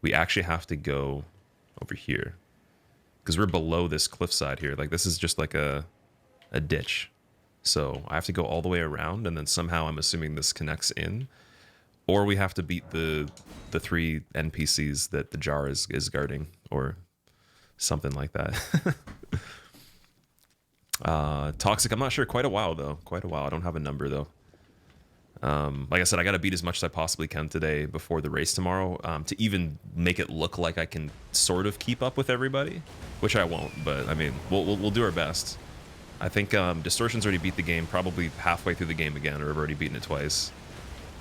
we actually have to go over here. Because we're below this cliffside here. Like, this is just like a ditch. So I have to go all the way around, and then somehow I'm assuming this connects in. Or we have to beat the 3 NPCs that the jar is guarding, or something like that. Toxic, I'm not sure. Quite a while, though. Quite a while. I don't have a number, though. Like I said, I got to beat as much as I possibly can today before the race tomorrow, to even make it look like I can sort of keep up with everybody, which I won't, but I mean, we'll do our best. I think Distortion's already beat the game probably halfway through the game again, or I've already beaten it twice.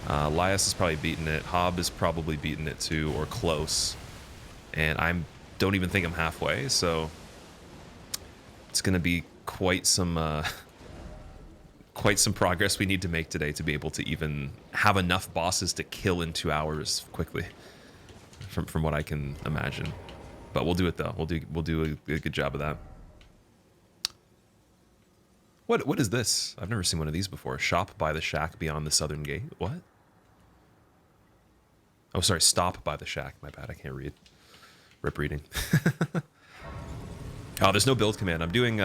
Lias has probably beaten it. Hob has probably beaten it too, or close. And I don't even think I'm halfway, so it's going to be quite some progress we need to make today to be able to even have enough bosses to kill in 2 hours quickly, from what I can imagine. But we'll do it though. We'll do a good job of that. What is this? I've never seen one of these before. Shop by the shack beyond the southern gate. What? Oh, sorry. Stop by the shack. My bad. I can't read. Rip reading. Oh, there's no build command. I'm doing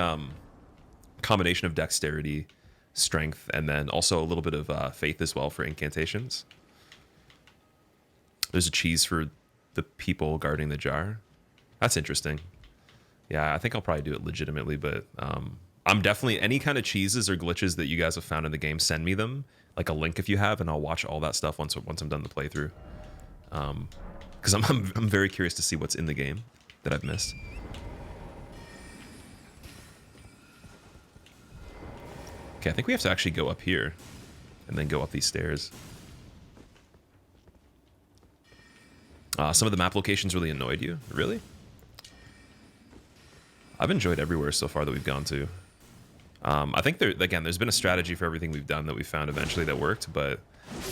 combination of dexterity, strength, and then also a little bit of faith as well for incantations. There's a cheese for the people guarding the jar. That's interesting. Yeah, I think I'll probably do it legitimately, but I'm definitely, any kind of cheeses or glitches that you guys have found in the game, send me them, like a link if you have, and I'll watch all that stuff once I'm done the playthrough. Because I'm very curious to see what's in the game that I've missed. Okay, I think we have to actually go up here and then go up these stairs. Some of the map locations really annoyed you? Really? I've enjoyed everywhere so far that we've gone to. I think there's been a strategy for everything we've done that we found eventually that worked, but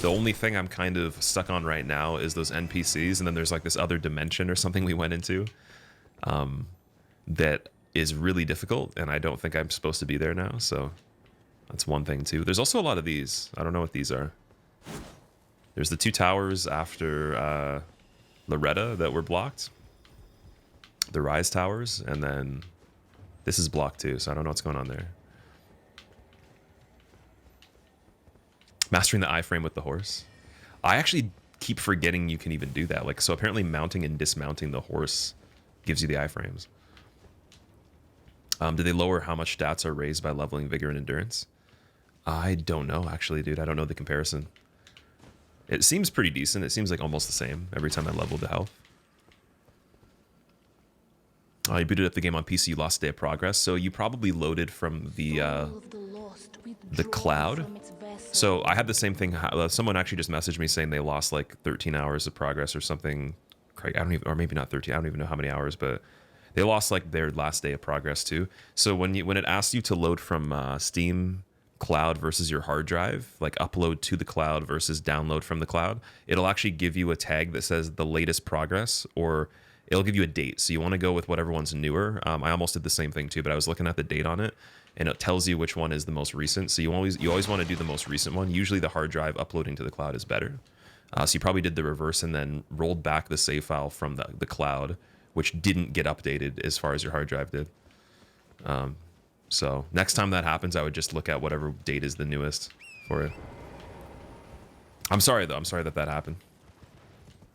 the only thing I'm kind of stuck on right now is those NPCs, and then there's like this other dimension or something we went into that is really difficult, and I don't think I'm supposed to be there now, so that's one thing too. There's also a lot of these. I don't know what these are. There's the 2 towers after Loretta that were blocked. The Rise Towers, and then this is blocked too, so I don't know what's going on there. Mastering the iframe with the horse. I actually keep forgetting you can even do that. Like, so apparently mounting and dismounting the horse gives you the iframes. Do they lower how much stats are raised by leveling vigor and endurance? I don't know, actually, dude. I don't know the comparison. It seems pretty decent. It seems like almost the same every time I leveled the health. You booted up the game on PC, you lost a day of progress, so you probably loaded from the cloud. So I had the same thing. Someone actually just messaged me saying they lost like 13 hours of progress or something. Craig, I don't even, or maybe not 13. I don't even know how many hours, but they lost like their last day of progress too. So when it asks you to load from Steam cloud versus your hard drive, like upload to the cloud versus download from the cloud, it'll actually give you a tag that says the latest progress, or it'll give you a date. So you want to go with whatever one's newer. I almost did the same thing too, but I was looking at the date on it, and it tells you which one is the most recent. So you always want to do the most recent one. Usually the hard drive uploading to the cloud is better. So you probably did the reverse and then rolled back the save file from the cloud, which didn't get updated as far as your hard drive did. So next time that happens, I would just look at whatever date is the newest for it. I'm sorry though. I'm sorry that happened.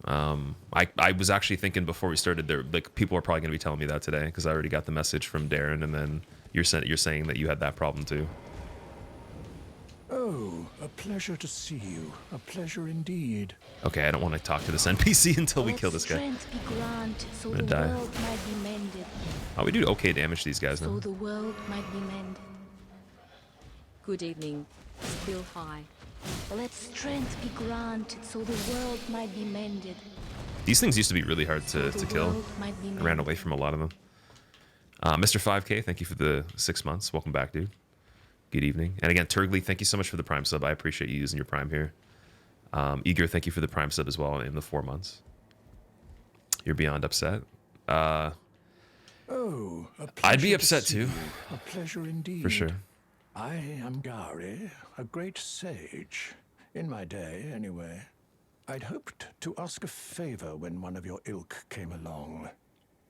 I was actually thinking before we started there, like, people are probably gonna be telling me that today because I already got the message from Darren, and then you're saying that you had that problem too. Oh, a pleasure to see you. A pleasure indeed. Okay, I don't want to talk to this NPC until we kill this guy. I'm gonna die. Oh, we do okay damage to these guys now. So the world might be mended. Good evening. Still high. Let strength be granted so the world might be mended. These things used to be really hard to kill. I ran away from a lot of them. Mr. 5K, thank you for the 6 months. Welcome back, dude. Good evening. And again, Turgly, thank you so much for the Prime sub. I appreciate you using your Prime here. Eager, thank you for the Prime sub as well in the 4 months. You're beyond upset. Oh, I'd be upset too. A pleasure indeed. For sure. I am Gary, a great sage. In my day, anyway. I'd hoped to ask a favor when one of your ilk came along.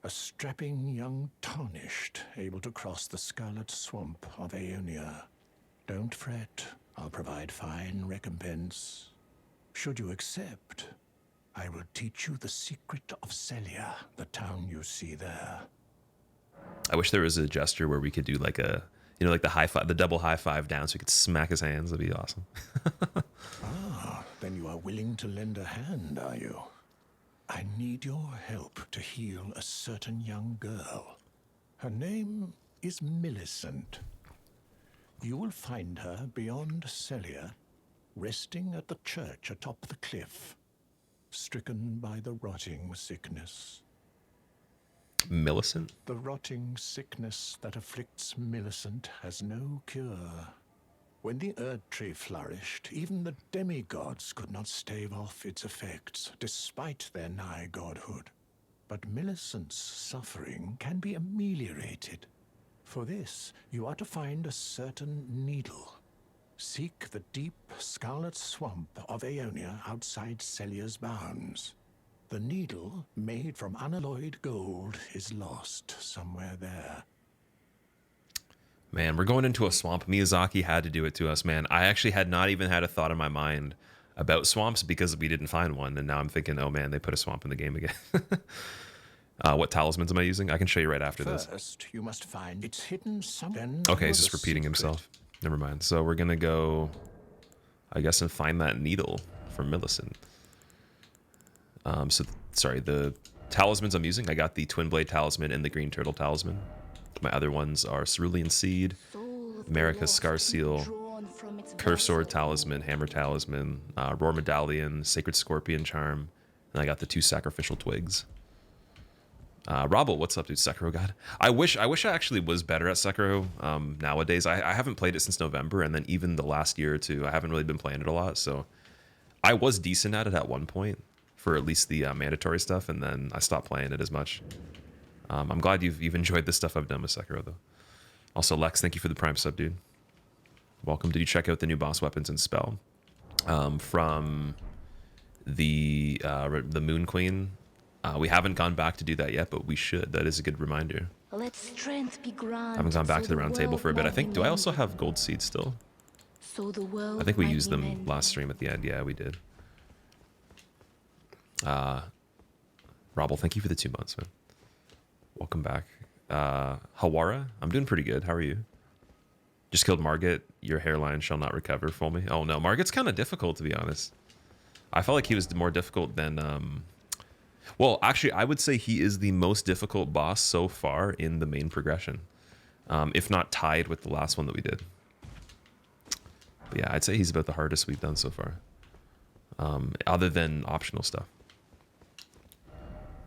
A strapping young tarnished, able to cross the scarlet swamp of Aeonia. Don't fret, I'll provide fine recompense. Should you accept, I will teach you the secret of Celia, the town you see there. I wish there was a gesture where we could do like a, you know, like the high five, the double high five down, so we could smack his hands. That'd be awesome. Ah, then you are willing to lend a hand, are you? I need your help to heal a certain young girl. Her name is Millicent. You will find her beyond Celia, resting at the church atop the cliff, stricken by the rotting sickness. Millicent? The rotting sickness that afflicts Millicent has no cure. When the Erd Tree flourished, even the demigods could not stave off its effects, despite their nigh godhood. But Millicent's suffering can be ameliorated. For this, you are to find a certain needle. Seek the deep scarlet swamp of Aeonia outside Celia's bounds. The needle, made from unalloyed gold, is lost somewhere there. Man, we're going into a swamp. Miyazaki had to do it to us, man. I actually had not even had a thought in my mind about swamps because we didn't find one. And now I'm thinking, oh man, they put a swamp in the game again. What talismans am I using? I can show you right after this. First, you must find it's hidden somewhere. Okay, he's just repeating himself. Never mind. So we're going to go, I guess, and find that needle for Millicent. Sorry, the talismans I'm using, I got the Twin Blade Talisman and the Green Turtle Talisman. My other ones are Cerulean Seed, Marika's Scar Seal, Curse Sword Talisman, Hammer Talisman, Roar Medallion, Sacred Scorpion Charm, and I got the 2 Sacrificial Twigs. Robble, what's up, dude? Sekiro God. I wish I actually was better at Sekiro nowadays. I haven't played it since November, and then even the last year or two, I haven't really been playing it a lot. So I was decent at it at one point for at least the mandatory stuff, and then I stopped playing it as much. I'm glad you've enjoyed the stuff I've done with Sekiro, though. Also, Lex, thank you for the Prime sub, dude. Welcome. Did you check out the new boss weapons and spell from the Moon Queen? We haven't gone back to do that yet, but we should. That is a good reminder. Let strength be grand. I haven't gone back to the round table for a bit. I think, do I also have gold seeds still? I think we used them last stream at the end. Yeah, we did. Robble, thank you for the 2 months, man. Welcome back. Hawara, I'm doing pretty good. How are you? Just killed Margit. Your hairline shall not recover for me. Oh no, Margit's kind of difficult, to be honest. I felt like he was more difficult than... Well, actually, I would say he is the most difficult boss so far in the main progression. If not tied with the last one that we did. But yeah, I'd say he's about the hardest we've done so far. Other than optional stuff.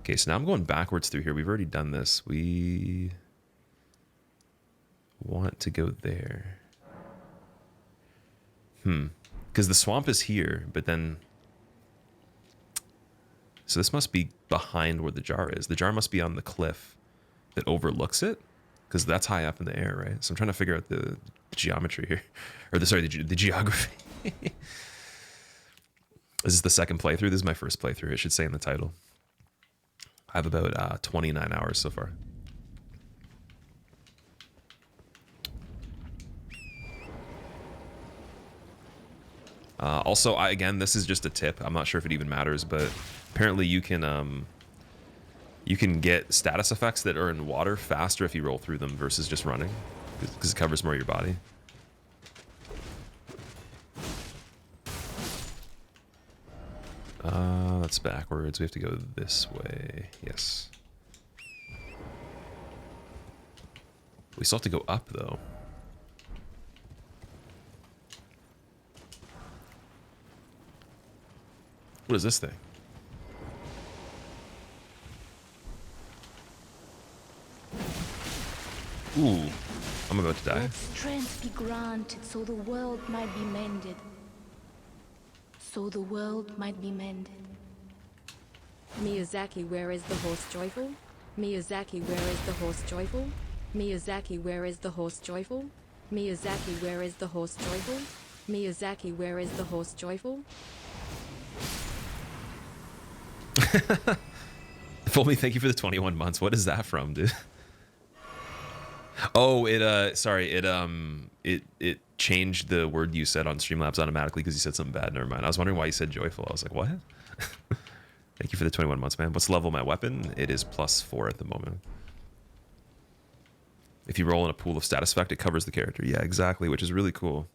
Okay, so now I'm going backwards through here. We've already done this. We want to go there. Because the swamp is here, but then... So this must be behind where the jar is. The jar must be on the cliff that overlooks it, because that's high up in the air, right? So I'm trying to figure out the geometry here. Or the geography. This is the second playthrough. This is my first playthrough, it should say in the title. I have about 29 hours so far. Also, again, this is just a tip. I'm not sure if it even matters, but apparently you can get status effects that are in water faster if you roll through them versus just running, because it covers more of your body. That's backwards. We have to go this way. Yes. We still have to go up, though. What is this thing? Ooh, I'm about to die. Let strength be granted so the world might be mended. So the world might be mended. Miyazaki, where is the horse joyful? Miyazaki, where is the horse joyful? Miyazaki, where is the horse joyful? Miyazaki, where is the horse joyful? Miyazaki, where is the horse joyful? Fool me, thank you for the 21 months. What is that from, dude? Oh, sorry, it changed the word you said on Streamlabs automatically because you said something bad. Never mind. I was wondering why you said joyful. I was like, what? Thank you for the 21 months, man. What's the level of my weapon? It is +4 at the moment. If you roll in a pool of status effect, it covers the character. Yeah, exactly, which is really cool.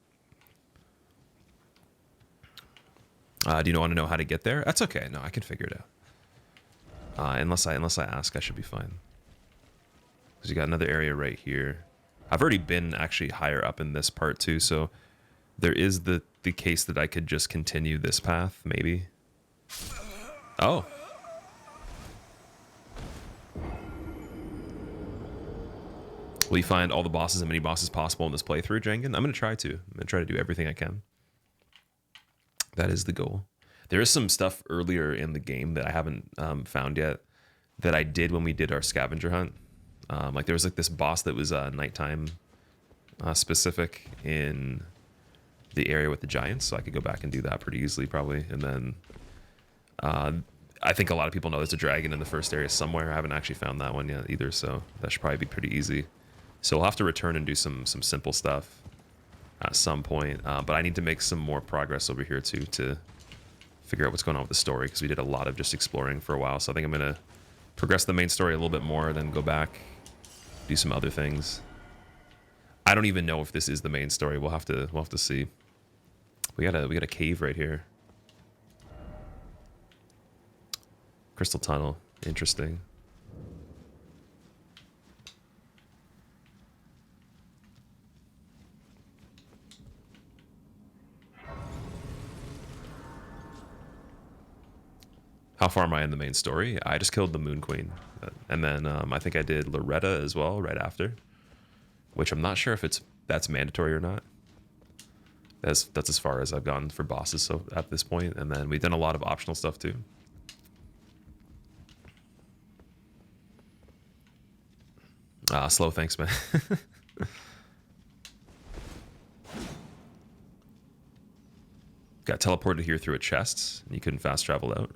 Do you want to know how to get there? That's okay. No, I can figure it out. Unless I ask, I should be fine. Because you got another area right here. I've already been actually higher up in this part too, so there is the case that I could just continue this path, maybe. Oh. Will you find all the bosses and mini bosses possible in this playthrough, Jengen? I'm going to try to. I'm going to try to do everything I can. That is the goal. There is some stuff earlier in the game that I haven't found yet that I did when we did our scavenger hunt. Like there was like this boss that was nighttime specific in the area with the giants, so I could go back and do that pretty easily probably. And then I think a lot of people know there's a dragon in the first area somewhere. I haven't actually found that one yet either, so that should probably be pretty easy. So we'll have to return and do some simple stuff at some point. But I need to make some more progress over here too to figure out what's going on with the story, because we did a lot of just exploring for a while. So I think I'm going to progress the main story a little bit more, then go back, do some other things. I don't even know if this is the main story. We'll have to see. We got a cave right here. Crystal tunnel. Interesting. How far am I in the main story? I just killed the Moon Queen. And then I think I did Loretta as well right after. Which I'm not sure if that's mandatory or not. That's as far as I've gone for bosses so at this point. And then we've done a lot of optional stuff too. Slow, thanks, man. Got teleported here through a chest, and you couldn't fast travel out.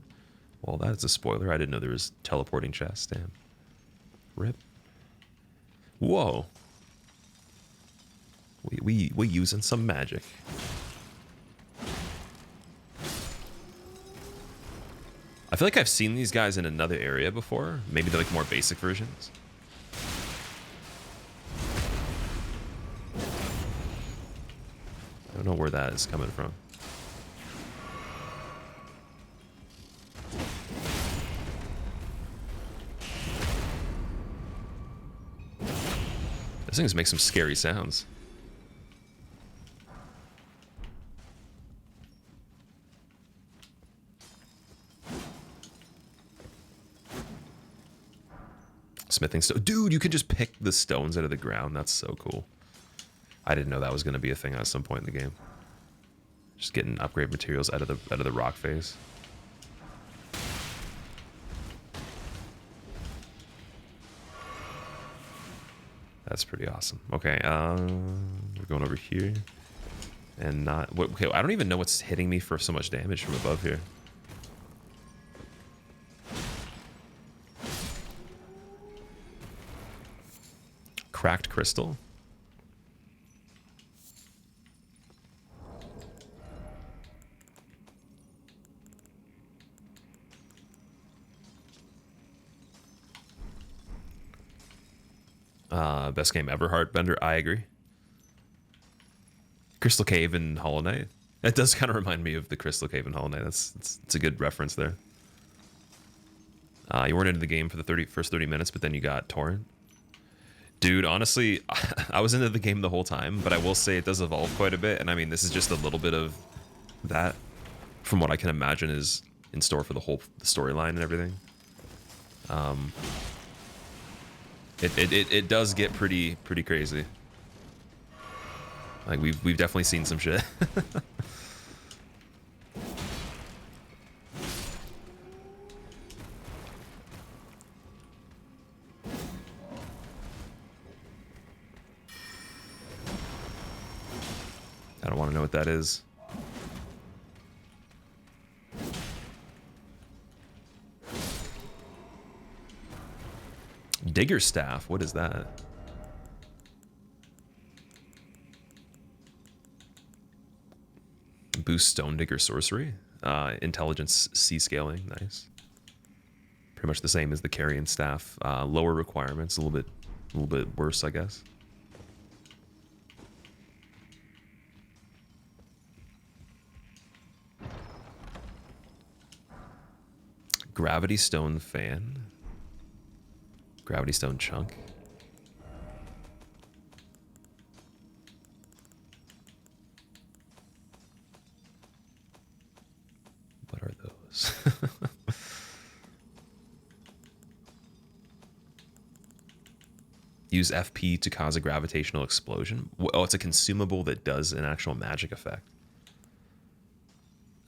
Well, that's a spoiler. I didn't know there was teleporting chests. Damn. Rip. Whoa. We using some magic. I feel like I've seen these guys in another area before. Maybe they're like more basic versions. I don't know where that is coming from. These things make some scary sounds. Smithing stone. Dude, you can just pick the stones out of the ground. That's so cool. I didn't know that was going to be a thing at some point in the game. Just getting upgrade materials out of the rock phase. That's pretty awesome. Okay, we're going over here. And not... Okay, I don't even know what's hitting me for so much damage from above here. Cracked crystal? Best game ever, Heartbender. I agree. Crystal Cave and Hollow Knight. That does kind of remind me of the Crystal Cave and Hollow Knight. It's a good reference there. You weren't into the game for the first 30 minutes, but then you got Torrent. Dude, honestly, I was into the game the whole time, but I will say it does evolve quite a bit. And I mean, this is just a little bit of that from what I can imagine is in store for the storyline and everything. It does get pretty crazy. Like we've definitely seen some shit. I don't want to know what that is. Digger staff. What is that? Boost stone digger sorcery. Intelligence C scaling. Nice. Pretty much the same as the carrion staff. Lower requirements. A little bit worse, I guess. Gravity stone fan. Gravity stone chunk. What are those? Use FP to cause a gravitational explosion. Oh, it's a consumable that does an actual magic effect.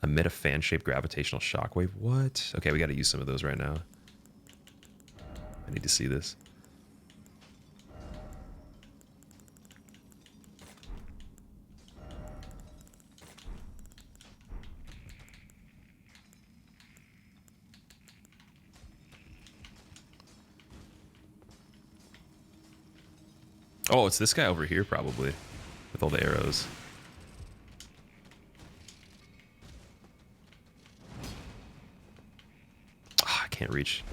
Emit a fan-shaped gravitational shockwave. What? Okay, we got to use some of those right now. I need to see this. Oh, it's this guy over here probably, with all the arrows. Ah, I can't reach.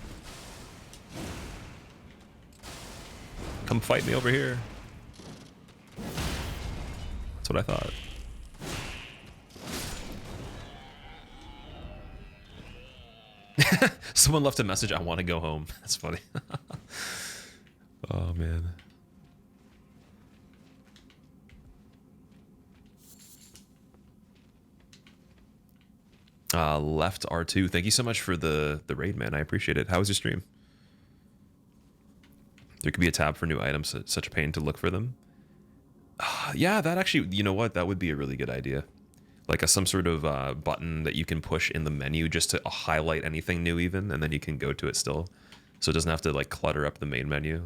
Come fight me over here. That's what I thought. Someone left a message, I want to go home. That's funny. Oh, man. Left R2. Thank you so much for the raid, man. I appreciate it. How was your stream? There could be a tab for new items. It's such a pain to look for them. Yeah, that actually, you know what? That would be a really good idea. Like some sort of button that you can push in the menu just to highlight anything new even, and then you can go to it still. So it doesn't have to like clutter up the main menu.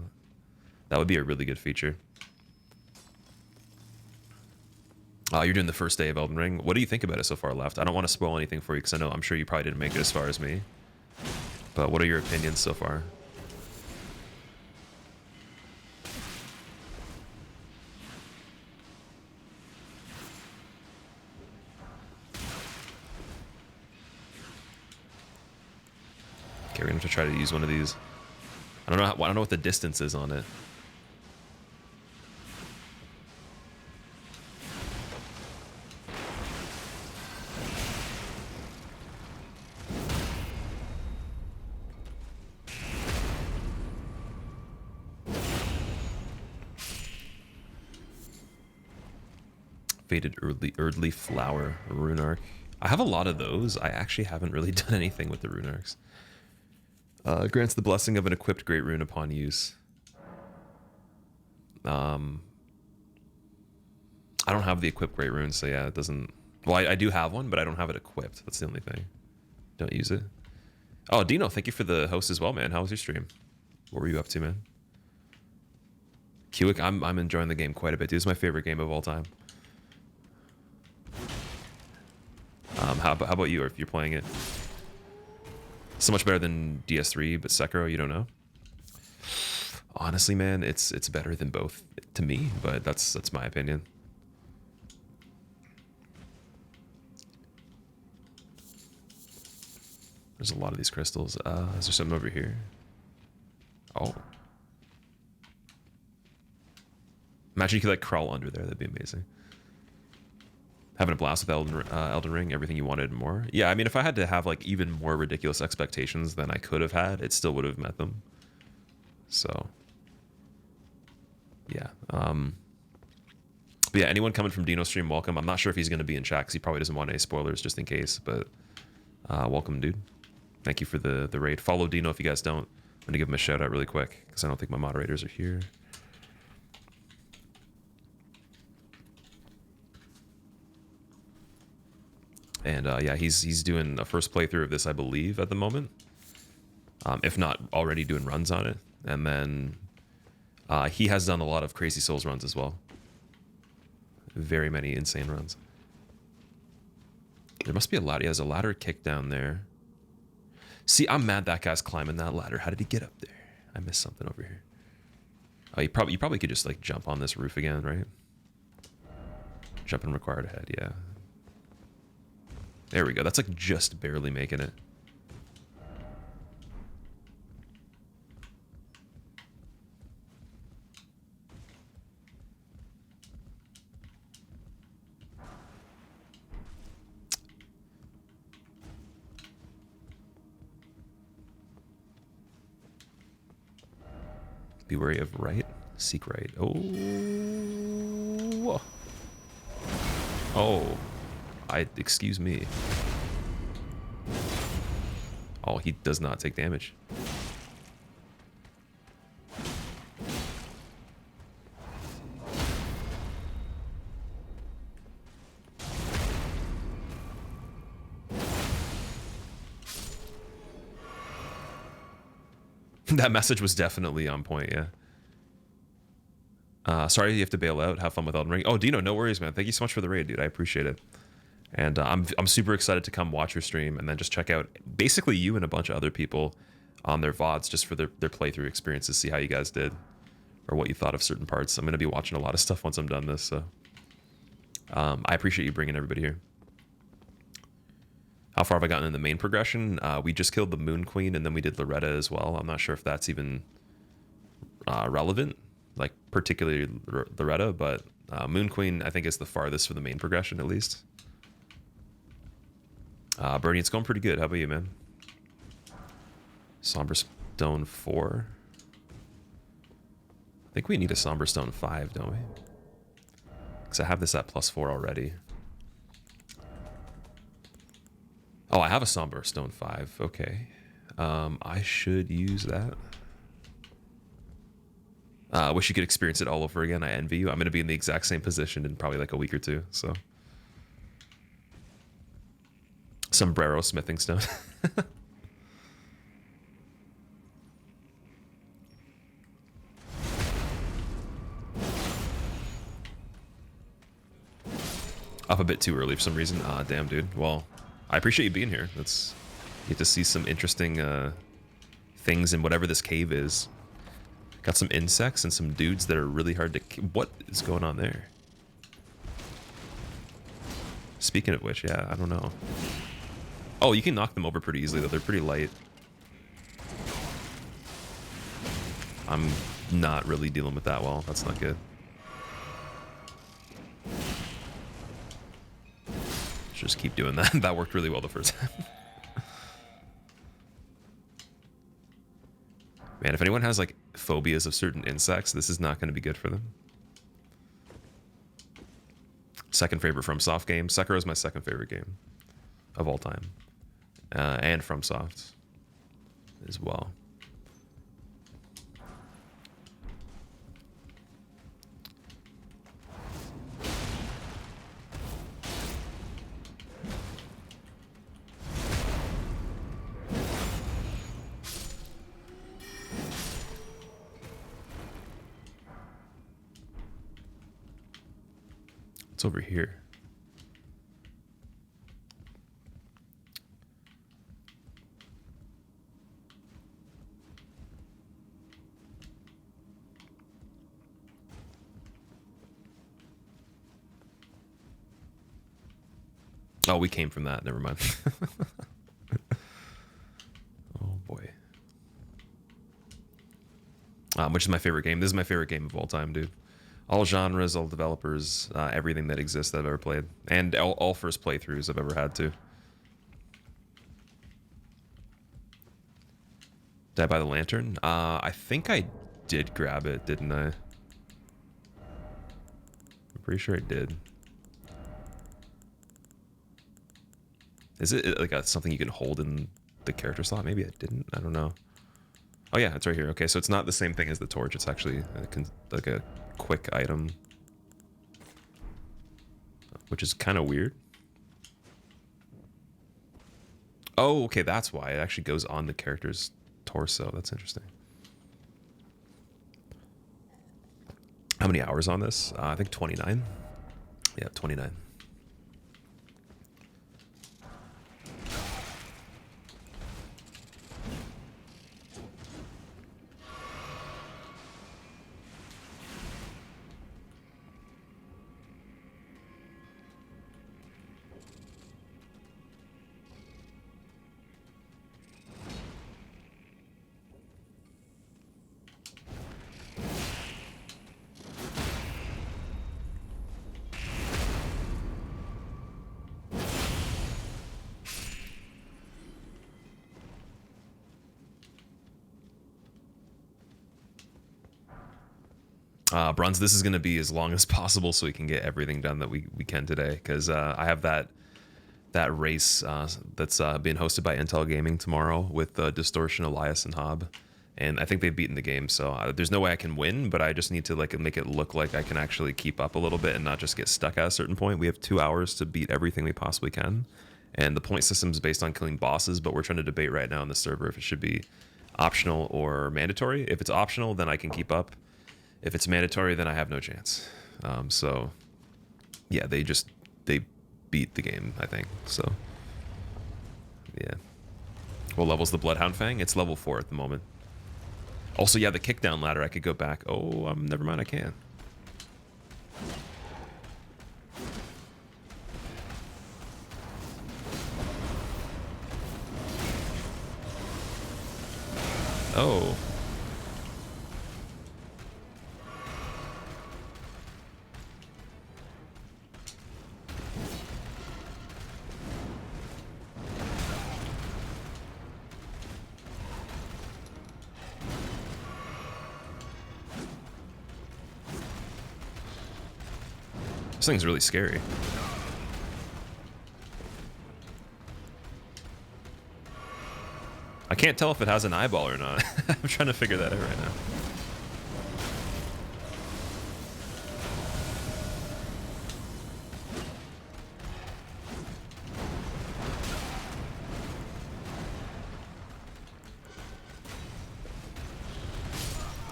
That would be a really good feature. You're doing the first day of Elden Ring. What do you think about it so far, Left? I don't want to spoil anything for you because I'm sure you probably didn't make it as far as me. But what are your opinions so far? Okay, we're gonna have to try to use one of these. I don't know what the distance is on it. Faded Earthly Flower Rune Arc. I have a lot of those. I actually haven't really done anything with the Rune Arcs. Grants the blessing of an equipped Great Rune upon use. I don't have the equipped Great Rune, so yeah, it doesn't... Well, I do have one, but I don't have it equipped. That's the only thing. Don't use it. Oh, Dino, thank you for the host as well, man. How was your stream? What were you up to, man? Kewick, I'm enjoying the game quite a bit. Dude, it's my favorite game of all time. How about you, if you're playing it? So much better than DS3, but Sekiro, you don't know? Honestly, man, it's better than both to me, but that's my opinion. There's a lot of these crystals. Is there something over here? Oh. Imagine you could like crawl under there. That'd be amazing. Having a blast with Elden Ring, everything you wanted and more. Yeah, I mean, if I had to have like even more ridiculous expectations than I could have had, it still would have met them. So, yeah. But yeah, anyone coming from Dino stream, welcome. I'm not sure if he's going to be in chat because he probably doesn't want any spoilers just in case, but welcome, dude. Thank you for the raid. Follow Dino if you guys don't. I'm going to give him a shout out really quick because I don't think my moderators are here. And yeah, he's doing a first playthrough of this, I believe, at the moment. If not already doing runs on it. And then he has done a lot of Crazy Souls runs as well. Very many insane runs. There must be a ladder. He has a ladder kick down there. See, I'm mad that guy's climbing that ladder. How did he get up there? I missed something over here. Oh, you probably could just like jump on this roof again, right? Jump and required ahead, yeah. There we go. That's like just barely making it. Be wary of right. Seek right. Oh. Oh. Excuse me. Oh, he does not take damage. That message was definitely on point, yeah. Sorry you have to bail out. Have fun with Elden Ring. Oh, Dino, no worries, man. Thank you so much for the raid, dude. I appreciate it. And I'm super excited to come watch your stream and then just check out basically you and a bunch of other people on their VODs just for their playthrough experiences, see how you guys did or what you thought of certain parts. I'm going to be watching a lot of stuff once I'm done this, so I appreciate you bringing everybody here. How far have I gotten in the main progression? We just killed the Moon Queen and then we did Loretta as well. I'm not sure if that's even relevant, like particularly Loretta, but Moon Queen I think is the farthest for the main progression at least. Bernie, it's going pretty good. How about you, man? Somber Stone 4. I think we need a Somber Stone 5, don't we? Because I have this at +4 already. Oh, I have a Somber Stone 5. Okay. I should use that. Wish you could experience it all over again. I envy you. I'm going to be in the exact same position in probably like a week or two, so... Sombrero smithing stone. Up a bit too early for some reason. Ah, damn, dude. Well, I appreciate you being here. You get to see some interesting things in whatever this cave is. Got some insects and some dudes that are really hard to... What is going on there? Speaking of which, yeah, I don't know. Oh, you can knock them over pretty easily, though. They're pretty light. I'm not really dealing with that well. That's not good. Just keep doing that. That worked really well the first time. Man, if anyone has, like, phobias of certain insects, this is not going to be good for them. Second favorite FromSoft game. Sekiro is my second favorite game of all time. And FromSoft as well. It's over here. Oh, we came from that. Never mind. Oh, boy. Which is my favorite game. This is my favorite game of all time, dude. All genres, all developers, everything that exists that I've ever played. And all first playthroughs I've ever had, too. Did I buy the lantern? I think I did grab it, didn't I? I'm pretty sure I did. Is it like something you can hold in the character slot? Maybe I didn't. I don't know. Oh yeah, it's right here. Okay, so it's not the same thing as the torch. It's actually like a quick item, which is kind of weird. Oh, okay, that's why. It actually goes on the character's torso. That's interesting. How many hours on this? I think 29. Yeah, 29. Bruns, this is going to be as long as possible so we can get everything done that we can today, because I have that race that's being hosted by Intel Gaming tomorrow with Distortion, Elias, and Hob, and I think they've beaten the game, so there's no way I can win, but I just need to like make it look like I can actually keep up a little bit and not just get stuck at a certain point. We have 2 hours to beat everything we possibly can, and the point system is based on killing bosses, but we're trying to debate right now on the server if it should be optional or mandatory. If it's optional, then I can keep up. If it's mandatory, then I have no chance. So yeah, they beat the game, I think. So yeah. What level's the Bloodhound Fang? It's level 4 at the moment. Also, yeah, the kickdown ladder, I could go back. Oh, never mind, I can. Oh. This thing's really scary. I can't tell if it has an eyeball or not. I'm trying to figure that out right now.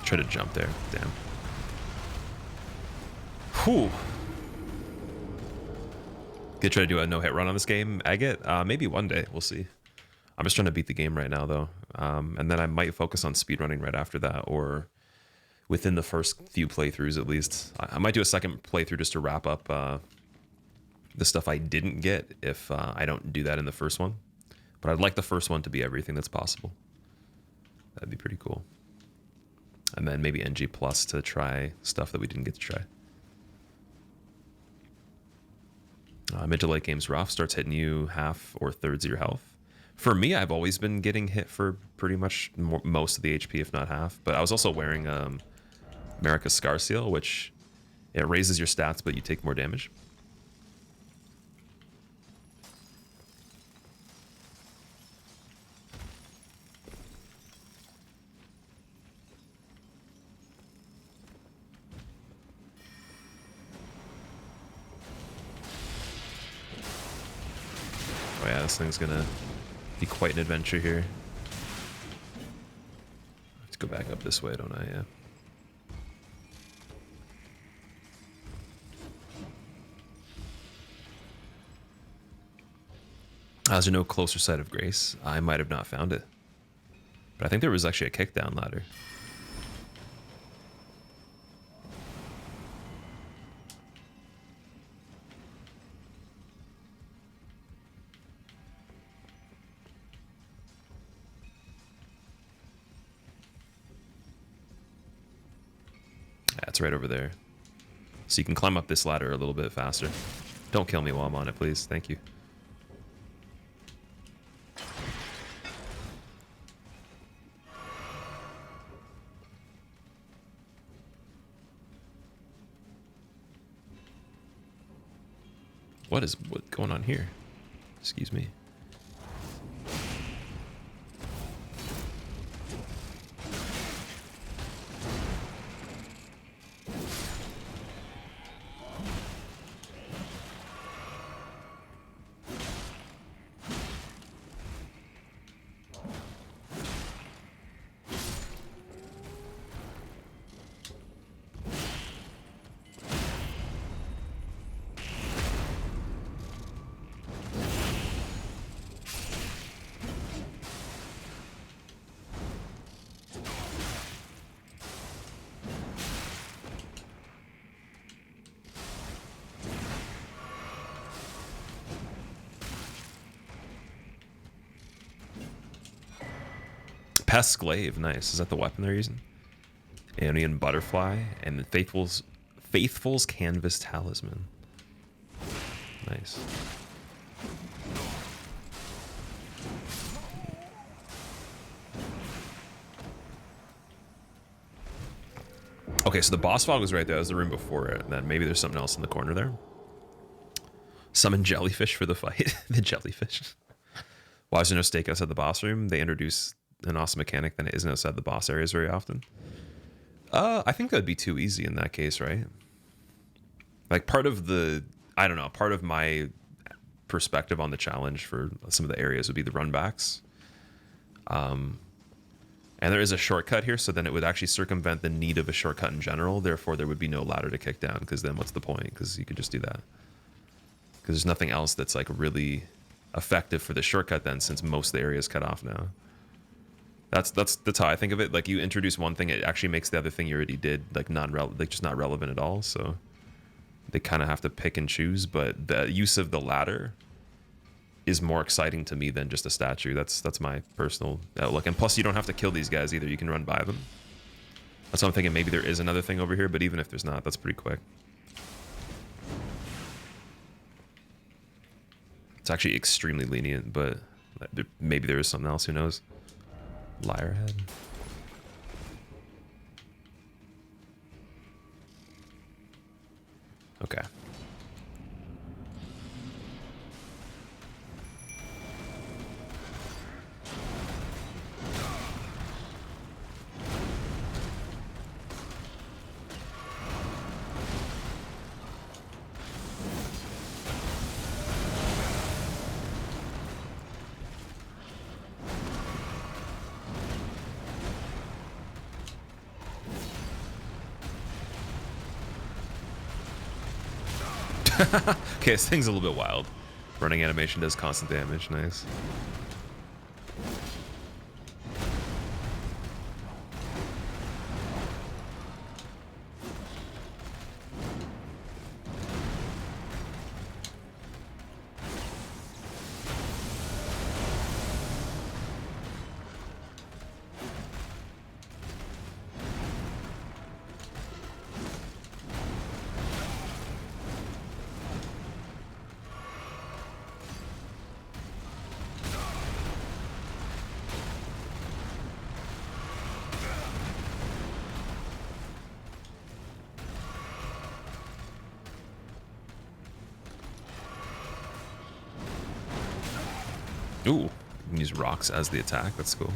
Try to jump there. Damn. Whew. Gonna try to do a no-hit run on this game, Agate? Maybe one day. We'll see. I'm just trying to beat the game right now, though. And then I might focus on speedrunning right after that, or within the first few playthroughs at least. I might do a second playthrough just to wrap up the stuff I didn't get if I don't do that in the first one. But I'd like the first one to be everything that's possible. That'd be pretty cool. And then maybe NG Plus to try stuff that we didn't get to try. Mid to late game's rough, starts hitting you half or thirds of your health. For me, I've always been getting hit for pretty much most of the HP, if not half. But I was also wearing America's Scar Seal, which it raises your stats, but you take more damage. Oh yeah, this thing's gonna be quite an adventure here. Let's go back up this way, don't I? Yeah. As you know, closer side of grace, I might have not found it. But I think there was actually a kickdown ladder. It's right over there. So you can climb up this ladder a little bit faster. Don't kill me while I'm on it, please. Thank you. What's going on here? Excuse me. Pest Glaive, nice. Is that the weapon they're using? Aeonian Butterfly and the Faithful's Canvas Talisman. Nice. Okay, so the boss fog was right there. That was the room before it. And then maybe there's something else in the corner there. Summon jellyfish for the fight. The jellyfish. Why is there no stake outside the boss room? They introduce an awesome mechanic that isn't outside the boss areas very often. I think that'd be too easy in that case, right? Like part of the, I don't know, part of my perspective on the challenge for some of the areas would be the runbacks. And there is a shortcut here, so then it would actually circumvent the need of a shortcut in general. Therefore, there would be no ladder to kick down, because then what's the point? Because you could just do that. Because there's nothing else that's like really effective for the shortcut then, since most of the area is cut off now. That's how I think of it. Like you introduce one thing, it actually makes the other thing you already did like just not relevant at all. So they kind of have to pick and choose. But the use of the ladder is more exciting to me than just a statue. That's my personal outlook. And plus, you don't have to kill these guys either. You can run by them. That's what I'm thinking. Maybe there is another thing over here, but even if there's not, that's pretty quick. It's actually extremely lenient, but maybe there is something else. Who knows? Liar head. Okay. Okay, this thing's a little bit wild. Running animation does constant damage. Nice. Ooh, you can use rocks as the attack. That's cool.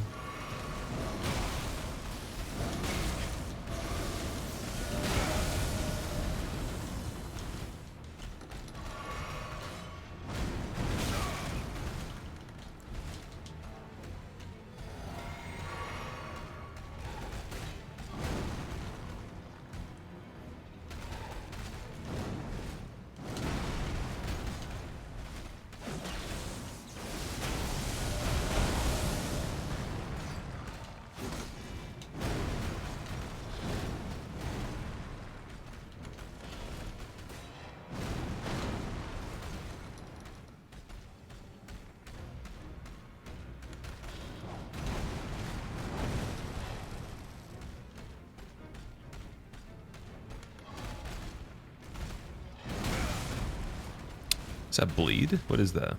Is that bleed? What is that?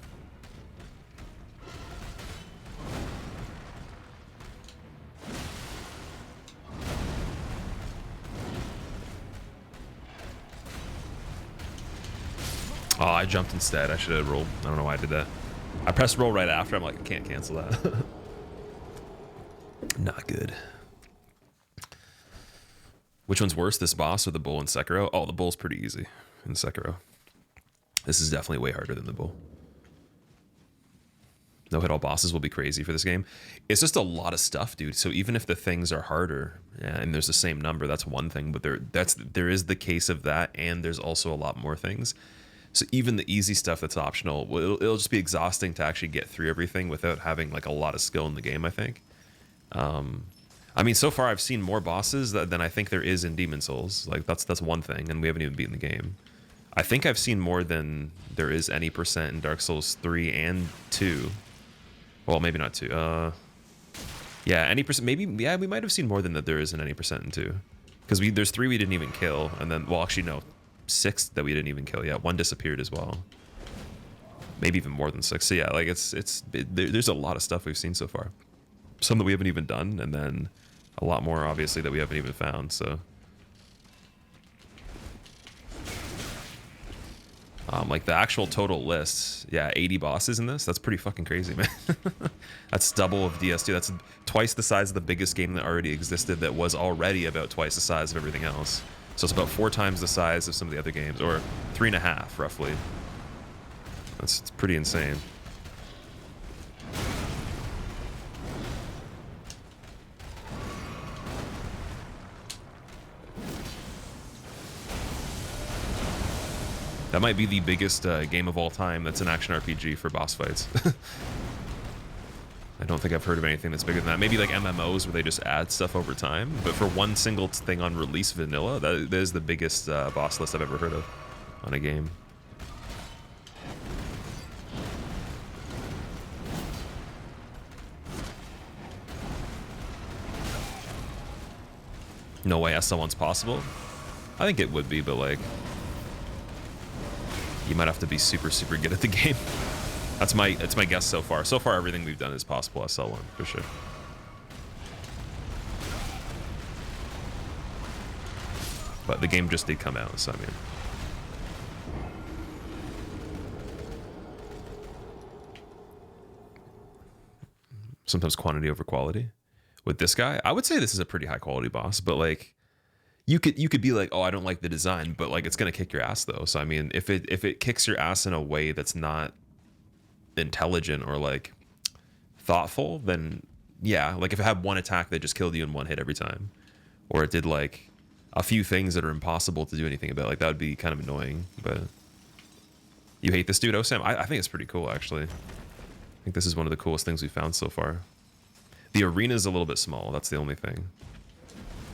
Oh, I jumped instead. I should have rolled. I don't know why I did that. I pressed roll right after. I'm like, I can't cancel that. Not good. Which one's worse, this boss or the bull in Sekiro? Oh, the bull's pretty easy in Sekiro. This is definitely way harder than the bull. No hit all bosses will be crazy for this game. It's just a lot of stuff, dude. So even if the things are harder and there's the same number, that's one thing. But there is the case of that, and there's also a lot more things. So even the easy stuff that's optional, it'll just be exhausting to actually get through everything without having like a lot of skill in the game, I think. I mean, so far I've seen more bosses than I think there is in Demon Souls. Like that's one thing, and we haven't even beaten the game. I think I've seen more than there is any percent in Dark Souls 3 and 2. Well, maybe not 2. Yeah, any percent. Maybe, yeah, we might have seen more than that there is in any percent in 2. Because there's 3 we didn't even kill, and then, well, actually, no, 6 that we didn't even kill. Yeah, 1 disappeared as well. Maybe even more than 6. So yeah, like there's a lot of stuff we've seen so far. Some that we haven't even done, and then a lot more, obviously, that we haven't even found, so Like the actual total list, yeah, 80 bosses in this. That's pretty fucking crazy, man. That's double of DS2. That's twice the size of the biggest game that already existed that was already about twice the size of everything else. So it's about 4 times the size of some of the other games, or 3.5 roughly. That's pretty insane. That might be the biggest game of all time that's an action RPG for boss fights. I don't think I've heard of anything that's bigger than that. Maybe like MMOs where they just add stuff over time. But for one single thing on release vanilla, that is the biggest boss list I've ever heard of on a game. No way SL1's possible? I think it would be, but like... you might have to be super, super good at the game. That's my guess so far. So far, everything we've done is possible SL1, for sure. But the game just did come out, so I mean... sometimes quantity over quality. With this guy, I would say this is a pretty high quality boss, but like... you could be like, oh, I don't like the design, but like it's gonna kick your ass though. So I mean, if it kicks your ass in a way that's not intelligent or like thoughtful, then yeah, like if it had one attack that just killed you in one hit every time, or it did like a few things that are impossible to do anything about, like that would be kind of annoying. But you hate this dude, Osam? I think it's pretty cool actually. I think this is one of the coolest things we've found so far. The arena is a little bit small. That's the only thing.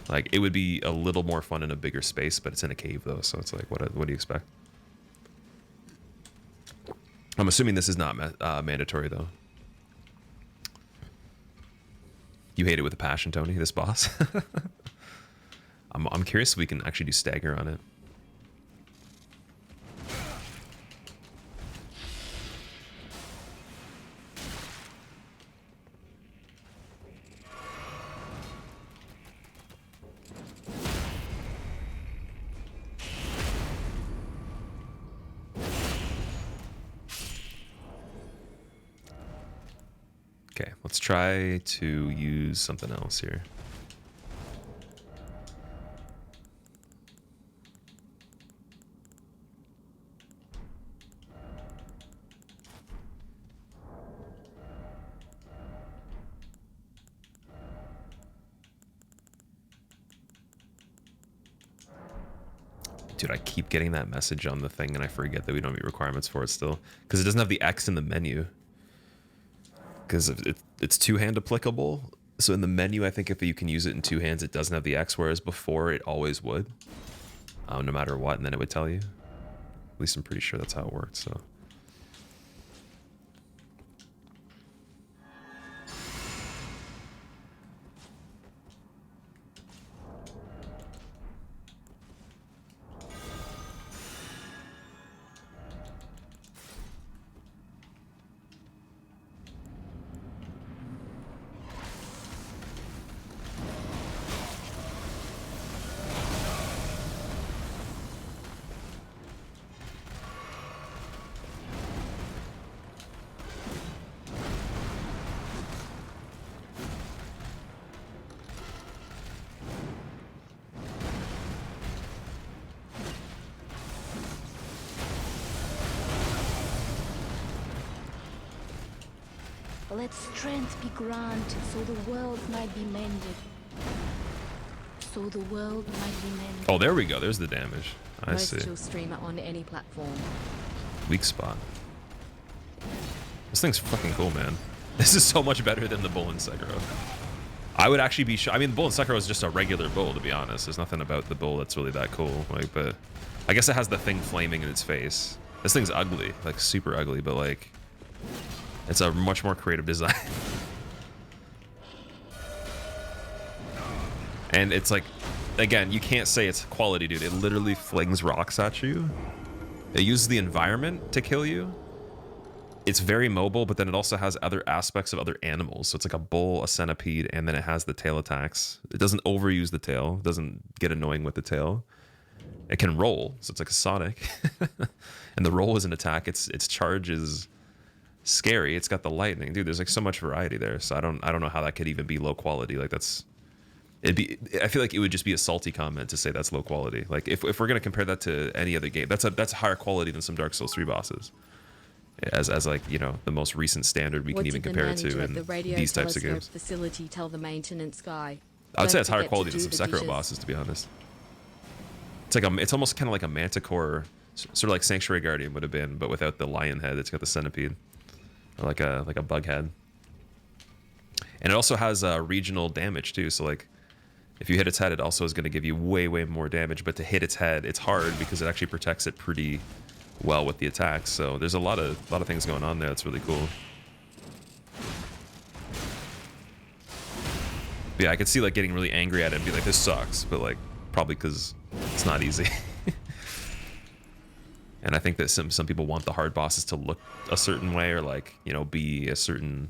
Like, it would be a little more fun in a bigger space, but it's in a cave, though, so it's like, what do you expect? I'm assuming this is not mandatory, though. You hate it with a passion, Tony, this boss? I'm curious if we can actually do stagger on it. Okay, let's try to use something else here. Dude, I keep getting that message on the thing and I forget that we don't meet requirements for it still. Because it doesn't have the X in the menu. Because it's two-hand applicable. So in the menu, I think if you can use it in two hands, it doesn't have the X, whereas before it always would. No matter what, and then it would tell you. At least I'm pretty sure that's how it worked, so... Let strength be granted, so the world might be mended. So the world might be mended. Oh, there we go. There's the damage. I see. Most chill streamer on any platform. Weak spot. This thing's fucking cool, man. This is so much better than the bull in Sekiro. I would actually be I mean, the bull in Sekiro is just a regular bull, to be honest. There's nothing about the bull that's really that cool. Like, but I guess it has the thing flaming in its face. This thing's ugly, like super ugly, but like it's a much more creative design. And it's like, again, you can't say it's quality, dude. It literally flings rocks at you. It uses the environment to kill you. It's very mobile, but then it also has other aspects of other animals. So it's like a bull, a centipede, and then it has the tail attacks. It doesn't overuse the tail. It doesn't get annoying with the tail. It can roll, so it's like a Sonic. And the roll is an attack. Its charge is scary. It's got the lightning. Dude, there's like so much variety there. So I don't know how that could even be low quality. Like I feel like it would just be a salty comment to say that's low quality. Like if we're gonna compare that to any other game, that's higher quality than some Dark Souls 3 bosses. As like, you know, the most recent standard we can even compare it to in these types of games. Facility tell the maintenance guy. I would say it's higher Don't quality forget than to some do the Sekiro dishes. bosses, to be honest. It's almost kind of like a Manticore, sort of like Sanctuary Guardian would have been, but without the lion head. It's got the centipede, or like a bug head. And it also has regional damage too. So like, if you hit its head, it also is going to give you way more damage. But to hit its head, it's hard because it actually protects it pretty well with the attacks. So there's a lot of things going on there. That's really cool. But yeah, I could see like getting really angry at it and be like, this sucks, but like probably because it's not easy. And I think that some people want the hard bosses to look a certain way, or like, you know, be in a certain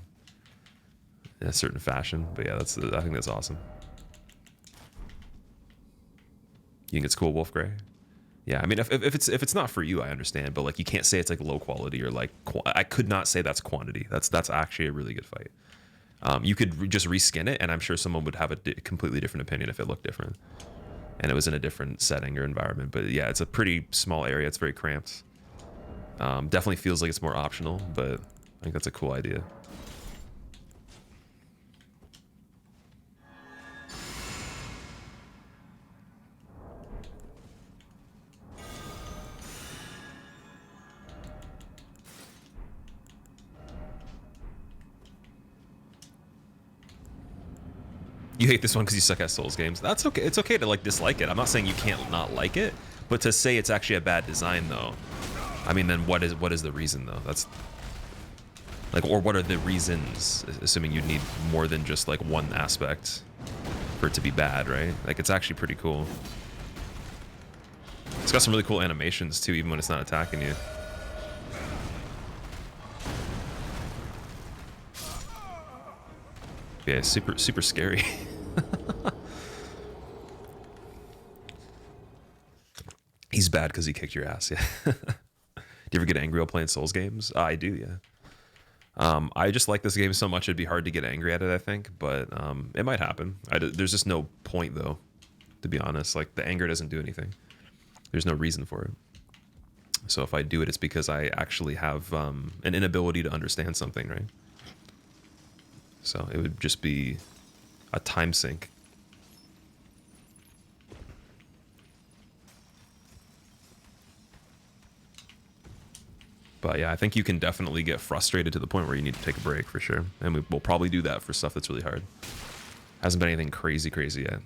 fashion. But yeah, I think that's awesome. You think it's cool, Wolf Grey? Yeah, I mean, if it's not for you, I understand, but like you can't say it's like low quality or like I could not say that's quantity. That's actually a really good fight. You could just reskin it, and I'm sure someone would have a completely different opinion if it looked different, and it was in a different setting or environment. But yeah, it's a pretty small area. It's very cramped. Definitely feels like it's more optional, but I think that's a cool idea. You hate this one because you suck at Souls games. That's okay. It's okay to like dislike it. I'm not saying you can't not like it, but to say it's actually a bad design though, I mean, then what is the reason though? That's like, or what are the reasons? Assuming you need more than just like one aspect for it to be bad, right? Like it's actually pretty cool. It's got some really cool animations too, even when it's not attacking you. Yeah, super scary. He's bad because he kicked your ass. Yeah. Do you ever get angry while playing Souls games? I do. Yeah. I just like this game so much it'd be hard to get angry at it, I think, but it might happen. There's just no point though, to be honest. Like the anger doesn't do anything. There's no reason for it. So if I do it, it's because I actually have an inability to understand something, right? So it would just be a time sink. But yeah, I think you can definitely get frustrated to the point where you need to take a break for sure. And we'll probably do that for stuff that's really hard. Hasn't been anything crazy yet.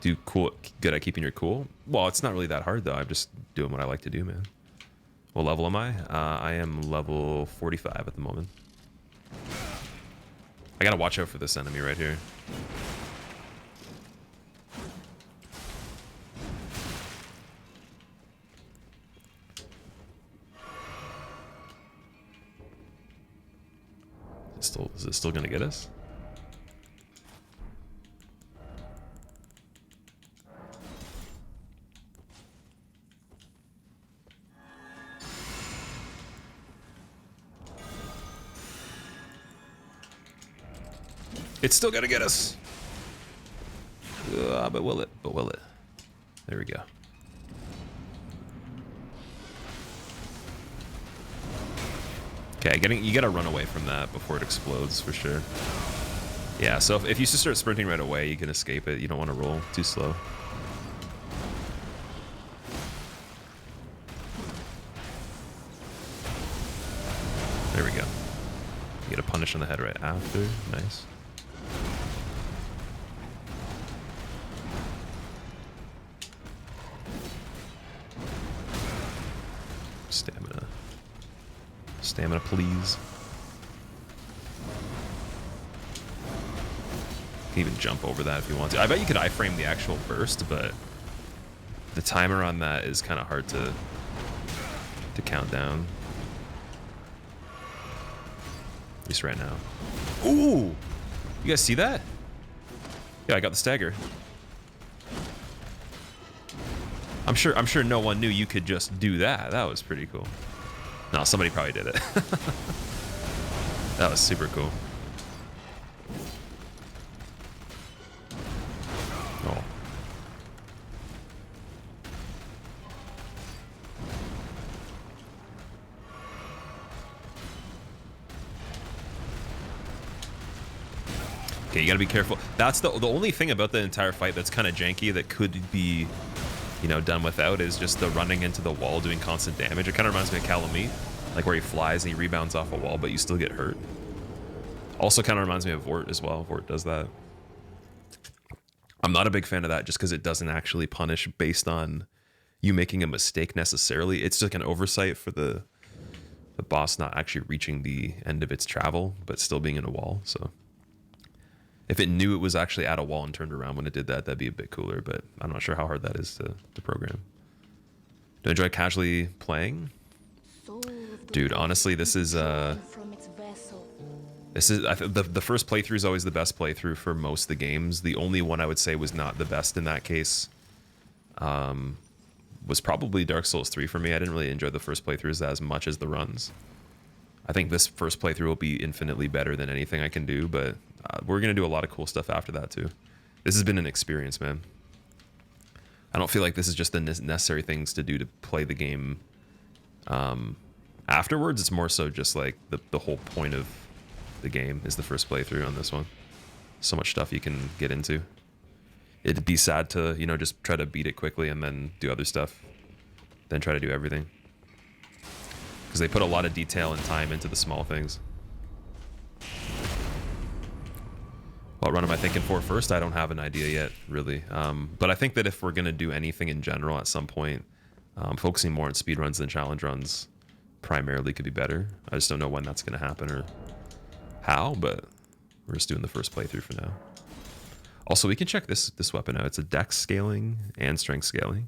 Good at keeping your cool? Well, it's not really that hard though. I'm just doing what I like to do, man. What level am I? I am level 45 at the moment. I gotta watch out for this enemy right here. Is it still gonna get us? It's still gonna get us. But will it? There we go. Okay, you gotta run away from that before it explodes for sure. Yeah, so if you just start sprinting right away, you can escape it. You don't want to roll too slow. There we go. You get a punish on the head right after. Nice. Stamina, please. You can even jump over that if you want to. I bet you could iframe the actual burst, but the timer on that is kind of hard to count down. At least right now. Ooh! You guys see that? Yeah, I got the stagger. I'm sure no one knew you could just do that. That was pretty cool. No, somebody probably did it. That was super cool. Oh. Okay, you gotta be careful. That's the only thing about the entire fight that's kind of janky that could be, you know, done without is just the running into the wall doing constant damage. It kind of reminds me of Calamite, like where he flies and he rebounds off a wall, but you still get hurt. Also kind of reminds me of Vort as well. Vort does that. I'm not a big fan of that just because it doesn't actually punish based on you making a mistake necessarily. It's just like an oversight for the boss not actually reaching the end of its travel, but still being in a wall, so... If it knew it was actually at a wall and turned around when it did that, that'd be a bit cooler, but I'm not sure how hard that is to program. Do I enjoy casually playing? Dude, honestly, this is the first playthrough is always the best playthrough for most of the games. The only one I would say was not the best in that case was probably Dark Souls 3 for me. I didn't really enjoy the first playthroughs as much as the runs. I think this first playthrough will be infinitely better than anything I can do, but we're going to do a lot of cool stuff after that too. This has been an experience, man. I don't feel like this is just the necessary things to do to play the game afterwards. It's more so just like the whole point of the game is the first playthrough on this one. So much stuff you can get into. It'd be sad to, you know, just try to beat it quickly and then do other stuff, then try to do everything. Because they put a lot of detail and time into the small things. What run am I thinking for first? I don't have an idea yet, really. But I think that if we're going to do anything in general at some point, focusing more on speedruns than challenge runs primarily could be better. I just don't know when that's going to happen or how, but we're just doing the first playthrough for now. Also, we can check this weapon out. It's a dex scaling and strength scaling.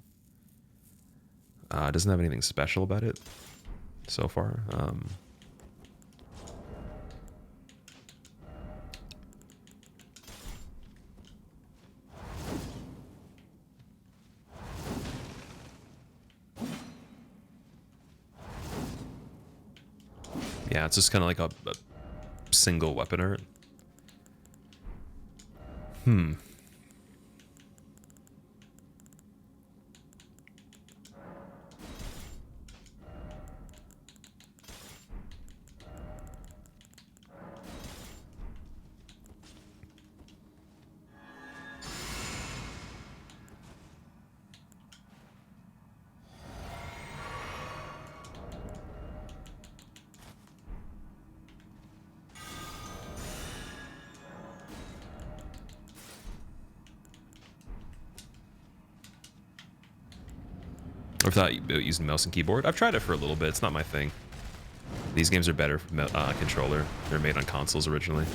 It doesn't have anything special about it so far. Yeah, it's just kind of like a single weapon art. I've thought about using mouse and keyboard. I've tried it for a little bit. It's not my thing. These games are better from controller. They're made on consoles originally.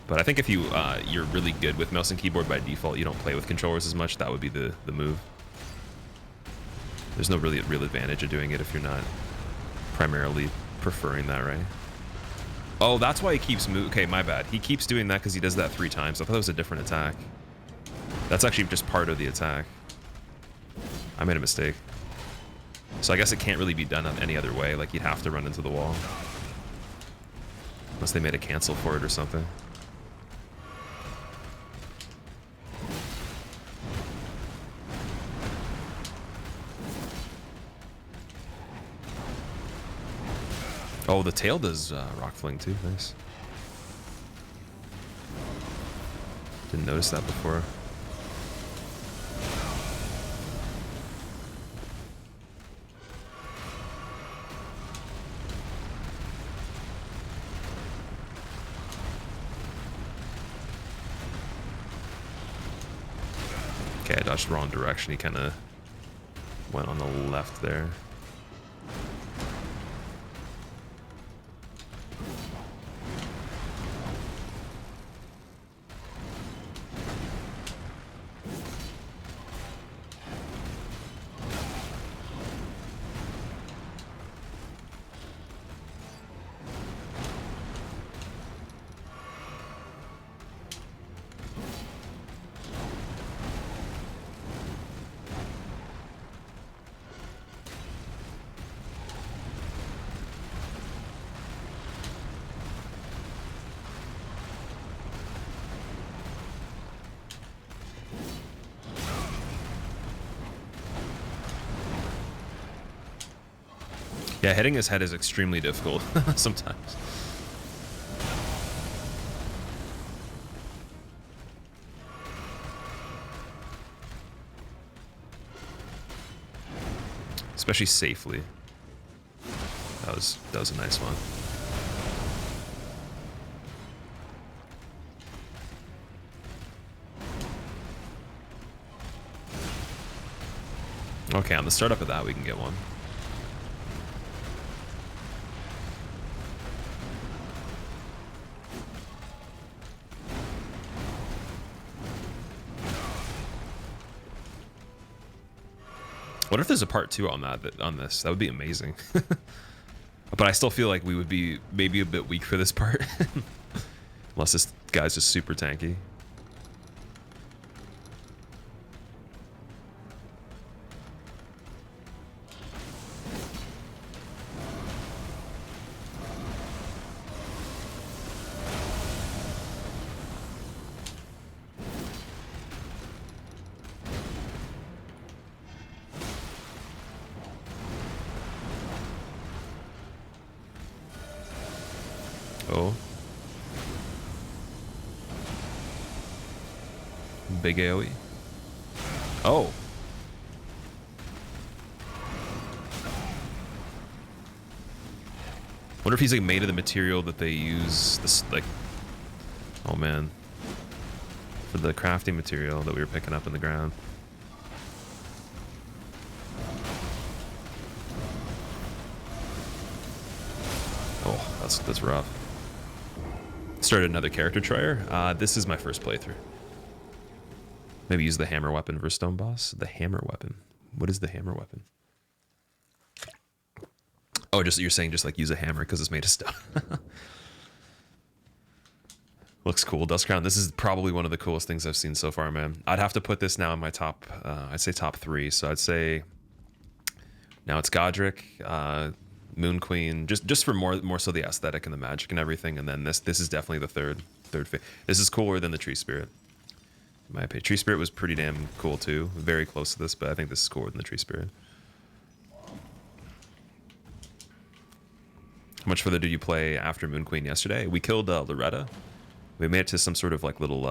But I think if you're really good with mouse and keyboard by default, you don't play with controllers as much. That would be the move. There's no real advantage of doing it if you're not primarily preferring that, right? Oh, that's why he keeps moving. Okay, my bad. He keeps doing that because he does that 3 times. I thought it was a different attack. That's actually just part of the attack. I made a mistake. So I guess it can't really be done any other way. Like, you'd have to run into the wall. Unless they made a cancel for it or something. Oh, the tail does rock fling too. Nice. Didn't notice that before. Okay, I dodged the wrong direction. He kind of went on the left there. Yeah, hitting his head is extremely difficult sometimes. Especially safely. That was a nice one. Okay, on the startup of that, we can get one. What if there's a part 2 on on this? That would be amazing. But I still feel like we would be maybe a bit weak for this part. Unless this guy's just super tanky. Oh. Big AoE. Oh. Wonder if he's like made of the material that they use this like, oh man, for the crafting material that we were picking up in the ground. Oh, that's rough. Started another character trier. This is my first playthrough. Maybe use the hammer weapon versus stone boss. The hammer weapon. What is the hammer weapon? Oh, just you're saying just like use a hammer because it's made of stone. Looks cool. Dust Crown. This is probably one of the coolest things I've seen so far, man. I'd have to put this now in my top. I'd say top 3. So I'd say now it's Godric, Moon Queen, just for more so the aesthetic and the magic and everything, and then this is definitely the third. This is cooler than the Tree Spirit, in my opinion. Tree Spirit was pretty damn cool too, very close to this, but I think this is cooler than the Tree Spirit. How much further did you play after Moon Queen yesterday? We killed Loretta. We made it to some sort of like little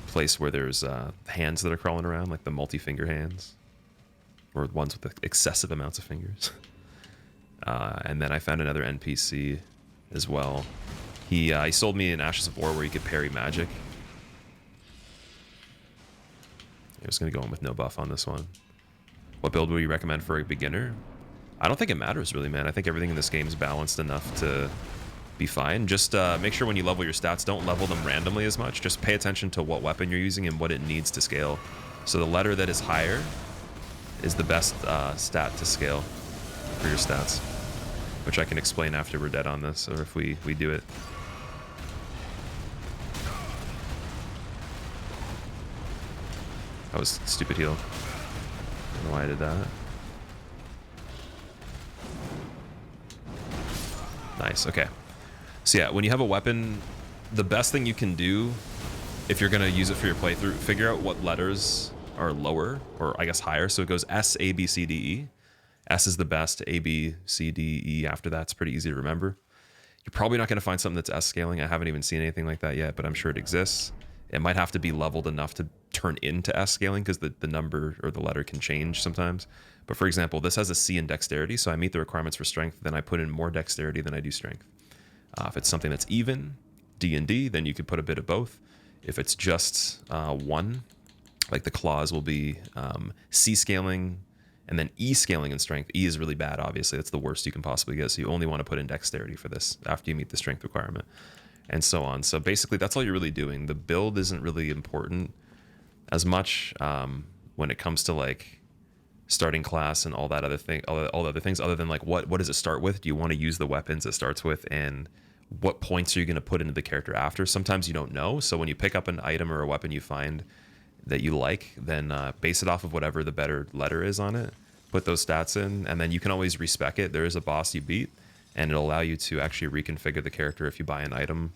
place where there's hands that are crawling around, like the multi-finger hands. Or ones with excessive amounts of fingers. And then I found another NPC as well. He sold me an Ashes of War where you could parry magic. I'm just going to go in with no buff on this one. What build would you recommend for a beginner? I don't think it matters really, man. I think everything in this game is balanced enough to be fine. Just make sure when you level your stats, don't level them randomly as much. Just pay attention to what weapon you're using and what it needs to scale. So the letter that is higher is the best stat to scale for your stats, which I can explain after we're dead on this, or if we do it. That was stupid heal. I don't know why I did that. Nice, okay. So yeah, when you have a weapon, the best thing you can do, if you're gonna use it for your playthrough, figure out what letters are lower, or I guess higher. So it goes S, A, B, C, D, E. S is the best, A, B, C, D, E after that's pretty easy to remember. You're probably not going to find something that's S scaling. I haven't even seen anything like that yet, but I'm sure it exists. It might have to be leveled enough to turn into S scaling because the number or the letter can change sometimes. But for example, this has a C in dexterity, so I meet the requirements for strength, then I put in more dexterity than I do strength. If it's something that's even, D and D, then you could put a bit of both. If it's just 1, like the claws will be C scaling and then E scaling in strength. E is really bad, obviously. That's the worst you can possibly get. So you only want to put in dexterity for this after you meet the strength requirement, and so on. So basically, that's all you're really doing. The build isn't really important as much when it comes to like starting class and all that other thing, all the other things, other than like what does it start with? Do you want to use the weapons it starts with, and what points are you going to put into the character after? Sometimes you don't know. So when you pick up an item or a weapon you find that you like, then base it off of whatever the better letter is on it. Put those stats in, and then you can always respec it. There is a boss you beat, and it'll allow you to actually reconfigure the character if you buy an item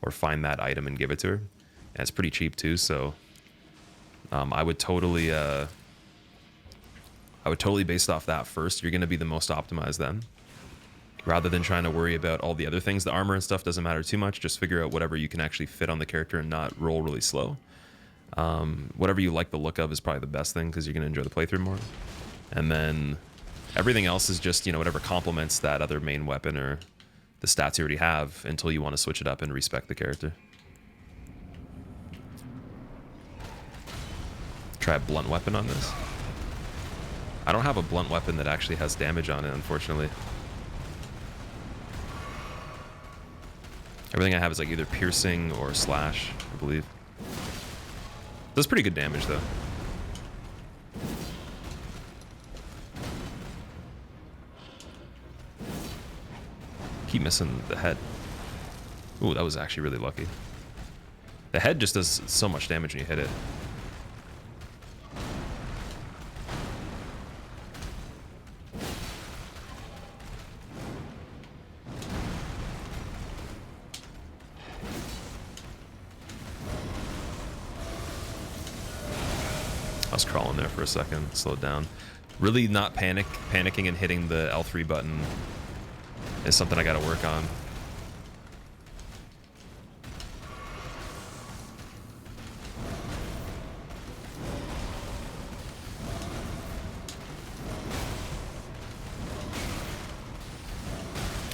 or find that item and give it to her. And it's pretty cheap too, so I would totally I would totally base off that first. You're going to be the most optimized then. Rather than trying to worry about all the other things. The armor and stuff doesn't matter too much. Just figure out whatever you can actually fit on the character and not roll really slow. Whatever you like the look of is probably the best thing because you're going to enjoy the playthrough more. And then everything else is just, you know, whatever complements that other main weapon or the stats you already have until you want to switch it up and respec the character. Try a blunt weapon on this. I don't have a blunt weapon that actually has damage on it, unfortunately. Everything I have is like either piercing or slash, I believe. Does pretty good damage though. Keep missing the head. Ooh, that was actually really lucky. The head just does so much damage when you hit it. I was crawling there for a second, slowed down. Really not panicking and hitting the L3 button is something I gotta work on.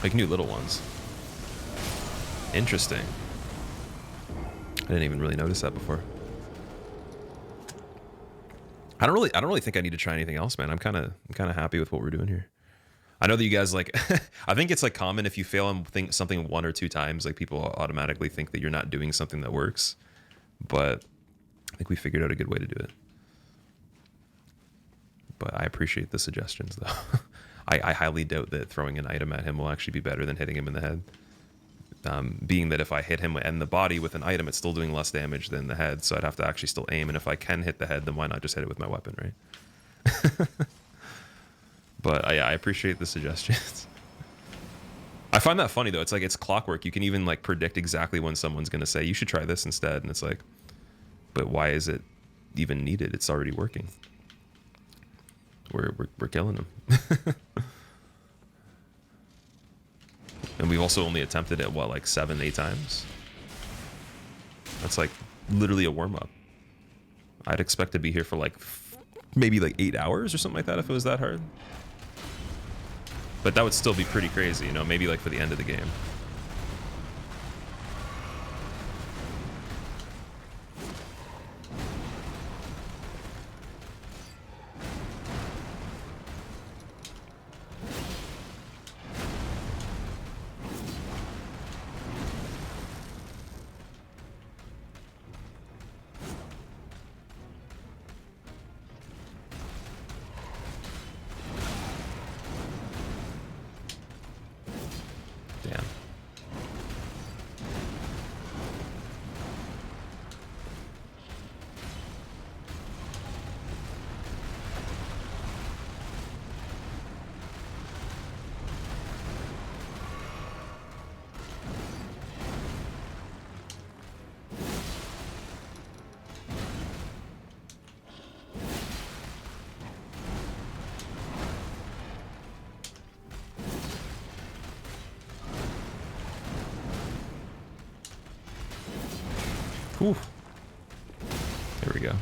Like new little ones. Interesting. I didn't even really notice that before. I don't really think I need to try anything else, man. I'm kind of happy with what we're doing here. I know that you guys like I think it's like common if you fail and think something 1 or 2 times, like people automatically think that you're not doing something that works. But I think we figured out a good way to do it. But I appreciate the suggestions though. I highly doubt that throwing an item at him will actually be better than hitting him in the head. Being that if I hit him in the body with an item, it's still doing less damage than the head, so I'd have to actually still aim, and if I can hit the head, then why not just hit it with my weapon, right? But yeah, I appreciate the suggestions. I find that funny though. It's like it's clockwork. You can even like predict exactly when someone's gonna say you should try this instead, and it's like, but why is it even needed? It's already working. We're killing them. And we've also only attempted it, what, like 7, 8 times? That's like literally a warm-up. I'd expect to be here for like maybe like 8 hours or something like that if it was that hard. But that would still be pretty crazy, you know, maybe like for the end of the game. Damn. Whew. There we go.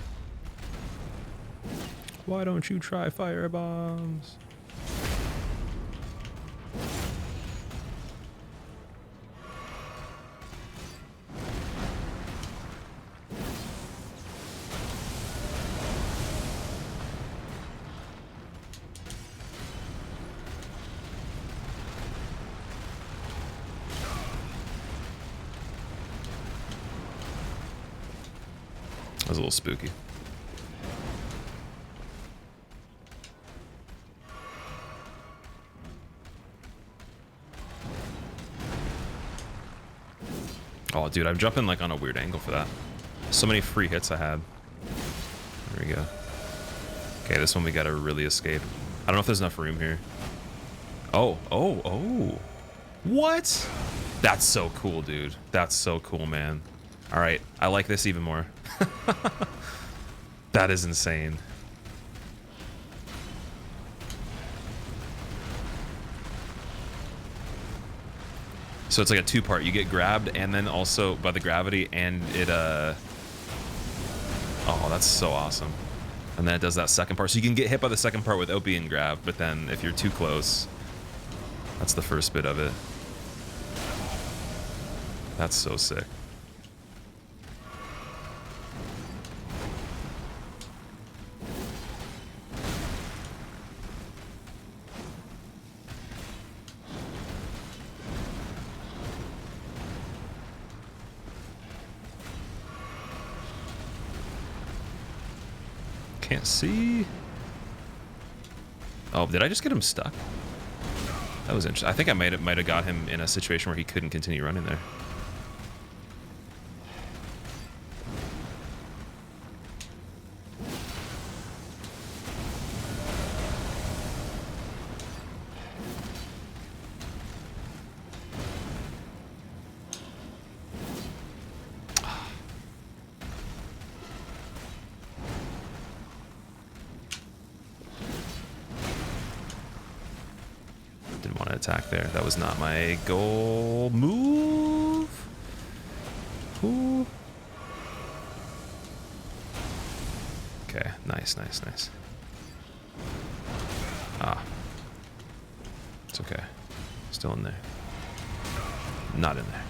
Why don't you try fire bombs? That was a little spooky. Oh, dude, I'm jumping like on a weird angle for that. So many free hits I had. There we go. Okay, this one we gotta really escape. I don't know if there's enough room here. Oh. What? That's so cool, dude. That's so cool, man. All right, I like this even more. That is insane. So it's like a two-part. You get grabbed and then also by the gravity, and it oh, that's so awesome. And then it does that second part. So you can get hit by the second part without being grabbed, but then if you're too close, that's the first bit of it. That's so sick. Can't see. Oh, did I just get him stuck? That was interesting. I think I might have got him in a situation where he couldn't continue running there. Didn't want to attack there. That was not my goal. Move. Ooh. Okay, nice, nice, nice. Ah. It's okay. Still in there. Not in there.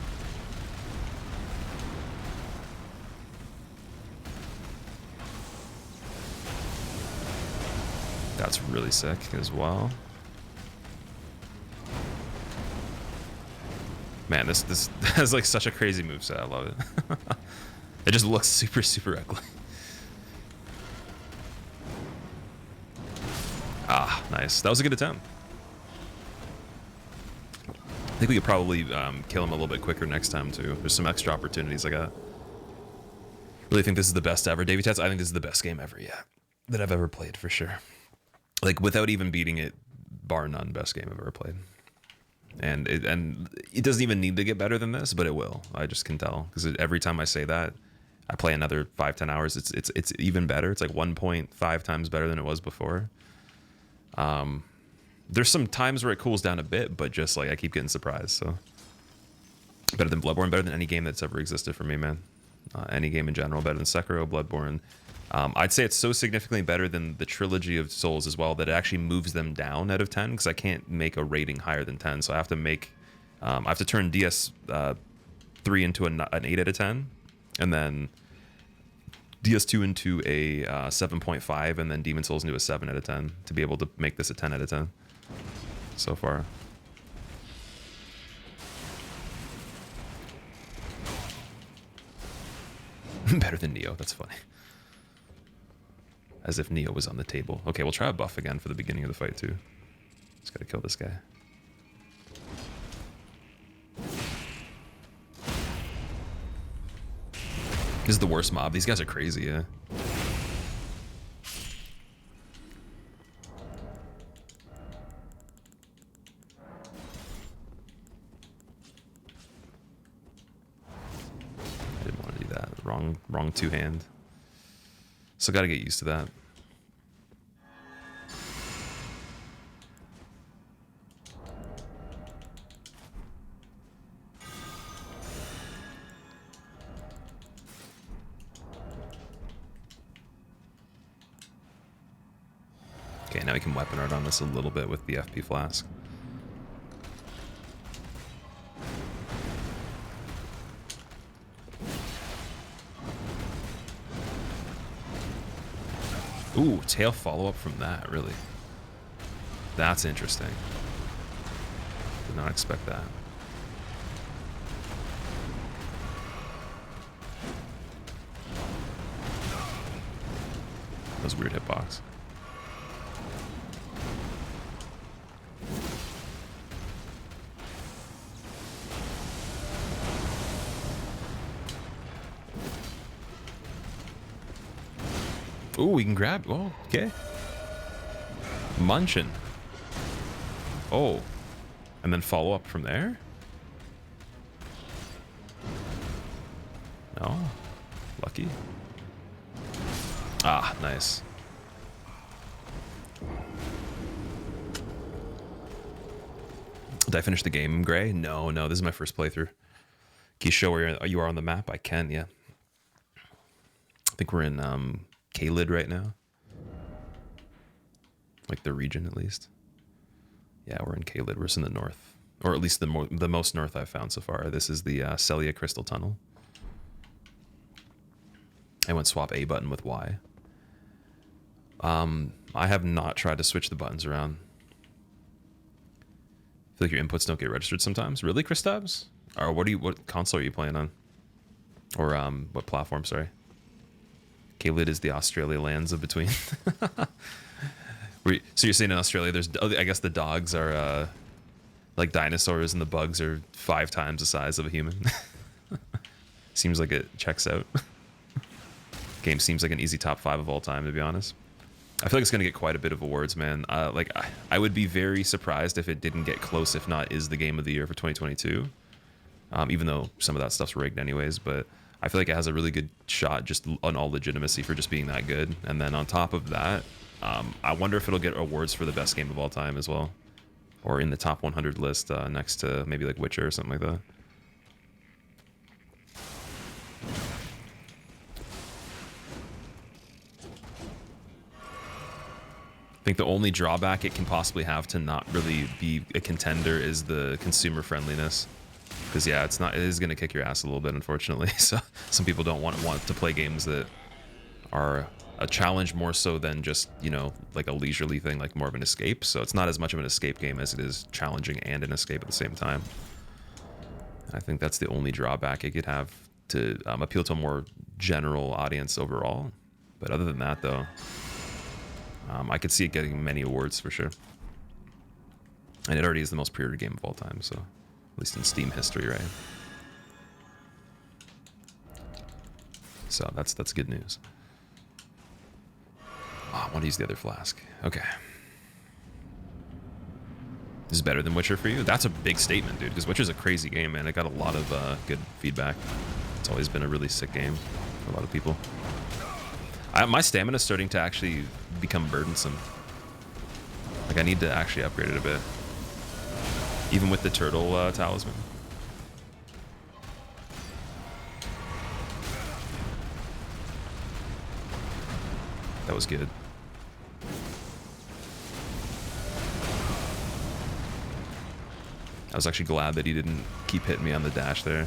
That's really sick as well. Man, this has like such a crazy moveset. I love it. It just looks super, super ugly. Ah, nice. That was a good attempt. I think we could probably kill him a little bit quicker next time too. There's some extra opportunities I got. Really think this is the best ever. Davey Tats, I think this is the best game ever yet that I've ever played for sure. Like without even beating it, bar none, best game I've ever played. And it doesn't even need to get better than this, but it will. I just can tell because every time I say that, I play another 5-10 hours. It's even better. It's like 1.5 times better than it was before. There's some times where it cools down a bit, but just like I keep getting surprised. So better than Bloodborne, better than any game that's ever existed for me, man. Any game in general, better than Sekiro, Bloodborne. I'd say it's so significantly better than the trilogy of Souls as well that it actually moves them down out of 10 because I can't make a rating higher than 10. So I have to make, I have to turn DS3 into an 8 out of 10, and then DS2 into a 7.5, and then Demon Souls into a 7 out of 10 to be able to make this a 10 out of 10 so far. Better than Neo. That's funny. As if Neo was on the table. Okay, we'll try a buff again for the beginning of the fight too. Just gotta kill this guy. This is the worst mob. These guys are crazy, yeah. I didn't want to do that. Wrong two-hand. Still got to get used to that. Okay, now we can weapon art on this a little bit with the FP flask. Ooh, tail follow-up from that, really. That's interesting. Did not expect that. That was a weird hitbox. Ooh, we can grab. Oh, okay. Munchin'. Oh. And then follow up from there? No. Lucky. Ah, nice. Did I finish the game, Gray? No, no. This is my first playthrough. Can you show where you are on the map? I can, yeah. I think we're in Caelid right now. Like the region, at least. Yeah, we're in Caelid. We're just in the north. Or at least the most north I've found so far. This is the Celia Crystal Tunnel. I went swap A button with Y. I have not tried to switch the buttons around. I feel like your inputs don't get registered sometimes. Really, Kristaps? Or what console are you playing on? Or what platform, sorry. Caelid is the Australia lands of between. So you're saying in Australia there's, I guess the dogs are like dinosaurs and the bugs are 5 times the size of a human. Seems like it checks out. Game seems like an easy top 5 of all time, to be honest. I feel like it's going to get quite a bit of awards, man. Like I would be very surprised if it didn't get close, if not is the game of the year for 2022. Even though some of that stuff's rigged anyways, but I feel like it has a really good shot just on all legitimacy for just being that good. And then on top of that, I wonder if it'll get awards for the best game of all time as well. Or in the top 100 list next to maybe like Witcher or something like that. I think the only drawback it can possibly have to not really be a contender is the consumer friendliness. Because yeah, it is going to kick your ass a little bit, unfortunately. So some people don't want to play games that are a challenge more so than just, you know, like a leisurely thing, like more of an escape. So it's not as much of an escape game as it is challenging and an escape at the same time. I think that's the only drawback it could have to appeal to a more general audience overall. But other than that, though, I could see it getting many awards for sure. And it already is the most pre-ordered game of all time, so at least in Steam history, right? So that's good news. Oh, I want to use the other flask. Okay. This is better than Witcher for you? That's a big statement, dude, because Witcher's a crazy game, man. It got a lot of good feedback. It's always been a really sick game for a lot of people. My stamina's starting to actually become burdensome. Like, I need to actually upgrade it a bit. Even with the turtle talisman. That was good. I was actually glad that he didn't keep hitting me on the dash there.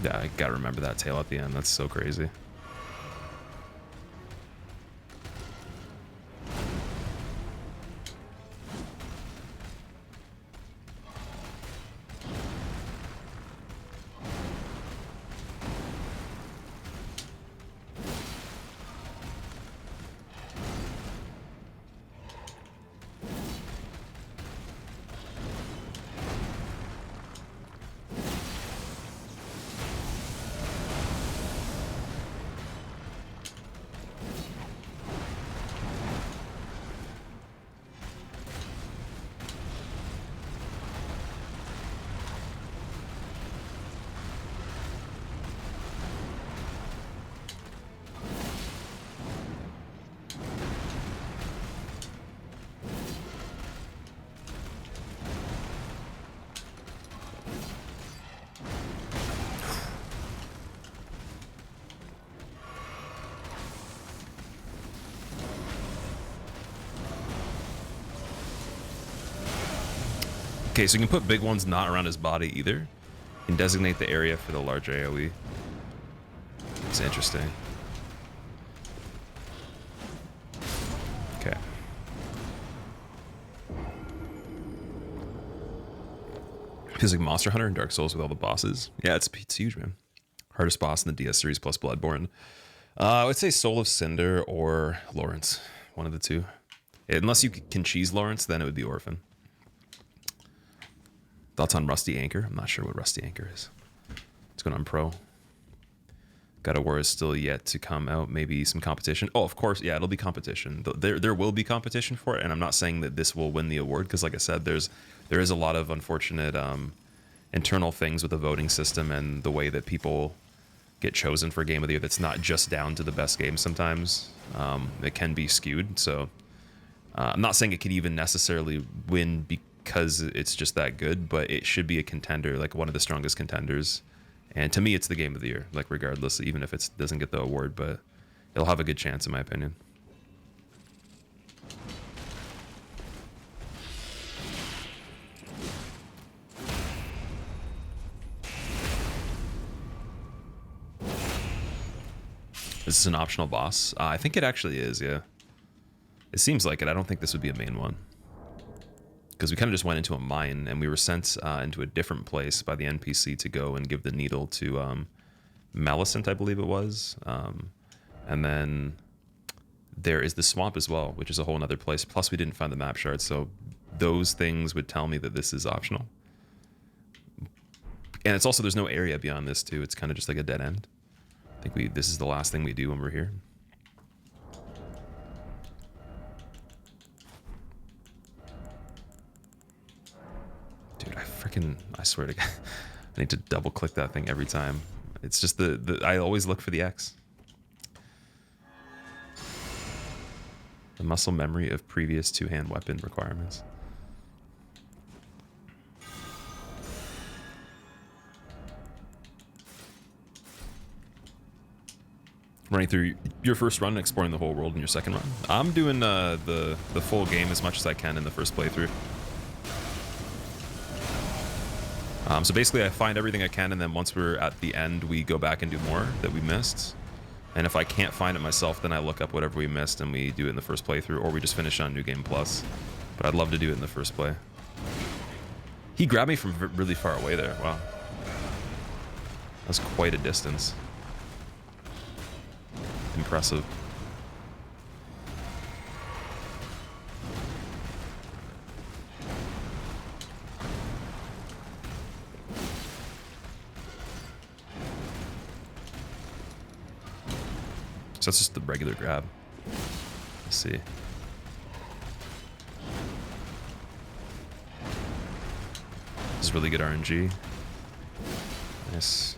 Yeah, I gotta remember that tail at the end. That's so crazy. Okay, so you can put big ones not around his body either. You can designate the area for the large AoE. It's interesting. Okay. Feels like Monster Hunter and Dark Souls with all the bosses. Yeah, it's huge, man. Hardest boss in the DS series plus Bloodborne. I would say Soul of Cinder or Lawrence. One of the two. Unless you can cheese Lawrence, then it would be Orphan. Thoughts on Rusty Anchor? I'm not sure what Rusty Anchor is. It's going on Pro. God of War is still yet to come out. Maybe some competition. Oh, of course. Yeah, it'll be competition. There will be competition for it. And I'm not saying that this will win the award. Because like I said, there is a lot of unfortunate internal things with the voting system and the way that people get chosen for Game of the Year that's not just down to the best game sometimes. It can be skewed. So I'm not saying it could even necessarily win because it's just that good, but it should be a contender, like one of the strongest contenders. And to me, it's the Game of the Year, like regardless, even if it doesn't get the award, but it'll have a good chance in my opinion. This is an optional boss. I think it actually is, yeah. It seems like it. I don't think this would be a main one. Because we kind of just went into a mine, and we were sent into a different place by the NPC to go and give the needle to Maleficent, I believe it was. And then there is the swamp as well, which is a whole other place. Plus, we didn't find the map shard, so those things would tell me that this is optional. And it's also, there's no area beyond this, too. It's kind of just like a dead end. I think this is the last thing we do when we're here. Dude, I swear to God, I need to double click that thing every time. It's just I always look for the X. The muscle memory of previous two-hand weapon requirements. Running through your first run and exploring the whole world in your second run. I'm doing the full game as much as I can in the first playthrough. So basically I find everything I can, and then once we're at the end, we go back and do more that we missed. And if I can't find it myself, then I look up whatever we missed and we do it in the first playthrough, or we just finish on New Game Plus. But I'd love to do it in the first play. He grabbed me from really far away there. Wow. That's quite a distance. Impressive. So that's just the regular grab. Let's see. This is really good RNG. Nice.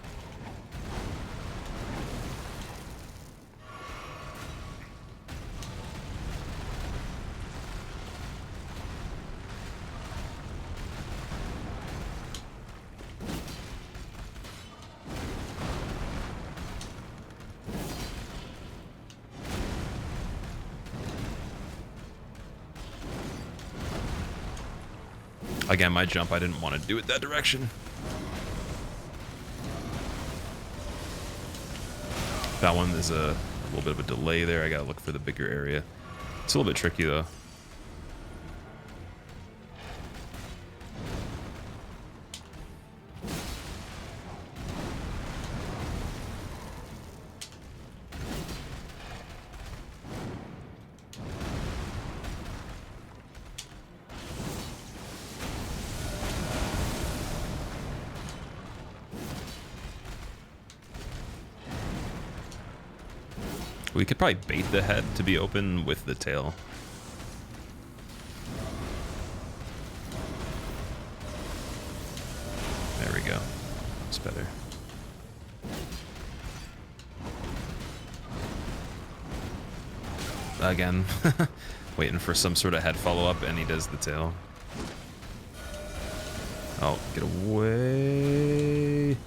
Again, my jump, I didn't want to do it that direction. That one is a little bit of a delay there. I gotta look for the bigger area. It's a little bit tricky though. We could probably bait the head to be open with the tail. There we go. It's better. Again, waiting for some sort of head follow-up, and he does the tail. Oh, get away.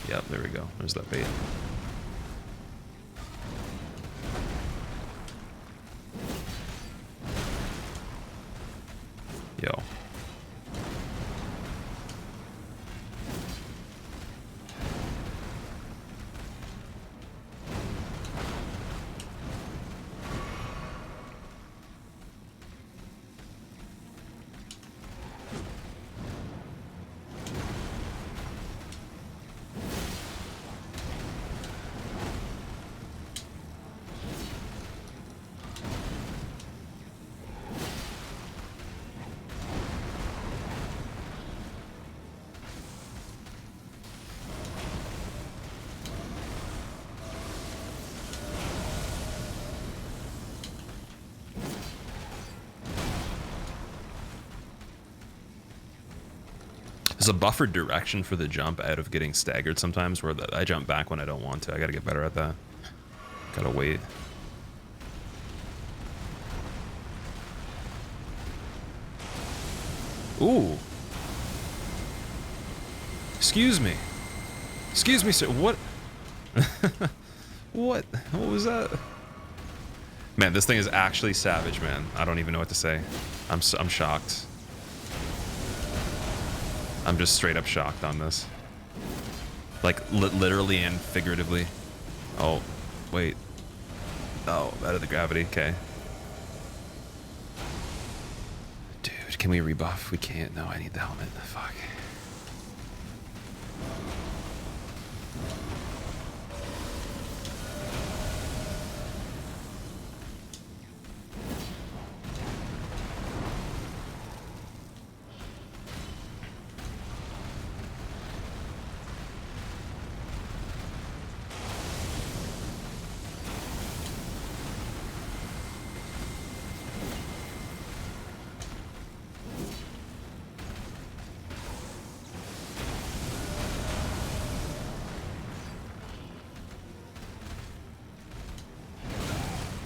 Yep, there we go. There's that bait. Yo. There's a buffered direction for the jump out of getting staggered sometimes, where I jump back when I don't want to. I gotta get better at that. Gotta wait. Ooh. Excuse me. Excuse me, sir. What? What? What was that? Man, this thing is actually savage, man. I don't even know what to say. I'm shocked. I'm just straight up shocked on this. Like, literally and figuratively. Oh, wait. Oh, out of the gravity. Okay. Dude, can we rebuff? We can't. No, I need the helmet. Fuck.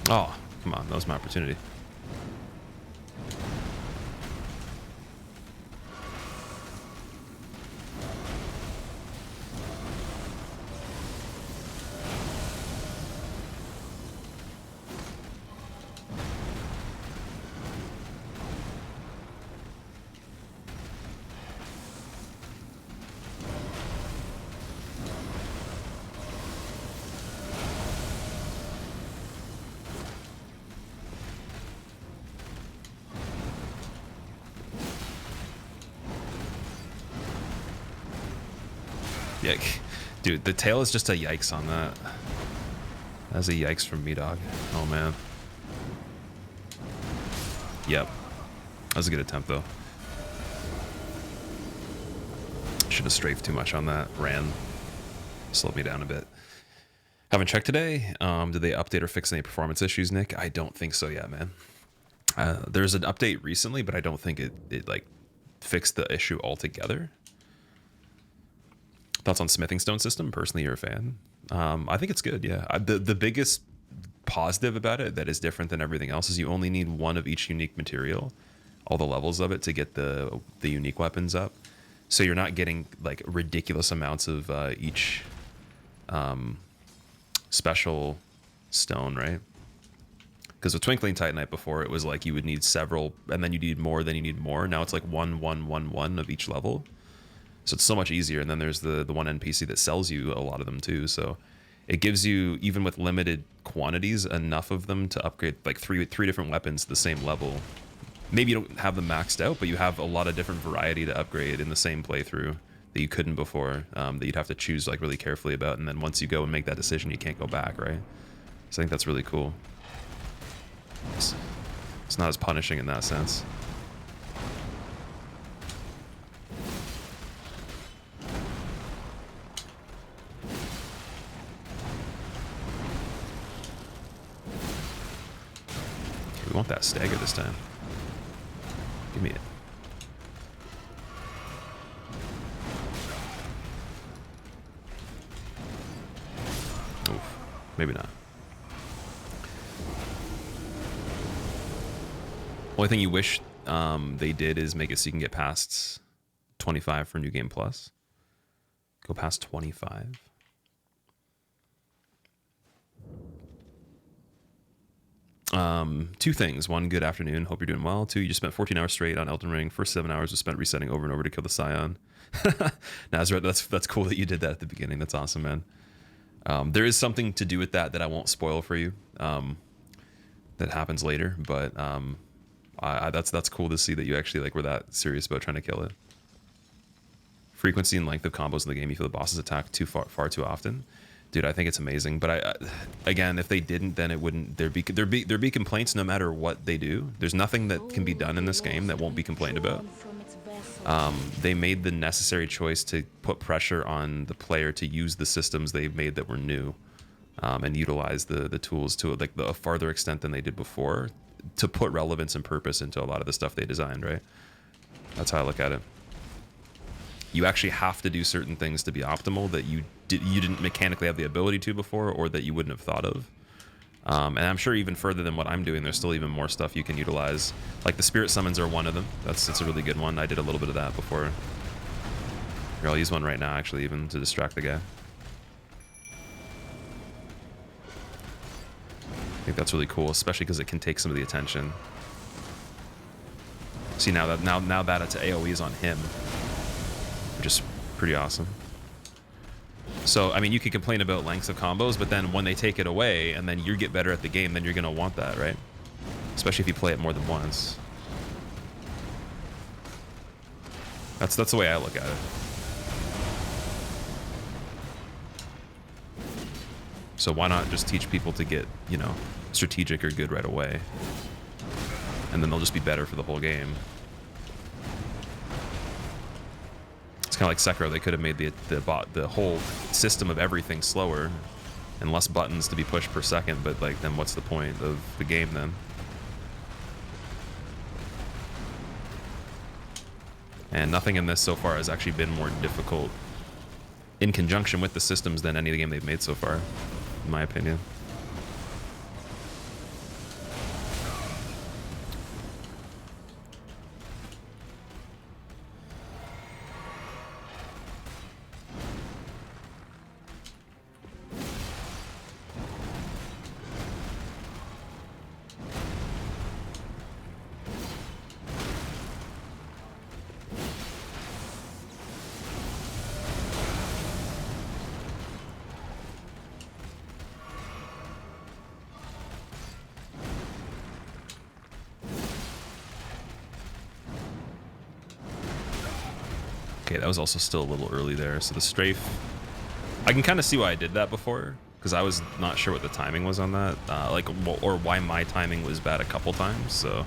Oh, come on. That was my opportunity. Yeah, dude, the tail is just a yikes on that. That's a yikes from me, dog. Oh, man. Yep. That was a good attempt, though. Should have strafed too much on that. Ran. Slowed me down a bit. Haven't checked today. Did they update or fix any performance issues, Nick? I don't think so yet, man. There's an update recently, but I don't think it like, fixed the issue altogether. Thoughts on smithing stone system? Personally, you're a fan. I think it's good. Yeah. The biggest positive about it that is different than everything else is you only need one of each unique material, all the levels of it, to get the unique weapons up. So you're not getting like ridiculous amounts of each special stone, right? Because with Twinkling Titanite before, it was like you would need several, and then you need more, then you need more. Now it's like one of each level. So it's so much easier. And then there's the one NPC that sells you a lot of them too. So it gives you, even with limited quantities, enough of them to upgrade like three different weapons to the same level. Maybe you don't have them maxed out, but you have a lot of different variety to upgrade in the same playthrough that you couldn't before, that you'd have to choose like really carefully about. And then once you go and make that decision, you can't go back, right? So I think that's really cool. It's not as punishing in that sense. We want that stagger this time. Give me it. Oof. Maybe not. Only thing you wish they did is make it so you can get past 25 for New Game Plus. Go past 25. Two things. One, good afternoon. Hope you're doing well. Two, you just spent 14 hours straight on Elden Ring. First 7 hours was spent resetting over and over to kill the Scion. Nazareth, that's cool that you did that at the beginning. That's awesome, man. There is something to do with that I won't spoil for you. That happens later, but that's cool to see that you actually like were that serious about trying to kill it. Frequency and length of combos in the game. You feel the bosses attack far too often. Dude, I think it's amazing. But again, if they didn't, then it wouldn't. There'd be complaints no matter what they do. There's nothing that can be done in this game that won't be complained about. They made the necessary choice to put pressure on the player to use the systems they've made that were new, and utilize the tools to like a farther extent than they did before, to put relevance and purpose into a lot of the stuff they designed. Right? That's how I look at it. you actually have to do certain things to be optimal that you didn't mechanically have the ability to before, or that you wouldn't have thought of. And I'm sure even further than what I'm doing, there's still even more stuff you can utilize. Like the spirit summons are one of them. That's a really good one. I did a little bit of that before. Here, I'll use one right now, actually, even to distract the guy. I think that's really cool, especially because it can take some of the attention. See, now that it's AoE's on him, which is pretty awesome. So, I mean, you could complain about lengths of combos, but then when they take it away and then you get better at the game, then you're going to want that, right? Especially if you play it more than once. That's the way I look at it. So why not just teach people to get, you know, strategic or good right away? And then they'll just be better for the whole game. It's kind of like Sekiro. They could have made the whole system of everything slower and less buttons to be pushed per second, but like, then what's the point of the game then? And nothing in this so far has actually been more difficult in conjunction with the systems than any of the game they've made so far, in my opinion. Okay, that was also still a little early there. So the strafe, I can kind of see why I did that before, because I was not sure what the timing was on that, or why my timing was bad a couple times. So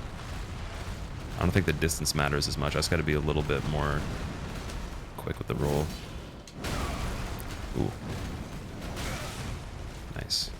I don't think the distance matters as much. I just got to be a little bit more quick with the roll. Ooh, nice.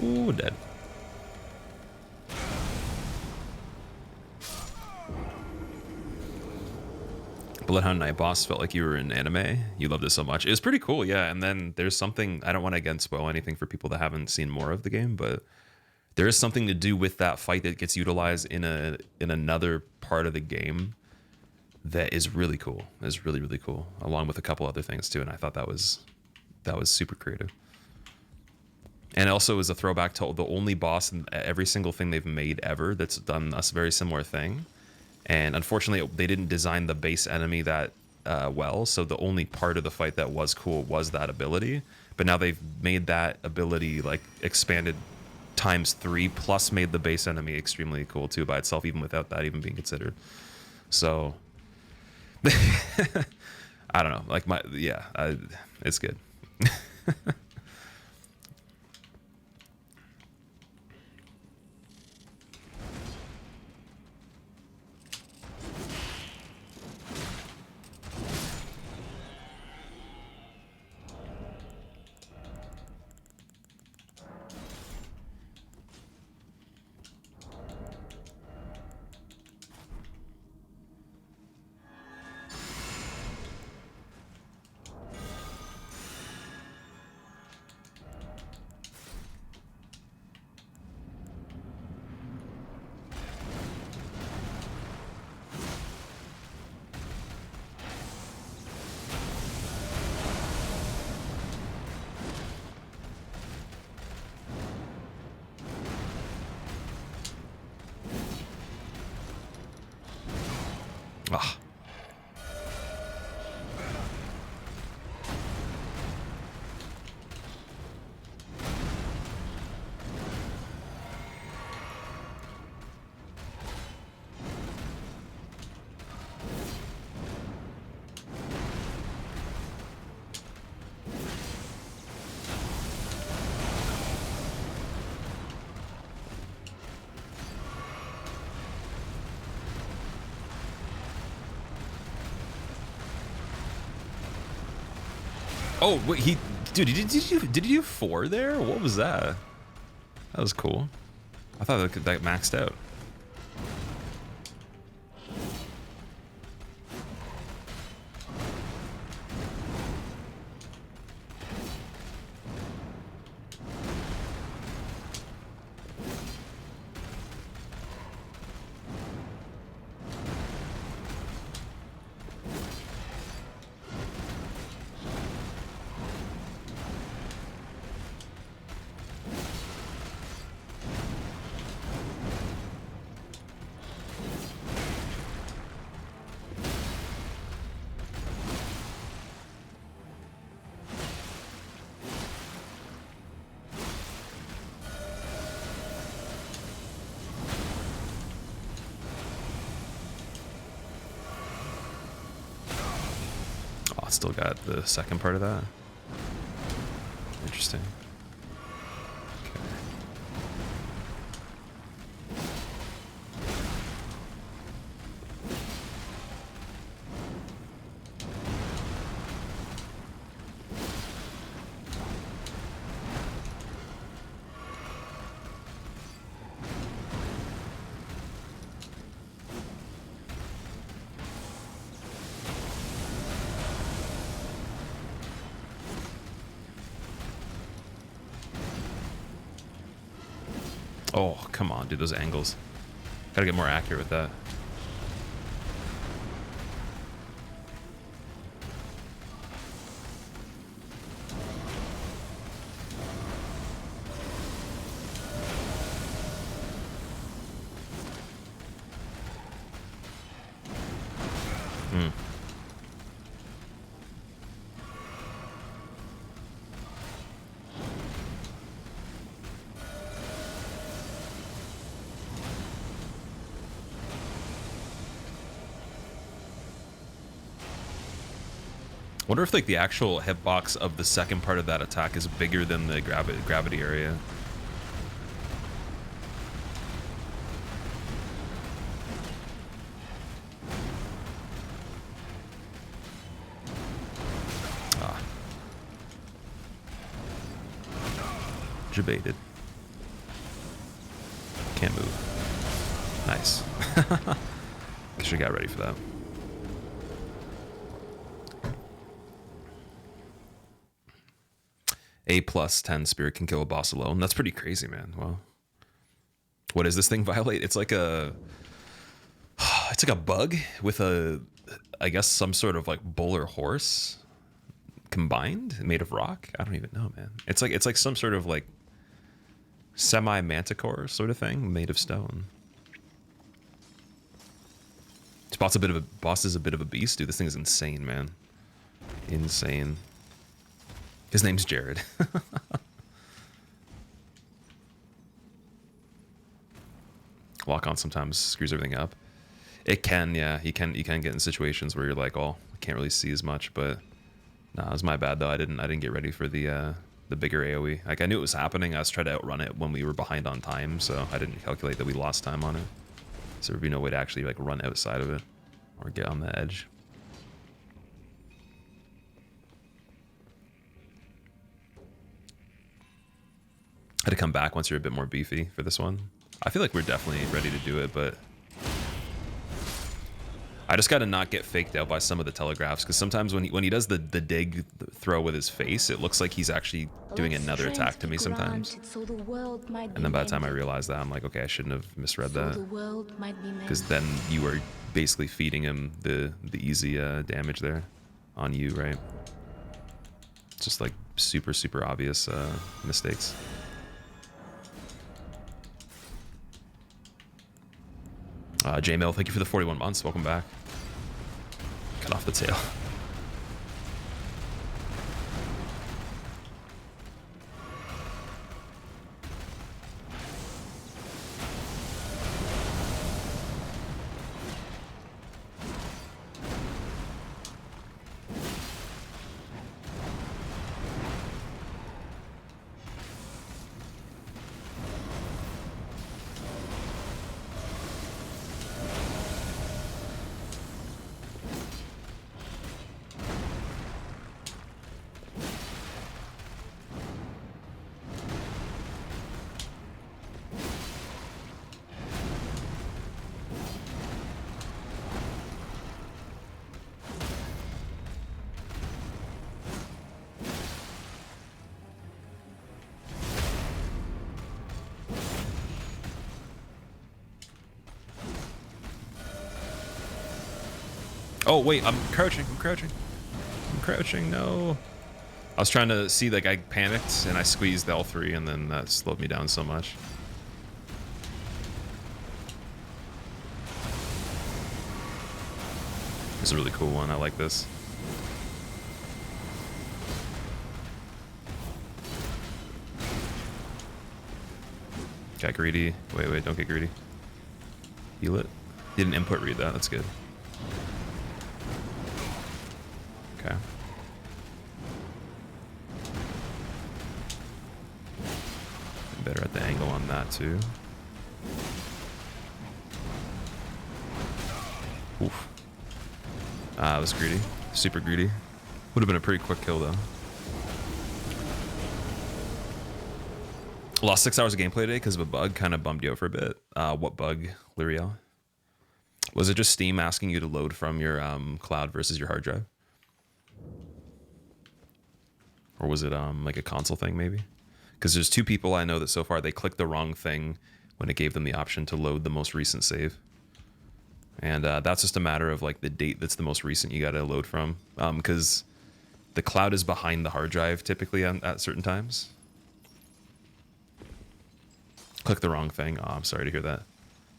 Ooh, dead. Bloodhound Night boss felt like you were in anime. You loved it so much. It was pretty cool, yeah. And then there's something, I don't want to again spoil anything for people that haven't seen more of the game, but there is something to do with that fight that gets utilized in another part of the game that is really cool. Is really, really cool, along with a couple other things too. And I thought that was super creative. And it also is a throwback to the only boss in every single thing they've made ever that's done a very similar thing. And unfortunately, they didn't design the base enemy that well, so the only part of the fight that was cool was that ability. But now they've made that ability like expanded ×3, plus made the base enemy extremely cool too by itself, even without that even being considered. So I don't know, like it's good. Ah. Oh, wait, dude, did you do 4 there? What was that? That was cool. I thought that maxed out. Still got the second part of that. Interesting. Okay. Oh, come on, dude, those angles. Gotta get more accurate with that. Wonder if like the actual hitbox of the second part of that attack is bigger than the gravity area. Ah. Debated. Can't move. Nice. I should have got ready for that. A+10 spirit can kill a boss alone. That's pretty crazy, man. Wow. What does this thing violate? It's like a bug with I guess some sort of like bull or horse combined, made of rock. I don't even know, man. It's like some sort of like semi-manticore sort of thing made of stone. This boss is a bit of a beast, dude. This thing is insane, man. Insane. His name's Jared. Lock on sometimes screws everything up. It can, yeah. You can get in situations where you're like, oh, I can't really see as much, but nah, it was my bad though. I didn't get ready for the bigger AoE. Like I knew it was happening. I was trying to outrun it when we were behind on time, so I didn't calculate that we lost time on it. So there'd be no way to actually like run outside of it or get on the edge. Had to come back once you're a bit more beefy for this one. I feel like we're definitely ready to do it, but I just got to not get faked out by some of the telegraphs, because sometimes when he does the dig throw with his face, it looks like he's actually doing another attack to me sometimes. And then by the time I realize that, I'm like, okay, I shouldn't have misread that, because then you are basically feeding him the easy damage there on you, right? Just like super obvious mistakes. J-Mill, thank you for the 41 months. Welcome back. Cut off the tail. Oh wait, I'm crouching. I'm crouching. I'm crouching. No. I was trying to see, like, I panicked and I squeezed L3 and then that slowed me down so much. This is a really cool one. I like this. Got greedy. Wait, don't get greedy. Heal it. Didn't input read that. That's good. Okay. Better at the angle on that too. Oof. Ah, it was greedy. Super greedy. Would have been a pretty quick kill though. Lost 6 hours of gameplay today because of a bug. Kind of bummed you out for a bit. What bug, Liriel? Was it just Steam asking you to load from your cloud versus your hard drive? Or was it like a console thing maybe? Because there's 2 people I know that so far they clicked the wrong thing when it gave them the option to load the most recent save. And that's just a matter of like the date that's the most recent you got to load from. Because the cloud is behind the hard drive typically at certain times. Click the wrong thing. Oh, I'm sorry to hear that.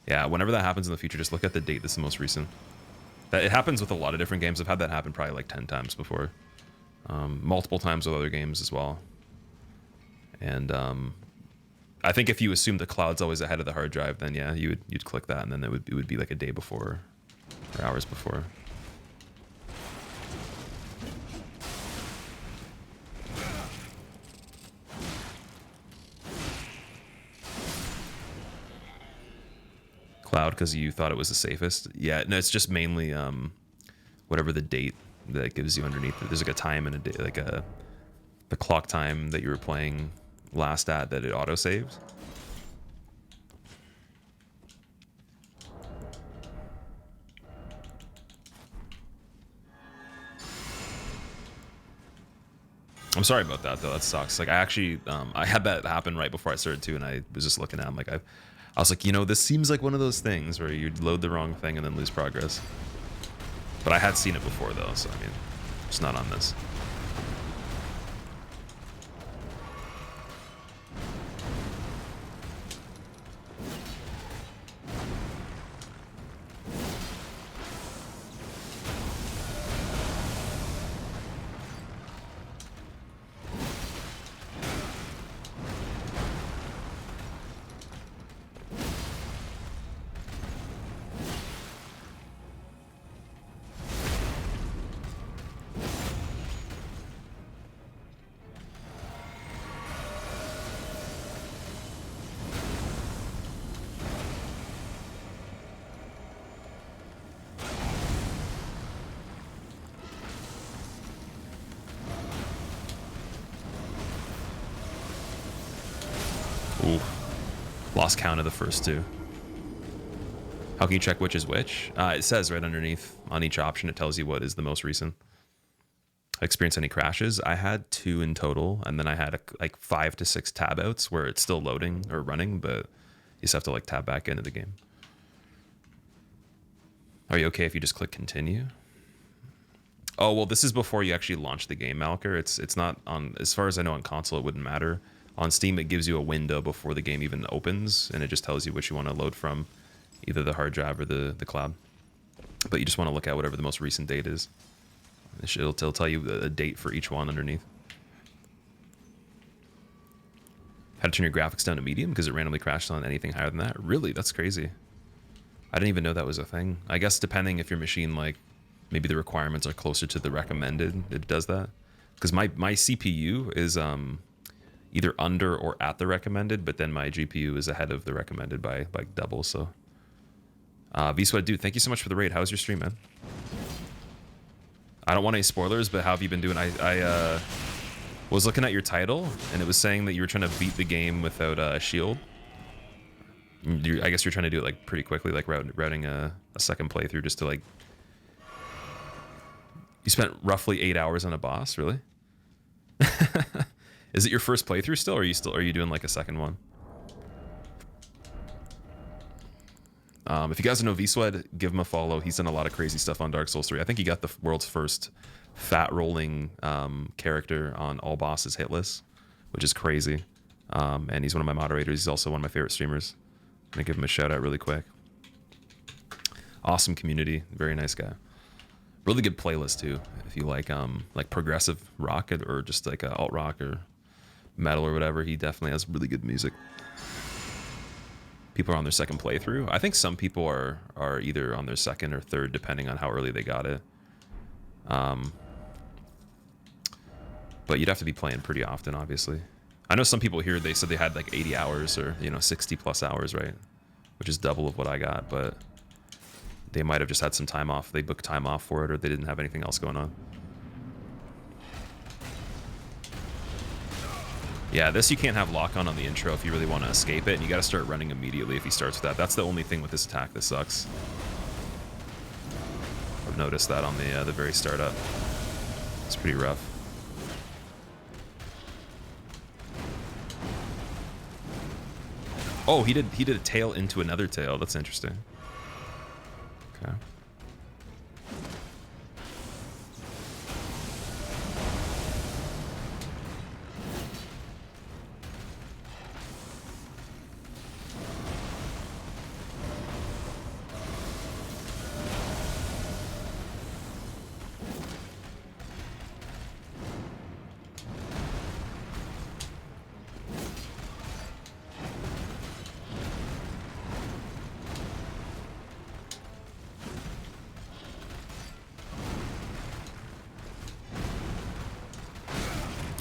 Yeah, whenever that happens in the future, just look at the date that's the most recent. It happens with a lot of different games. I've had that happen probably like 10 times before. Multiple times with other games as well. And I think if you assume the cloud's always ahead of the hard drive, then yeah, you'd click that, and then it would be like a day before or hours before. Cloud because you thought it was the safest. Yeah, no, it's just mainly whatever the date that gives you underneath it. There's like a time and a day, like the clock time that you were playing last at that it auto saves. I'm sorry about that though. That sucks. Like I actually I had that happen right before I started too, and I was just looking at him like I was like, you know, this seems like one of those things where you load the wrong thing and then lose progress. But I had seen it before though, so I mean, it's not on this. Ooh, lost count of the first 2. How can you check which is which? It says right underneath on each option, it tells you what is the most recent. Experience any crashes? I had 2 in total, and then I had like 5 to 6 tab outs where it's still loading or running, but you just have to like tab back into the game. Are you okay if you just click continue? Oh, well, this is before you actually launch the game, Malker. It's not on, as far as I know, on console, it wouldn't matter. On Steam, it gives you a window before the game even opens, and it just tells you which you want to load from, either the hard drive or the cloud. But you just want to look at whatever the most recent date is. It'll tell you a date for each one underneath. How to turn your graphics down to medium because it randomly crashed on anything higher than that? Really? That's crazy. I didn't even know that was a thing. I guess depending if your machine, like, maybe the requirements are closer to the recommended, it does that. Because my CPU is either under or at the recommended, but then my GPU is ahead of the recommended by like double. So V-Sweat dude, thank you so much for the raid. How's your stream, man? I don't want any spoilers, but how have you been doing? I was looking at your title and it was saying that you were trying to beat the game without a shield. I guess you're trying to do it like pretty quickly, like routing a second playthrough just to like. You spent roughly 8 hours on a boss, really? Is it your first playthrough still, or are you doing like a second one? If you guys know V-Sweat, give him a follow. He's done a lot of crazy stuff on Dark Souls 3. I think he got the world's first fat rolling character on all bosses hit list, which is crazy. And he's one of my moderators. He's also one of my favorite streamers. I'm gonna give him a shout out really quick. Awesome community, very nice guy. Really good playlist too. If you like progressive rock or just like alt rock or metal or whatever, he definitely has really good music. People are on their second playthrough. I think some people are either on their second or third, depending on how early they got it. But you'd have to be playing pretty often, obviously. I know some people here, they said they had like 80 hours or 60 plus hours, right? Which is double of what I got, but they might have just had some time off. They booked time off for it, or they didn't have anything else going on. Yeah, this you can't have lock on the intro if you really want to escape it, and you got to start running immediately if he starts with that. That's the only thing with this attack that sucks. I've noticed that on the very startup. It's pretty rough. Oh, he did a tail into another tail. That's interesting. Okay.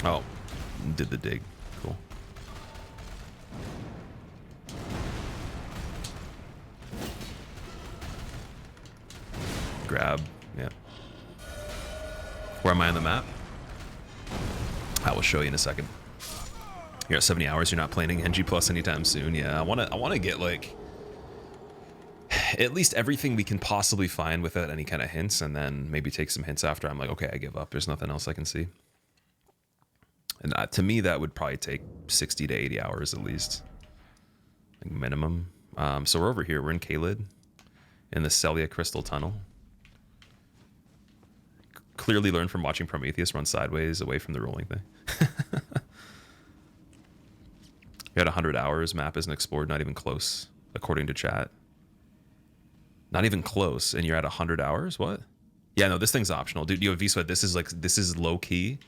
Oh, did the dig. Cool. Grab, yeah. Where am I on the map? I will show you in a second. You're at 70 hours, you're not playing NG Plus anytime soon. Yeah, I wanna get like at least everything we can possibly find without any kind of hints, and then maybe take some hints after I'm like, okay, I give up. There's nothing else I can see. And to me, that would probably take 60 to 80 hours at least, like minimum. So we're over here. We're in Caelid, in the Celia Crystal Tunnel. Clearly learned from watching Prometheus run sideways away from the rolling thing. You're at 100 hours. Map isn't explored. Not even close, according to chat. Not even close, and you're at 100 hours? What? Yeah, no, this thing's optional. Dude, you have V-Sweat. This is low key.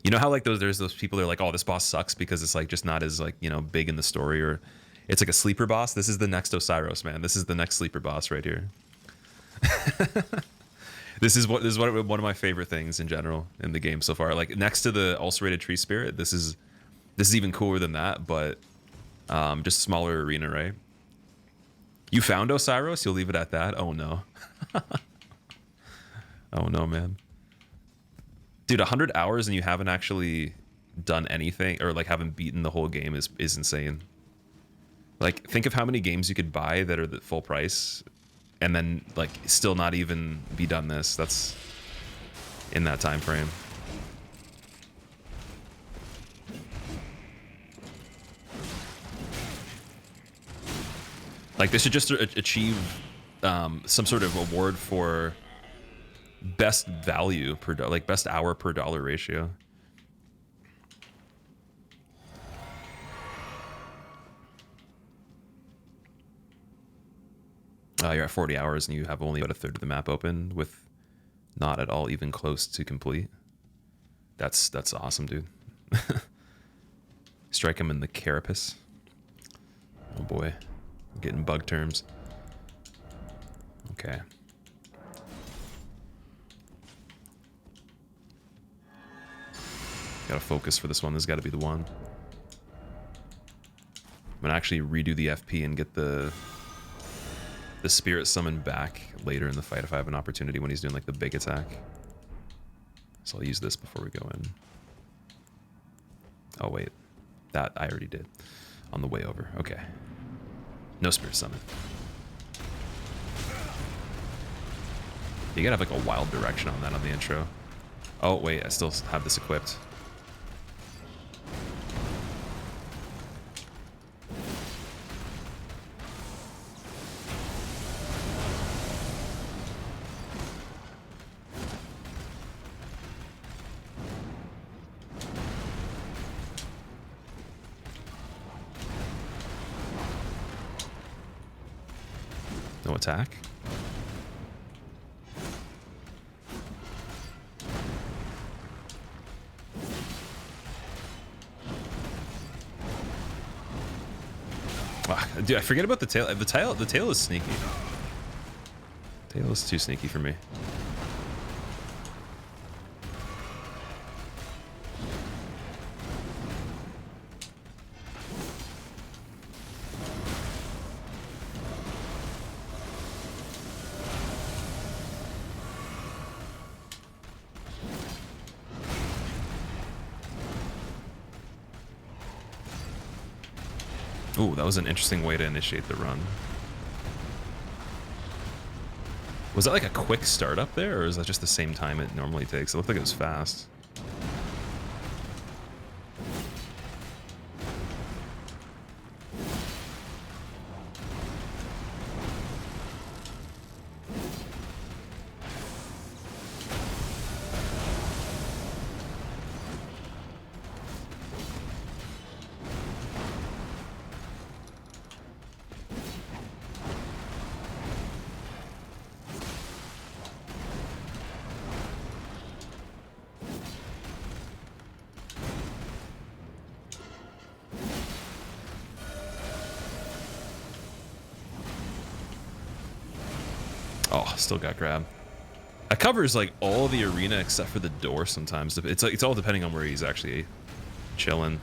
You know how like there's those people that are like, oh, this boss sucks because it's like just not as like, big in the story, or it's like a sleeper boss. This is the next Osiris, man. This is the next sleeper boss right here. This is one of my favorite things in general in the game so far. Like next to the ulcerated tree spirit, this is even cooler than that, but just smaller arena, right? You found Osiris, you'll leave it at that. Oh no. Oh no, man. Dude, 100 hours and you haven't actually done anything, or like haven't beaten the whole game is insane. Like, think of how many games you could buy that are the full price and then like still not even be done this. That's in that time frame. Like, they should just achieve some sort of award for best value per like best hour per dollar ratio. You're at 40 hours and you have only about a third of the map open with not at all even close to complete. That's awesome, dude. Strike him in the carapace. Oh boy, I'm getting bug terms. Okay. Gotta focus for this one. This has got to be the one. I'm gonna actually redo the FP and get the spirit summon back later in the fight if I have an opportunity when he's doing like the big attack. So I'll use this before we go in. Oh wait, that I already did on the way over. Okay. No spirit summon. You gotta have like a wild direction on that on the intro. Oh wait, I still have this equipped. No attack. Ah, dude, I forget about the tail. The tail is sneaky. Tail is too sneaky for me. Ooh, that was an interesting way to initiate the run. Was that like a quick start up there, or is that just the same time it normally takes? It looked like it was fast. Oh, still got grabbed. It covers like all of the arena except for the door sometimes. It's like, it's all depending on where he's actually chilling.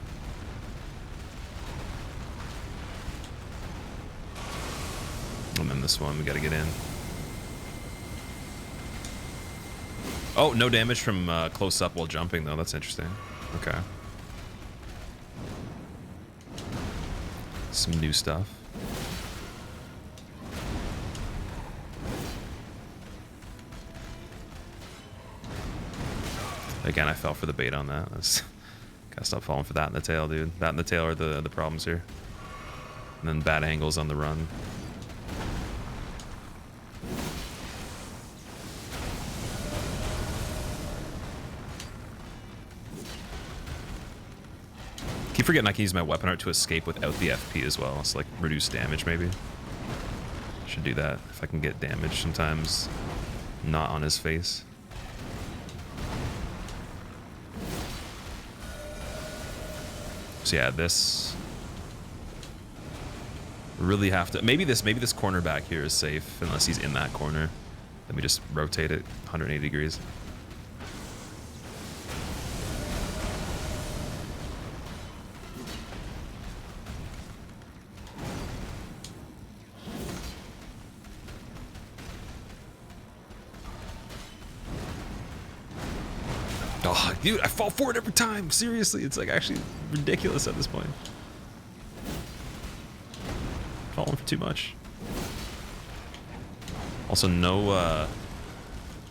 And then this one, we gotta get in. Oh, no damage from close up while jumping though. That's interesting. Okay. Some new stuff. Again, I fell for the bait on that. Gotta stop falling for that in the tail, dude. That and the tail are the problems here. And then bad angles on the run. Keep forgetting I can use my weapon art to escape without the FP as well. It's like reduce damage maybe. Should do that if I can get damage sometimes. Not on his face. So yeah, this really have to. Maybe this corner back here is safe unless he's in that corner. Then we just rotate it 180 degrees. Oh, dude, I fall for it every time. Seriously, it's like actually ridiculous at this point. Falling for too much. Also, no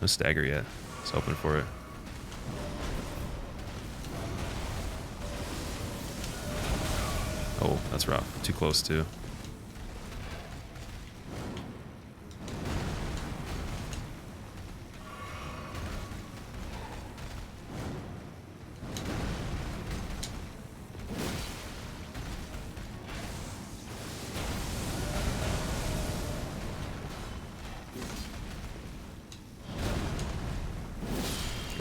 stagger yet. Just hoping for it. Oh, that's rough. Too close too.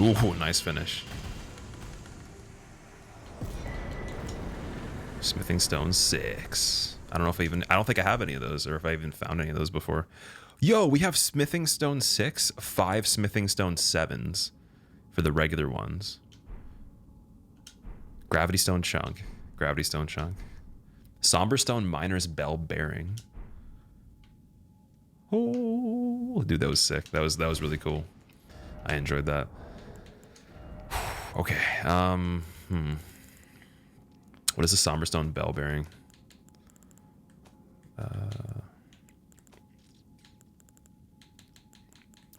Ooh, nice finish. Smithing Stone 6. I don't know if I don't think I have any of those, or if I even found any of those before. Yo, we have Smithing Stone 6, 5 Smithing Stone 7s for the regular ones. Gravity Stone Chunk. Gravity Stone Chunk. Somber Stone Miner's Bell Bearing. Oh, dude, that was sick. That was really cool. I enjoyed that. Okay. What is a Somberstone Bell Bearing?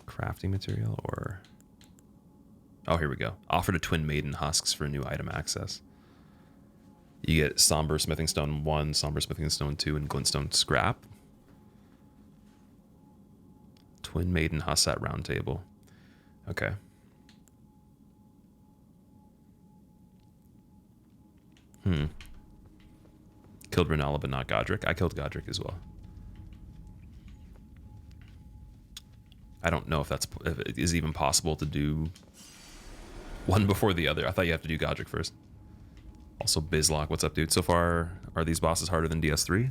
Crafting material or... Oh, here we go. Offer to Twin Maiden Husks for new item access. You get Somber Smithing Stone 1, Somber Smithing Stone 2, and Glintstone Scrap. Twin Maiden Husk at Round Table. Okay. Killed Renala, but not Godric. I killed Godric as well. I don't know if it is even possible to do one before the other. I thought you have to do Godric first. Also, Bizlock, what's up, dude? So far, are these bosses harder than DS3?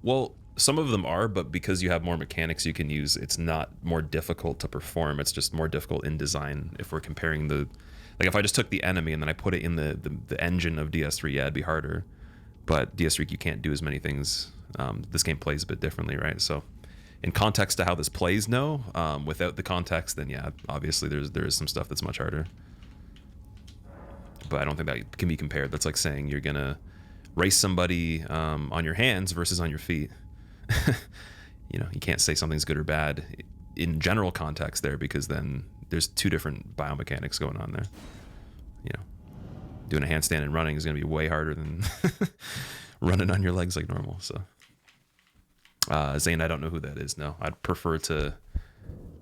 Well, some of them are, but because you have more mechanics you can use, it's not more difficult to perform. It's just more difficult in design. If we're comparing the, like, if I just took the enemy and then I put it in the engine of DS3, yeah, it'd be harder. But DS3, you can't do as many things. This game plays a bit differently, right? So, in context to how this plays, no. Without the context, then yeah, obviously there is some stuff that's much harder. But I don't think that can be compared. That's like saying you're gonna race somebody on your hands versus on your feet. You know, you can't say something's good or bad in general context there, because then there's two different biomechanics going on there. You know, doing a handstand and running is gonna be way harder than running on your legs like normal. So, Zane, I don't know who that is. No, I'd prefer to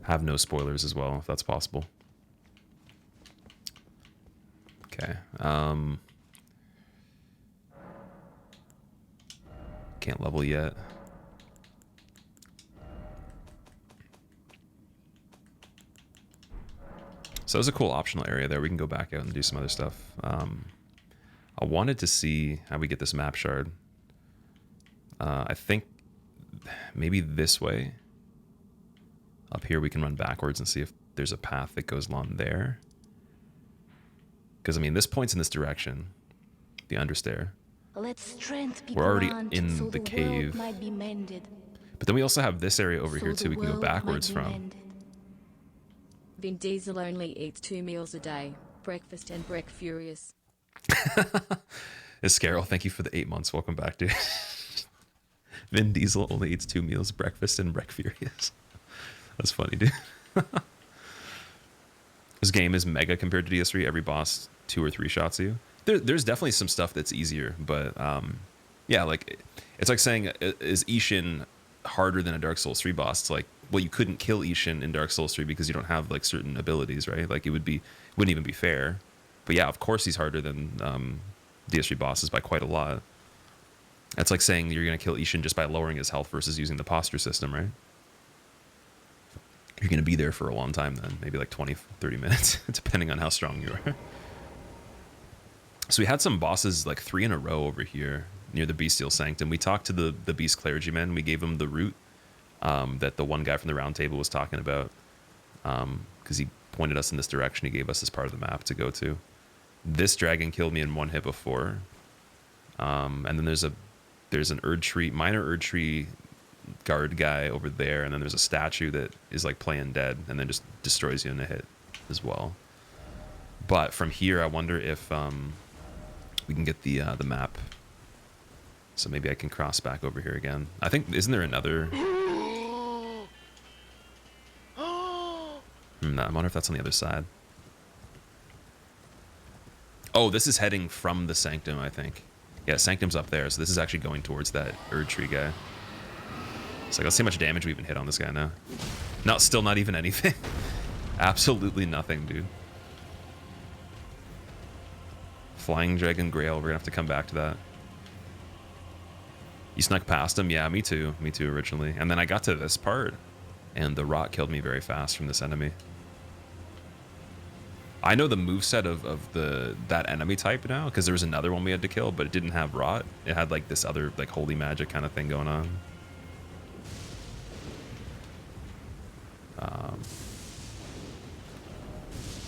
have no spoilers as well, if that's possible. Okay. Can't level yet. So there's a cool optional area there. We can go back out and do some other stuff. I wanted to see how we get this map shard. I think maybe this way. Up here we can run backwards and see if there's a path that goes along there. Because, I mean, this points in this direction. The understair. We're already in the cave. But then we also have this area over here, too, we can go backwards from. Vin Diesel only eats 2 meals a day. Breakfast and Breck Furious. Escarol, thank you for the 8 months. Welcome back, dude. Vin Diesel only eats 2 meals, breakfast and Breck Furious. That's funny, dude. This game is mega compared to DS3. Every boss 2 or 3 shots at you. There's definitely some stuff that's easier, but yeah, like it's like saying, is Ishin harder than a Dark Souls 3 boss? It's like, well, you couldn't kill Ishin in Dark Souls 3 because you don't have like certain abilities, right? Like it wouldn't even be fair. But yeah, of course he's harder than DS3 bosses by quite a lot. That's like saying you're gonna kill Ishin just by lowering his health versus using the posture system, right? You're going to be there for a long time then, maybe like 20, 30 minutes, depending on how strong you are. So we had some bosses, like 3 in a row over here near the Bestial Sanctum. We talked to the Beast Clergyman. We gave him the route that the one guy from the round table was talking about, because he pointed us in this direction. He gave us this part of the map to go to. This dragon killed me in 1 hit before. And then there's an minor Erdtree guard guy over there, and then there's a statue that is like playing dead and then just destroys you in a hit as well. But from here I wonder if we can get the map, so maybe I can cross back over here again. I think, isn't there another I wonder if that's on the other side. Oh, this is heading from the Sanctum, I think. Yeah, Sanctum's up there, so this is actually going towards that Erdtree guy. It's like, let's see how much damage we even hit on this guy now. No, still not even anything. Absolutely nothing, dude. Flying Dragon Grail, we're gonna have to come back to that. You snuck past him? Yeah, me too. Me too, originally. And then I got to this part, and the rot killed me very fast from this enemy. I know the moveset of that enemy type now, because there was another one we had to kill, but it didn't have rot. It had like this other like holy magic kind of thing going on.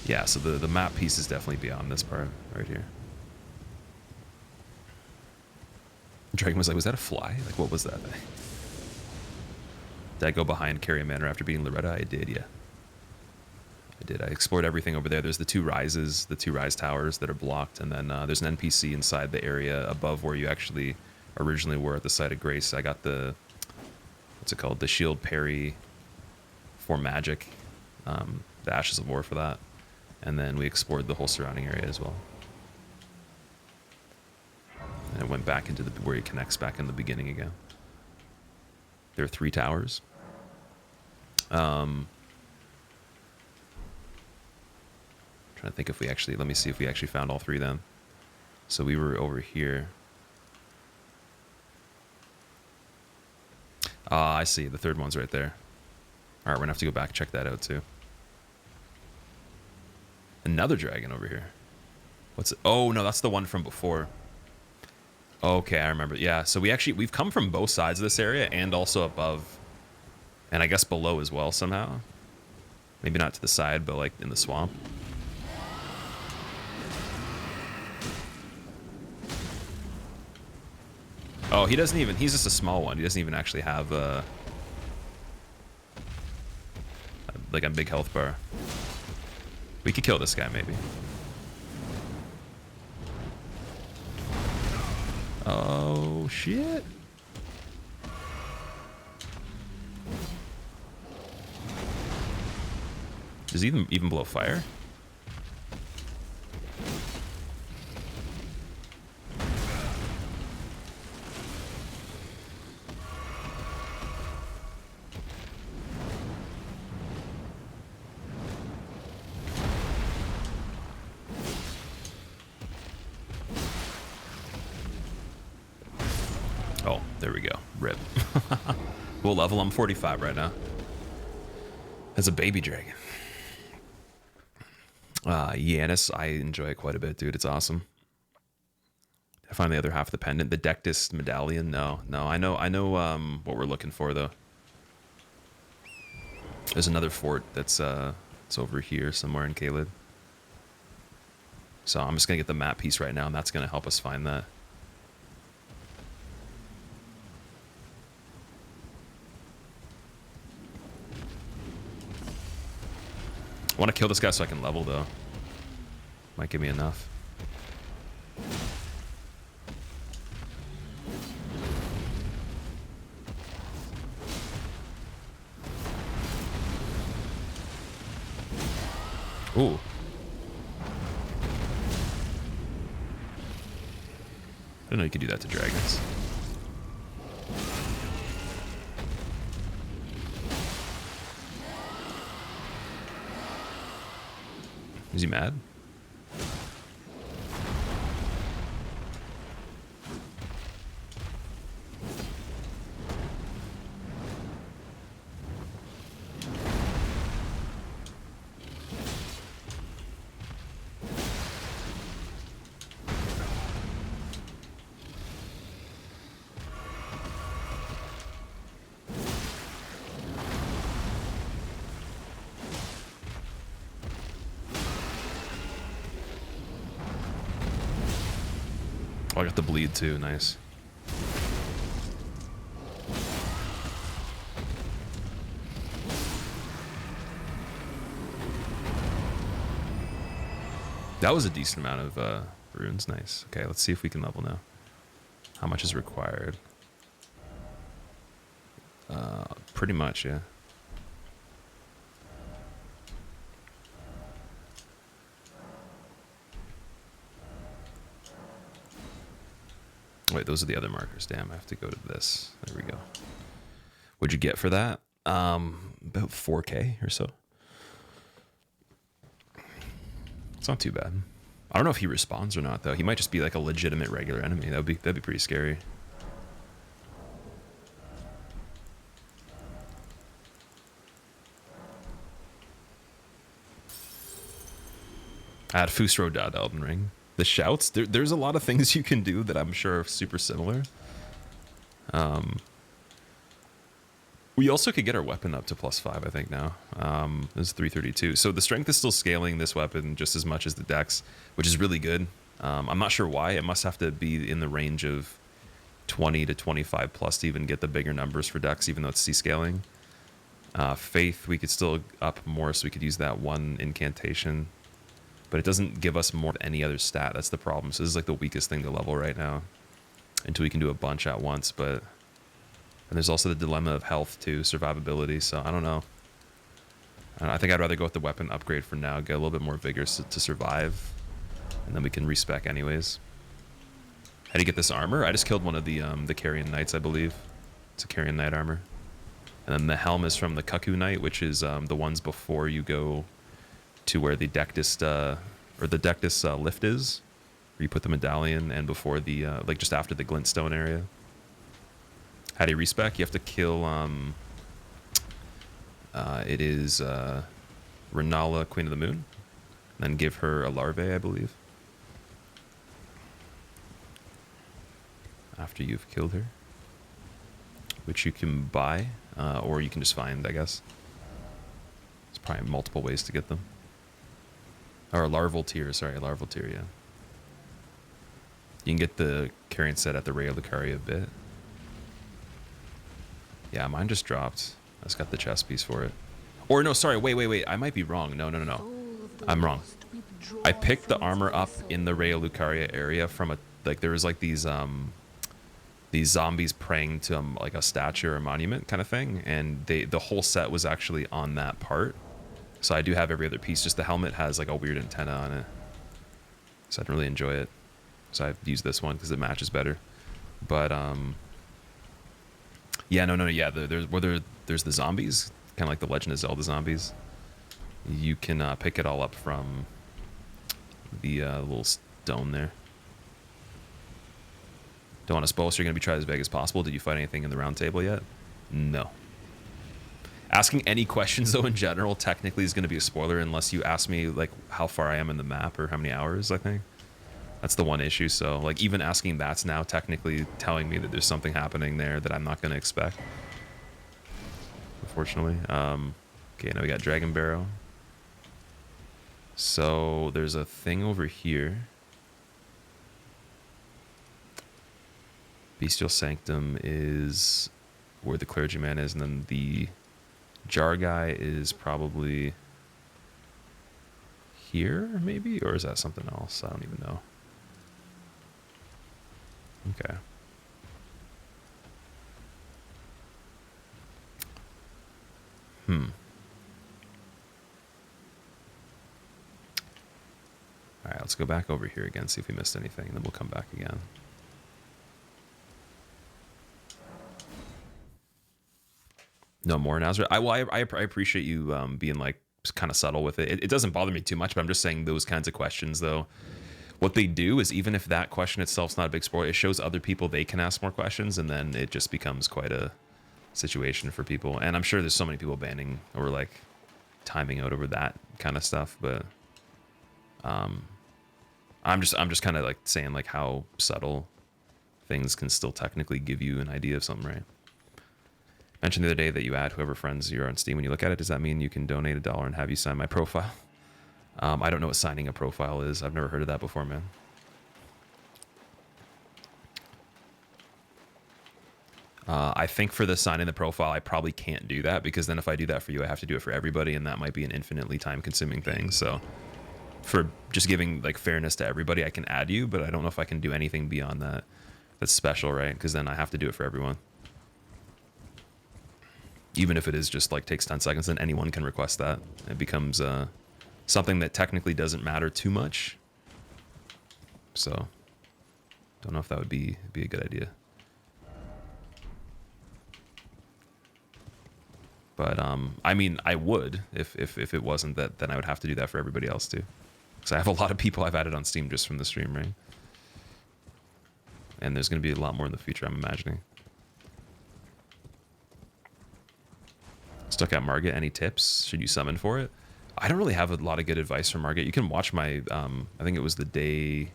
Yeah, so the map piece is definitely beyond this part right here. Dragon was like, was that a fly? Like, what was that thing? Did I go behind Carrion Manor after beating Loretta? I did, yeah. I did. I explored everything over there. There's the 2 rises, the 2 rise towers that are blocked, and then there's an NPC inside the area above where you actually originally were at the site of Grace. I got the, what's it called? The shield parry for magic, the Ashes of War for that. And then we explored the whole surrounding area as well. And it went back into where it connects back in the beginning again. There are 3 towers. Trying to think if we actually, let me see if we actually found all 3 then. So we were over here. I see, the 3rd one's right there. All right, we're gonna have to go back and check that out too. Another dragon over here. What's it? Oh no, that's the one from before. Okay, I remember. Yeah, so we've come from both sides of this area and also above, and I guess below as well somehow. Maybe not to the side, but like in the swamp. Oh, he doesn't even. He's just a small one. He doesn't even actually have like a big health bar. We could kill this guy maybe. Oh shit. Does he even blow fire? Oh, there we go. Rip. What level? I'm 45 right now. As a baby dragon. Yanis, I enjoy it quite a bit, dude. It's awesome. I find the other half of the pendant. The Dectus medallion. No. I know what we're looking for though. There's another fort that's it's over here somewhere in Caelid. So I'm just gonna get the map piece right now, and that's gonna help us find that. I want to kill this guy so I can level, though. Might give me enough. Ooh. I didn't know you could do that to dragons. Is he mad? Oh, I got the bleed too. Nice. That was a decent amount of runes. Nice. Okay, let's see if we can level now. How much is required? Pretty much, yeah. Wait, those are the other markers. Damn, I have to go to this. There we go. What'd you get for that? About 4K or so. It's not too bad. I don't know if he responds or not, though. He might just be like a legitimate regular enemy. That'd be pretty scary. Add Fusro Dad Elden Ring. The shouts, there's a lot of things you can do that I'm sure are super similar. We also could get our weapon up to +5, I think now. This is 332. So the strength is still scaling this weapon just as much as the dex, which is really good. I'm not sure why. It must have to be in the range of 20 to 25 plus to even get the bigger numbers for dex, even though it's C-scaling. Faith, we could still up more, so we could use that one incantation. But it doesn't give us more than any other stat. That's the problem. So this is like the weakest thing to level right now until we can do a bunch at once. But and there's also the dilemma of health too, survivability. So I don't know. I think I'd rather go with the weapon upgrade for now, get a little bit more vigorous to survive, and then we can respec anyways. How do you get this armor? I just killed one of the Carrion Knights, I believe. It's a Carrion Knight armor. And then the helm is from the Cuckoo Knight, which is the ones before you go to where the Dectus lift is, where you put the medallion, and before the like just after the Glintstone area. How do you respec? You have to kill It is Renala, Queen of the Moon. Then give her a larvae, I believe. After you've killed her. Which you can buy, or you can just find, I guess. There's probably multiple ways to get them. Or larval tier, sorry, larval tier, yeah. You can get the carrion set at the Ray of Lucaria bit. Yeah, mine just dropped. I just got the chest piece for it. Or no, sorry, wait. I might be wrong. No. I'm wrong. I picked the armor up in the Ray of Lucaria area from a, like, there was like these zombies praying to like a statue or a monument kind of thing, and the whole set was actually on that part. So I do have every other piece. Just the helmet has like a weird antenna on it, so I didn't really enjoy it. So I've used this one because it matches better. But yeah, no, yeah. There's the zombies, kind of like the Legend of Zelda zombies. You can pick it all up from the little stone there. Don't want to spoil, so you're going to be trying as vague as possible. Did you find anything in the round table yet? No. Asking any questions, though, in general, technically is going to be a spoiler unless you ask me, like, how far I am in the map or how many hours, I think. That's the one issue. So, like, even asking that's now technically telling me that there's something happening there that I'm not going to expect. Unfortunately. Okay, now we got Dragon Barrow. So, there's a thing over here. Bestial Sanctum is where the clergyman is, and then the jar guy is probably here, maybe? Or is that something else? I don't even know. Okay. Alright, let's go back over here again, see if we missed anything, and then we'll come back again. No more Nazareth. I appreciate you being like kind of subtle with it. It doesn't bother me too much, but I'm just saying those kinds of questions though. What they do is even if that question itself is not a big spoiler, it shows other people they can ask more questions, and then it just becomes quite a situation for people. And I'm sure there's so many people banning or like timing out over that kind of stuff, but I'm just kind of like saying like how subtle things can still technically give you an idea of something, right? Mentioned the other day that you add whoever friends you're on Steam when you look at it. Does that mean you can donate $1 and have you sign my profile? I don't know what signing a profile is. I've never heard of that before, man. I think for the signing the profile, I probably can't do that because then if I do that for you, I have to do it for everybody, and that might be an infinitely time-consuming thing. So for just giving like fairness to everybody, I can add you, but I don't know if I can do anything beyond that that's special, right? Because then I have to do it for everyone. Even if it is just like takes 10 seconds, then anyone can request that. It becomes something that technically doesn't matter too much. So, don't know if that would be a good idea. But I mean, I would if it wasn't that, then I would have to do that for everybody else too. Because I have a lot of people I've added on Steam just from the stream, right? And there's going to be a lot more in the future, I'm imagining. Stuck at Margit. Any tips? Should you summon for it? I don't really have a lot of good advice from Margit. You can watch my, I think it was the day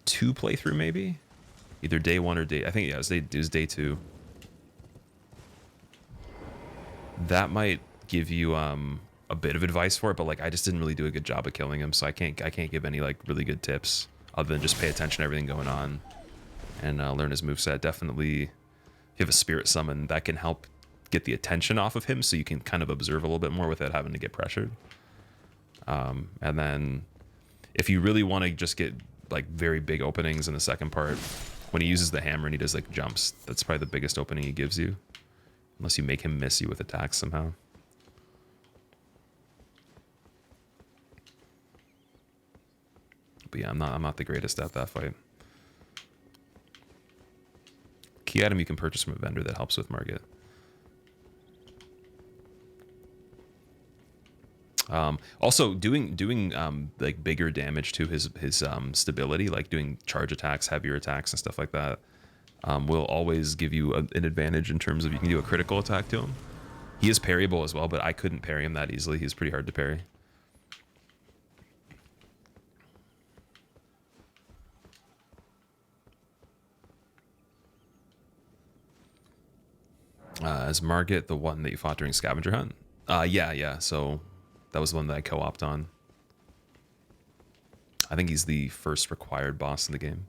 2 playthrough, maybe? Either day 1 or day, I think, yeah, it was day 2. That might give you a bit of advice for it, but like I just didn't really do a good job of killing him, so I can't give any like really good tips other than just pay attention to everything going on and learn his moveset. Definitely, if you have a spirit summon, that can help get the attention off of him so you can kind of observe a little bit more without having to get pressured. And then if you really want to just get like very big openings in the second part, when he uses the hammer and he does like jumps, that's probably the biggest opening he gives you, unless you make him miss you with attacks somehow. But yeah, I'm not the greatest at that fight. Key item you can purchase from a vendor that helps with Margit. Also, doing like bigger damage to his stability, like doing charge attacks, heavier attacks, and stuff like that, will always give you an advantage in terms of you can do a critical attack to him. He is parryable as well, but I couldn't parry him that easily. He's pretty hard to parry. Is Margit the one that you fought during Scavenger Hunt? Yeah. So that was the one that I co-opted on. I think he's the first required boss in the game.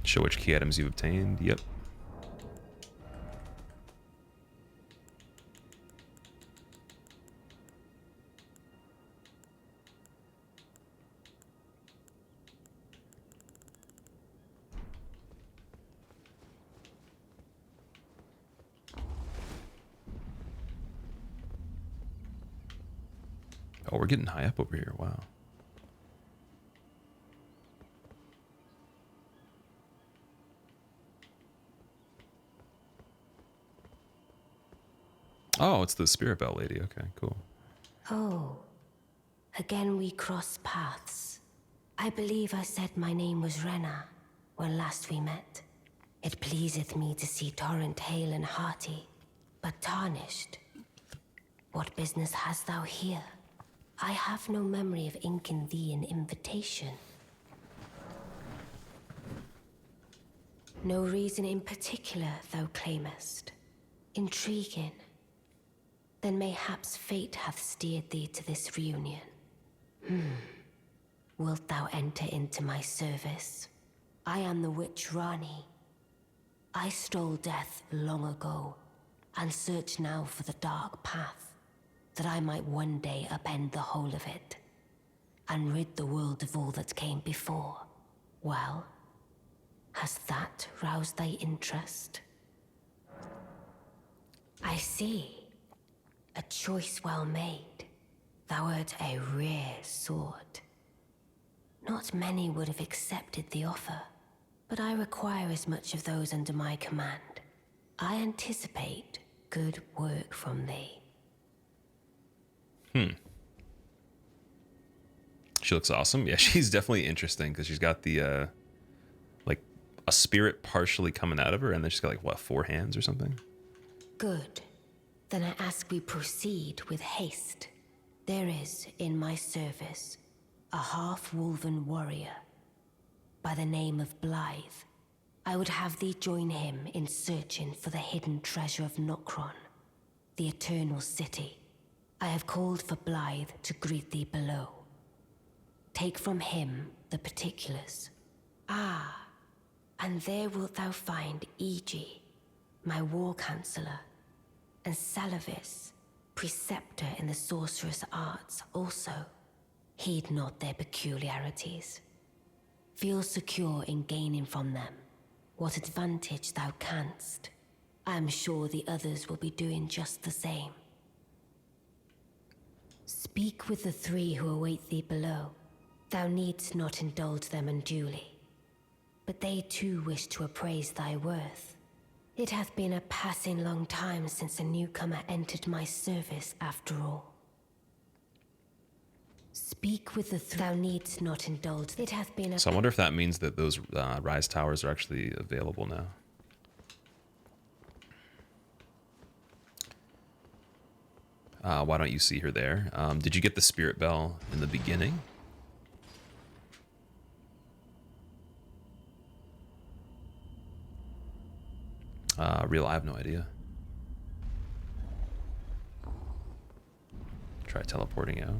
Show which key items you've obtained. Yep. Oh, we're getting high up over here. Wow. Oh, it's the Spirit Bell lady. Okay, cool. Oh, again we cross paths. I believe I said my name was Rena when last we met. It pleaseth me to see Torrent hale and hearty, but tarnished. What business hast thou here? I have no memory of inking thee an invitation. No reason in particular thou claimest. Intriguing. Then mayhaps fate hath steered thee to this reunion. Wilt thou enter into my service? I am the witch Rani. I stole death long ago, and search now for the dark path, that I might one day upend the whole of it, and rid the world of all that came before. Well, has that roused thy interest? I see. A choice well made. Thou art a rare sword. Not many would have accepted the offer, but I require as much of those under my command. I anticipate good work from thee. She looks awesome. Yeah, she's definitely interesting because she's got the like a spirit partially coming out of her, and then she's got like what, 4 hands or something. Good. Then I ask we proceed with haste. There is in my service a half-wolven warrior by the name of Blythe. I would have thee join him in searching for the hidden treasure of Nokron, the Eternal City. I have called for Blythe to greet thee below. Take from him the particulars. Ah, and there wilt thou find Iji, my war counselor, and Salavis, preceptor in the sorcerous arts also. Heed not their peculiarities. Feel secure in gaining from them what advantage thou canst. I am sure the others will be doing just the same. Speak with the 3 who await thee below. Thou needst not indulge them unduly, but they too wish to appraise thy worth. It hath been a passing long time since a newcomer entered my service, after all. Speak with the thou needst not indulge. It hath been a So I wonder if that means that those rise towers are actually available now. Why don't you see her there? Did you get the Spirit Bell in the beginning? Real, I have no idea. Try teleporting out.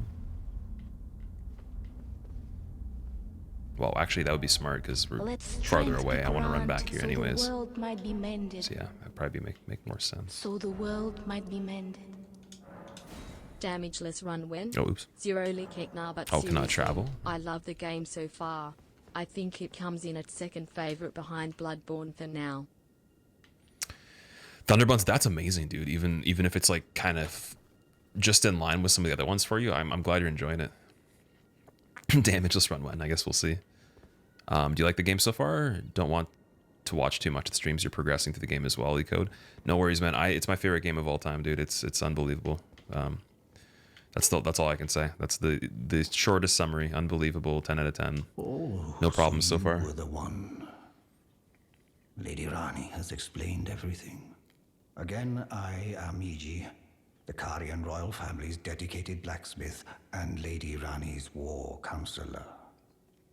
Well, actually, that would be smart because we're farther away. I want to run back here anyways. So the world might be mended. So yeah, that'd probably make more sense. So the world might be mended. Damageless run when? Oh, oops. Zero leak now, but Oh, cannot seriously, travel? I love the game so far. I think it comes in at second favorite behind Bloodborne for now. Thunderbuns, that's amazing, dude. Even if it's like kind of just in line with some of the other ones for you, I'm glad you're enjoying it. Damageless run when, I guess we'll see. Do you like the game so far? Don't want to watch too much of the streams. You're progressing through the game as well, Ecode. No worries, man. It's my favorite game of all time, dude. It's unbelievable. That's all I can say. That's the shortest summary. Unbelievable. 10 out of 10. Oh, No problems so far. You were the one. Lady Rani has explained everything. Again, I am Iji, the Karian royal family's dedicated blacksmith and Lady Rani's war counselor.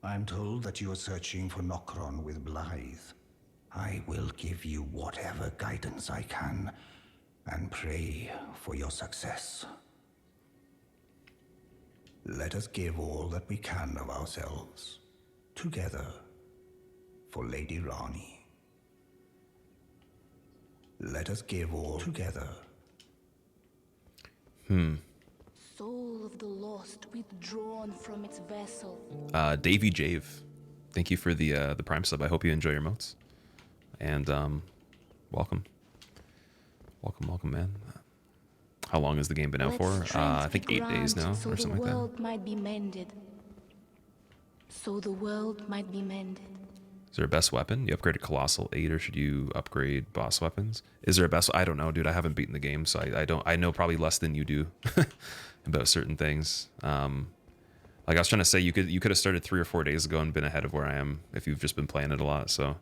I'm told that you are searching for Nokron with Blythe. I will give you whatever guidance I can, and pray for your success. Let us give all that we can of ourselves, together, for Lady Rani. Let us give all together. Soul of the lost withdrawn from its vessel. Davey Jave, thank you for the Prime sub. I hope you enjoy your motes. And welcome, man. How long has the game been out for? I think 8 days now, or something like that. So the world might be mended. So the world might be mended. Is there a best weapon? You upgraded Colossal 8, or should you upgrade boss weapons? Is there a best? I don't know, dude. I haven't beaten the game, so I don't. I know probably less than you do about certain things. Like I was trying to say, you could have started 3 or 4 days ago and been ahead of where I am if you've just been playing it a lot. So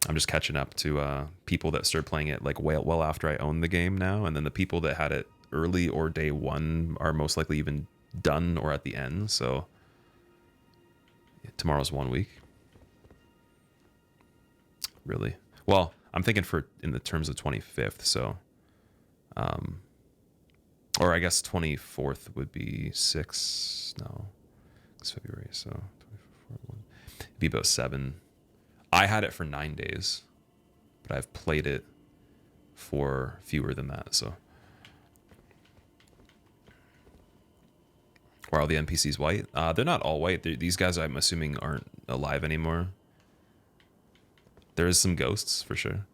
I'm just catching up to people that started playing it like well after I owned the game now, and then the people that had it early or day one are most likely even done or at the end. So yeah, tomorrow's 1 week. Really? Well, I'm thinking for in the terms of 25th. So, or I guess 24th would be 6. No, it's February. So 24, it'd be about 7. I had it for 9 days, but I've played it for fewer than that. So, are all the NPCs white? They're not all white. These guys, I'm assuming, aren't alive anymore. There is some ghosts for sure.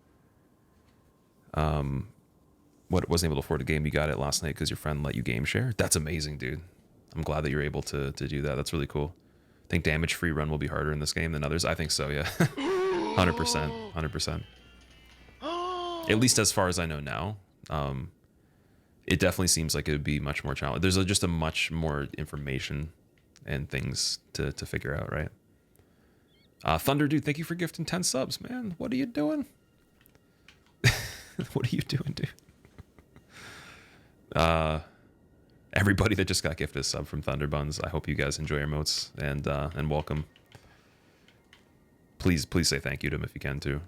What wasn't able to afford a game? You got it last night because your friend let you game share. That's amazing, dude. I'm glad that you're able to do that. That's really cool. I think damage free run will be harder in this game than others. I think so. Yeah, 100%, 100%. At least as far as I know now, it definitely seems like it would be much more challenging. There's just a much more information and things to figure out, right? Thunder Dude, thank you for gifting 10 subs, man. What are you doing? What are you doing, dude? Everybody that just got gifted a sub from Thunder Buns, I hope you guys enjoy your emotes and welcome. Please say thank you to him if you can too.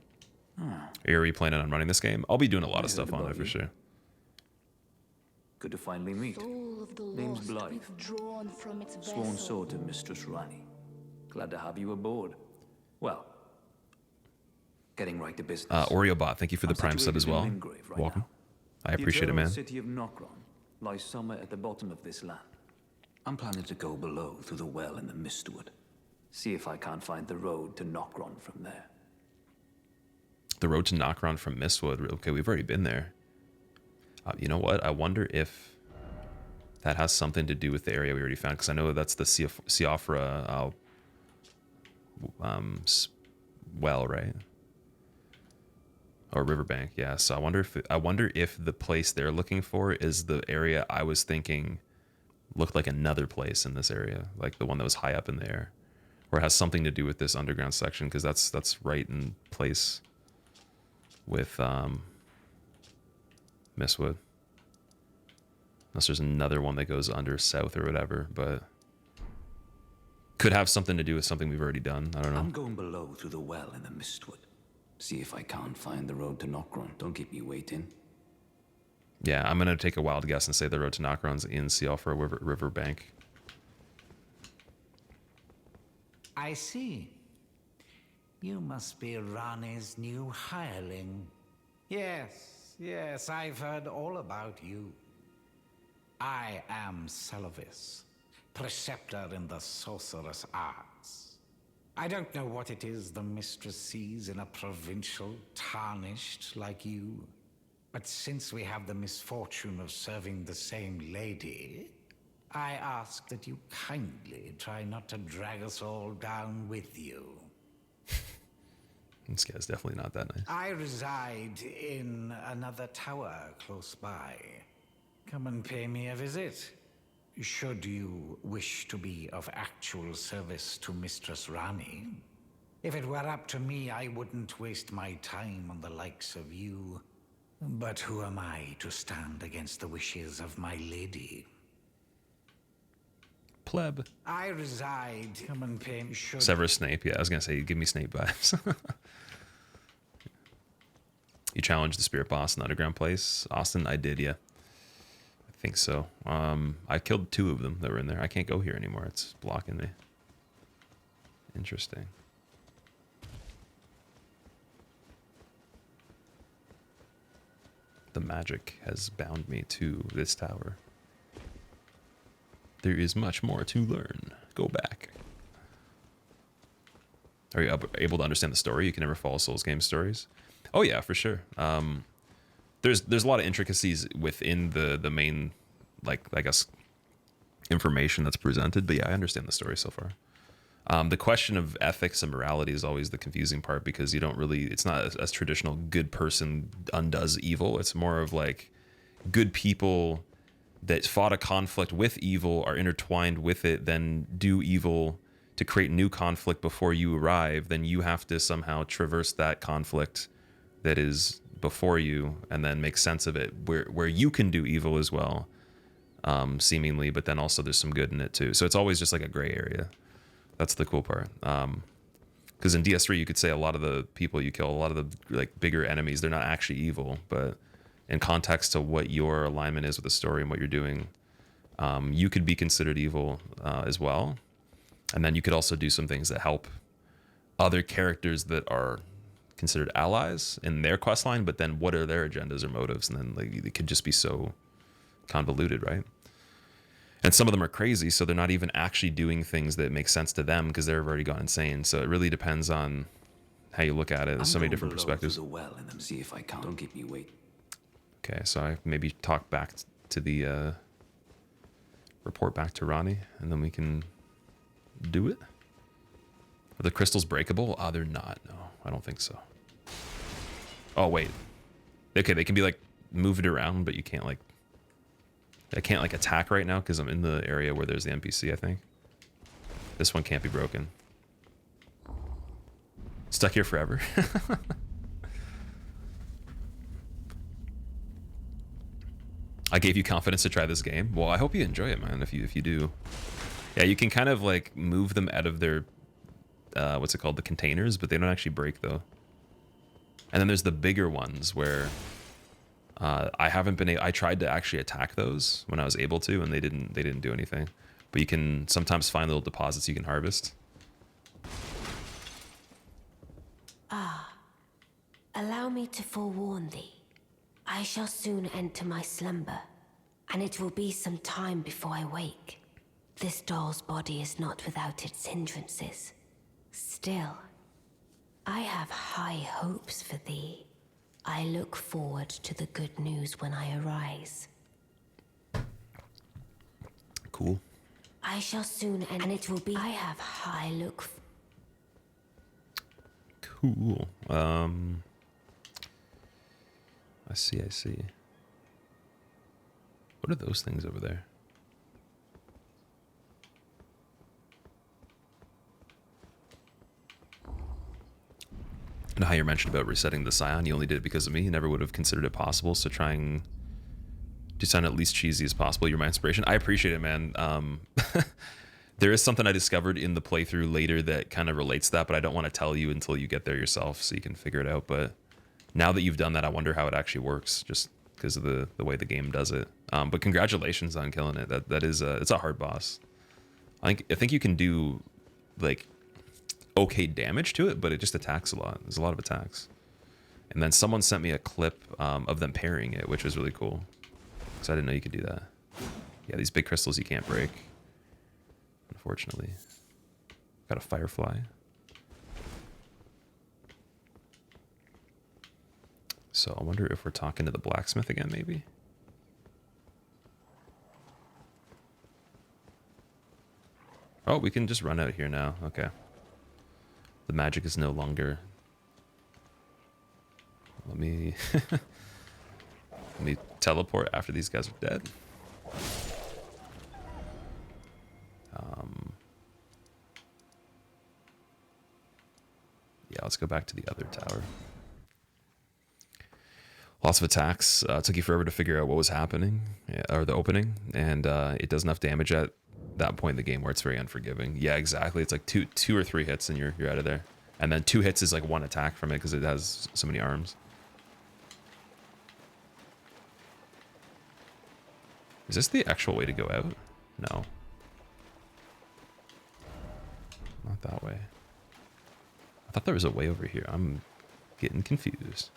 Are you planning on running this game? I'll be doing a lot of stuff on it for sure. Good to finally meet. Soul of the Name's lost Blythe. withdrawn from its Sworn vessel. sword to Mistress Rani. Glad to have you aboard. Well, getting right to business. OreoBot, thank you for the I'm Prime sub as situated well. in Lingrave right Welcome. now. I appreciate it, man. The city of Nokron lies somewhere at the bottom of this land. I'm planning to go below through the well in the Mistwood. See if I can't find the road to Nokron from there. The road to Nokron from Mistwood. Okay, we've already been there. You know what? I wonder if that has something to do with the area we already found, because I know that's the Siofra well, right? Or riverbank, yeah. So I wonder if the place they're looking for is the area I was thinking looked like another place in this area, like the one that was high up in the air, or it has something to do with this underground section, because that's right in place with Mistwood. Unless there's another one that goes under south or whatever, but could have something to do with something we've already done. I don't know. I'm going below through the well in the Mistwood. See if I can't find the road to Nokron. Don't keep me waiting. Yeah, I'm gonna take a wild guess and say the road to Nokron's in Siofra Riverbank. I see. You must be Rani's new hireling. Yes, I've heard all about you. I am Celovis, preceptor in the sorcerous arts. I don't know what it is the mistress sees in a provincial tarnished like you, but since we have the misfortune of serving the same lady, I ask that you kindly try not to drag us all down with you. This guy's definitely not that nice. I reside in another tower close by. Come and pay me a visit. should you wish to be of actual service to Mistress Rani. If it were up to me, I wouldn't waste my time on the likes of you. But who am I to stand against the wishes of my lady? Pleb. I reside. Human pain should. Severus Snape. Yeah, I was gonna say, give me Snape vibes. You challenged the spirit boss in the underground place, Austin. I did, yeah. I think so. I killed 2 of them that were in there. I can't go here anymore. It's blocking me. Interesting. The magic has bound me to this tower. There is much more to learn. Go back. Are you able to understand the story? You can never follow Souls game stories. Oh yeah, for sure. There's a lot of intricacies within the main, like, I guess, information that's presented. But yeah, I understand the story so far. The question of ethics and morality is always the confusing part, because you don't really, it's not as traditional good person undoes evil. It's more of like good people that fought a conflict with evil are intertwined with it, then do evil to create new conflict before you arrive. Then you have to somehow traverse that conflict that is before you and then make sense of it where you can do evil as well, seemingly, but then also there's some good in it too. So it's always just like a gray area. That's the cool part. Because in DS3, you could say a lot of the people you kill, a lot of the like bigger enemies, they're not actually evil, but in context to what your alignment is with the story and what you're doing, you could be considered evil as well. And then you could also do some things that help other characters that are considered allies in their quest line, but then what are their agendas or motives? And then like it could just be so convoluted, right? And some of them are crazy, so they're not even actually doing things that make sense to them because they've already gone insane. So it really depends on how you look at it. There's so many different perspectives. The well and see if I can't. Don't keep me wait. Okay, so I maybe talk back to the report back to Ronnie, and then we can do it. Are the crystals breakable? They're not. No, I don't think so. Oh wait. Okay, they can be like moved around, but you can't like. I can't like attack right now because I'm in the area where there's the NPC, I think. This one can't be broken. Stuck here forever. I gave you confidence to try this game. Well, I hope you enjoy it, man. If you do. Yeah, you can kind of like move them out of their what's it called? The containers, but they don't actually break though. And then there's the bigger ones where I haven't been I tried to actually attack those when I was able to, and they didn't do anything. But you can sometimes find little deposits you can harvest. Allow me to forewarn thee. I shall soon enter my slumber, and it will be some time before I wake. This doll's body is not without its hindrances. Still, I have high hopes for thee. I look forward to the good news when I arise. Cool. I shall soon and it will be. I have high look. Cool. I see. What are those things over there? I know how you mentioned about resetting the Scion. You only did it because of me. You never would have considered it possible. So try and do sound at least cheesy as possible. You're my inspiration. I appreciate it, man. There is something I discovered in the playthrough later that kind of relates to that, but I don't want to tell you until you get there yourself so you can figure it out. But now that you've done that, I wonder how it actually works, just because of the way the game does it. But congratulations on killing it. That is it's a hard boss. I think you can do like okay damage to it, but it just attacks a lot. There's a lot of attacks. And then someone sent me a clip of them parrying it, which was really cool. So I didn't know you could do that. Yeah, these big crystals you can't break, unfortunately. Got a firefly. So I wonder if we're talking to the blacksmith again, maybe? Oh, we can just run out here now. Okay. The magic is no longer... Let me... Let me teleport after these guys are dead. let's go back to the other tower. Lots of attacks. Took you forever to figure out what was happening, or the opening, and it does enough damage at that point in the game where it's very unforgiving. Yeah, exactly. It's like two or three hits and you're out of there, and then 2 hits is like 1 attack from it because it has so many arms. Is this the actual way to go out? No, not that way. I thought there was a way over here. I'm getting confused.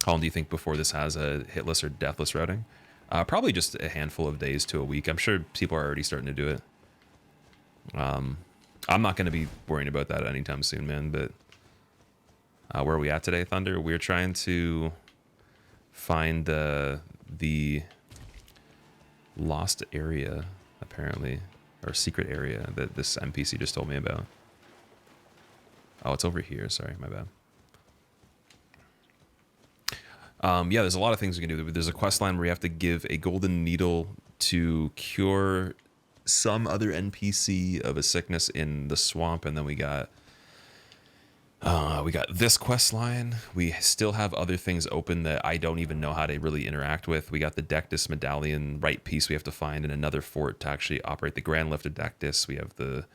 How long do you think before this has a hitless or deathless routing? Probably just a handful of days to a week. I'm sure people are already starting to do it. I'm not going to be worrying about that anytime soon, man. But where are we at today, Thunder? We're trying to find the lost area, apparently, or secret area that this NPC just told me about. Oh, it's over here. Sorry, my bad. Yeah, there's a lot of things we can do. There's a quest line where you have to give a golden needle to cure some other NPC of a sickness in the swamp, and then we got this quest line. We still have other things open that I don't even know how to really interact with. We got the Dectus medallion right piece we have to find in another fort to actually operate the Grand Lift of Dectus. We have the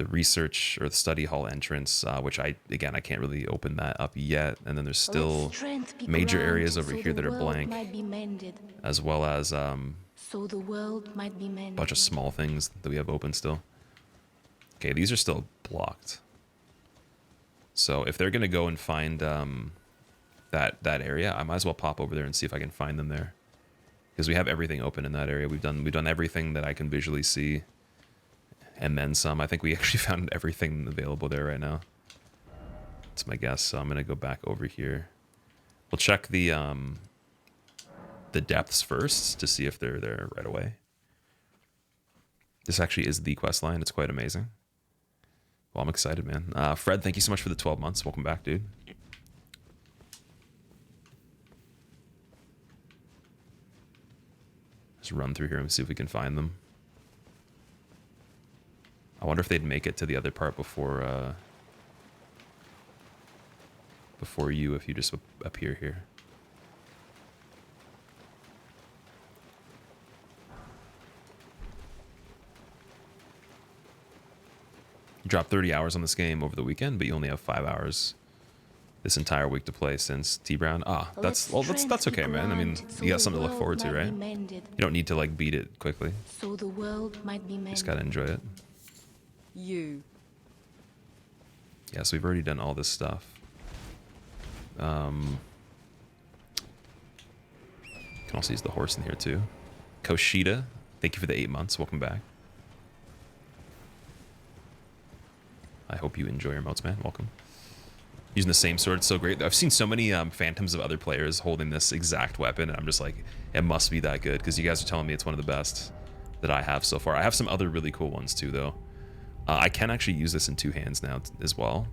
research or the study hall entrance, which I can't really open that up yet. And then there's still major areas over here that are blank, as well as so the world might be mended. bunch of small things that we have open still. Okay, these are still blocked. So if they're gonna go and find that area, I might as well pop over there and see if I can find them there, because we have everything open in that area. We've done everything that I can visually see, and then some. I think we actually found everything available there right now. That's my guess. So I'm gonna go back over here. We'll check the depths first to see if they're there right away. This actually is the quest line. It's quite amazing. Well, I'm excited, man. Fred, thank you so much for the 12 months. Welcome back, dude. Just run through here and see if we can find them. I wonder if they'd make it to the other part before you, if you just appear here. You dropped 30 hours on this game over the weekend, but you only have 5 hours this entire week to play since T-Brown. That's okay, man. I mean, you got something to look forward to, right? You don't need to like beat it quickly. So the world might be mended. Just gotta enjoy it. You. Yeah, so we've already done all this stuff. Can also use the horse in here too. Koshida, thank you for the 8 months. Welcome back. I hope you enjoy your motes, man. Welcome. Using the same sword, so great. I've seen so many phantoms of other players holding this exact weapon, and I'm just like, it must be that good, because you guys are telling me it's one of the best that I have so far. I have some other really cool ones too, though. I can actually use this in 2 hands now as well,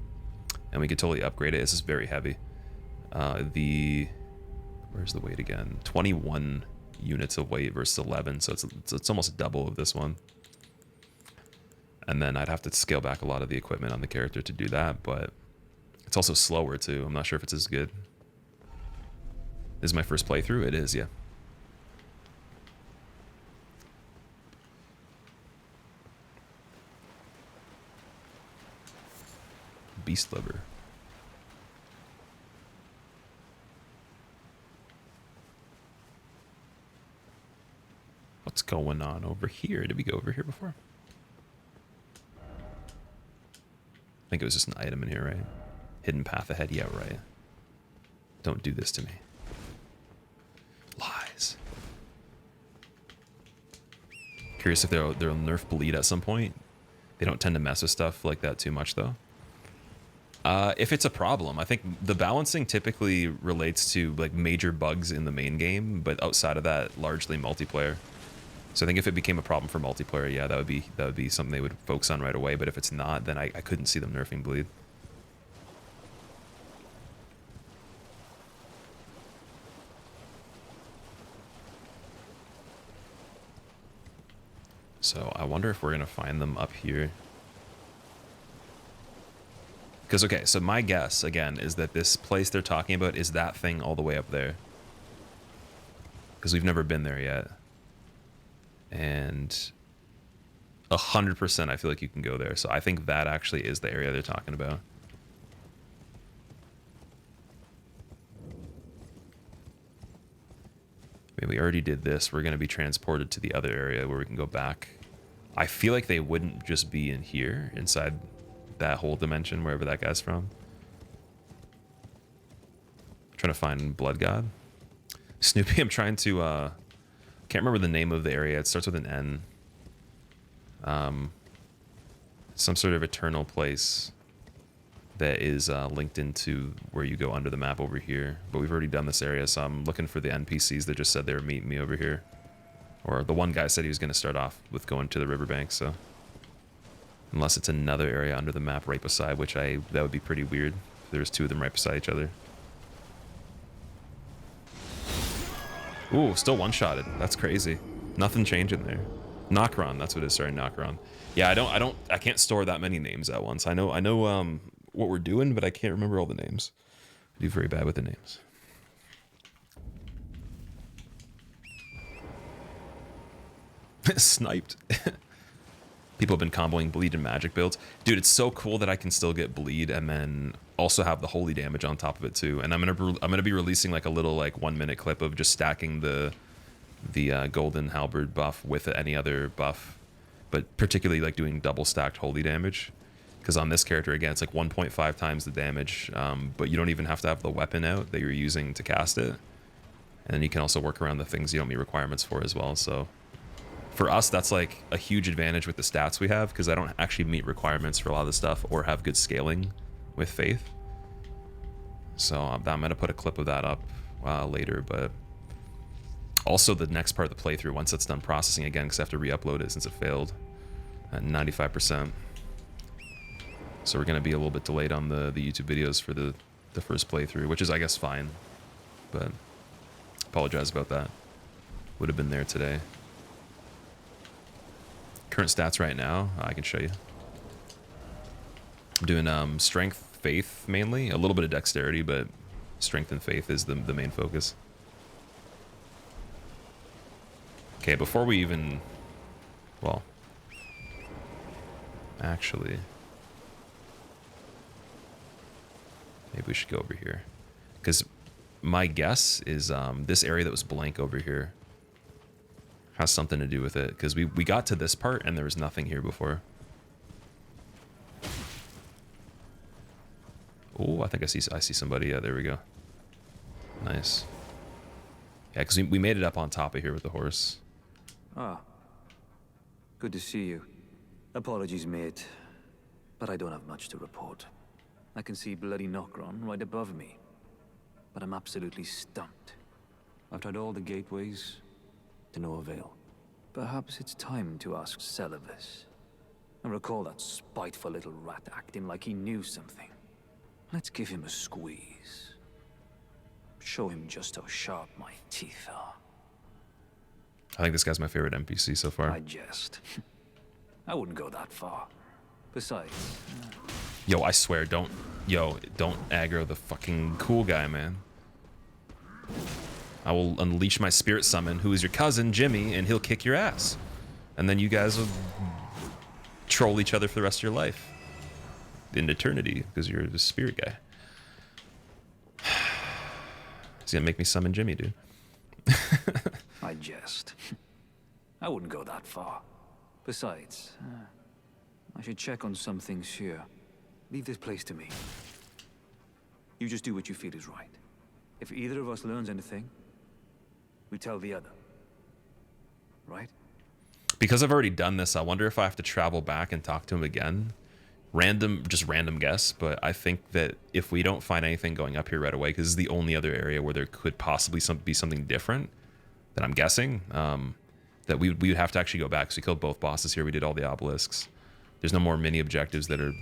and we could totally upgrade it. This is very heavy. Where's the weight again? 21 units of weight versus 11, so it's almost double of this one. And then I'd have to scale back a lot of the equipment on the character to do that, but it's also slower too. I'm not sure if it's as good. This is my first playthrough. It is, yeah. Beast liver. What's going on over here? Did we go over here before? I think it was just an item in here, right? Hidden path ahead. Yeah, right. Don't do this to me. Lies. Curious if they'll nerf bleed at some point. They don't tend to mess with stuff like that too much, though. If it's a problem, I think the balancing typically relates to like major bugs in the main game, but outside of that, largely multiplayer. So I think if it became a problem for multiplayer, yeah, that would be something they would focus on right away. But if it's not, then I couldn't see them nerfing bleed. So I wonder if we're gonna find them up here. Because, okay, so my guess, again, is that this place they're talking about is that thing all the way up there. Because we've never been there yet. And 100% I feel like you can go there. So I think that actually is the area they're talking about. I mean, we already did this. We're going to be transported to the other area where we can go back. I feel like they wouldn't just be in here, inside that whole dimension, wherever that guy's from. I'm trying to find Blood God. Snoopy, I'm trying to, can't remember the name of the area. It starts with an N. Some sort of eternal place that is linked into where you go under the map over here. But we've already done this area, so I'm looking for the NPCs that just said they were meeting me over here. Or the one guy said he was going to start off with going to the riverbank, so... Unless it's another area under the map right beside, which that would be pretty weird. If there was two of them right beside each other. Ooh, still one-shotted. That's crazy. Nothing changing there. Nokron, that's what it is. Sorry, Nokron. Yeah, I can't store that many names at once. I know what we're doing, but I can't remember all the names. I do very bad with the names. Sniped. People have been comboing bleed and magic builds. Dude, it's so cool that I can still get bleed and then also have the holy damage on top of it too. And I'm gonna be releasing like a little like 1 minute clip of just stacking the golden halberd buff with any other buff, but particularly like doing double stacked holy damage. Because on this character again, it's like 1.5 times the damage, but you don't even have to have the weapon out that you're using to cast it. And then you can also work around the things you don't meet requirements for as well. So for us, that's like a huge advantage with the stats we have, because I don't actually meet requirements for a lot of the stuff or have good scaling with Faith. So I'm going to put a clip of that up later, but also the next part of the playthrough, once it's done processing again, because I have to re-upload it since it failed at 95%. So we're going to be a little bit delayed on the YouTube videos for the first playthrough, which is, I guess, fine. But apologize about that. Would have been there today. Current stats right now, I can show you. I'm doing strength, faith mainly, a little bit of dexterity, but strength and faith is the main focus. Okay, before we even, well, actually, maybe we should go over here, because my guess is this area that was blank over here has something to do with it, because we got to this part and there was nothing here before. Oh, I think I see somebody. Yeah, there we go. Nice. Yeah, because we made it up on top of here with the horse. Ah. Good to see you. Apologies, mate, but I don't have much to report. I can see bloody Nokron right above me, but I'm absolutely stumped. I've tried all the gateways, to no avail. Perhaps it's time to ask Celivis. I recall that spiteful little rat acting like he knew something. Let's give him a squeeze. Show him just how sharp my teeth are. I think this guy's my favorite NPC so far. I jest. I wouldn't go that far. Besides... Yo, I swear, don't aggro the fucking cool guy, man. I will unleash my spirit summon, who is your cousin, Jimmy, and he'll kick your ass. And then you guys will troll each other for the rest of your life. In eternity, because you're the spirit guy. He's gonna make me summon Jimmy, dude. I jest. I wouldn't go that far. Besides, I should check on some things here. Leave this place to me. You just do what you feel is right. If either of us learns anything, we tell the other. Right? Because I've already done this, I wonder if I have to travel back and talk to him again. Just random guess, but I think that if we don't find anything going up here right away, because this is the only other area where there could possibly be something different, that I'm guessing, that we would have to actually go back. So we killed both bosses here. We did all the obelisks. There's no more mini objectives that are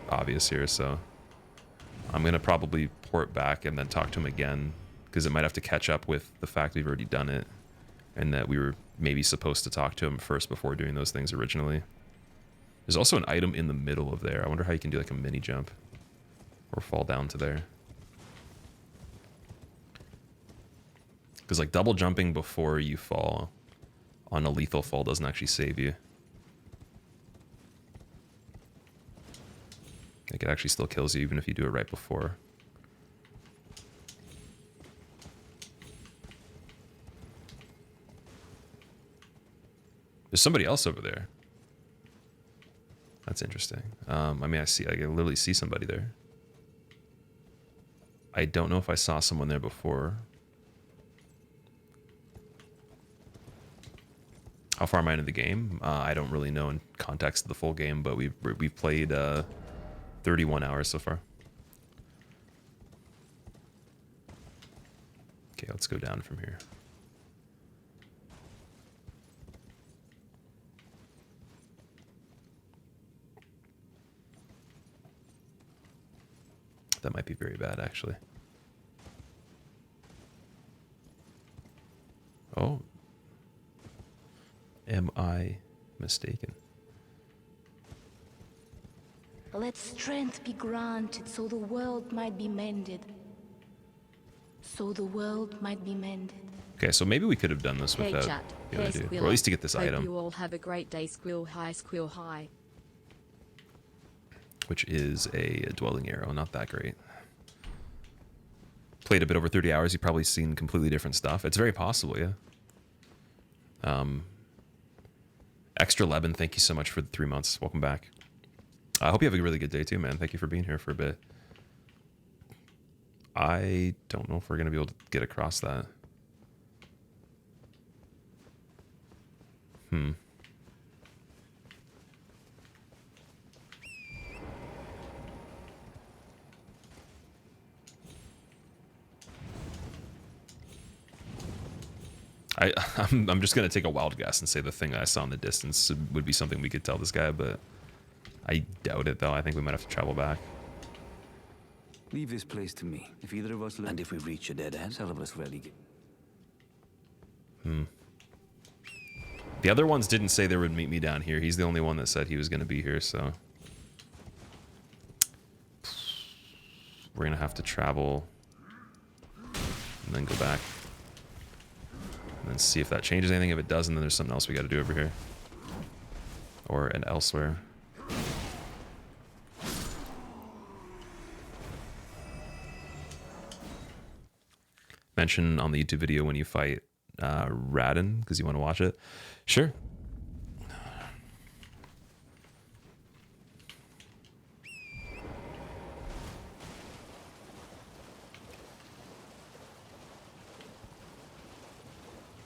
obvious here, so I'm going to probably port back and then talk to him again, because it might have to catch up with the fact we've already done it, and that we were maybe supposed to talk to him first before doing those things originally. There's also an item in the middle of there. I wonder how you can do like a mini jump. or fall down to there. Because like double jumping before you fall on a lethal fall doesn't actually save you. Like it actually still kills you even if you do it right before. There's somebody else over there. That's interesting. I mean, I can literally see somebody there. I don't know if I saw someone there before. How far am I into the game? I don't really know in context of the full game, but we've played 31 hours so far. Okay, let's go down from here. That might be very bad, actually. Oh. Am I mistaken? Let strength be granted so the world might be mended. So the world might be mended. Okay, so maybe we could have done this Hey without chat, the hey other dude. Squilla. Or at least to get this Hope item, you all have a great day, Squill high, Squill high. which is a dwelling arrow. Not that great. Played a bit over 30 hours. You've probably seen completely different stuff. It's very possible, yeah. Extra Leben, thank you so much for the 3 months. Welcome back. I hope you have a really good day too, man. Thank you for being here for a bit. I don't know if we're going to be able to get across that. I'm just going to take a wild guess and say the thing that I saw in the distance would be something we could tell this guy, but I doubt it, though. I think we might have to travel back. Leave this place to me. If either of us and if we reach a dead end, some of us rarely get. The other ones didn't say they would meet me down here. He's the only one that said he was going to be here, so we're going to have to travel and then go back. And then see if that changes anything. If it doesn't, then there's something else we got to do over here. Or an elsewhere. Mention on the YouTube video when you fight Radin, because you want to watch it. Sure.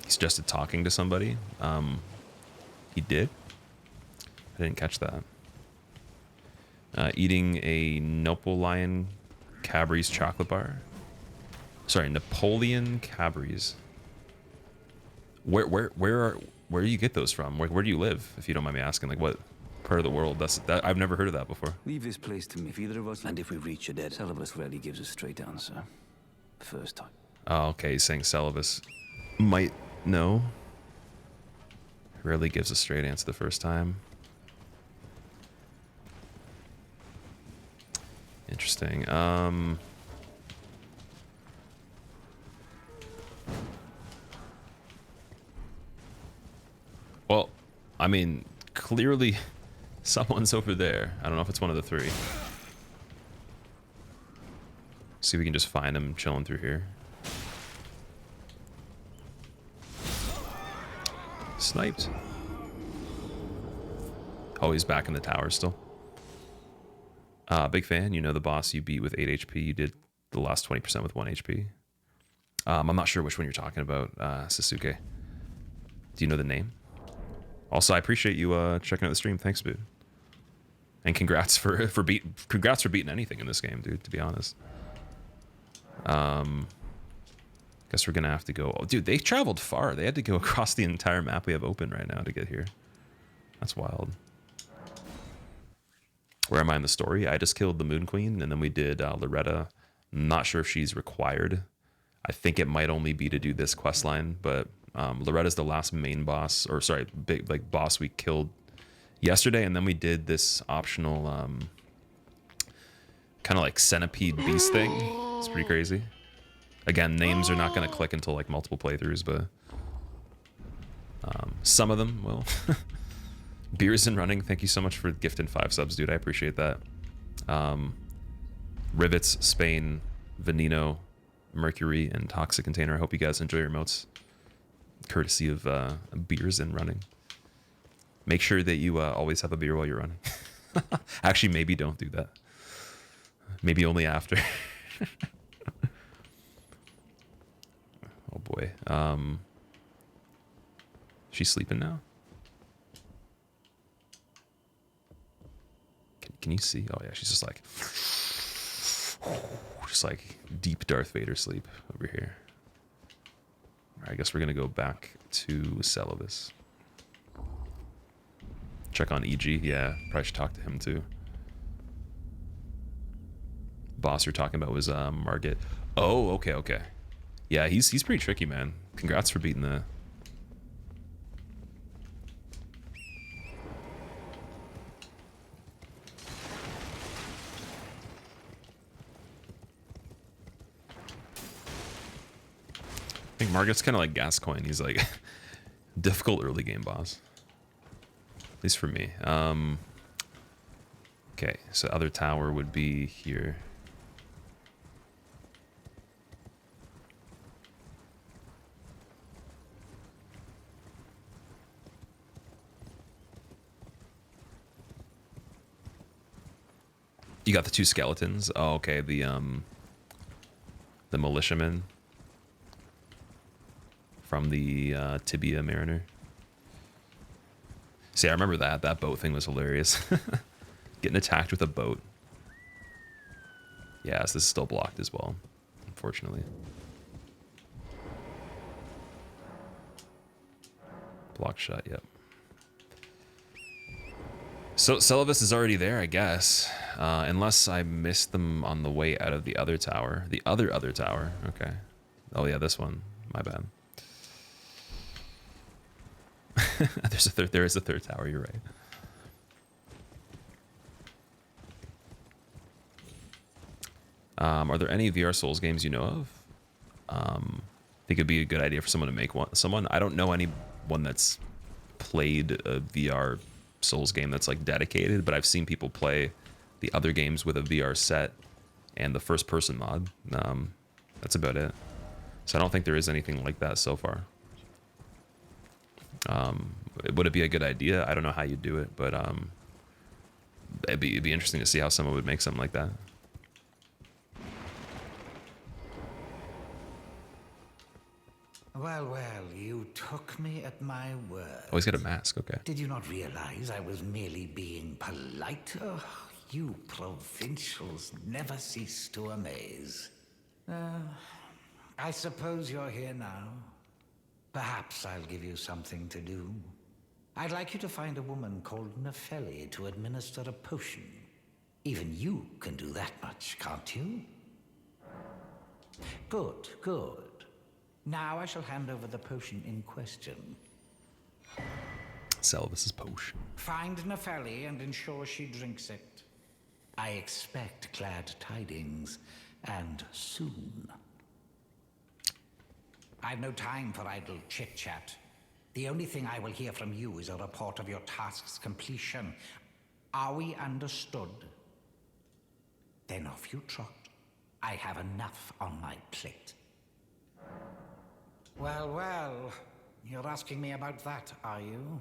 He suggested talking to somebody. He did. I didn't catch that. Eating a Napoleon Cadbury's chocolate bar. Sorry, Napoleon Cadbury's. Where do you get those from? Where do you live, if you don't mind me asking? Like what part of the world? That I've never heard of that before. Leave this place to me. If either of us and if we reach a dead, Celibus rarely gives a straight answer. The first time. Oh, okay. He's saying Celibus might know. Rarely gives a straight answer the first time. Interesting. Well, I mean, clearly someone's over there. I don't know if it's one of the three. See if we can just find him chilling through here. Sniped. Oh, he's back in the tower still. Big fan. You know the boss you beat with 8 HP. You did the last 20% with 1 HP. I'm not sure which one you're talking about, Sasuke. Do you know the name? Also, I appreciate you checking out the stream. Thanks, dude. And congrats for beating anything in this game, dude. To be honest. Guess we're gonna have to go. Oh, dude, they traveled far. They had to go across the entire map we have open right now to get here. That's wild. Where am I in the story? I just killed the Moon Queen, and then we did Loretta. Not sure if she's required. I think it might only be to do this quest line, but Loretta's the last main boss, or sorry, big like boss we killed yesterday, and then we did this optional kind of like centipede beast thing. It's pretty crazy. Again, names are not going to click until like multiple playthroughs, but some of them will. Beers and Running, thank you so much for gifting 5 subs, dude. I appreciate that. Rivets, Spain, Veneno, Mercury, and Toxic Container. I hope you guys enjoy your emotes, courtesy of Beers and Running. Make sure that you always have a beer while you're running. Actually, maybe don't do that. Maybe only after. Oh boy. She's sleeping now? Can you see? Oh yeah, she's just like deep Darth Vader sleep over here. All right, I guess we're gonna go back to Celis. Check on EG. Yeah, probably should talk to him too. Boss you're talking about was Margit. Oh, okay. Yeah, he's pretty tricky, man. Congrats for beating the. I think Margit's kind of like Gascoigne. He's like difficult early game boss. At least for me. Okay, so other tower would be here. You got the 2 skeletons. Oh, okay. The militiamen from the Tibia Mariner. See, I remember that. That boat thing was hilarious. Getting attacked with a boat. Yes, this is still blocked as well, unfortunately. Block shot, yep. So Celis is already there, I guess. Unless I missed them on the way out of the other tower. The other tower. Okay. Oh yeah, this one. My bad. There is a third tower, you're right. Are there any VR Souls games you know of? I think it'd be a good idea for someone to make one. I don't know anyone that's played a VR Souls game that's like dedicated, but I've seen people play the other games with a VR set and the first person mod. That's about it. So I don't think there is anything like that so far. Would it be a good idea? I don't know how you'd do it, but it'd be interesting to see how someone would make something like that. Well, you took me at my word. Oh, he's got a mask, okay. Did you not realize I was merely being polite? Oh, you provincials never cease to amaze. I suppose you're here now. Perhaps I'll give you something to do. I'd like you to find a woman called Nefeli to administer a potion. Even you can do that much, can't you? Good. Now I shall hand over the potion in question. Celis's potion. Find Nefeli and ensure she drinks it. I expect glad tidings, and soon. I've no time for idle chit-chat. The only thing I will hear from you is a report of your task's completion. Are we understood? Then off you trot. I have enough on my plate. Well, you're asking me about that, are you?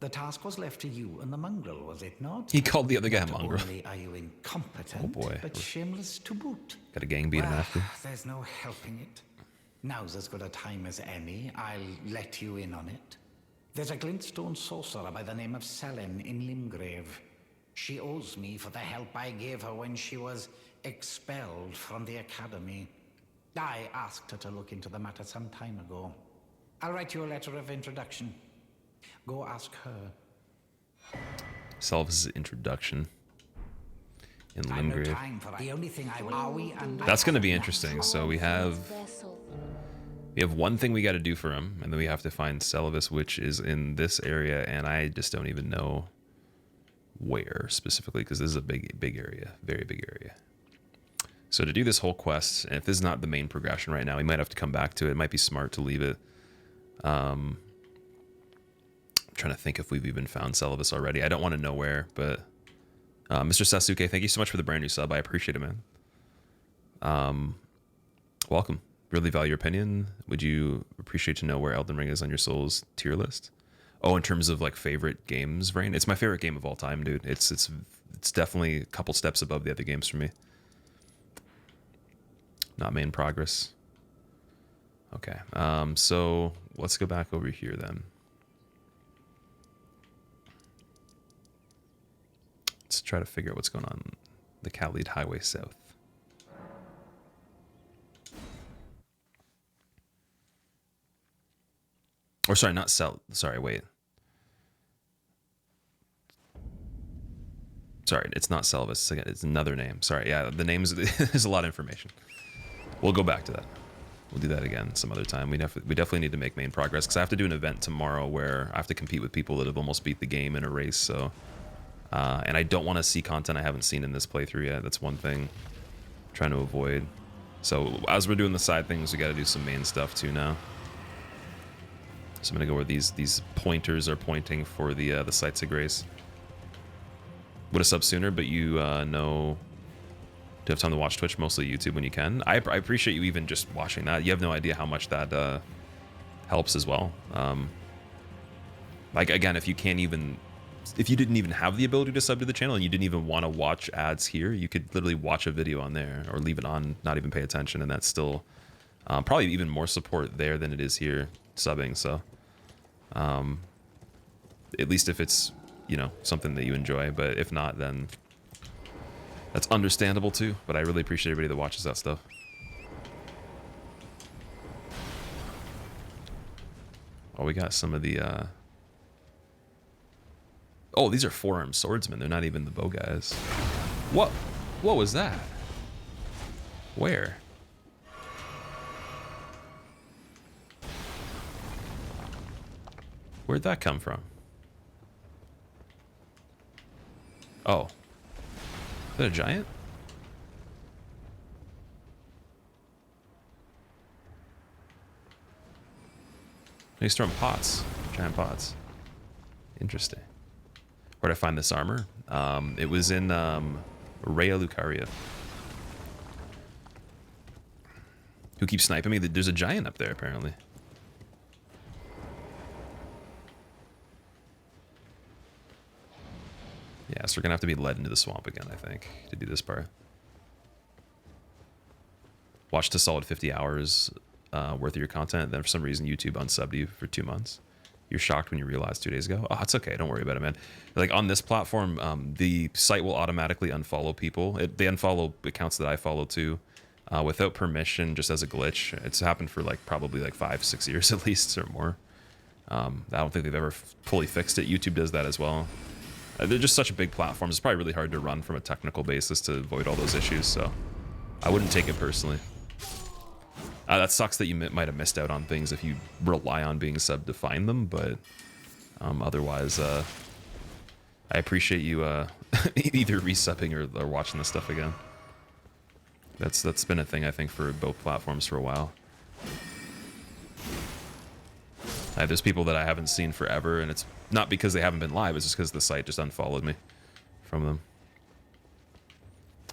The task was left to you and the mongrel, was it not? He called the other guy a mongrel. Not only are you incompetent, Oh boy. but shameless to boot. Got a gang beat him after. There's no helping it. Now's as good a time as any. I'll let you in on it. There's a glintstone sorcerer by the name of Selin in Limgrave. She owes me for the help I gave her when she was expelled from the academy. I asked her to look into the matter some time ago. I'll write you a letter of introduction. Go ask her. Celis's introduction in Limgrave. The only thing I will. Are we under? That's going to be interesting. So we have one thing we got to do for him, and then we have to find Celis, which is in this area, and I just don't even know where specifically, because this is a big area, very big area. So to do this whole quest, and if this is not the main progression right now, we might have to come back to it. It might be smart to leave it. I'm trying to think if we've even found Celivis already. I don't want to know where, but Mr. Sasuke, thank you so much for the brand new sub. I appreciate it, man. Welcome. Really value your opinion. Would you appreciate to know where Elden Ring is on your Souls tier list? Oh, in terms of like favorite games, Vrain? It's my favorite game of all time, dude. It's definitely a couple steps above the other games for me. Not main progress. Okay, so let's go back over here then. Let's try to figure out what's going on the Khalid Highway South. Or sorry, not South. Sorry, wait. Sorry, it's not Celivis. It's another name. Sorry, yeah, the names, there's a lot of information. We'll go back to that. We'll do that again some other time. We definitely need to make main progress, because I have to do an event tomorrow where I have to compete with people that have almost beat the game in a race, so... and I don't want to see content I haven't seen in this playthrough yet. That's one thing I'm trying to avoid. So as we're doing the side things, we got to do some main stuff too now. So I'm going to go where these pointers are pointing for the sites of grace. Would have subbed sooner, but you know... Do you have time to watch Twitch? Mostly YouTube when you can. I appreciate you even just watching that. You have no idea how much that helps as well. Like, again, if you can't even... If you didn't even have the ability to sub to the channel and you didn't even want to watch ads here, you could literally watch a video on there or leave it on, not even pay attention, and that's still probably even more support there than it is here subbing. So at least if it's, you know, something that you enjoy, but if not, then that's understandable too. But I really appreciate everybody that watches that stuff. Oh, we got some of the oh, these are forearm swordsmen. They're not even the bow guys. What was that? Where? Where'd that come from? Oh. Is that a giant? He's throwing pots. Giant pots. Interesting. Where'd I find this armor? It was in Rhea Lucaria. Who keeps sniping me? There's a giant up there, apparently. Yeah, so we're gonna have to be led into the swamp again, I think, to do this part. Watched a solid 50 hours worth of your content, then for some reason YouTube unsubbed you for 2 months. You're shocked when you realized 2 days ago? Oh, it's okay. Don't worry about it, man. Like, on this platform, the site will automatically unfollow people. They unfollow accounts that I follow too, without permission, just as a glitch. It's happened for like probably like 5-6 years at least or more. I don't think they've ever fully fixed it. YouTube does that as well. They're just such a big platform. It's probably really hard to run from a technical basis to avoid all those issues, so I wouldn't take it personally. That sucks that you might have missed out on things if you rely on being subbed to find them, but otherwise, I appreciate you either resubbing or watching this stuff again. That's been a thing, I think, for both platforms for a while. There's people that I haven't seen forever, and it's not because they haven't been live, it's just because the site just unfollowed me from them.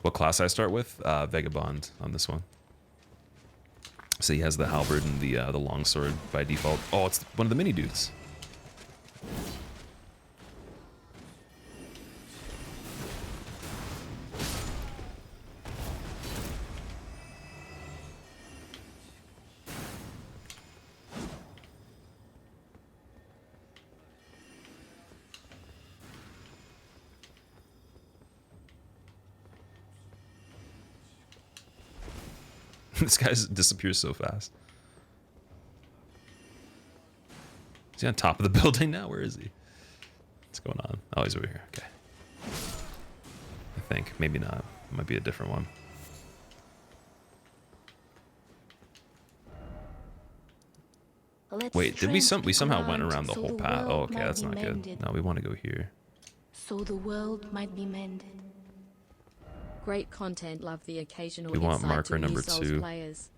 What class I start with? Vagabond on this one. So he has the halberd and the longsword by default. Oh, it's one of the mini dudes. This guy disappears so fast. Is he on top of the building now? Where is he? What's going on? Oh, he's over here. Okay. I think. Maybe not. It might be a different one. Wait, did we somehow went around the whole path? Oh, okay, that's not good. No, we want to go here. So the world might be mended. Great content. Love the occasional We want insight marker to new number Souls 2. players.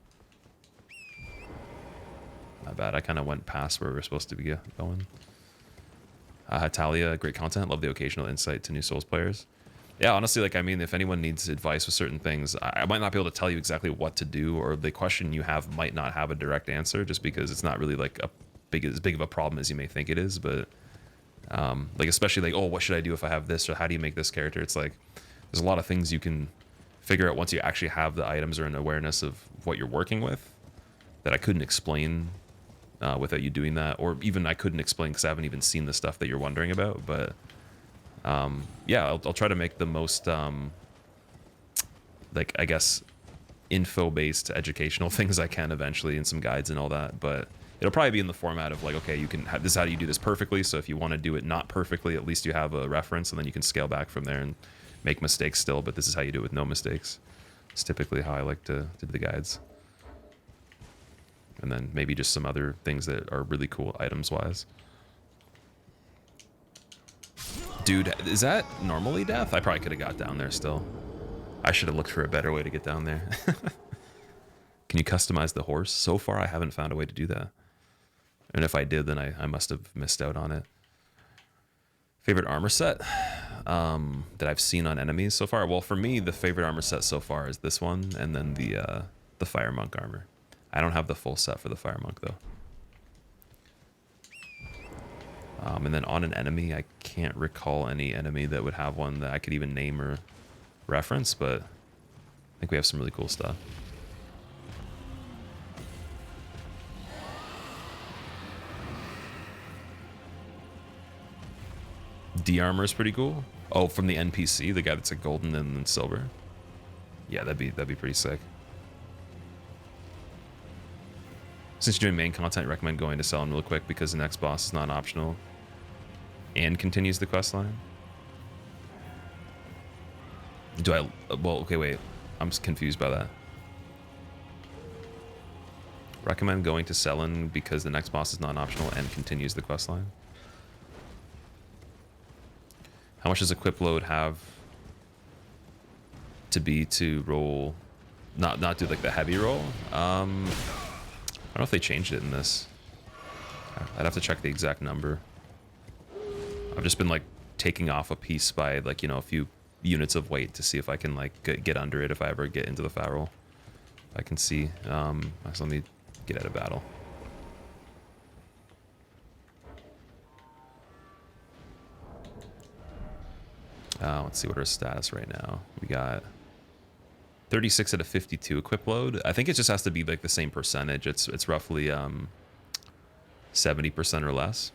My bad. I kind of went past where we were supposed to be going. Talia, great content. Love the occasional insight to new Souls players. Yeah, honestly, like, I mean, if anyone needs advice with certain things, I might not be able to tell you exactly what to do, or the question you have might not have a direct answer, just because it's not really like as big of a problem as you may think it is. But like, especially like, oh, what should I do if I have this, or how do you make this character? It's like there's a lot of things you can figure out once you actually have the items or an awareness of what you're working with that I couldn't explain without you doing that, or even I couldn't explain because I haven't even seen the stuff that you're wondering about. But yeah, I'll try to make the most like, I guess, info-based educational things I can eventually, and some guides and all that. But it'll probably be in the format of like, okay, you can have this, how do you do this perfectly? So if you want to do it not perfectly, at least you have a reference, and then you can scale back from there and make mistakes still, but this is how you do it with no mistakes. It's typically how I like to do the guides. And then maybe just some other things that are really cool items wise. Dude, is that normally death? I probably could have got down there still. I should have looked for a better way to get down there. Can you customize the horse? So far, I haven't found a way to do that. And if I did, then I must have missed out on it. Favorite armor set that I've seen on enemies so far? Well, for me, the favorite armor set so far is this one, and then the Fire Monk armor. I don't have the full set for the Fire Monk, though. And then on an enemy, I can't recall any enemy that would have one that I could even name or reference, but I think we have some really cool stuff. D-armor is pretty cool. Oh, from the NPC, the guy that's a golden and then silver. Yeah, that'd be pretty sick. Since you're doing main content, I recommend going to Celia real quick because the next boss is not optional and continues the quest line. Do I? Well, okay, wait. I'm confused by that. Recommend going to Celia because the next boss is non-optional and continues the quest line. How much does equip load have to be to roll? Not do like the heavy roll. I don't know if they changed it in this. I'd have to check the exact number. I've just been like taking off a piece by like, you know, a few units of weight to see if I can like get under it if I ever get into the fat roll. I can see. So let me get out of battle. Let's see what our status right now. We got 36 out of 52 equip load. I think it just has to be like the same percentage. It's roughly 70% or less.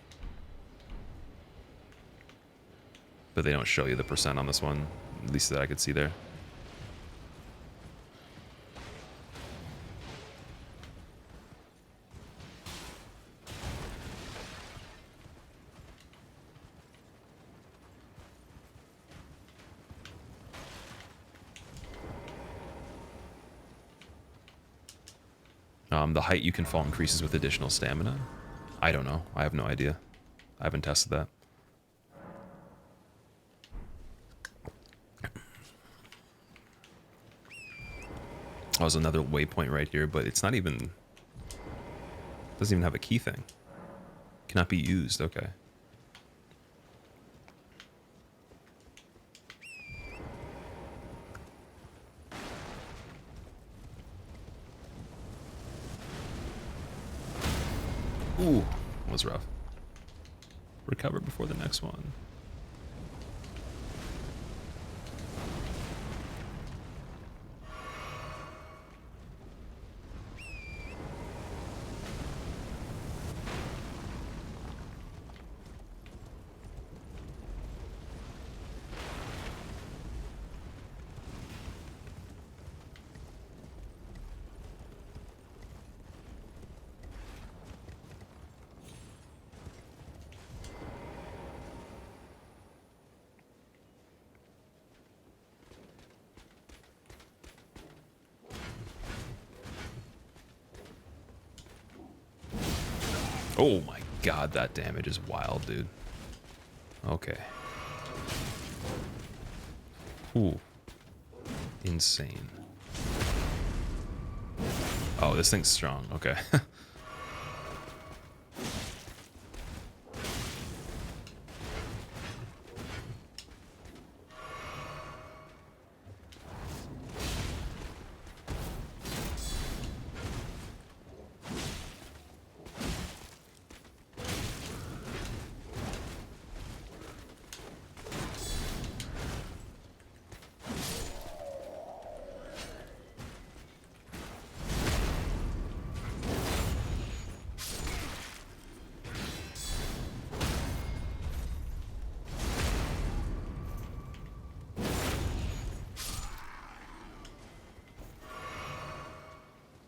But they don't show you the percent on this one, at least that I could see there. The height you can fall increases with additional stamina. I don't know. I have no idea. I haven't tested that. Oh, there's another waypoint right here, but it's not even... doesn't even have a key thing. Cannot be used. Okay. Ooh, was rough. Recover before the next one. Oh my god, that damage is wild, dude. Okay. Ooh. insane. Oh, this thing's strong. Okay.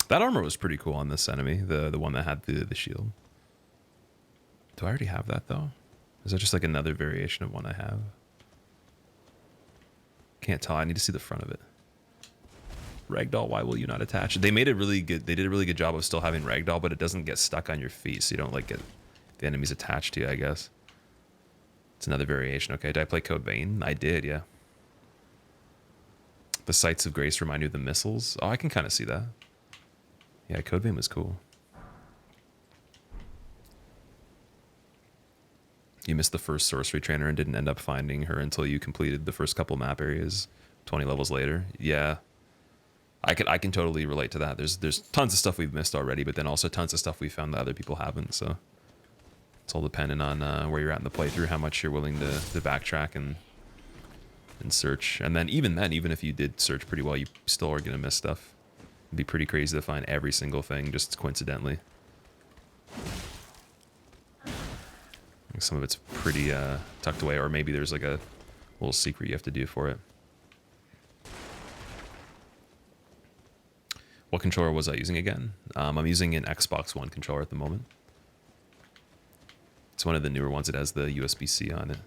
That armor was pretty cool on this enemy, the one that had the shield. Do I already have that though? Is that just like another variation of one I have? Can't tell. I need to see the front of it. Ragdoll, why will you not attach? They made it really good. They did a really good job of still having ragdoll, but it doesn't get stuck on your feet, so you don't like get the enemies attached to you, I guess. It's another variation. Okay, did I play Code Vein? I did, yeah. The Sights of Grace remind you of the missiles. Oh, I can kind of see that. Yeah, Code Vein was cool. You missed the first sorcery trainer and didn't end up finding her until you completed the first couple map areas 20 levels later. Yeah. I can totally relate to that. There's tons of stuff we've missed already, but then also tons of stuff we found that other people haven't, so it's all dependent on where you're at in the playthrough, how much you're willing to backtrack and search. And then, even if you did search pretty well, you still are gonna miss stuff. It'd be pretty crazy to find every single thing just coincidentally. Like some of it's pretty tucked away, or maybe there's like a little secret you have to do for it. What controller was I using again? I'm using an Xbox One controller at the moment. It's one of the newer ones. It has the USB-C on it.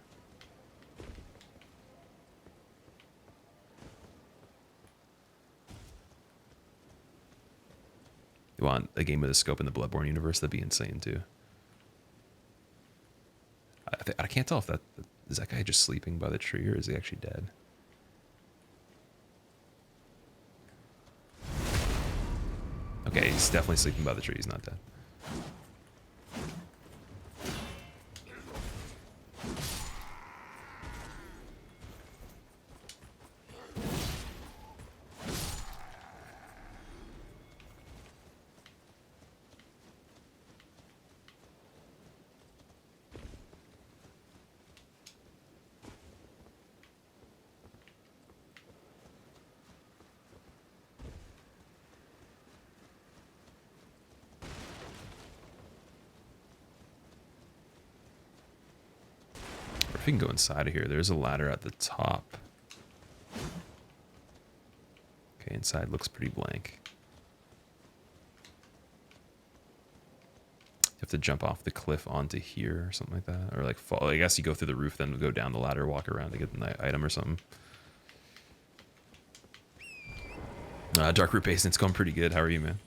You want a game with a scope in the Bloodborne universe? That'd be insane too. I can't tell if that is that guy just sleeping by the tree or is he actually dead. Okay, he's definitely sleeping by the tree. He's not dead. If we can go inside of here, there's a ladder at the top. Okay, inside looks pretty blank. You have to jump off the cliff onto here or something like that. Or like fall. I guess you go through the roof, then go down the ladder, walk around to get an item or something. Dark Root Basin, it's going pretty good. How are you, man?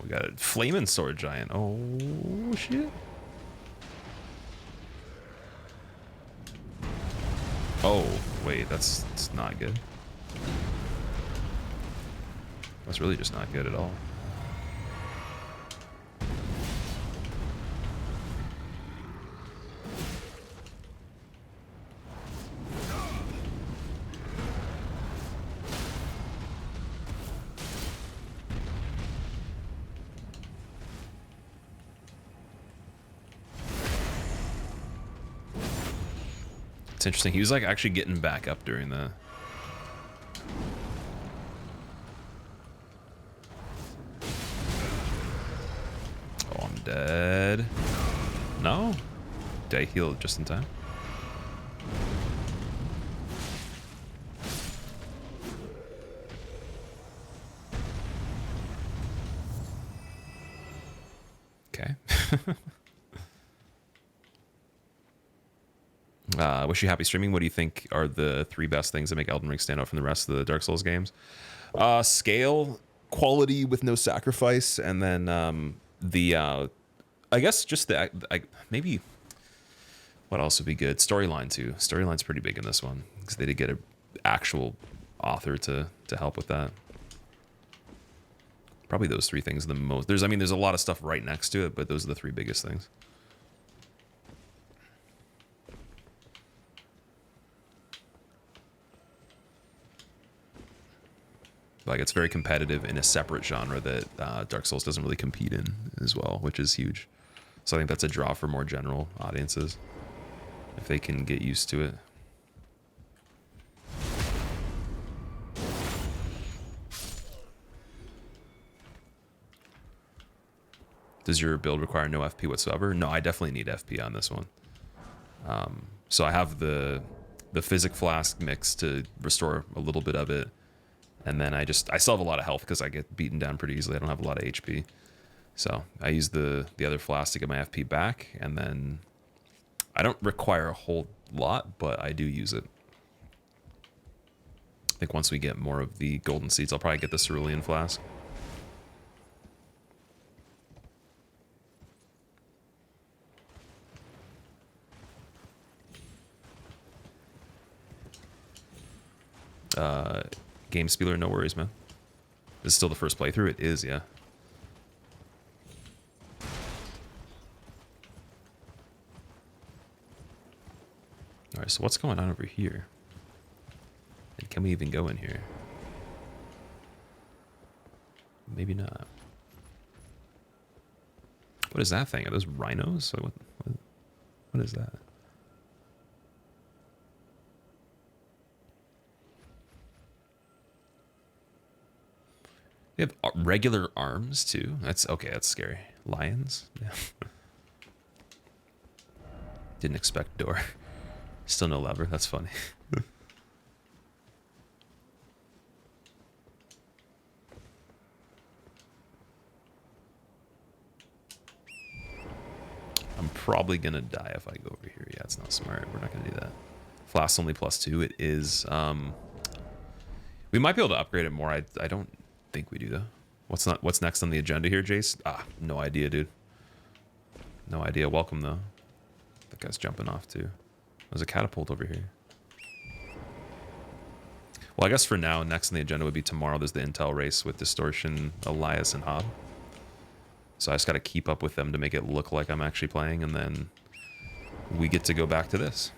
We got a flaming sword giant. Oh shit. Oh wait, that's not good. That's really just not good at all. It's interesting. He was like actually getting back up during the. Oh, I'm dead. No? Did I heal just in time? Okay. Wish you happy streaming. What do you think are the 3 best things that make Elden Ring stand out from the rest of the Dark Souls games? Scale, quality with no sacrifice, and then I guess just maybe what else would be good? Storyline too. Storyline's pretty big in this one because they did get an actual author to help with that. Probably those 3 things the most. There's a lot of stuff right next to it, but those are the 3 biggest things. Like, it's very competitive in a separate genre that Dark Souls doesn't really compete in as well, which is huge. So I think that's a draw for more general audiences if they can get used to it. Does your build require no FP whatsoever? No, I definitely need FP on this one. So I have the Physic Flask mix to restore a little bit of it. And then I still have a lot of health because I get beaten down pretty easily. I don't have a lot of HP. So I use the other flask to get my FP back. And then I don't require a whole lot, but I do use it. I think once we get more of the golden seeds, I'll probably get the cerulean flask. Game Spieler, no worries, man. This is still the first playthrough? It is, yeah. Alright, so what's going on over here? And can we even go in here? Maybe not. What is that thing? Are those rhinos? What is that? They have regular arms too. That's okay. That's scary. Lions. Yeah. Didn't expect door. Still no lever. That's funny. I'm probably gonna die if I go over here. Yeah, it's not smart. We're not gonna do that. Flask only +2. It is. We might be able to upgrade it more. I don't think we do though. What's next on the agenda here, Jace? No idea, dude. No idea. Welcome though. That guy's jumping off too. There's a catapult over here. Well, I guess for now, next on the agenda would be tomorrow. There's the Intel race with Distortion, Elias, and Hob. So I just got to keep up with them to make it look like I'm actually playing, and then we get to go back to this.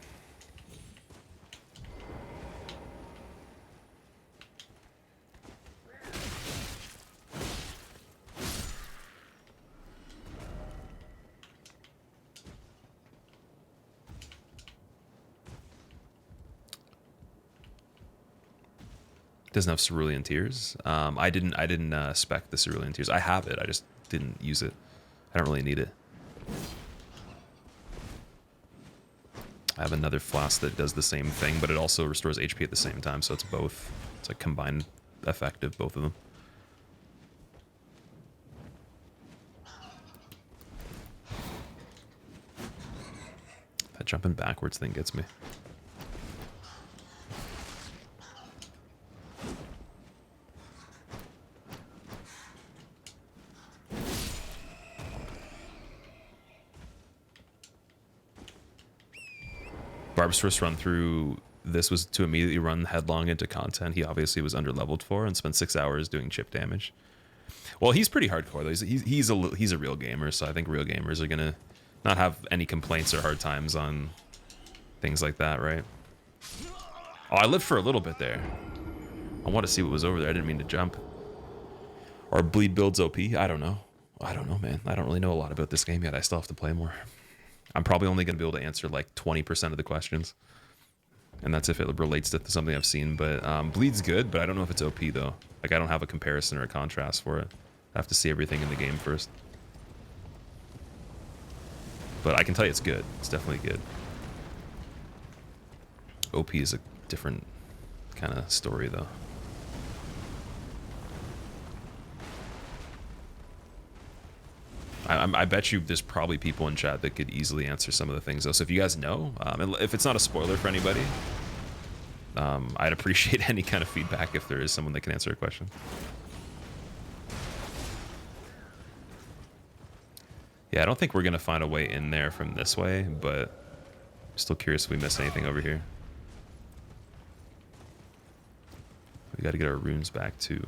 Doesn't have Cerulean Tears. I didn't spec the Cerulean Tears. I have it. I just didn't use it. I don't really need it. I have another flask that does the same thing, but it also restores HP at the same time, so it's both. It's like combined effect of both of them. That jumping backwards thing gets me. Barb's first run through this was to immediately run headlong into content he obviously was underleveled for and spent 6 hours doing chip damage. Well, he's pretty hardcore though. He's a real gamer, so I think real gamers are gonna not have any complaints or hard times on things like that, right? Oh, I lived for a little bit there. I want to see what was over there. I didn't mean to jump. Or bleed builds OP. I don't know. I don't know, man. I don't really know a lot about this game yet. I still have to play more. I'm probably only going to be able to answer like 20% of the questions. And that's if it relates to something I've seen. But Bleed's good, but I don't know if it's OP though. Like I don't have a comparison or a contrast for it. I have to see everything in the game first. But I can tell you it's good. It's definitely good. OP is a different kind of story though. I bet you there's probably people in chat that could easily answer some of the things though. So if you guys know, and if it's not a spoiler for anybody, I'd appreciate any kind of feedback if there is someone that can answer a question. Yeah, I don't think we're gonna find a way in there from this way, but I'm still curious if we missed anything over here. We gotta get our runes back too.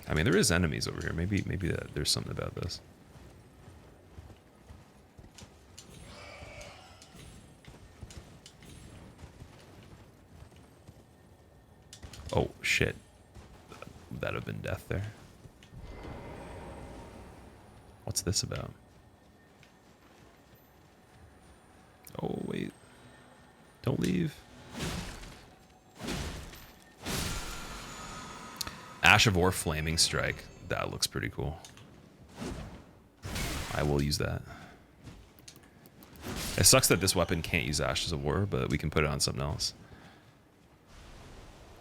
I mean, there is enemies over here. Maybe there's something about this. Oh, shit. That'd have been death there. What's this about? Oh, wait. Don't leave. Ash of War Flaming Strike. That looks pretty cool. I will use that. It sucks that this weapon can't use Ashes of War, but we can put it on something else.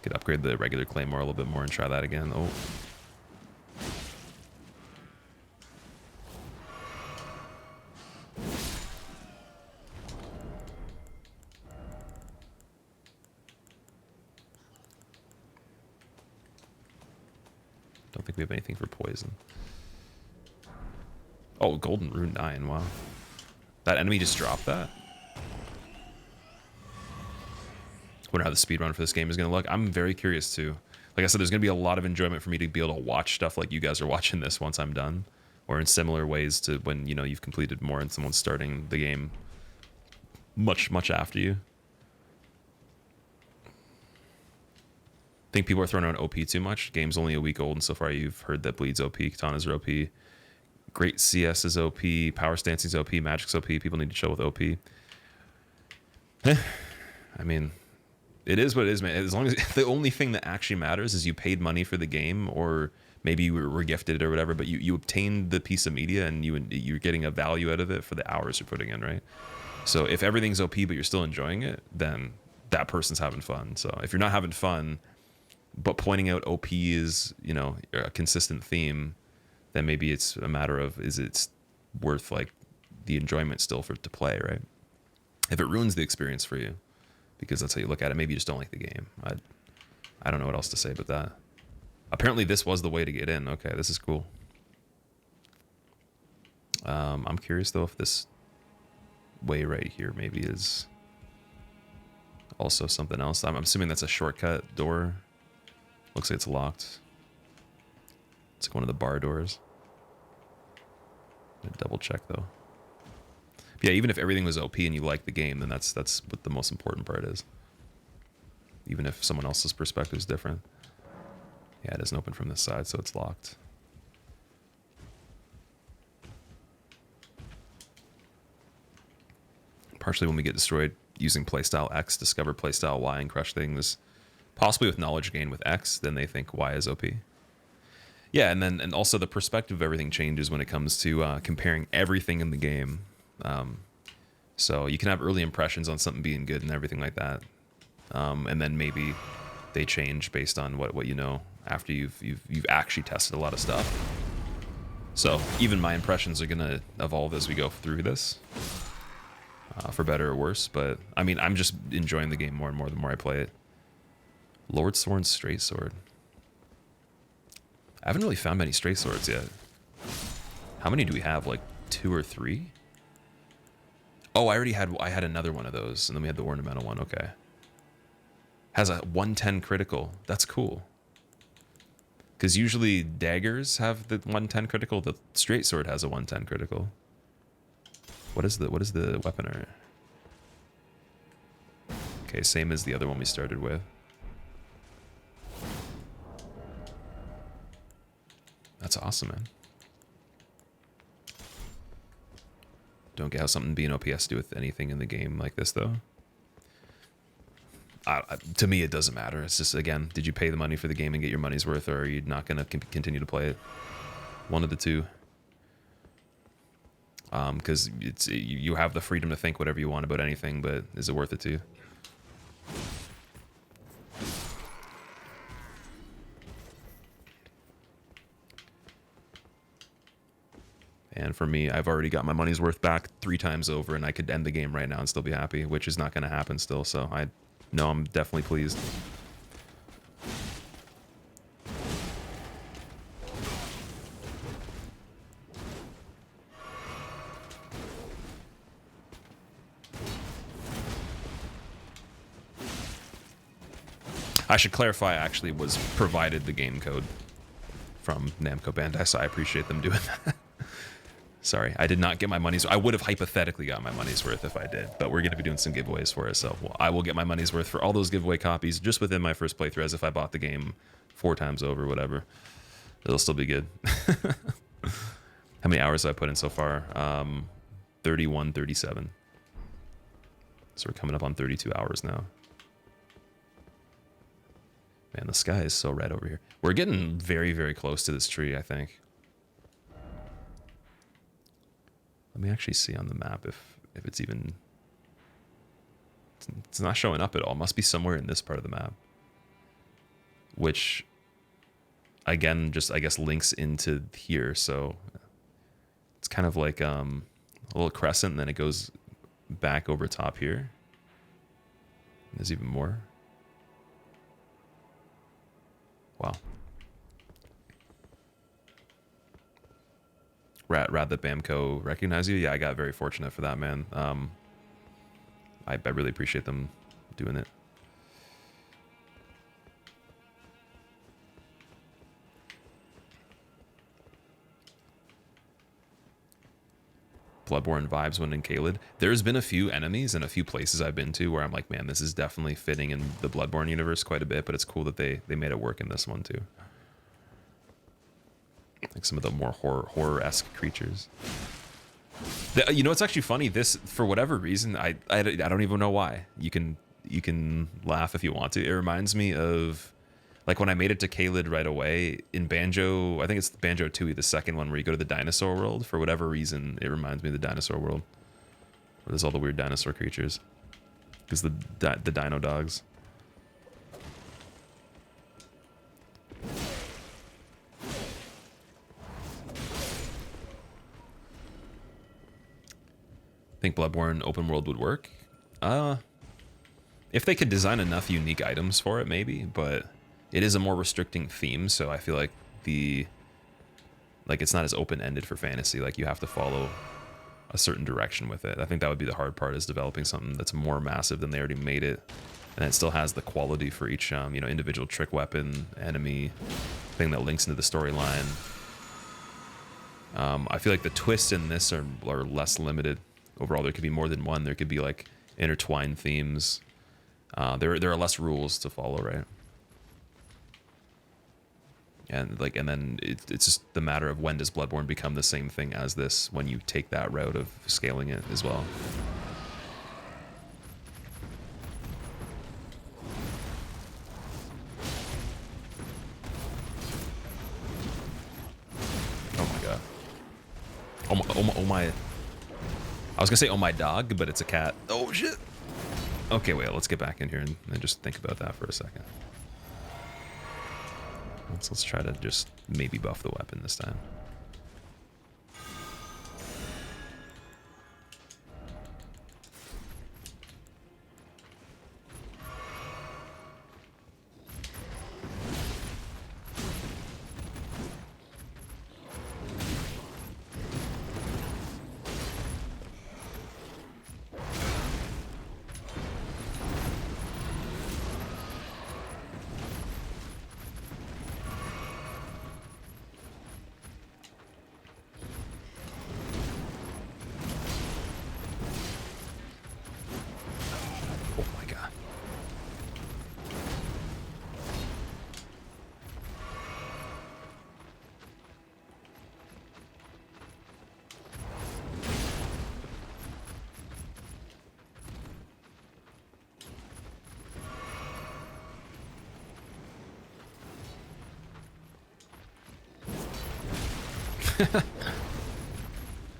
Could upgrade the regular Claymore a little bit more and try that again. Oh. Don't think we have anything for poison. Oh, Golden Rune 9, wow. That enemy just dropped that? Wonder how the speedrun for this game is going to look. I'm very curious too. Like I said, there's going to be a lot of enjoyment for me to be able to watch stuff like you guys are watching this once I'm done. Or in similar ways to when, you know, you've completed more and someone's starting the game much after you. Think people are throwing around OP too much. Game's only a week old, and so far you've heard that Bleed's OP, Katanas are OP. Great CS is OP, Power Stancing's OP, Magic's OP. People need to chill with OP. I mean, it is what it is, man. As long as the only thing that actually matters is you paid money for the game, or maybe you were gifted or whatever, but you obtained the piece of media and you're getting a value out of it for the hours you're putting in, right? So if everything's OP but you're still enjoying it, then that person's having fun. So if you're not having fun, but pointing out OP is, you know, a consistent theme, then maybe it's a matter of, is it worth like the enjoyment still to play, right? If it ruins the experience for you, because that's how you look at it, maybe you just don't like the game. I don't know what else to say but that. Apparently this was the way to get in. Okay, this is cool. I'm curious though if this way right here maybe is also something else. I'm assuming that's a shortcut door. Looks like it's locked. It's like one of the bar doors. Double check though. But yeah, even if everything was OP and you like the game, then that's what the most important part is. Even if someone else's perspective is different. Yeah, it doesn't open from this side, so it's locked. Partially when we get destroyed using playstyle X, discover playstyle Y and crush things. Possibly with knowledge gain with X, then they think Y is OP. Yeah, and also the perspective of everything changes when it comes to comparing everything in the game. So you can have early impressions on something being good and everything like that, and then maybe they change based on what you know after you've actually tested a lot of stuff. So even my impressions are gonna evolve as we go through this, for better or worse. But I mean, I'm just enjoying the game more and more the more I play it. Lord Sworn's straight sword. I haven't really found many straight swords yet. How many do we have? Like 2 or 3? Oh, I had another one of those, and then we had the ornamental one. Okay. Has a 110 critical. That's cool. Because usually daggers have the 110 critical. The straight sword has a 110 critical. What is the weapon art? Okay, same as the other one we started with. That's awesome, man. Don't get how something being OP has to do with anything in the game like this, though. To me, it doesn't matter. It's just, again, did you pay the money for the game and get your money's worth, or are you not going to continue to play it? One of the two. Because you have the freedom to think whatever you want about anything, but is it worth it to you? And for me, I've already got my money's worth back 3 times over, and I could end the game right now and still be happy, which is not going to happen still. So I know I'm definitely pleased. I should clarify, I actually was provided the game code from Namco Bandai, so I appreciate them doing that. Sorry, I did not get my money's worth. I would have hypothetically got my money's worth if I did, but we're going to be doing some giveaways for it, so I will get my money's worth for all those giveaway copies just within my first playthrough, as if I bought the game 4 times over, whatever. It'll still be good. How many hours have I put in so far? 31, 37. So we're coming up on 32 hours now. Man, the sky is so red over here. We're getting very, very close to this tree, I think. Let me actually see on the map if it's even... It's not showing up at all. It must be somewhere in this part of the map. Which, again, just, I guess, links into here. So it's kind of like a little crescent, and then it goes back over top here. There's even more. Wow. Rad that Bamco recognize you. Yeah, I got very fortunate for that, man. I really appreciate them doing it. Bloodborne vibes when in Caelid. There's been a few enemies and a few places I've been to where I'm like, man, this is definitely fitting in the Bloodborne universe quite a bit, but it's cool that they made it work in this one too. Like some of the more horror-esque creatures. You know, it's actually funny. This, for whatever reason, I don't even know why. You can laugh if you want to. It reminds me of, like, when I made it to Caelid right away in Banjo. I think it's Banjo Tooie, the second one, where you go to the dinosaur world. For whatever reason, it reminds me of the dinosaur world, where there's all the weird dinosaur creatures. Because the dino dogs. Think Bloodborne open world would work? If they could design enough unique items for it, maybe, but it is a more restricting theme, so I feel like it's not as open-ended for fantasy. Like, you have to follow a certain direction with it. I think that would be the hard part, is developing something that's more massive than they already made it, and it still has the quality for each individual trick weapon, enemy, thing that links into the storyline. I feel like the twists in this are less limited. Overall, there could be more than one. There could be like intertwined themes. There are less rules to follow, right? And then it's just the matter of when does Bloodborne become the same thing as this when you take that route of scaling it as well. Oh my god. Oh my. I was gonna say, oh my dog, but it's a cat. Oh shit. Okay, wait, let's get back in here and just think about that for a second. Let's try to just maybe buff the weapon this time.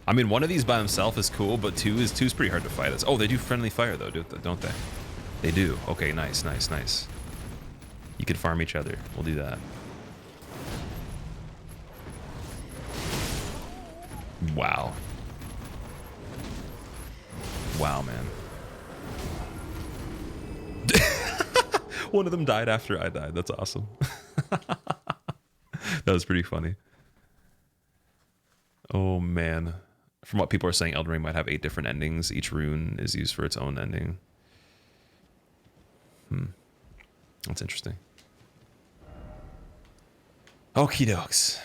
I mean, one of these by himself is cool, but two's pretty hard to fight. Oh, they do friendly fire though, don't they? They do. Okay, nice, nice, nice. You could farm each other. We'll do that. Wow. Wow, man. One of them died after I died. That's awesome. That was pretty funny. Oh, man. From what people are saying, Elden Ring might have 8 different endings. Each rune is used for its own ending. That's interesting. Okie dokes.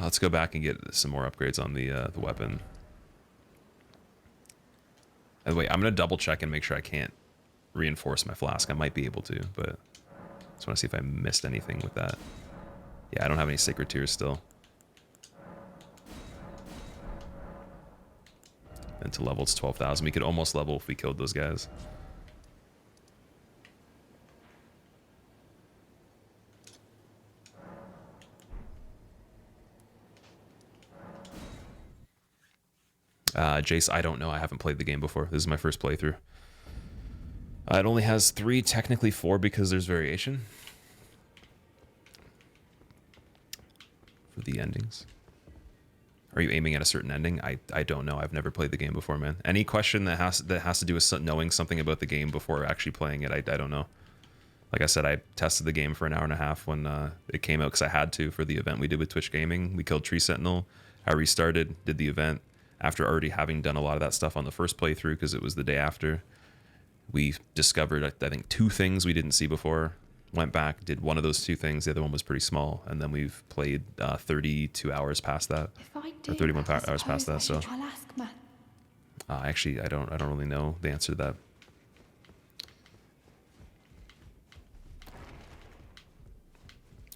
Let's go back and get some more upgrades on the weapon. And wait, I'm going to double check and make sure I can't reinforce my flask. I might be able to, but I just want to see if I missed anything with that. Yeah, I don't have any sacred tears still. And to level, it's 12,000. We could almost level if we killed those guys. Jace, I don't know. I haven't played the game before. This is my first playthrough. It only has 3, technically 4, because there's variation for the endings. Are you aiming at a certain ending? I don't know. I've never played the game before, man. Any question that has to do with knowing something about the game before actually playing it, I don't know. Like I said, I tested the game for an hour and a half when it came out because I had to for the event we did with Twitch Gaming. We killed Tree Sentinel. I restarted, did the event after already having done a lot of that stuff on the first playthrough because it was the day after. We discovered, I think, 2 things we didn't see before. Went back, did one of those 2 things. The other one was pretty small. And then we've played 32 hours past that. Or 31 hours past that. So actually, I don't really know the answer to that.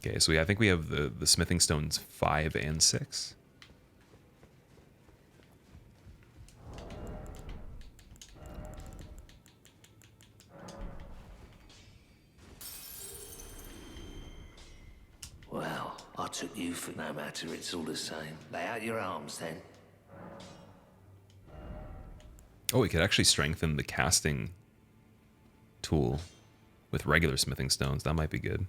Okay, so I think we have the smithing stones 5 and 6. Well, I took you for no matter, it's all the same. Lay out your arms then. Oh, we could actually strengthen the casting tool with regular smithing stones. That might be good.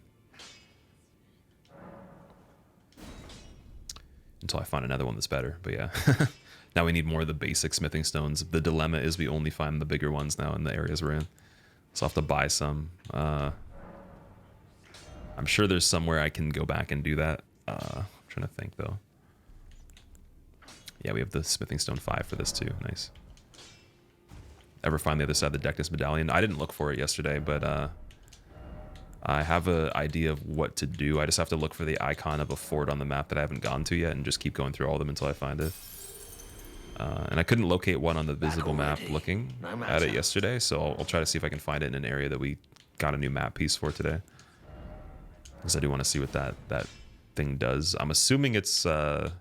Until I find another one that's better, but yeah. Now we need more of the basic smithing stones. The dilemma is we only find the bigger ones now in the areas we're in. So I'll have to buy some. I'm sure there's somewhere I can go back and do that. I'm trying to think, though. Yeah, we have the smithing stone 5 for this, too. Nice. Ever find the other side of the Dectus medallion? I didn't look for it yesterday, but I have an idea of what to do. I just have to look for the icon of a fort on the map that I haven't gone to yet and just keep going through all of them until I find it. And I couldn't locate one on the visible map looking at it yesterday, so I'll try to see if I can find it in an area that we got a new map piece for today. Because I do want to see what that thing does. I'm assuming it's... I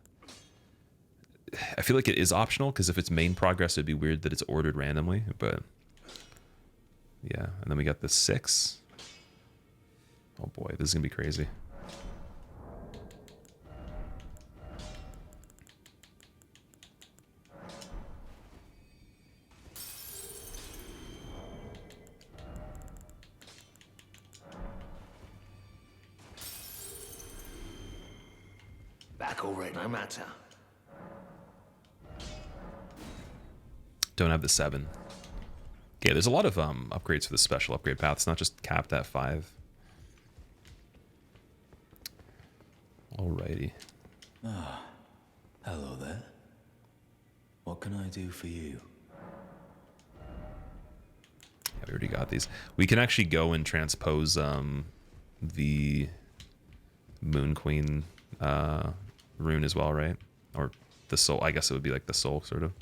feel like it is optional, because if it's main progress, it'd be weird that it's ordered randomly, but... Yeah, and then we got the 6. Oh boy, this is going to be crazy. Back already, no matter. Don't have the 7. Okay, there's a lot of upgrades for the special upgrade path. It's not just capped at 5. Alrighty. Hello there. What can I do for you? Yeah, we already got these. We can actually go and transpose the Moon Queen rune as well, right? Or the soul. I guess it would be like the soul, sort of.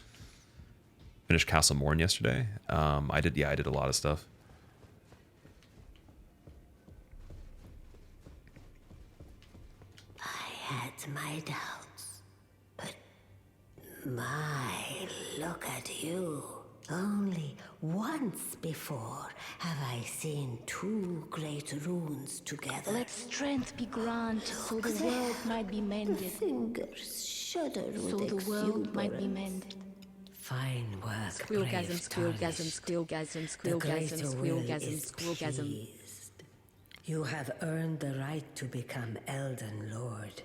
Finished Castle Morn yesterday. I did a lot of stuff. I had my doubts, but my, look at you. Only once before have I seen two great runes together. Let strength be granted so the world might be The mended. fingers shudder with So the world might be exuberance. mended. Fine work, Squillgasm, brave squillgasm, tarnished. squillgasm, The squillgasm, greater will squillgasm, is squillgasm. pleased. You have earned the right to become Elden Lord.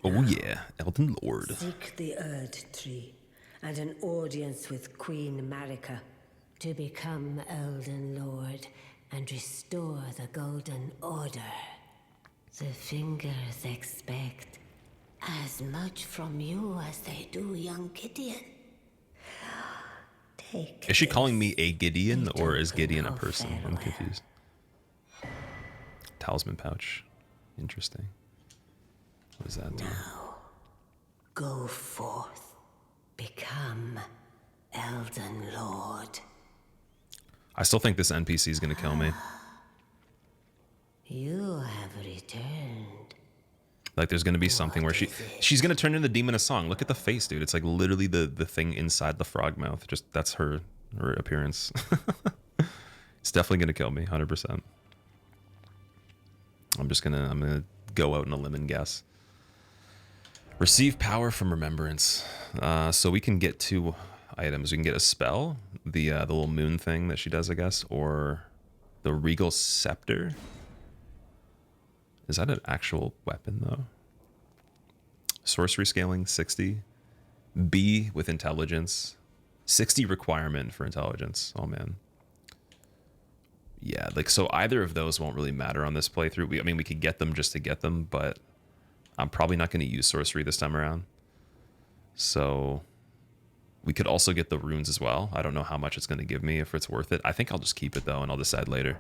Oh yeah, Elden Lord. Seek the Erd Tree and an audience with Queen Marika to become Elden Lord and restore the Golden Order. The fingers expect as much from you as they do young Gideon. Take Is she this. calling me a Gideon, or is Token Gideon a of person? I'm farewell. confused. Talisman pouch. Interesting. What does that do? Now, go forth. Become Elden Lord. I still think this NPC is going to kill me. You have returned. Like, there's going to be something where she's going to turn into the Demon of Song. Look at the face, dude. It's like literally the thing inside the frog mouth. Just, that's her appearance. It's definitely going to kill me, 100%. I'm going to go out on a limb and guess. Receive power from remembrance. So we can get 2 items. We can get a spell, the little moon thing that she does, I guess, or the Regal Scepter. Is that an actual weapon, though? Sorcery scaling, 60. B with intelligence. 60 requirement for intelligence. Oh, man. Yeah, like, so either of those won't really matter on this playthrough. I mean, we could get them just to get them, but I'm probably not going to use sorcery this time around. So we could also get the runes as well. I don't know how much it's going to give me, if it's worth it. I think I'll just keep it, though, and I'll decide later.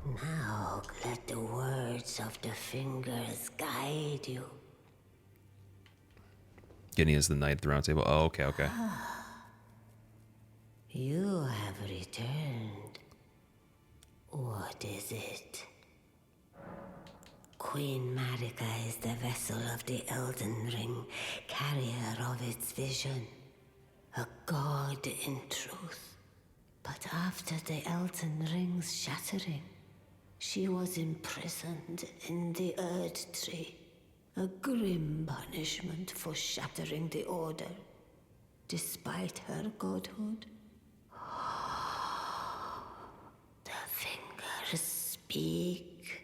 Now let the words of the fingers guide you. Gideon is the knight at the round table. Oh, okay, okay. You have returned. What is it? Queen Marika is the vessel of the Elden Ring, carrier of its vision. A god in truth. But after the Elden Ring's shattering, she was imprisoned in the Erd Tree. A grim punishment for shattering the Order, despite her godhood. The fingers speak.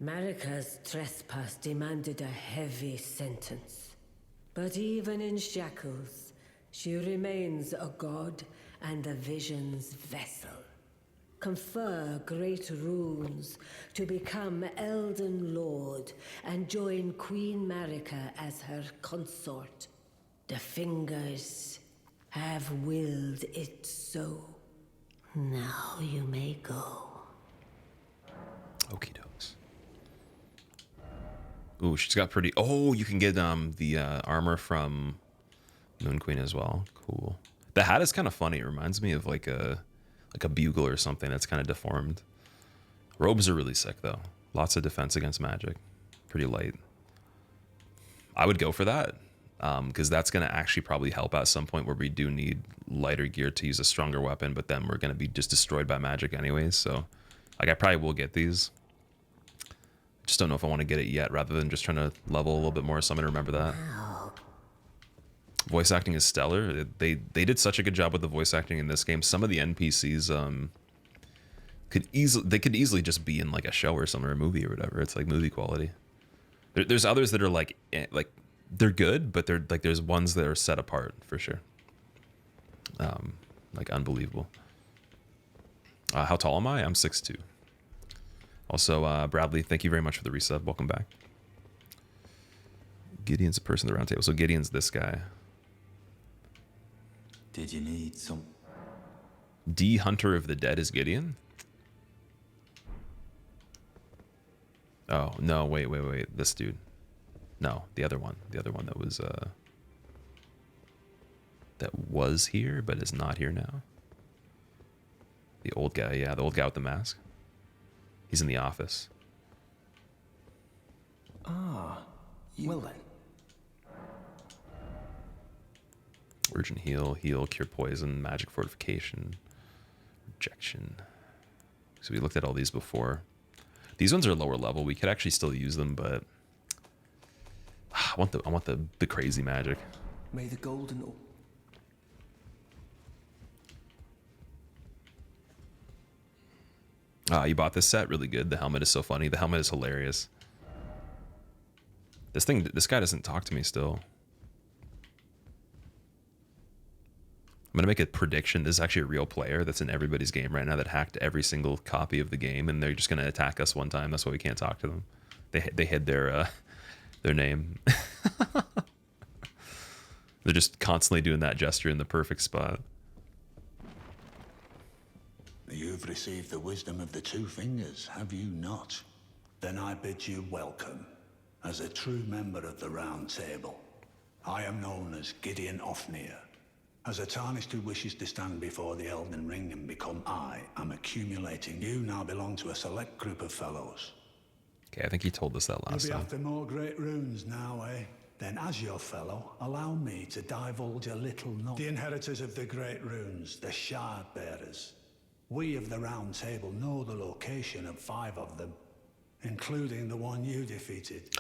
Marika's trespass demanded a heavy sentence. But even in shackles, she remains a god and the vision's vessel. Confer great runes to become Elden Lord and join Queen Marika as her consort. The fingers have willed it so. Now you may go. Okie dokes. Ooh, she's got pretty... Oh, you can get the armor from Moon Queen as well. Cool. The hat is kind of funny. It reminds me of like a bugle or something that's kind of deformed. Robes are really sick, though. Lots of defense against magic. Pretty light. I would go for that, because that's going to actually probably help at some point where we do need lighter gear to use a stronger weapon, but then we're going to be just destroyed by magic anyways. So, like, I probably will get these. Just don't know if I want to get it yet, rather than just trying to level a little bit more, so I'm going to remember that. Voice acting is stellar. They did such a good job with the voice acting in this game. Some of the NPCs could easily just be in like a show or something, or a movie or whatever. It's like movie quality. There's others that are like they're good, but they're like, there's ones that are set apart for sure. Like unbelievable. How tall am I? I'm 6'2". Also, Bradley, thank you very much for the resub. Welcome back. Gideon's a person at the round table. So Gideon's this guy. Did you need some? D Hunter of the Dead is Gideon? Oh, no, wait. This dude. No, the other one. The other one that was here, but is not here now. The old guy, yeah, the old guy with the mask. He's in the office. Ah, well then. Urgent heal, cure poison, magic fortification, rejection. So we looked at all these before. These ones are lower level. We could actually still use them, but I want the crazy magic. May the golden. You bought this set? Really good. The helmet is so funny. The helmet is hilarious. This guy doesn't talk to me still. I'm going to make a prediction. This is actually a real player that's in everybody's game right now that hacked every single copy of the game, and they're just going to attack us one time. That's why we can't talk to them. They hid their name. They're just constantly doing that gesture in the perfect spot. You've received the wisdom of the two fingers, have you not? Then I bid you welcome, as a true member of the Round Table. I am known as Gideon Ofnir. As a tarnished who wishes to stand before the Elden Ring and become I am accumulating. You now belong to a select group of fellows. Okay, I think he told us that last You'll be time. after more great runes now, eh? Then as your fellow, allow me to divulge a little knowledge. The inheritors of the great runes, the Shard Bearers. We of the Round Table know the location of 5 of them, including the one you defeated.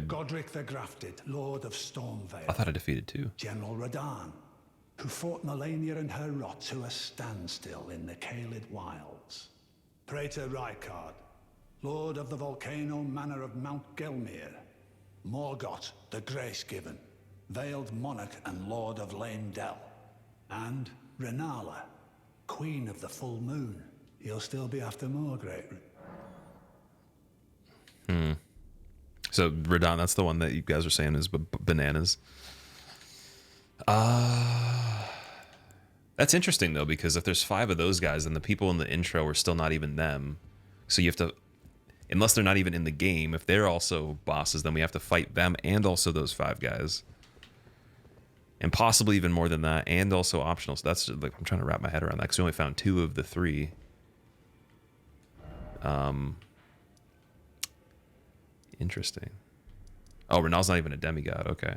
Godric the Grafted, Lord of Stormvale. I thought I defeated 2. General Radahn, who fought Melania and her rot to a standstill in the Caelid Wilds. Praetor Rykard, Lord of the Volcano Manor of Mount Gelmir. Morgoth, the Grace-Given, Veiled Monarch and Lord of Lame Dell. And Renala, Queen of the Full Moon. You'll still be after more great... So, Radahn, that's the one that you guys are saying is bananas. That's interesting, though, because if there's 5 of those guys, then the people in the intro are still not even them. So you have to... Unless they're not even in the game, if they're also bosses, then we have to fight them and also those 5 guys. And possibly even more than that, and also optional. So that's just, like, I'm trying to wrap my head around that, because we only found 2 of the 3. Interesting. Oh, Renal's not even a demigod. Okay.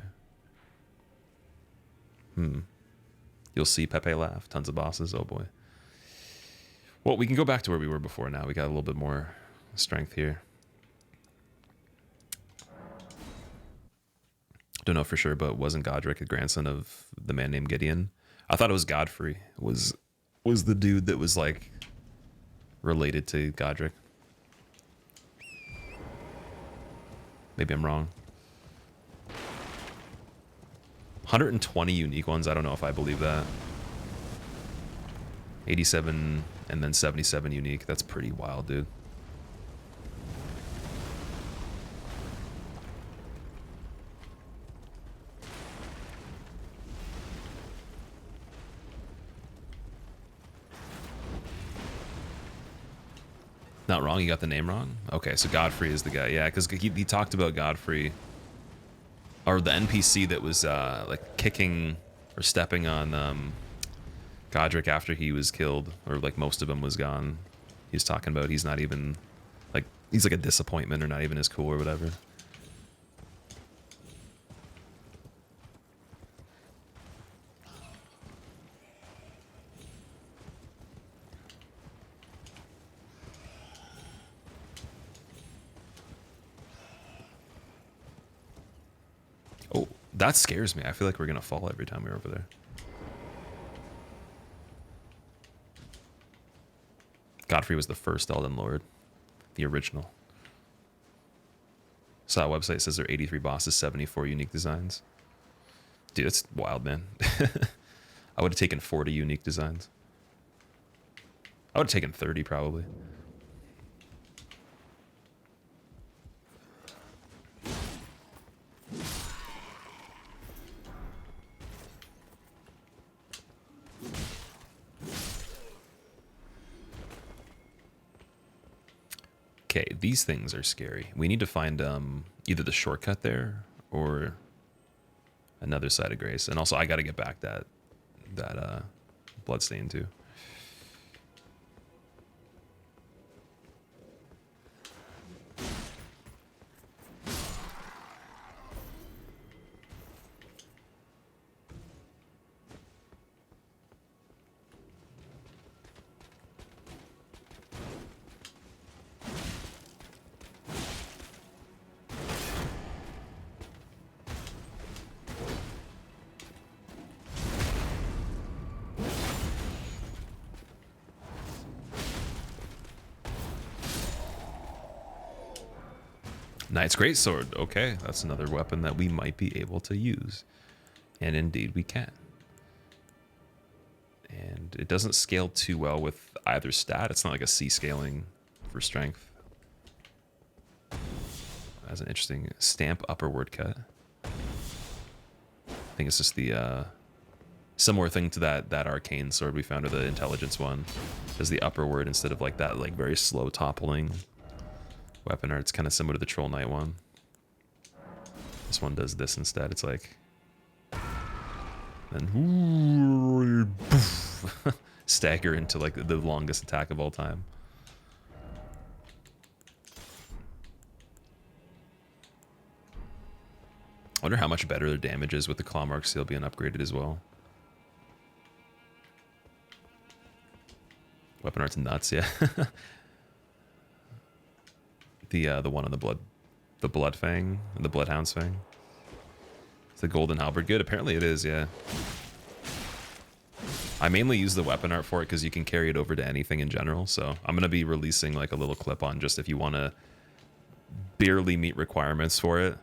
You'll see Pepe laugh. Tons of bosses. Oh, boy. Well, we can go back to where we were before now. We got a little bit more strength here. Don't know for sure, but wasn't Godric a grandson of the man named Gideon? I thought it was Godfrey. Was the dude that was, like, related to Godric. Maybe I'm wrong. 120 unique ones. I don't know if I believe that. 87 and then 77 unique. That's pretty wild, dude. Not wrong. You got the name wrong? Okay, so Godfrey is the guy. Yeah, because he talked about Godfrey, or the NPC that was like kicking or stepping on Godric after he was killed, or like most of him was gone. He's talking about he's not even like, he's like a disappointment or not even as cool or whatever. Oh, that scares me. I feel like we're gonna fall every time we're over there. Godfrey was the first Elden Lord, the original. So that website says there are 83 bosses, 74 unique designs. Dude, that's wild, man. I would have taken 40 unique designs. I would have taken 30 probably. Okay, these things are scary. We need to find either the shortcut there or another side of grace. And also, I got to get back that bloodstain too. Knight's Greatsword. Okay, that's another weapon that we might be able to use. And indeed we can. And it doesn't scale too well with either stat. It's not like a C scaling for strength. That's an interesting stamp upper word cut. I think it's just the similar thing to that arcane sword we found, or the intelligence one. Does the upper word instead of like that like very slow toppling weapon art. It's kind of similar to the Troll Knight one. This one does this instead. It's like then stagger into like the longest attack of all time. I wonder how much better their damage is with the claw mark seal being upgraded as well. Weapon art's nuts, yeah. The one on the blood fang, the bloodhound's fang. Is the golden halberd good? Apparently it is, yeah. I mainly use the weapon art for it because you can carry it over to anything in general. So I'm gonna be releasing like a little clip on just if you want to barely meet requirements for it.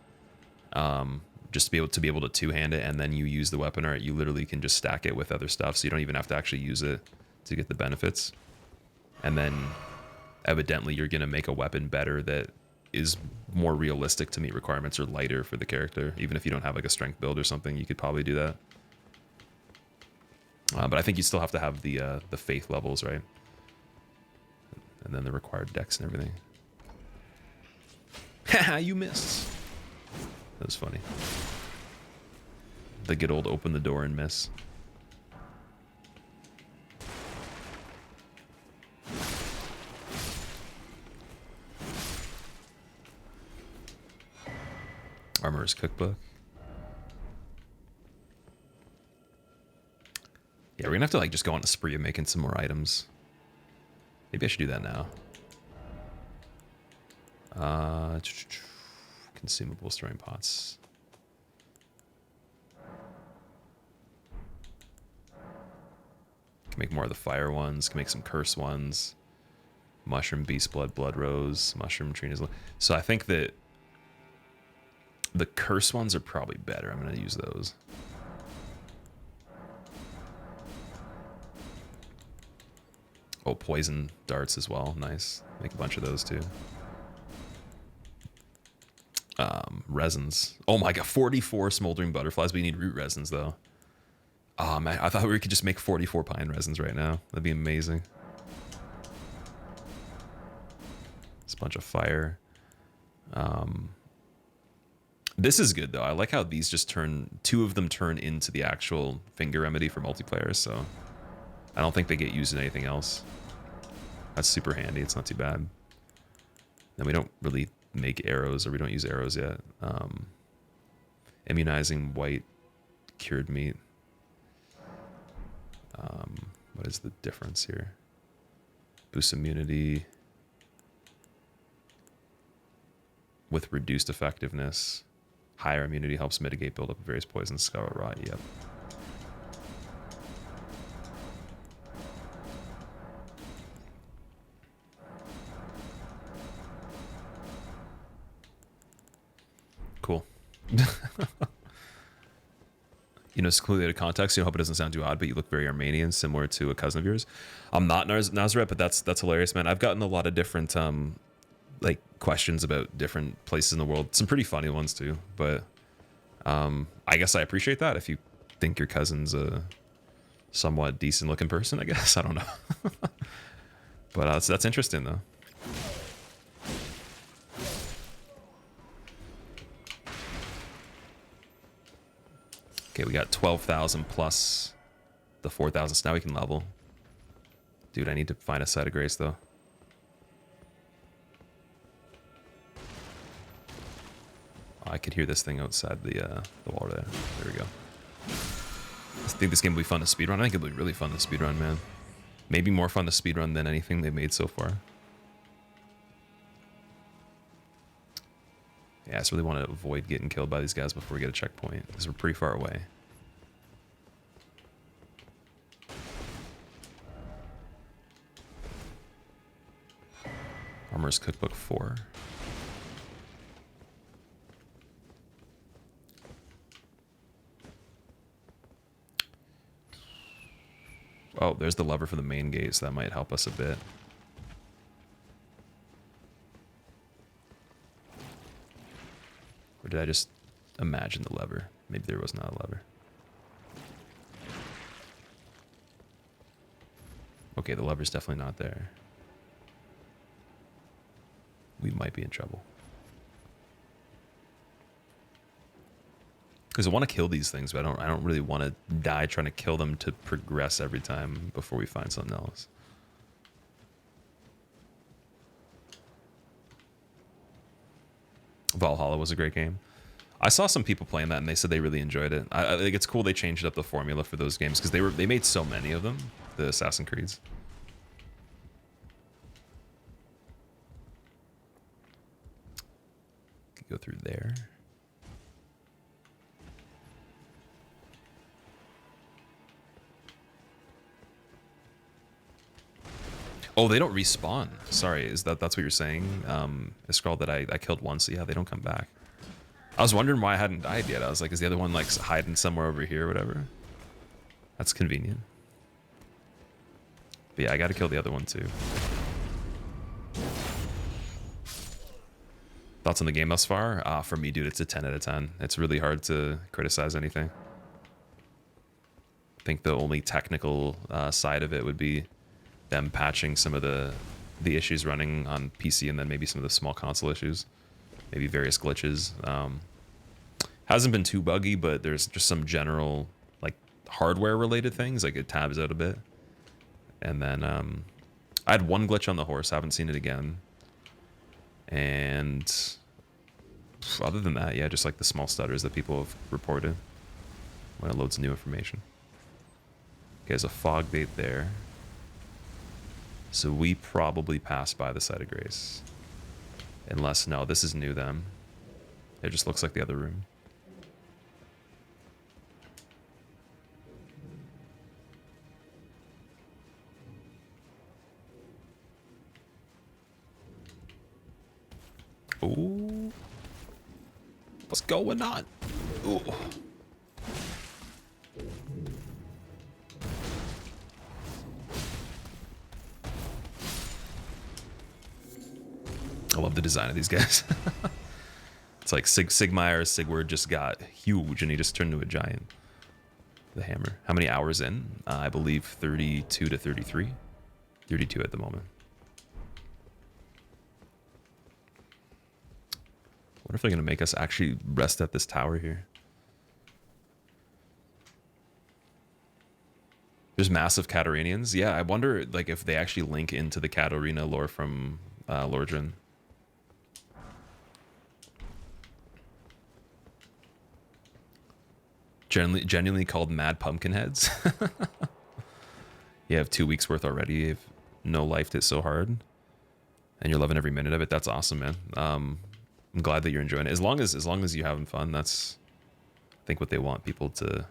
Just to be able to two-hand it, and then you use the weapon art. You literally can just stack it with other stuff, so you don't even have to actually use it to get the benefits. And then evidently you're gonna make a weapon better that is more realistic to meet requirements or lighter for the character. Even if you don't have like a strength build or something, you could probably do that. But I think you still have to have the faith levels, right? And then the required dex and everything. Haha, you missed. That was funny. The good old open the door and miss. Armorer's Cookbook. Yeah, we're gonna have to like just go on a spree of making some more items. Maybe I should do that now. Consumable storing pots. Can make more of the fire ones. Can make some curse ones. Mushroom beast blood, blood rose, mushroom trina's. So I think that the curse ones are probably better. I'm gonna use those. Oh, poison darts as well. Nice. Make a bunch of those too. Resins. Oh my god, 44 smoldering butterflies, but you need root resins though. Oh man, I thought we could just make 44 pine resins right now. That'd be amazing. It's a bunch of fire. This is good though. I like how these just two of them turn into the actual finger remedy for multiplayer, so I don't think they get used in anything else. That's super handy. It's not too bad. Then we don't really make arrows, or we don't use arrows yet. Immunizing white cured meat. What is the difference here? Boosts immunity with reduced effectiveness. Higher immunity helps mitigate buildup of various poisons. Scarlet rot. Yep. Cool. You know, it's clearly out of context. You know, I hope it doesn't sound too odd, but you look very Armenian, similar to a cousin of yours. I'm not Nazareth, but that's hilarious, man. I've gotten a lot of different like questions about different places in the world. Some pretty funny ones too, but I guess I appreciate that. If you think your cousin's a somewhat decent looking person, I guess. I don't know. But that's interesting though. Okay, we got 12,000 plus the 4,000. So now we can level. Dude, I need to find a site of grace though. Oh, I could hear this thing outside the wall there. There we go. I think this game will be fun to speedrun. I think it'll be really fun to speedrun, man. Maybe more fun to speedrun than anything they've made so far. Yeah, I just really want to avoid getting killed by these guys before we get a checkpoint, because we're pretty far away. Armorer's Cookbook 4. Oh, there's the lever for the main gate, so that might help us a bit. Or did I just imagine the lever? Maybe there was not a lever. Okay, the lever's definitely not there. We might be in trouble. Because I want to kill these things, but I don't really want to die trying to kill them to progress every time before we find something else. Valhalla was a great game. I saw some people playing that and they said they really enjoyed it. I think it's cool they changed up the formula for those games because they made so many of them, the Assassin's Creeds. Could go through there. Oh, they don't respawn. Sorry, that's what you're saying? A scroll that I killed once, so yeah, they don't come back. I was wondering why I hadn't died yet. I was like, is the other one like hiding somewhere over here or whatever? That's convenient. But yeah, I gotta kill the other one too. Thoughts on the game thus far? For me, dude, it's a 10 out of 10. It's really hard to criticize anything. I think the only technical side of it would be them patching some of the issues running on PC and then maybe some of the small console issues. Maybe various glitches. Hasn't been too buggy, but there's just some general like hardware related things, like it tabs out a bit. And then I had one glitch on the horse, haven't seen it again. And other than that, yeah, just like the small stutters that people have reported when it loads new information. Okay, there's a fog bait there. So we probably passed by the site of grace. Unless, no, this is new then. It just looks like the other room. Ooh. What's going on? Ooh. I love the design of these guys. It's like Sigmire or Sigurd just got huge and he just turned into a giant. The hammer. How many hours in? I believe 32 to 33. 32 at the moment. What if they're going to make us actually rest at this tower here? There's massive Catarinians. Yeah, I wonder like if they actually link into the Catarina lore from Lordran. Genuinely called Mad Pumpkin Heads. You have 2 weeks worth already. You've no lifed it so hard. And you're loving every minute of it. That's awesome, man. I'm glad that you're enjoying it. As long as you're having fun, that's I think what they want people to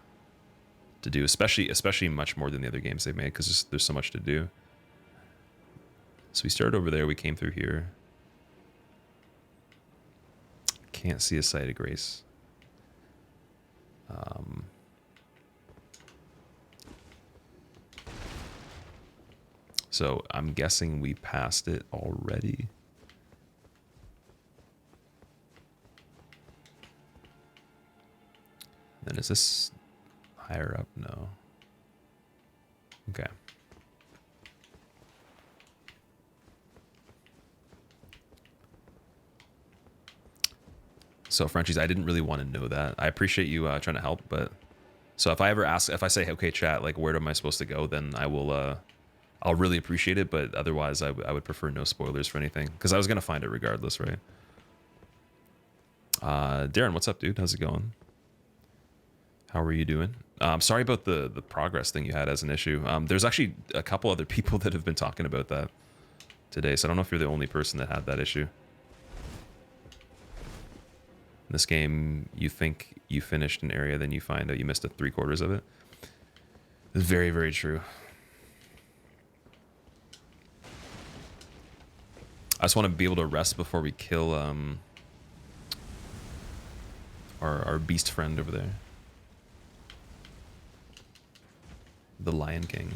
do, especially much more than the other games they've made, because there's so much to do. So we started over there, we came through here. Can't see a site of grace. So I'm guessing we passed it already. Then is this higher up? No. Okay. So Frenchies, I didn't really want to know that. I appreciate you trying to help, but so if I ever ask, if I say, okay, chat, like where am I supposed to go? Then I will, I'll really appreciate it. But otherwise I would prefer no spoilers for anything because I was going to find it regardless, right? Darren, what's up, dude? How's it going? How are you doing? Sorry about the progress thing you had as an issue. There's actually a couple other people that have been talking about that today. So I don't know if you're the only person that had that issue. In this game, you think you finished an area, then you find out you missed 3/4 of it. It's very, very true. I just want to be able to rest before we kill our beast friend over there. The Lion King.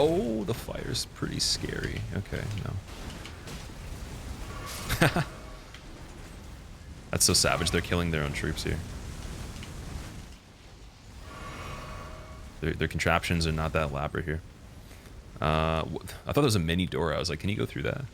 Oh, the fire's pretty scary. Okay, no. That's so savage. They're killing their own troops here. Their contraptions are not that elaborate here. I thought there was a mini door. I was like, can you go through that?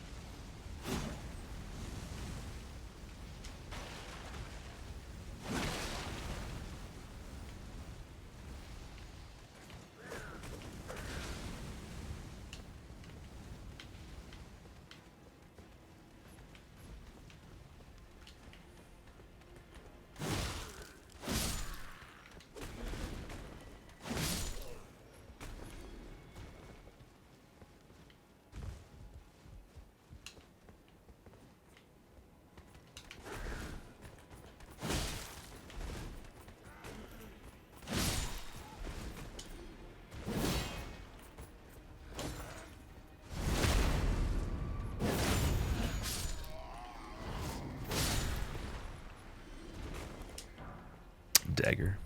Dagger.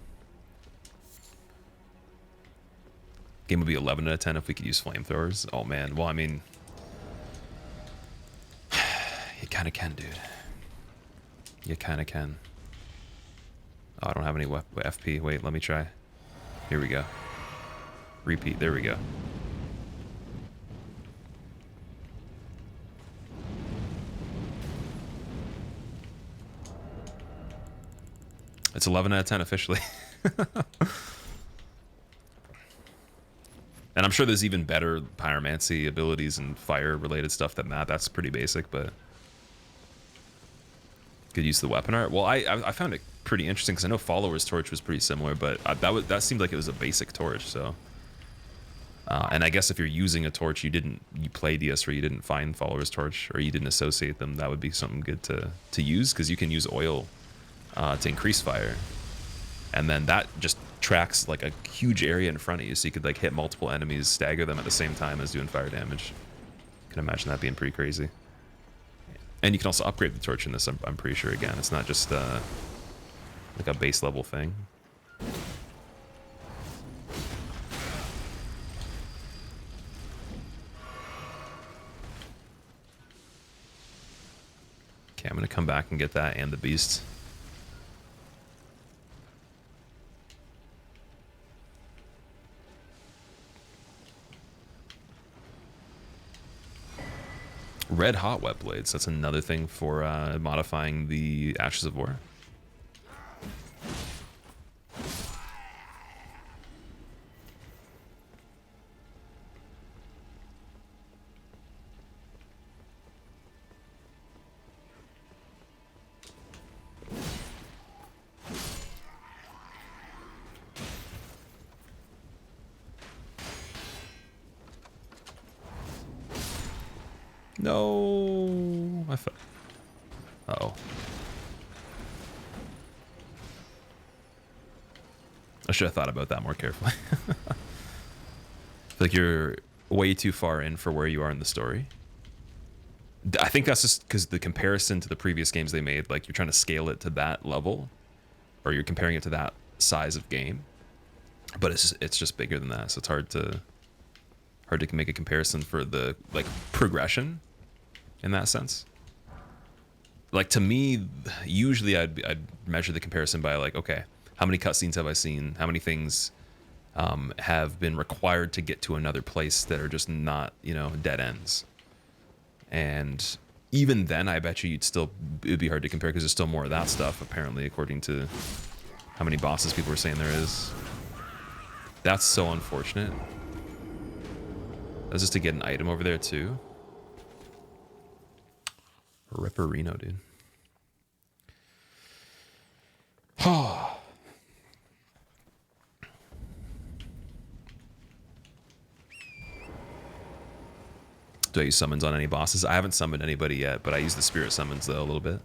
Game would be 11 out of 10 if we could use flamethrowers. Oh man, well I mean, you kind of can, dude. You kind of can. Oh, I don't have any FP. Wait, let me try. Here we go. Repeat. There we go. It's 11 out of 10 officially. And I'm sure there's even better pyromancy abilities and fire related stuff than that. That's pretty basic, but could use the weapon art. Well, I found it pretty interesting because I know Follower's Torch was pretty similar, but that seemed like it was a basic torch. So, and I guess if you're using a torch, you play DS where you didn't find Follower's Torch or you didn't associate them, that would be something good to use because you can use oil to increase fire, and then that just tracks like a huge area in front of you, so you could like hit multiple enemies, stagger them at the same time as doing fire damage. I can imagine that being pretty crazy. And you can also upgrade the torch in this. I'm pretty sure. Again, it's not just like a base level thing. Okay, I'm gonna come back and get that and the beast. Red hot wet blades. That's another thing for modifying the Ashes of War. No, uh-oh. I should have thought about that more carefully. I feel like you're way too far in for where you are in the story. I think that's just because the comparison to the previous games they made, like you're trying to scale it to that level, or you're comparing it to that size of game. But it's just bigger than that, so it's hard to make a comparison for the like progression in that sense. Like to me, usually I'd measure the comparison by like, okay, how many cutscenes have I seen? How many things have been required to get to another place that are just not, you know, dead ends? And even then, I bet you it'd be hard to compare because there's still more of that stuff apparently, according to how many bosses people were saying there is. That's so unfortunate. That's just to get an item over there too. Ripperino, dude. Do I use summons on any bosses? I haven't summoned anybody yet, but I use the spirit summons though a little bit.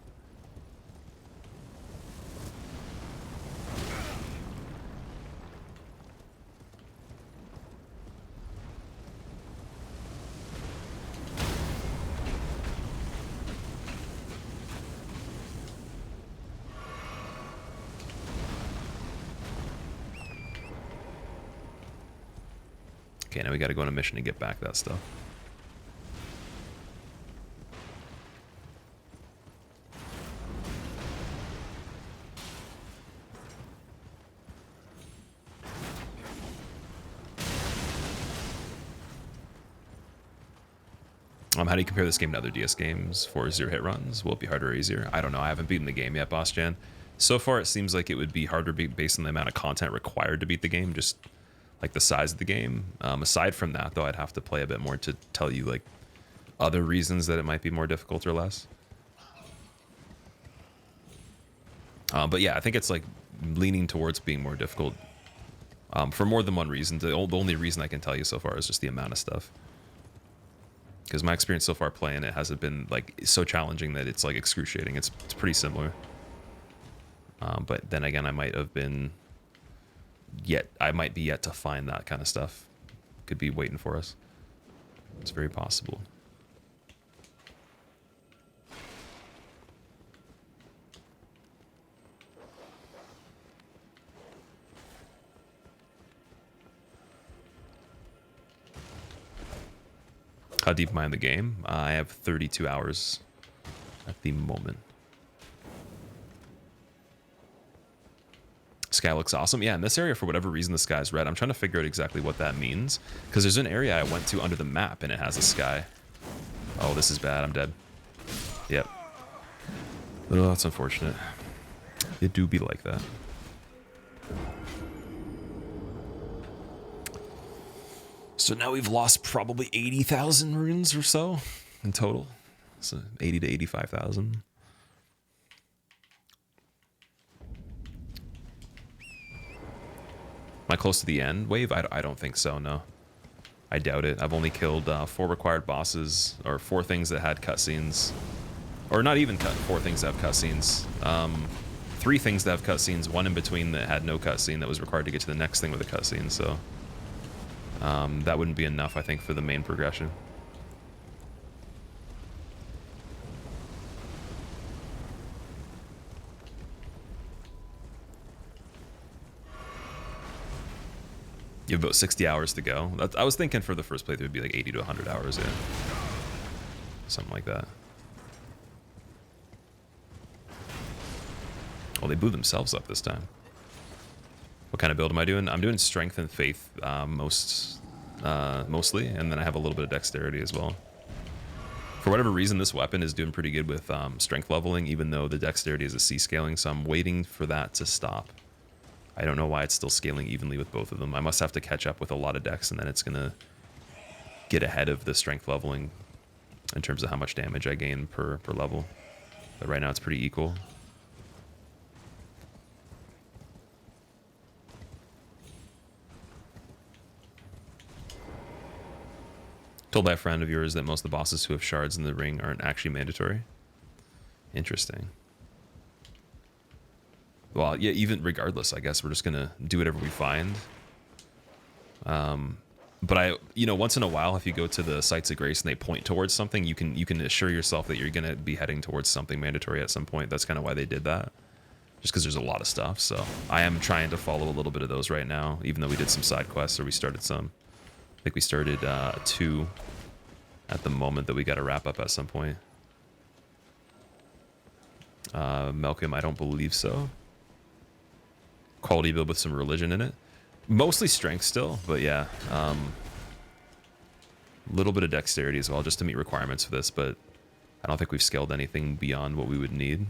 Okay, now we got to go on a mission to get back that stuff. How do you compare this game to other DS games for zero-hit runs? Will it be harder or easier? I don't know. I haven't beaten the game yet, Boss Jan. So far, it seems like it would be harder based on the amount of content required to beat the game, just like the size of the game. Aside from that, though, I'd have to play a bit more to tell you like other reasons that it might be more difficult or less. But yeah, I think it's like leaning towards being more difficult for more than one reason. The only reason I can tell you so far is just the amount of stuff. Because my experience so far playing it hasn't been like so challenging that it's like excruciating. It's pretty similar. But then again, I might be yet to find that kind of stuff. Could be waiting for us. It's very possible. How deep am I in the game? I have 32 hours at the moment. Sky looks awesome. Yeah, in this area, for whatever reason, the sky is red. I'm trying to figure out exactly what that means. Because there's an area I went to under the map, and it has a sky. Oh, this is bad. I'm dead. Yep. Oh, that's unfortunate. It do be like that. So now we've lost probably 80,000 runes or so in total. So 80 to 85,000. Am I close to the end wave? I don't think so, no. I doubt it. I've only killed 4 required bosses, or 4 things that had cutscenes. Or not even 4 things that have cutscenes. 3 things that have cutscenes, 1 in between that had no cutscene that was required to get to the next thing with a cutscene, so... that wouldn't be enough, I think, for the main progression. You have about 60 hours to go. I was thinking for the first playthrough it would be like 80 to 100 hours, yeah. Something like that. Well, they blew themselves up this time. What kind of build am I doing? I'm doing strength and faith mostly, and then I have a little bit of dexterity as well. For whatever reason, this weapon is doing pretty good with strength leveling, even though the dexterity is a C scaling, so I'm waiting for that to stop. I don't know why it's still scaling evenly with both of them. I must have to catch up with a lot of dex, and then it's going to get ahead of the strength leveling in terms of how much damage I gain per level. But right now it's pretty equal. Told by a friend of yours that most of the bosses who have shards in the ring aren't actually mandatory. Interesting. Well, yeah, even regardless, I guess we're just gonna do whatever we find. But once in a while, if you go to the sites of grace and they point towards something, you can assure yourself that you're gonna be heading towards something mandatory at some point. That's kind of why they did that, just because there's a lot of stuff. So I am trying to follow a little bit of those right now, even though we did some side quests or we started some. I think we started 2 at the moment that we got to wrap up at some point. Malcolm, I don't believe so. Quality build with some religion in it. Mostly strength still, but yeah. A little bit of dexterity as well, just to meet requirements for this, but I don't think we've scaled anything beyond what we would need.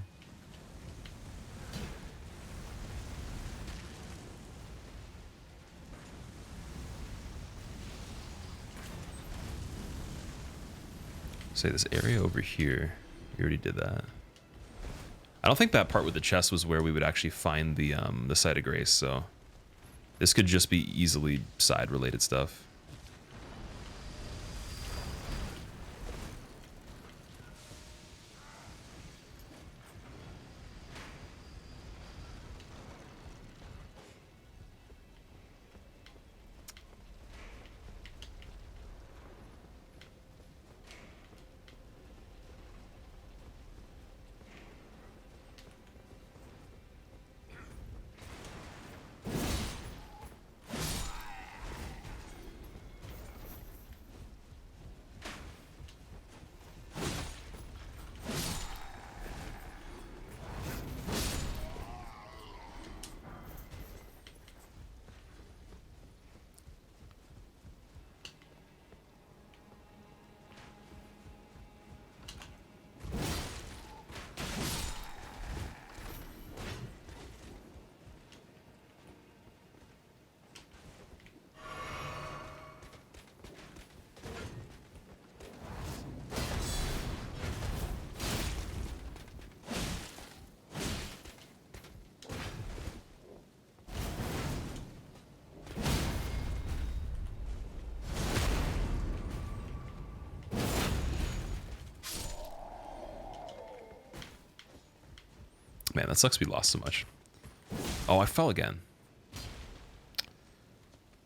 Say this area over here. We already did that. I don't think that part with the chest was where we would actually find the site of grace, so this could just be easily side related stuff. Man, that sucks we lost so much. Oh, I fell again.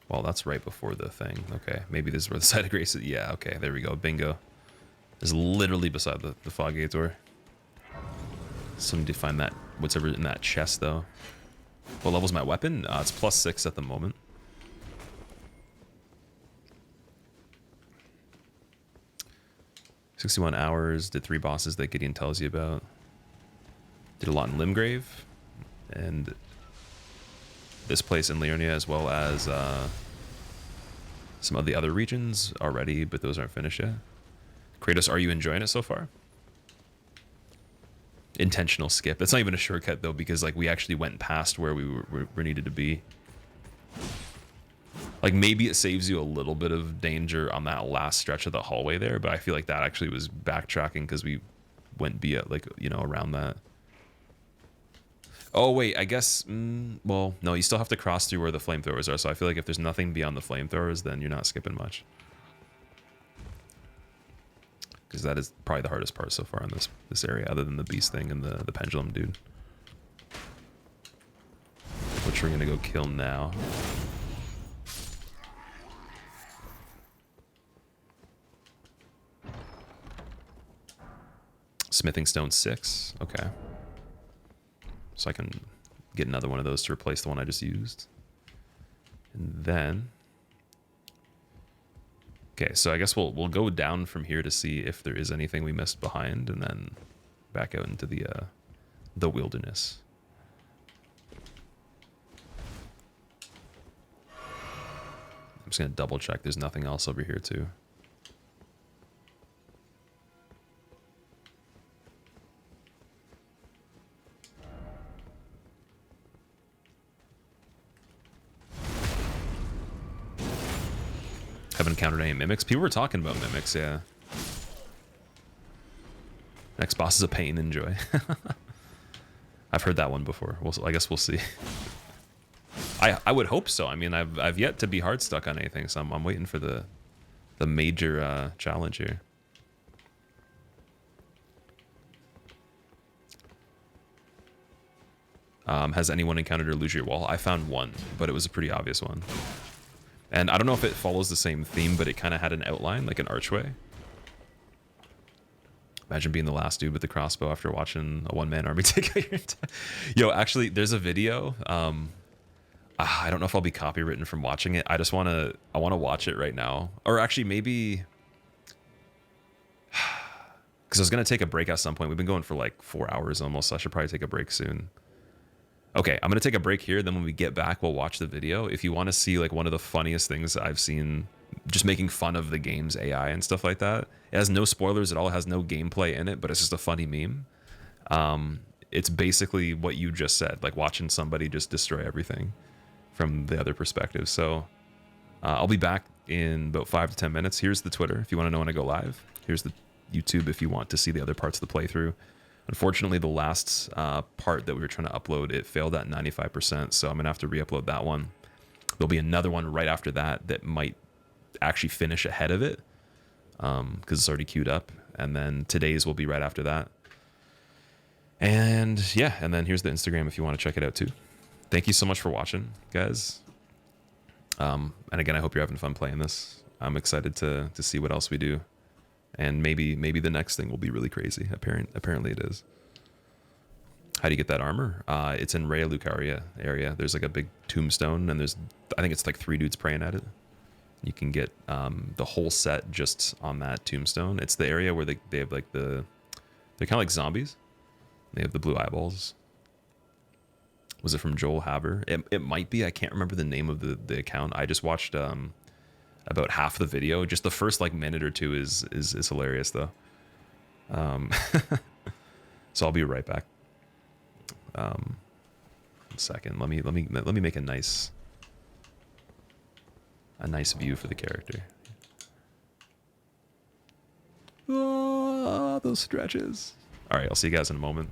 Well, that's right before the thing. Okay, maybe this is where the site of grace is. Yeah, okay, there we go. Bingo. It's literally beside the fog gate door. Still need to find that, whatever in that chest, though. What level's my weapon? It's +6 at the moment. "61 hours, did 3 bosses that Gideon tells you about. Did a lot in Limgrave, and this place in Leonia, as well as some of the other regions already, but those aren't finished yet. Kratos, are you enjoying it so far?" Intentional skip. It's not even a shortcut, though, because like we actually went past where we were needed to be. Like, maybe it saves you a little bit of danger on that last stretch of the hallway there, but I feel like that actually was backtracking because we went via, like, you know, around that. Oh, wait, I guess, well, no, you still have to cross through where the flamethrowers are, so I feel like if there's nothing beyond the flamethrowers, then you're not skipping much. Because that is probably the hardest part so far in this area, other than the beast thing and the pendulum dude. Which we're going to go kill now. Smithing stone 6. Okay. So I can get another one of those to replace the one I just used. And then... Okay, so I guess we'll go down from here to see if there is anything we missed behind, and then back out into the wilderness. I'm just gonna double check there's nothing else over here too. Haven't encountered any mimics. People were talking about mimics, yeah. Next boss is a pain and joy. I've heard that one before. I guess we'll see. I would hope so. I mean, I've yet to be hard stuck on anything, so I'm waiting for the major challenge here. Has anyone encountered a illusory wall? I found one, but it was a pretty obvious one. And I don't know if it follows the same theme, but it kind of had an outline, like an archway. Imagine being the last dude with the crossbow after watching a one-man army take out your entire... Yo, actually, there's a video. I don't know if I'll be copywritten from watching it. I want to watch it right now. Or actually, maybe... Because I was going to take a break at some point. We've been going for like 4 hours almost, so I should probably take a break soon. Okay, I'm going to take a break here. Then when we get back, we'll watch the video. If you want to see like one of the funniest things I've seen, just making fun of the game's AI and stuff like that. It has no spoilers at all. It has no gameplay in it, but it's just a funny meme. It's basically what you just said, like watching somebody just destroy everything from the other perspective. So I'll be back in about 5 to 10 minutes. Here's the Twitter if you want to know when I go live. Here's the YouTube if you want to see the other parts of the playthrough. Unfortunately, the last part that we were trying to upload, it failed at 95%, so I'm going to have to re-upload that one. There'll be another one right after that that might actually finish ahead of it, because it's already queued up, and then today's will be right after that. And yeah, and then here's the Instagram if you want to check it out too. Thank you so much for watching, guys. And again, I hope you're having fun playing this. I'm excited to see what else we do. And maybe the next thing will be really crazy. Apparently it is. How do you get that armor? It's in Raya Lucaria area. There's like a big tombstone, and I think it's like 3 dudes praying at it. You can get the whole set just on that tombstone. It's the area where they have like they're kind of like zombies. They have the blue eyeballs. Was it from Joel Haber? It might be. I can't remember the name of the account. I just watched about half the video. Just the first like minute or two is hilarious though. So I'll be right back. 1 second. Let me make a nice view for the character. Oh, those stretches. All right, I'll see you guys in a moment.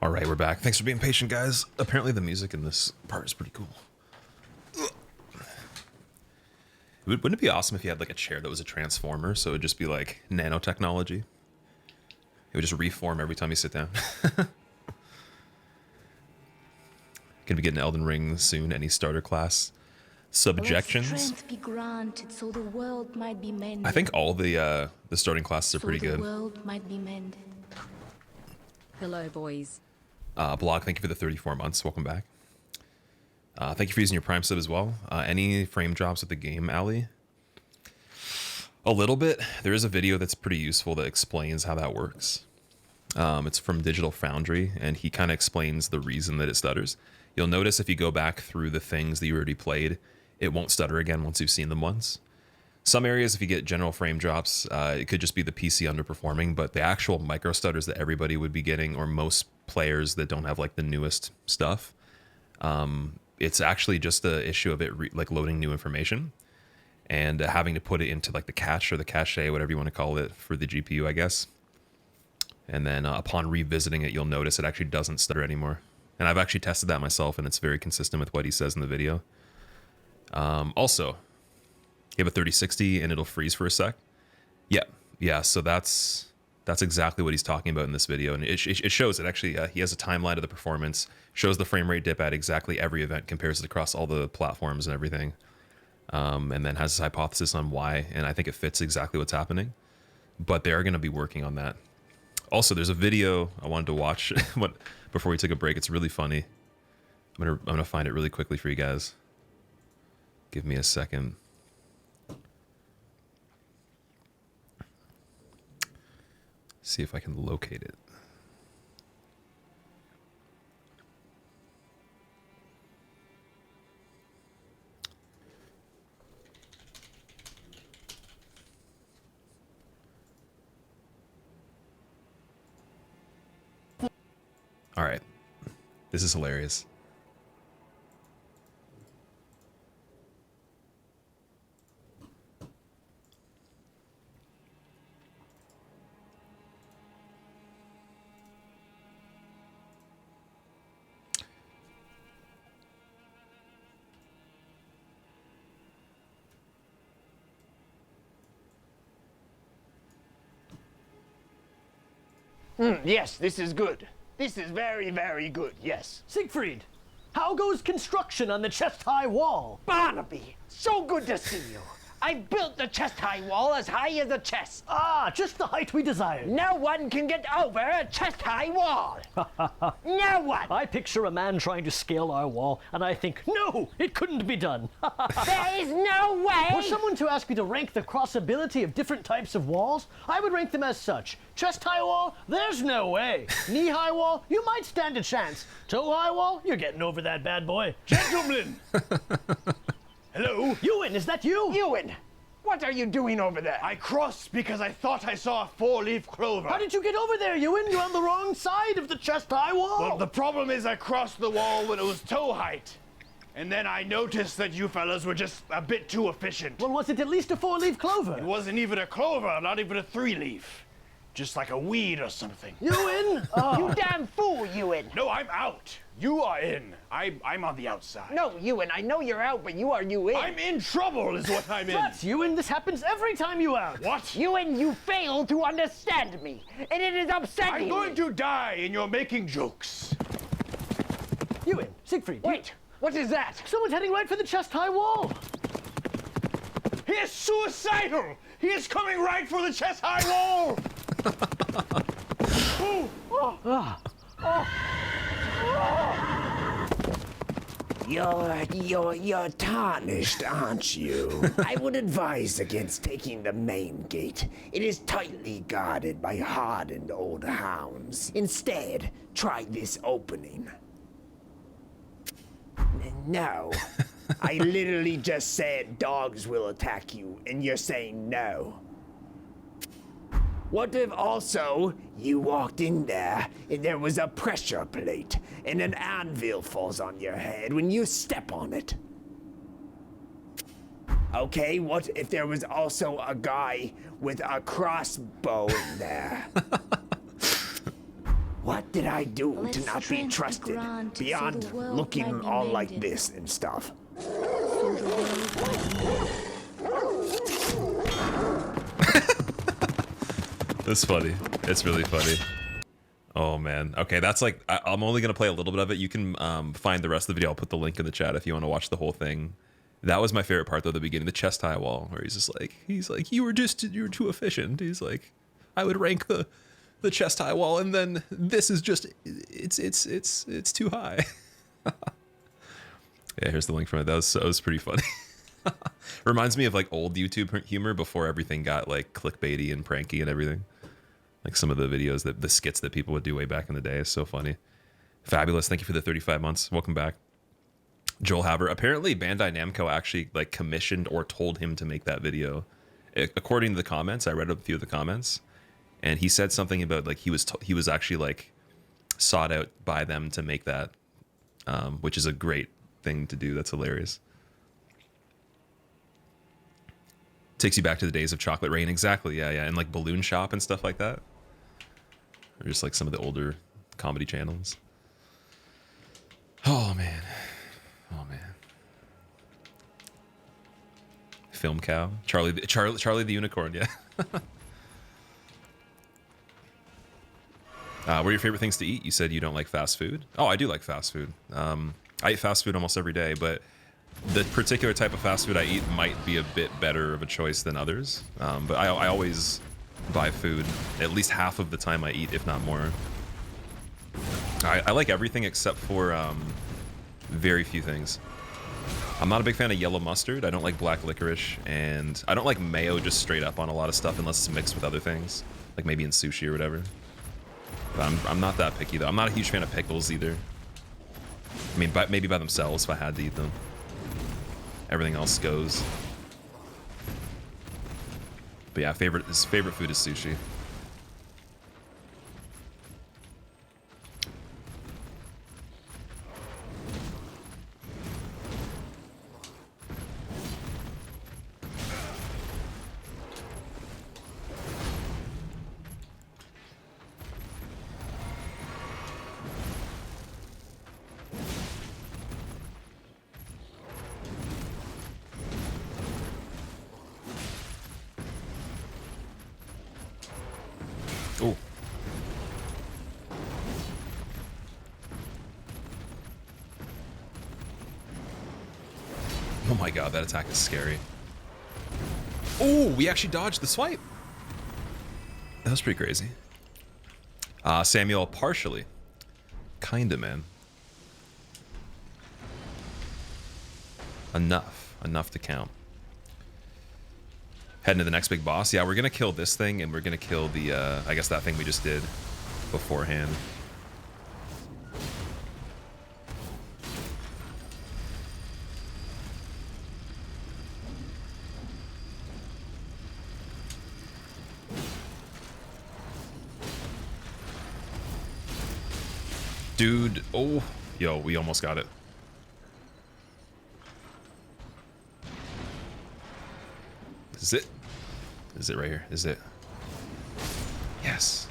All right, we're back. Thanks for being patient, guys. Apparently the music in this part is pretty cool. Wouldn't it be awesome if you had like a chair that was a transformer, so it would just be like nanotechnology? It would just reform every time you sit down. Gonna be getting Elden Ring soon. Any starter class subjections? Let strength be granted so the world might be mended. I think all the starting classes are pretty so the good. world might be mended. Hello, boys. Blog, thank you for the 34 months. Welcome back. Thank you for using your Prime sub as well. Any frame drops with the game, Ali? A little bit. There is a video that's pretty useful that explains how that works. It's from Digital Foundry, and he kind of explains the reason that it stutters. You'll notice if you go back through the things that you already played, it won't stutter again once you've seen them once. Some areas, if you get general frame drops, it could just be the PC underperforming, but the actual micro stutters that everybody would be getting, or most players that don't have like the newest stuff, it's actually just the issue of it like loading new information and having to put it into like the cache or the cache, whatever you want to call it, for the GPU, I guess. And then upon revisiting it, you'll notice it actually doesn't stutter anymore. And I've actually tested that myself, and it's very consistent with what he says in the video. Also, you have a 3060 and it'll freeze for a sec. Yeah. So that's exactly what he's talking about in this video, and it shows it actually. He has a timeline of the performance, shows the frame rate dip at exactly every event, compares it across all the platforms and everything, and then has his hypothesis on why. And I think it fits exactly what's happening. But they are going to be working on that. Also, there's a video I wanted to watch before we took a break. It's really funny. I'm gonna find it really quickly for you guys. Give me a second. See if I can locate it. All right. This is hilarious. Yes, this is good. This is very, very good, yes. Siegfried, how goes construction on the chest-high wall? Barnaby, so good to see you. I built the chest-high wall as high as a chest. Ah, just the height we desired. No one can get over a chest-high wall. No one. I picture a man trying to scale our wall, and I think, no, it couldn't be done. There is no way. Were someone to ask me to rank the crossability of different types of walls, I would rank them as such. Chest-high wall, there's no way. Knee-high wall, you might stand a chance. Toe-high wall, you're getting over that bad boy. Gentlemen. Hello? Ewan, is that you? Ewan, what are you doing over there? I crossed because I thought I saw a four-leaf clover. How did you get over there, Ewan? You're on the wrong side of the chest-high wall. Well, the problem is I crossed the wall when it was toe height. And then I noticed that you fellas were just a bit too efficient. Well, was it at least a four-leaf clover? It wasn't even a clover, not even a three-leaf. Just like a weed or something. Ewan? You damn fool, Ewan. No, I'm out. You are in. I'm on the outside. No, Ewan, I know you're out, but you are you in. I'm in trouble is what I'm in. But, Ewan, this happens every time you out. What? Ewan, you fail to understand me, and it is upsetting I'm going to die, and you're making jokes. Ewan, Siegfried. Wait, what is that? Someone's heading right for the chest-high wall. He is suicidal. He is coming right for the chest-high wall. You're tarnished, aren't you? I would advise against taking the main gate. It is tightly guarded by hardened old hounds. Instead, try this opening. No. I literally just said dogs will attack you, and you're saying no. What if also you walked in there and there was a pressure plate and an anvil falls on your head when you step on it? Okay, what if there was also a guy with a crossbow in there? What? did I do Let to not be strength be trusted granted so beyond the world looking might be all like mended. this and stuff? So the world might be mended. That's funny. It's really funny. Oh man. Okay, that's like I'm only gonna play a little bit of it. You can find the rest of the video. I'll put the link in the chat if you want to watch the whole thing. That was my favorite part though, the beginning, the chest high wall, where he's like, you were too efficient. He's like, I would rank the chest high wall, and then this is just it's too high. Yeah, here's the link from it. That was pretty funny. Reminds me of like old YouTube humor before everything got like clickbaity and pranky and everything. Like some of the videos the skits that people would do way back in the day is so funny. Fabulous. Thank you for the 35 months. Welcome back. Joel Haber. Apparently Bandai Namco actually like commissioned or told him to make that video. According to the comments, I read a few of the comments, and he said something about like he was actually like sought out by them to make that, which is a great thing to do. That's hilarious. Takes you back to the days of Chocolate Rain. Exactly. Yeah. And like Balloon Shop and stuff like that. Or just like some of the older comedy channels. Oh man. Film Cow. Charlie the Unicorn, yeah. What are your favorite things to eat? You said you don't like fast food. Oh, I do like fast food. I eat fast food almost every day, but the particular type of fast food I eat might be a bit better of a choice than others. But I always buy food at least half of the time I eat, if not more. I like everything except for very few things. I'm not a big fan of yellow mustard. I don't like black licorice, and I don't like mayo just straight up on a lot of stuff unless it's mixed with other things, like maybe in sushi or whatever. But I'm not that picky though. I'm not a huge fan of pickles either. I mean, maybe by themselves if I had to eat them. Everything else goes. But yeah, his favorite food is sushi. Oh. Oh my god, that attack is scary. Oh, we actually dodged the swipe. That was pretty crazy. Samuel, partially. Kinda, man. Enough to count. Heading to the next big boss. Yeah, we're gonna kill this thing, and we're gonna kill the, I guess that thing we just did beforehand. Dude, oh, yo, we almost got it. Is it? Is it right here? Is it? Yes.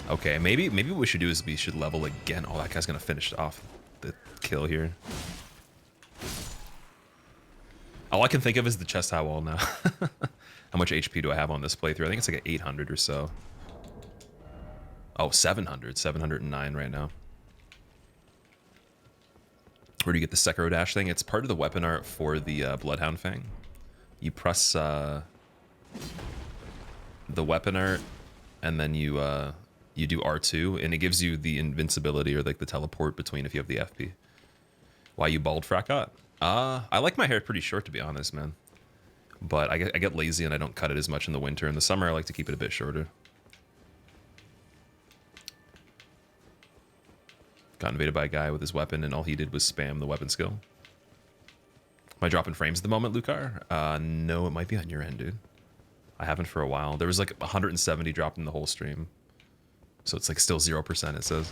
Okay, maybe what we should do is we should level again. Oh, that guy's gonna finish off the kill here. All I can think of is the chest high wall now. How much HP do I have on this playthrough? I think it's like 800 or so. Oh, 700. 709 right now. Where do you get the Sekiro dash thing? It's part of the weapon art for the Bloodhound Fang. You press the weapon art, and then you do R2, and it gives you the invincibility or like the teleport between if you have the FP. Why you bald, Fracot? I like my hair pretty short, to be honest, man. But I get lazy and I don't cut it as much in the winter. In the summer, I like to keep it a bit shorter. Got invaded by a guy with his weapon, and all he did was spam the weapon skill. Am I dropping frames at the moment, Lucar? No, it might be on your end, dude. I haven't for a while. There was like 170 dropped in the whole stream. So it's like still 0%, it says.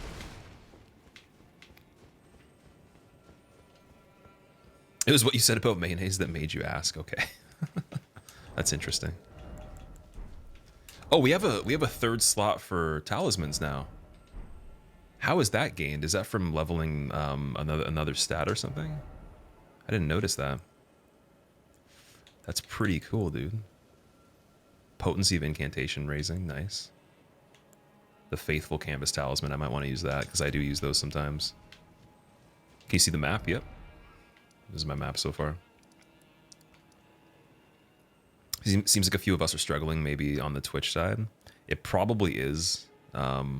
It was what you said about mayonnaise that made you ask. Okay. That's interesting. Oh, we have a third slot for talismans now. How is that gained? Is that from leveling another stat or something? I didn't notice that. That's pretty cool, dude. Potency of incantation raising, nice. The faithful canvas talisman, I might want to use that because I do use those sometimes. Can you see the map? Yep. This is my map so far. Seems like a few of us are struggling maybe on the Twitch side. It probably is. Like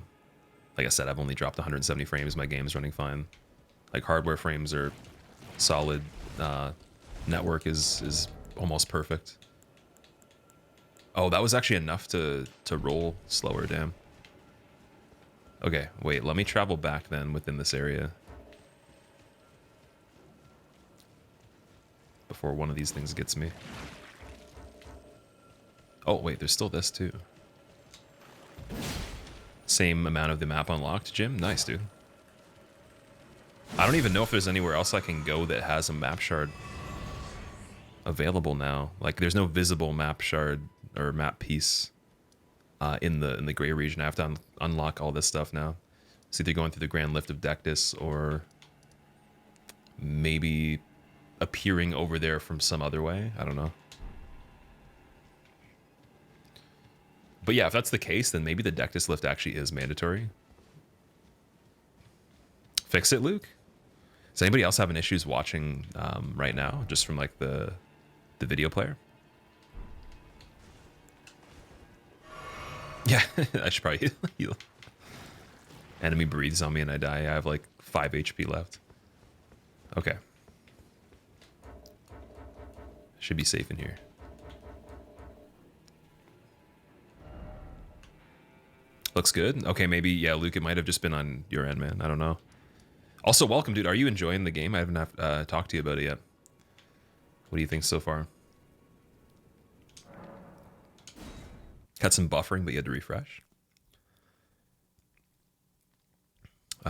I said, I've only dropped 170 frames. My game's running fine. Like hardware frames are solid. Network is almost perfect. Oh, that was actually enough to roll slower, damn. Okay, wait, let me travel back then within this area. Before one of these things gets me. Oh, wait, there's still this too. Same amount of the map unlocked, Jim? Nice, dude. I don't even know if there's anywhere else I can go that has a map shard available now. Like, there's no visible map shard or map piece in the gray region. I have to unlock all this stuff now. It's either going through the Grand Lift of Dectus or maybe appearing over there from some other way. I don't know. But yeah, if that's the case, then maybe the Dectus lift actually is mandatory. Fix it, Luke? Does anybody else having issues watching right now, just from like the video player? Yeah, I should probably heal. Enemy breathes on me and I die. I have like 5 HP left. Okay. Should be safe in here. Looks good. Okay, maybe, yeah, Luke, it might have just been on your end, man. I don't know. Also, welcome, dude. Are you enjoying the game? I haven't talked to you about it yet. What do you think so far? Had some buffering, but you had to refresh.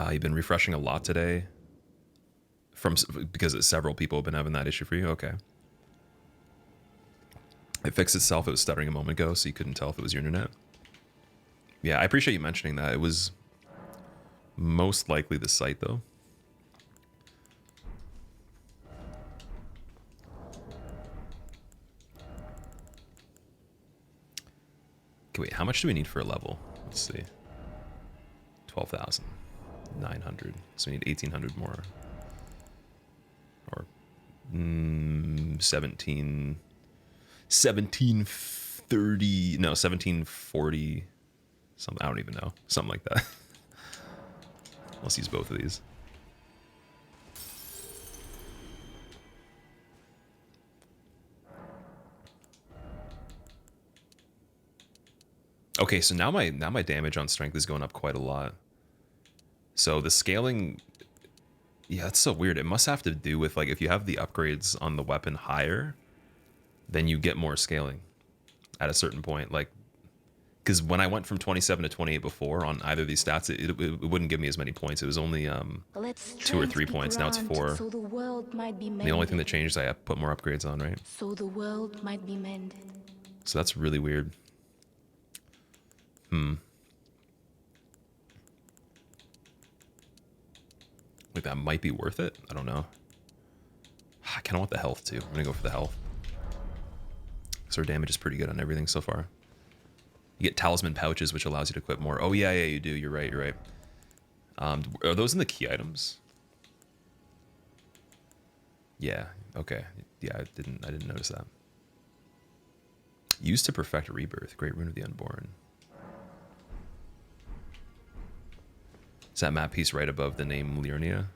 You've been refreshing a lot today. Because several people have been having that issue for you? Okay. It fixed itself. It was stuttering a moment ago, so you couldn't tell if it was your internet. Yeah, I appreciate you mentioning that. It was most likely the site, though. Okay, wait, how much do we need for a level? Let's see. 12,900. So we need 1,800 more. Or 1730. No, 1740. Something, I don't even know. Something like that. Let's use both of these. Okay, so now my damage on strength is going up quite a lot. So the scaling, yeah, that's so weird. It must have to do with, like, if you have the upgrades on the weapon higher, then you get more scaling at a certain point. Like, because when I went from 27 to 28 before on either of these stats, it wouldn't give me as many points. It was only 2 or 3 points. Now it's 4. So the world might be The only thing that changed is I put more upgrades on, right? So the world might be mended. So that's really weird. Like, that might be worth it. I don't know. I kind of want the health, too. I'm going to go for the health. So our damage is pretty good on everything so far. You get talisman pouches, which allows you to equip more. Oh, yeah, you do. You're right, you're right. Are those in the key items? Yeah, okay. Yeah, I didn't notice that. Used to perfect rebirth. Great rune of the unborn. Is that map piece right above the name Liurnia?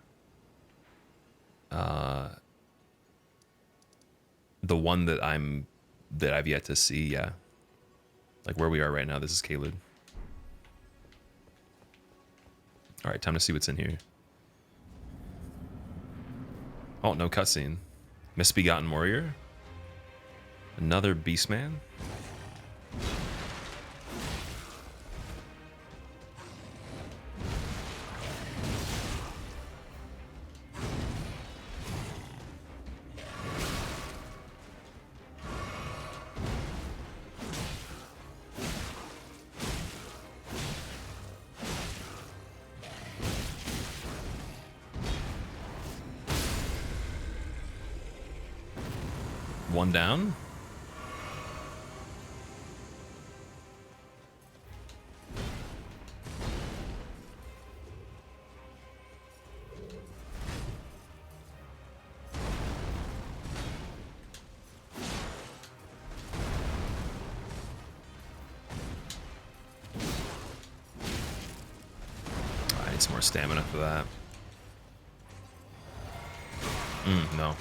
The one that I've yet to see, yeah. Like where we are right now, this is Caelid. Alright, time to see what's in here. Oh, no cutscene. Misbegotten Warrior? Another Beastman? One down. I need some more stamina for that. No.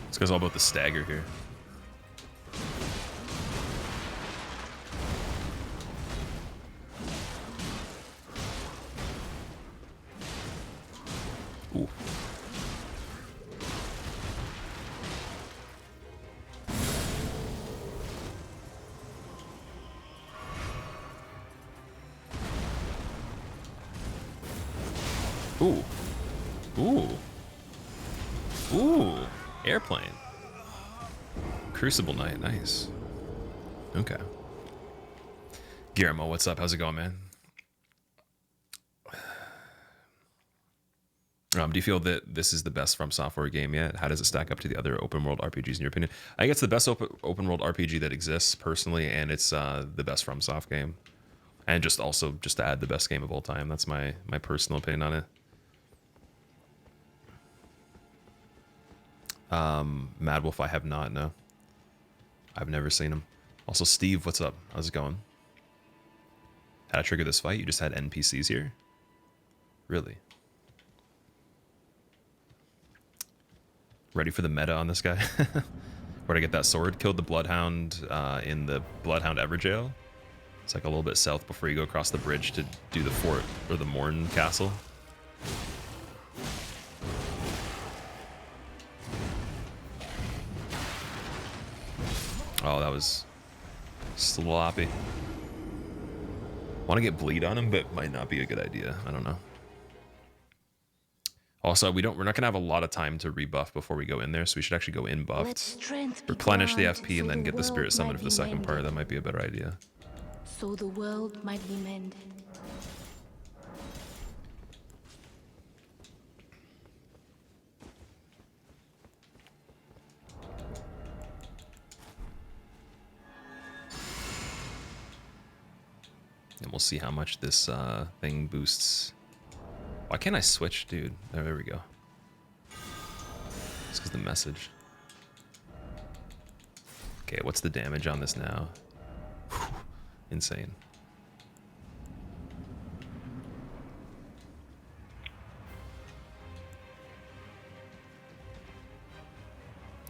This guy's all about the stagger here. Ooh. Ooh. Ooh. Ooh. Airplane. Crucible Knight. Nice. Okay. Guillermo, what's up? How's it going, man? Do you feel that this is the best From Software game yet? How does it stack up to the other open world RPGs in your opinion? I think it's the best open world RPG that exists personally, and it's the best From Soft game. And just to add the best game of all time. That's my personal opinion on it. Mad Wolf, I have not, no. I've never seen him. Also, Steve, what's up? How's it going? How to trigger this fight? You just had NPCs here? Really? Ready for the meta on this guy? Where'd I get that sword? Killed the Bloodhound in the Bloodhound Everjail. It's like a little bit south before you go across the bridge to do the fort, or the Morn Castle. Oh, that was sloppy. Want to get bleed on him, but might not be a good idea. I don't know. Also, we're not gonna have a lot of time to rebuff before we go in there, so we should actually go in buffed, replenish the FP, and then get the Spirit Summon for the second part. That might be a better idea. So the world might be mended. And we'll see how much this thing boosts. Why can't I switch, dude? There we go. It's because the message. Okay, what's the damage on this now? Whew, insane.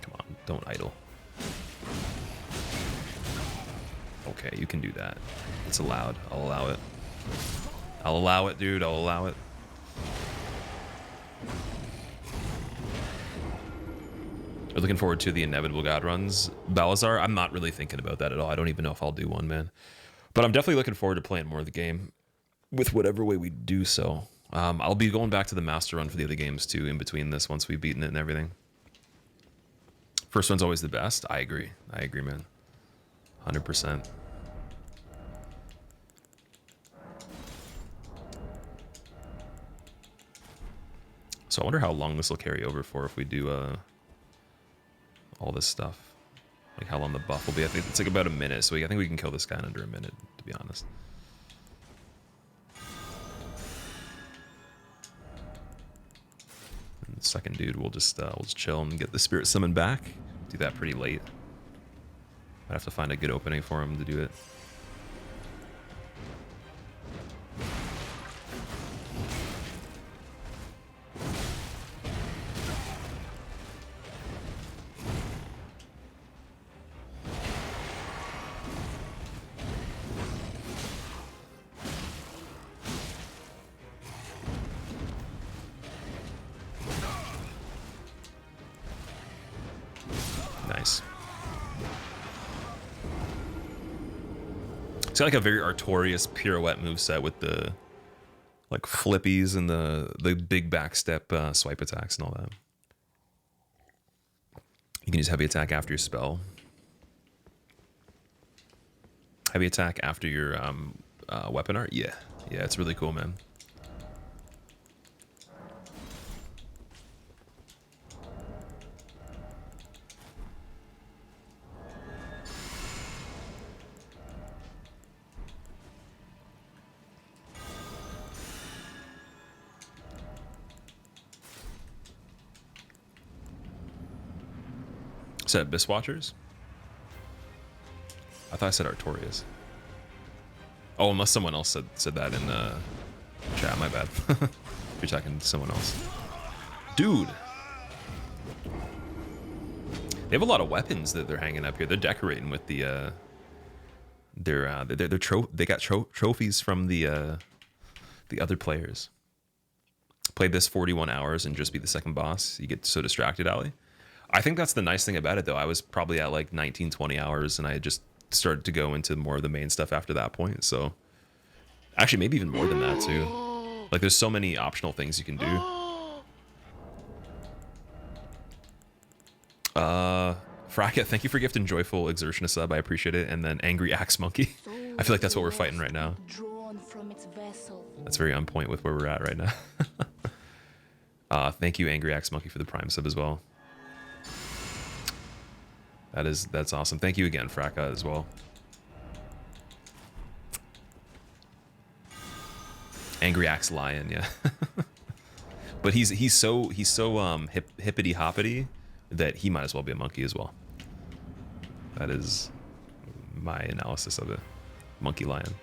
Come on, don't idle. Okay, you can do that. It's allowed. I'll allow it. I'll allow it, dude. I'll allow it. We're looking forward to the inevitable God runs. Balazar, I'm not really thinking about that at all. I don't even know if I'll do one, man. But I'm definitely looking forward to playing more of the game with whatever way we do so. I'll be going back to the master run for the other games too in between this once we've beaten it and everything. First one's always the best. I agree. I agree, man. 100%. So I wonder how long this will carry over for if we do all this stuff. Like how long the buff will be. I think it's like about a minute, so I think we can kill this guy in under a minute, to be honest. And the second dude, we'll just chill and get the Spirit Summon back. Do that pretty late. I'd have to find a good opening for him to do it. Nice. It's got like a very Artorias pirouette moveset with the like flippies and the big backstep swipe attacks and all that. You can use heavy attack after your spell. Heavy attack after your weapon art? Yeah. Yeah, it's really cool, man. Is that Abyss Watchers? I thought I said Artorias. Oh, unless someone else said that in chat, my bad. You're talking to someone else. Dude! They have a lot of weapons that they're hanging up here. They're decorating with the they got trophies from the other players. Play this 41 hours and just be the second boss. You get so distracted, Ali. I think that's the nice thing about it, though. I was probably at like 19, 20 hours, and I just started to go into more of the main stuff after that point. So, actually, maybe even more than that, too. Like, there's so many optional things you can do. Fraka, thank you for gifting Joyful Exertion a sub. I appreciate it. And then Angry Axe Monkey. I feel like that's what we're fighting right now. That's very on point with where we're at right now. Thank you, Angry Axe Monkey, for the Prime sub as well. That's awesome. Thank you again, Fraka, as well. Angry Axe Lion, yeah. But he's so hippity hoppity that he might as well be a monkey as well. That is my analysis of it. Monkey lion.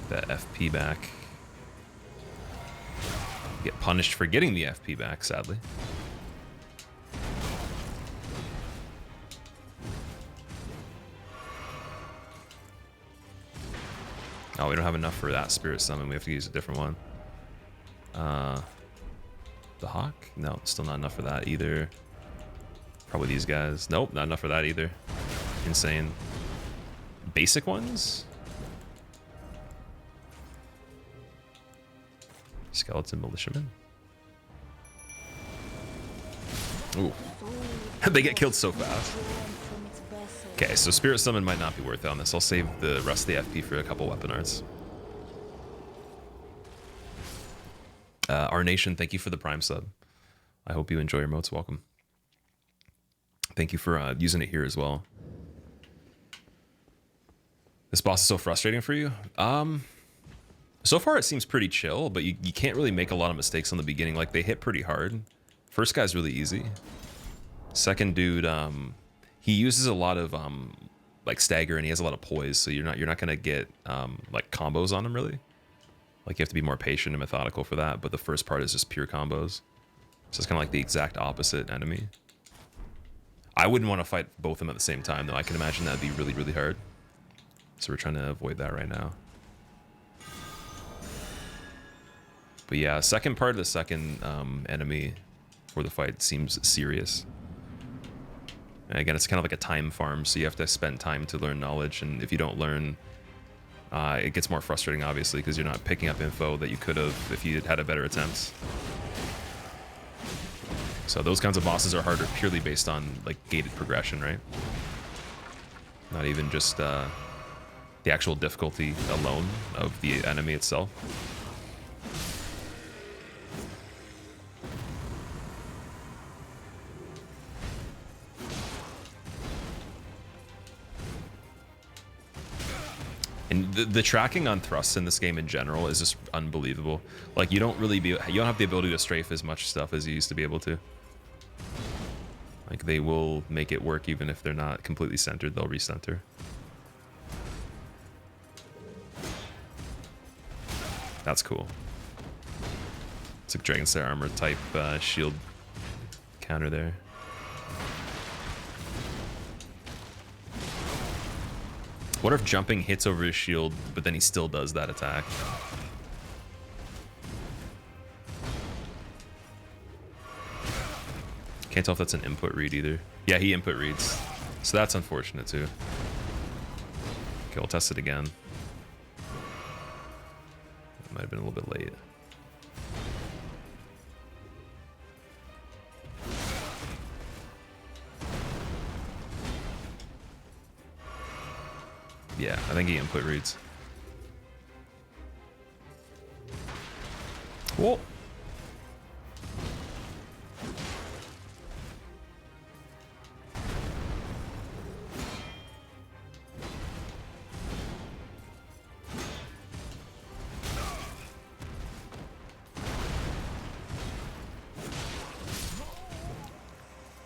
That FP back. Get punished for getting the FP back, sadly. Oh, we don't have enough for that spirit summon. We have to use a different one. The Hawk? No, still not enough for that either. Probably these guys. Nope, not enough for that either. Insane. Basic ones? Skeleton Militiaman. Ooh. They get killed so fast. Okay, so Spirit Summon might not be worth it on this. I'll save the rest of the FP for a couple weapon arts. Our Nation, thank you for the Prime sub. I hope you enjoy your motes. Welcome. Thank you for using it here as well. This boss is so frustrating for you? So far it seems pretty chill, but you can't really make a lot of mistakes on the beginning. Like, they hit pretty hard. First guy's really easy. Second dude, he uses a lot of like stagger, and he has a lot of poise, so you're not gonna get like combos on him really. Like, you have to be more patient and methodical for that, but the first part is just pure combos. So it's kind of like the exact opposite enemy. I wouldn't want to fight both of them at the same time, though. I can imagine that'd be really, really hard. So we're trying to avoid that right now. But yeah, second part of the second enemy for the fight seems serious. And again, it's kind of like a time farm, so you have to spend time to learn knowledge, and if you don't learn, it gets more frustrating, obviously, because you're not picking up info that you could have if you had a better attempts. So those kinds of bosses are harder purely based on like gated progression, right? Not even just the actual difficulty alone of the enemy itself. And the tracking on thrusts in this game in general is just unbelievable. Like, you don't have the ability to strafe as much stuff as you used to be able to. Like, they will make it work even if they're not completely centered, they'll recenter. That's cool. It's like Dragon Slayer armor type shield counter there. What if jumping hits over his shield, but then he still does that attack? Can't tell if that's an input read either. Yeah, he input reads. So that's unfortunate too. Okay, we'll test it again. That might have been a little bit late. Yeah, I think he input reads. Whoa.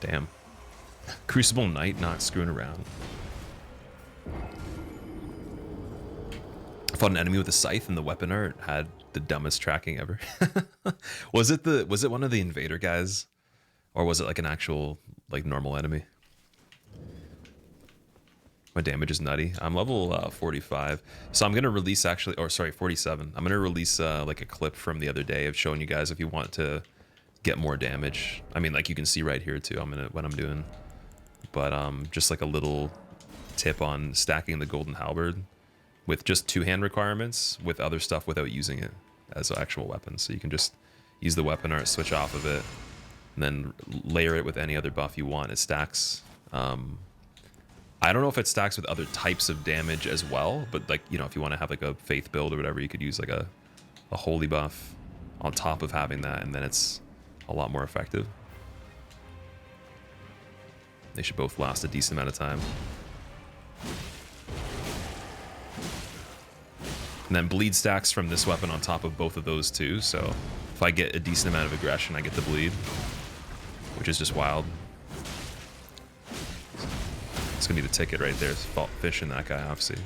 Damn. Crucible Knight not screwing around. I fought an enemy with a scythe and the weapon art had the dumbest tracking ever. Was it one of the invader guys? Or was it like an actual like normal enemy? My damage is nutty. I'm level 45. So I'm gonna release 47. I'm gonna release like a clip from the other day of showing you guys if you want to get more damage. I mean, like you can see right here too. What I'm doing, but just like a little tip on stacking the golden halberd with just 2-hand requirements with other stuff without using it as an actual weapon. So you can just use the weapon art, switch off of it, and then layer it with any other buff you want. It stacks. I don't know if it stacks with other types of damage as well, but like, you know, if you want to have like a faith build or whatever, you could use like a holy buff on top of having that, and then it's a lot more effective. They should both last a decent amount of time. And then bleed stacks from this weapon on top of both of those too, so if I get a decent amount of aggression, I get the bleed, which is just wild. It's gonna be the ticket right there. It's fishing that guy, obviously.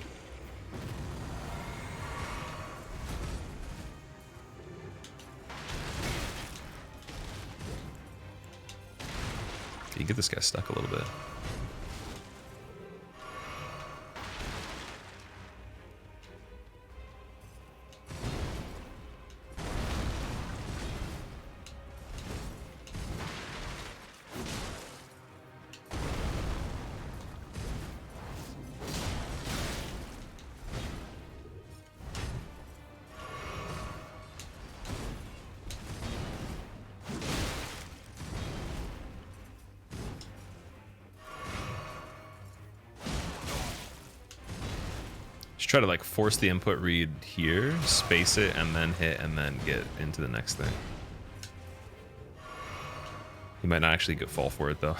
You get this guy stuck a little bit. Try to like force the input read here, space it, and then hit, and then get into the next thing. You might not actually fall for it though.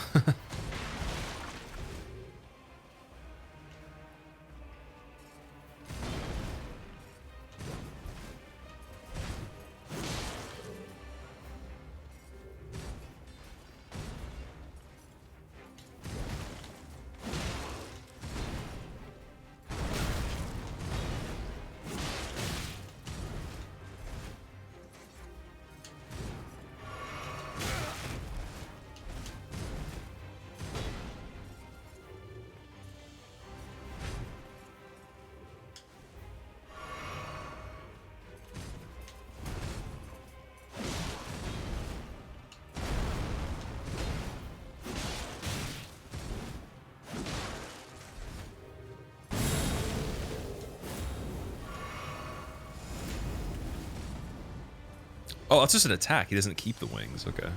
Oh, it's just an attack. He doesn't keep the wings. Okay.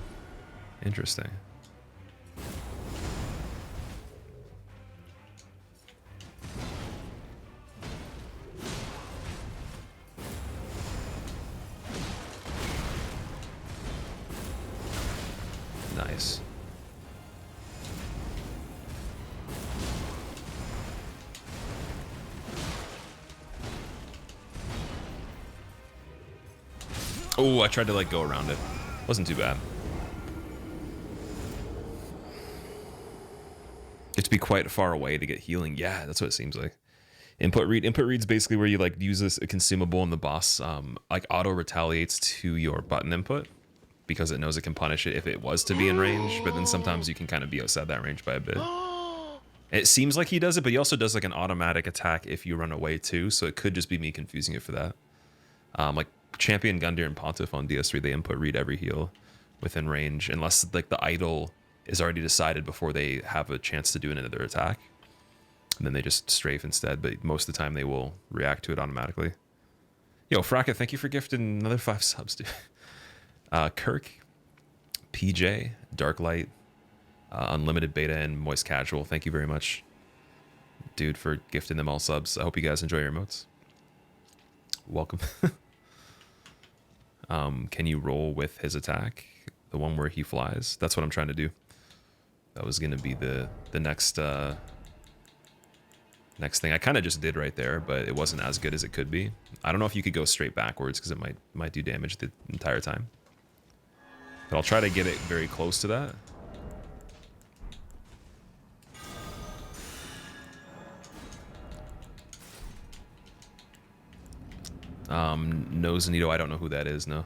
Interesting. Nice. Oh, I tried to like go around it. Wasn't too bad. You have to be quite far away to get healing. Yeah, that's what it seems like. Input read. Input read's basically where you like use this a consumable and the boss like auto retaliates to your button input because it knows it can punish it if it was to be in range, but then sometimes you can kind of be outside that range by a bit. It seems like he does it, but he also does like an automatic attack if you run away too. So it could just be me confusing it for that. Like Champion, Gundyr, and Pontiff on DS3, they input read every heal within range, unless like the idol is already decided before they have a chance to do another attack. And then they just strafe instead, but most of the time they will react to it automatically. Yo, Fraka, thank you for gifting another 5 subs, dude. Kirk, PJ, Darklight, Unlimited Beta, and Moist Casual, thank you very much, dude, for gifting them all subs. I hope you guys enjoy your emotes. Welcome. Can you roll with his attack? The one where he flies? That's what I'm trying to do. That was going to be the next next thing. I kind of just did right there, but it wasn't as good as it could be. I don't know if you could go straight backwards because it might do damage the entire time. But I'll try to get it very close to that. No Zanito, I don't know who that is, no.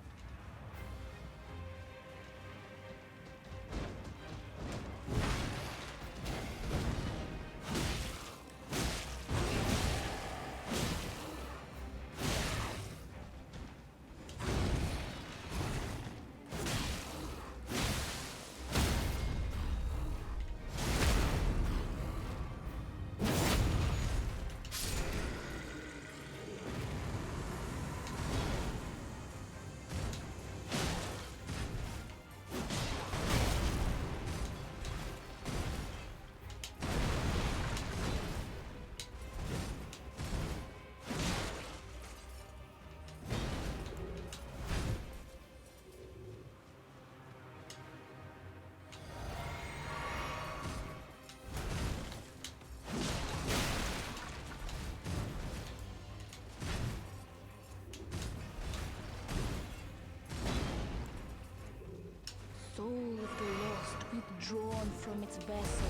Soul of the lost withdrawn from its vessel.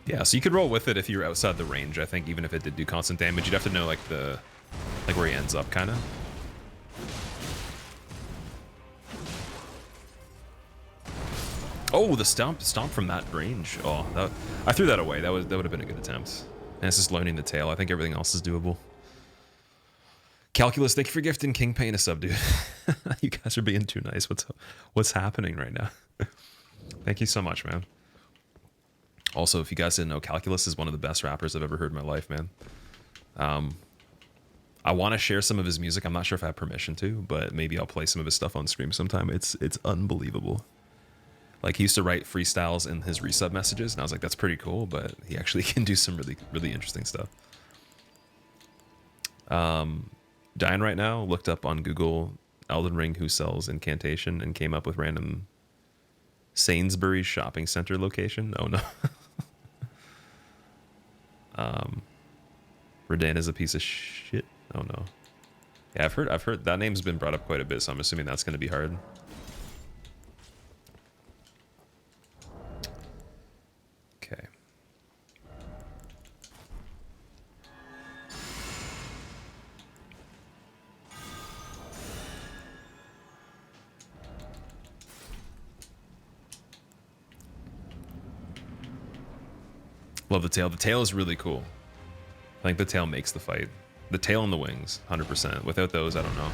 Yeah, so you could roll with it if you're outside the range. I think even if it did do constant damage, you'd have to know like where he ends up, kind of. Oh, the stomp from that range. Oh, I threw that away. That would have been a good attempt. And it's just learning the tail. I think everything else is doable. Calculus, thank you for gifting King Pain a sub, dude. You guys are being too nice. What's happening right now? Thank you so much, man. Also, if you guys didn't know, Calculus is one of the best rappers I've ever heard in my life, man. I want to share some of his music. I'm not sure if I have permission to, but maybe I'll play some of his stuff on stream sometime. It's unbelievable. Like, he used to write freestyles in his resub messages, and I was like, that's pretty cool, but he actually can do some really, really interesting stuff. Dying right now, looked up on Google Elden Ring who sells incantation and came up with random Sainsbury's shopping center location. Oh no. Redan is a piece of shit. Oh no. Yeah, I've heard that name's been brought up quite a bit, so I'm assuming that's going to be hard. Okay. Love the tail. The tail is really cool. I think the tail makes the fight. The tail and the wings, 100%. Without those, I don't know.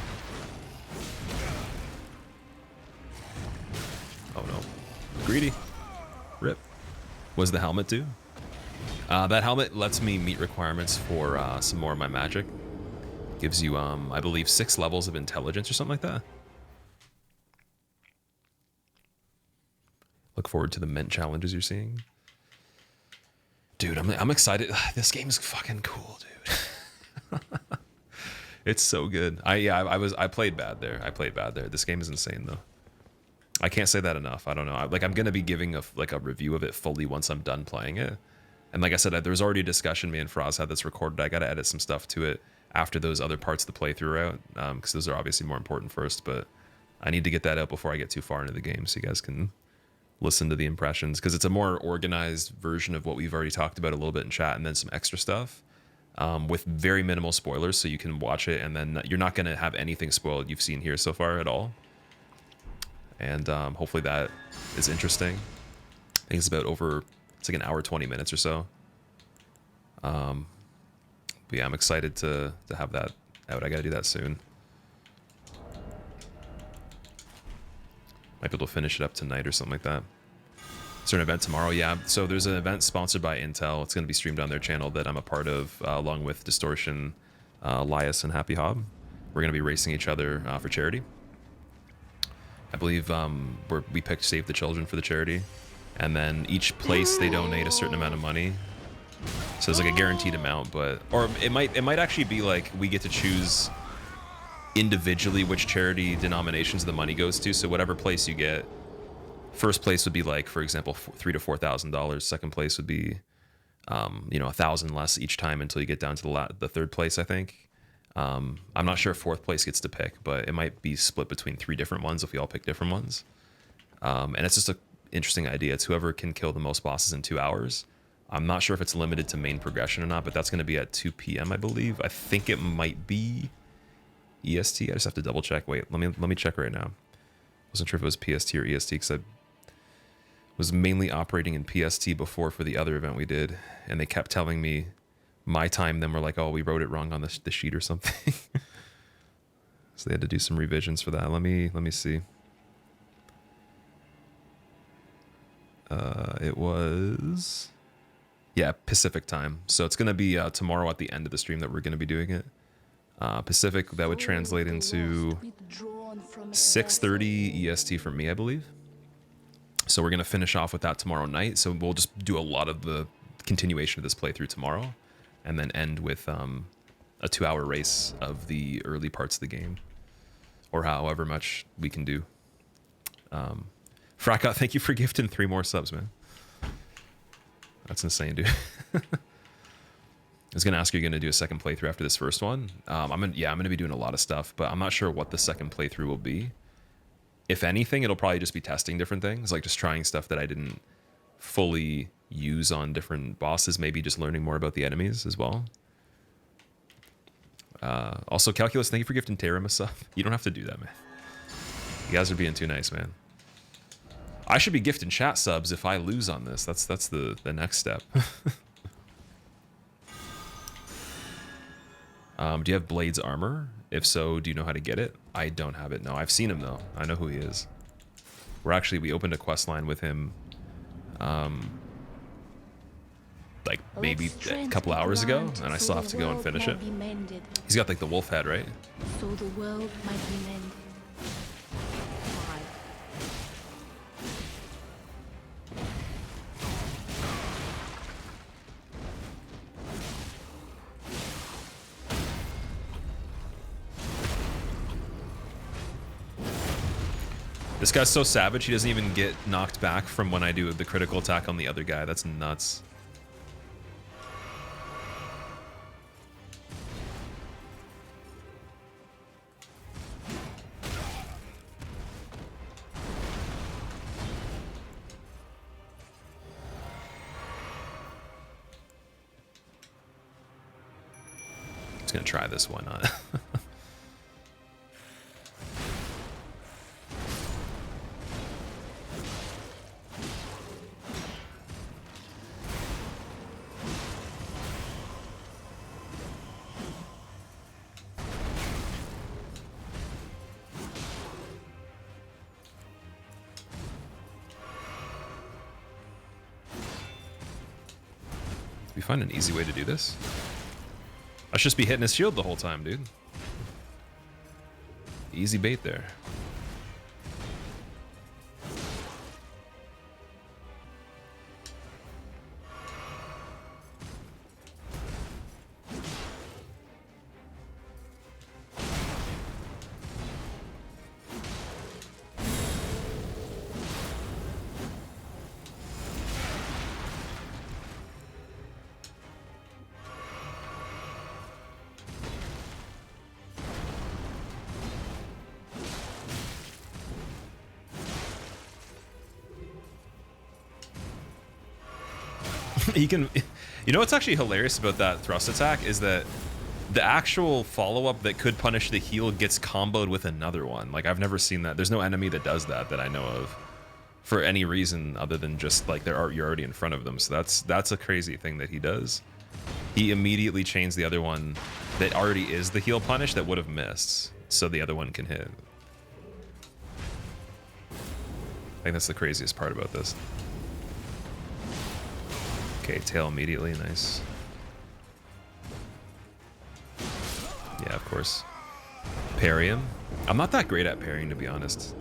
Oh no. Greedy. Rip. What does the helmet do? That helmet lets me meet requirements for some more of my magic. Gives you, I believe, 6 levels of intelligence or something like that. Look forward to the Ment challenges you're seeing. Dude, I'm excited. This game is fucking cool, dude. It's so good. I played bad there. I played bad there. This game is insane though. I can't say that enough. I don't know. I'm gonna be giving a review of it fully once I'm done playing it. And like I said, there was already a discussion. Me and Froz had this recorded. I got to edit some stuff to it after those other parts of the playthrough are out, because those are obviously more important first. But I need to get that out before I get too far into the game, so you guys can listen to the impressions, because it's a more organized version of what we've already talked about a little bit in chat, and then some extra stuff with very minimal spoilers, so you can watch it and then you're not going to have anything spoiled you've seen here so far at all. And hopefully that is interesting. I think it's about it's like an hour 20 minutes or so. But yeah, I'm excited to have that out. I gotta do that soon. Might be able to finish it up tonight or something like that. Is there an event tomorrow? Yeah, so there's an event sponsored by Intel. It's going to be streamed on their channel that I'm a part of, along with Distortion, Lias, and Happy Hob. We're going to be racing each other for charity. I believe we picked Save the Children for the charity. And then each place they donate a certain amount of money. So it's like a guaranteed amount, or it might actually be like we get to choose individually which charity denominations the money goes to. So whatever place you get, first place would be like, for example, $3,000 to $4,000. Second place would be, $1,000 less each time until you get down to the third place, I think. I'm not sure if fourth place gets to pick, but it might be split between 3 different ones if we all pick different ones. And it's just an interesting idea. It's whoever can kill the most bosses in 2 hours. I'm not sure if it's limited to main progression or not, but that's going to be at 2 p.m. I believe. I think it might be EST. I just have to double check. Wait, let me check right now. Wasn't sure if it was PST or EST because I was mainly operating in PST before for the other event we did, and they kept telling me my time. Then we're like, oh, we wrote it wrong on the sheet or something. So they had to do some revisions for that. Let me see. It was, yeah, Pacific time. So it's gonna be tomorrow at the end of the stream that we're gonna be doing it. Pacific, that would translate into 6:30 EST for me, I believe. So we're gonna finish off with that tomorrow night. So we'll just do a lot of the continuation of this playthrough tomorrow, and then end with a 2-hour race of the early parts of the game, or however much we can do. Fracot, thank you for gifting 3 more subs, man. That's insane, dude. I was gonna ask you, gonna do a second playthrough after this first one. I'm gonna be doing a lot of stuff, but I'm not sure what the second playthrough will be. If anything, it'll probably just be testing different things, like just trying stuff that I didn't fully use on different bosses, maybe just learning more about the enemies as well. Also, Calculus, thank you for gifting Tarim a sub. You don't have to do that, man. You guys are being too nice, man. I should be gifting chat subs if I lose on this. That's the next step. Do you have Blade's armor? If so, do you know how to get it? I don't have it. No, I've seen him though. I know who he is. We opened a quest line with him, like maybe a couple hours ago, and I still have to go and finish it. He's got like the wolf head, right? So the world might be mended. This guy's so savage, he doesn't even get knocked back from when I do the critical attack on the other guy. That's nuts. Just gonna try this, why not? We find an easy way to do this. I should just be hitting his shield the whole time, dude. Easy bait there. He can, you know what's actually hilarious about that thrust attack is that the actual follow-up that could punish the heal gets comboed with another one. Like, I've never seen that. There's no enemy that does that I know of for any reason other than just like you're already in front of them. So that's a crazy thing that he does. He immediately chains the other one that already is the heal punish that would have missed, so the other one can hit. I think that's the craziest part about this. Okay, tail immediately, nice. Yeah, of course. Parry him. I'm not that great at parrying, to be honest.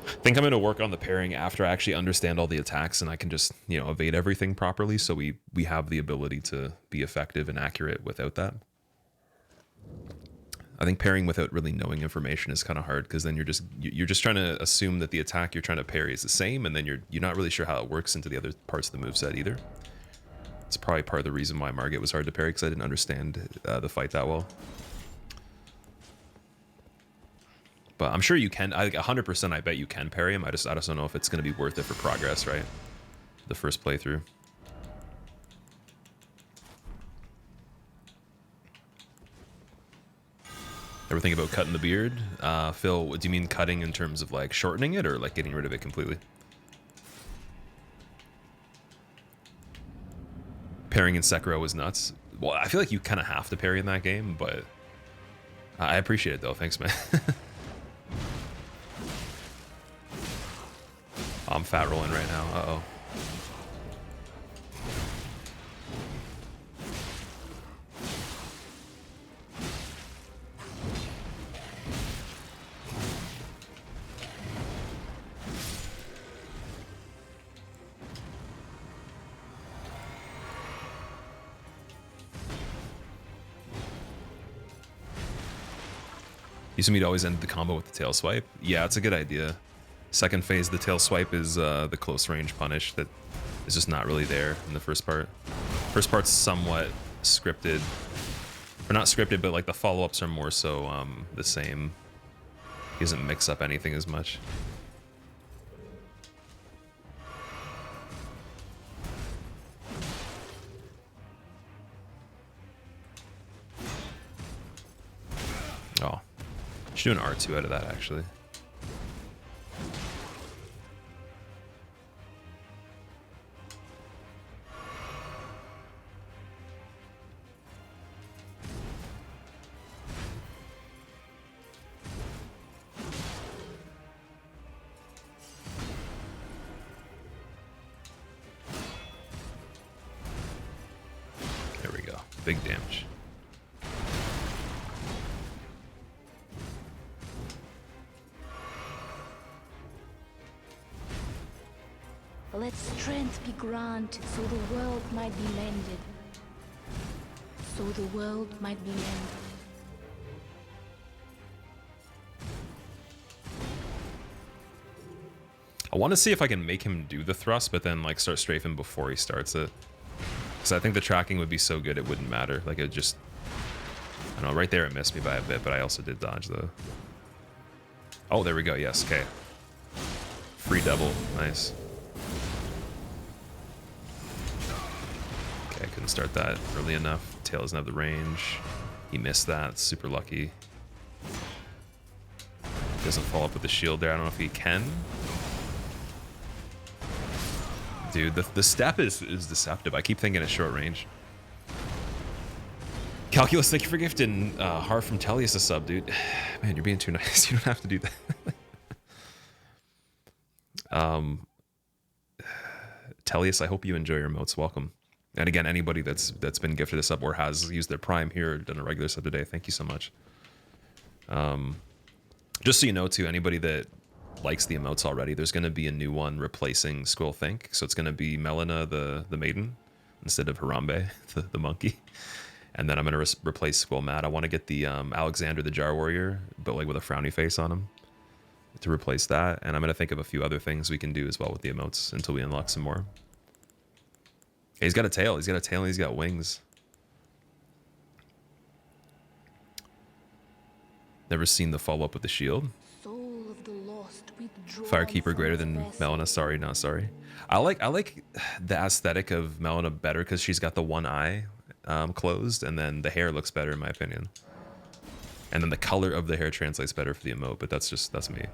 I think I'm going to work on the parrying after I actually understand all the attacks and I can just, you know, evade everything properly, so we have the ability to be effective and accurate without that. I think parrying without really knowing information is kind of hard, because then you're just trying to assume that the attack you're trying to parry is the same, and then you're not really sure how it works into the other parts of the moveset either. It's probably part of the reason why Margit was hard to parry, because I didn't understand the fight that well. But I'm sure you can. 100% I bet you can parry him. I just don't know if it's going to be worth it for progress, right? The first playthrough. Ever think about cutting the beard? Phil, do you mean cutting in terms of like shortening it, or like getting rid of it completely? Parrying in Sekiro was nuts. Well, I feel like you kind of have to parry in that game, but I appreciate it though. Thanks, man. I'm fat rolling right now. Uh-oh. You see me to always end the combo with the tail swipe? Yeah, it's a good idea. Second phase, the tail swipe is the close range punish that is just not really there in the first part. First part's somewhat scripted. Or not scripted, but like the follow-ups are more so the same. He doesn't mix up anything as much. Oh. Should do an R2 out of that, actually. There we go. Big damage. Let strength be granted, so the world might be mended. So the world might be mended. I want to see if I can make him do the thrust, but then like start strafing before he starts it. Because I think the tracking would be so good it wouldn't matter. Like it just, I don't know, right there it missed me by a bit, but I also did dodge though. Oh, there we go. Yes, okay. Free double, nice. Okay, I couldn't start that early enough. Tail doesn't have the range. He missed that. Super lucky. Doesn't follow up with the shield there. I don't know if he can. Dude, the step is deceptive. I keep thinking it's short range. Calculus, thank you for gifting Har from Tellius a sub, dude. Man, you're being too nice. You don't have to do that. Tellius, I hope you enjoy your emotes. Welcome. And again, anybody that's been gifted a sub or has used their Prime here or done a regular sub today, thank you so much. Just so you know, too, anybody that likes the emotes already, there's going to be a new one replacing Squillakilla. So it's going to be Melina, the maiden, instead of Harambe, the monkey. And then I'm going to replace Squillmat. I want to get the Alexander the Jar Warrior, but like with a frowny face on him, to replace that. And I'm going to think of a few other things we can do as well with the emotes until we unlock some more. Hey, he's got a tail. He's got a tail and he's got wings. Never seen the follow-up with the shield. Soul of the lost forced withdrawn Firekeeper from greater its than vessel. Melina. Sorry, not sorry. I like the aesthetic of Melina better because she's got the one eye closed, and then the hair looks better in my opinion. And then the color of the hair translates better for the emote, but that's me.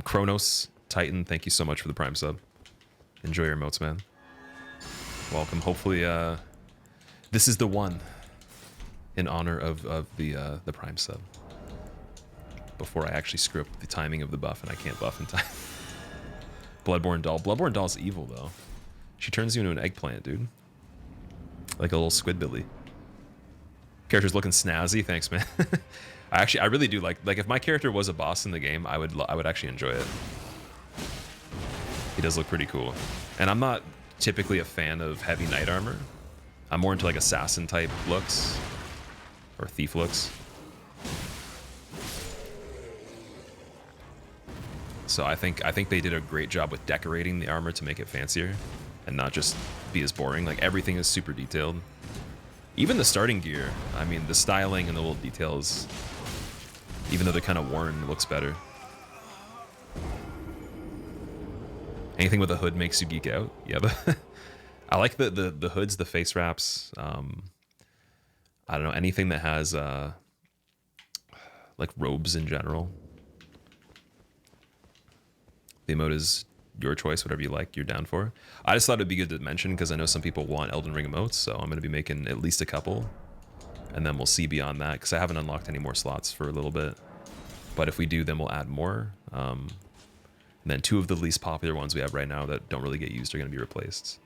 Kronos Titan, thank you so much for the Prime sub. Enjoy your emotes, man. Welcome. Hopefully, this is the one in honor of the Prime sub. Before I actually screw up the timing of the buff and I can't buff in time. Bloodborne doll. Bloodborne doll's evil though. She turns you into an eggplant, dude. Like a little squidbilly. Character's looking snazzy. Thanks, man. I really do like if my character was a boss in the game, I would actually enjoy it. He does look pretty cool. And I'm not typically a fan of heavy knight armor. I'm more into like assassin type looks or thief looks. So I think they did a great job with decorating the armor to make it fancier and not just be as boring. Like everything is super detailed. Even the starting gear, I mean the styling and the little details, even though they're kind of worn, looks better. Anything with a hood makes you geek out. Yeah, I like the hoods, the face wraps. I don't know, anything that has like robes in general. The emote is your choice, whatever you like, you're down for. I just thought it'd be good to mention because I know some people want Elden Ring emotes, so I'm going to be making at least a couple. And then we'll see beyond that because I haven't unlocked any more slots for a little bit. But if we do, then we'll add more. And then 2 of the least popular ones we have right now that don't really get used are going to be replaced.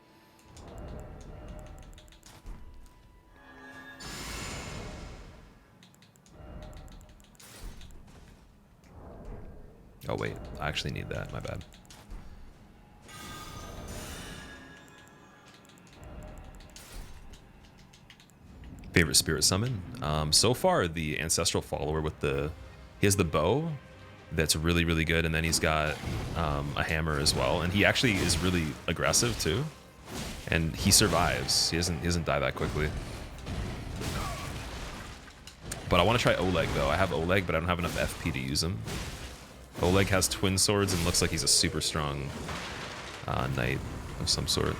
Oh wait, I actually need that, my bad. Favorite spirit summon? So far, the Ancestral Follower with he has the bow that's really, really good, and then he's got a hammer as well, and he actually is really aggressive too, and he survives. He doesn't die that quickly. But I want to try Oleg though. I have Oleg, but I don't have enough FP to use him. Oleg has twin swords and looks like he's a super strong knight of some sort.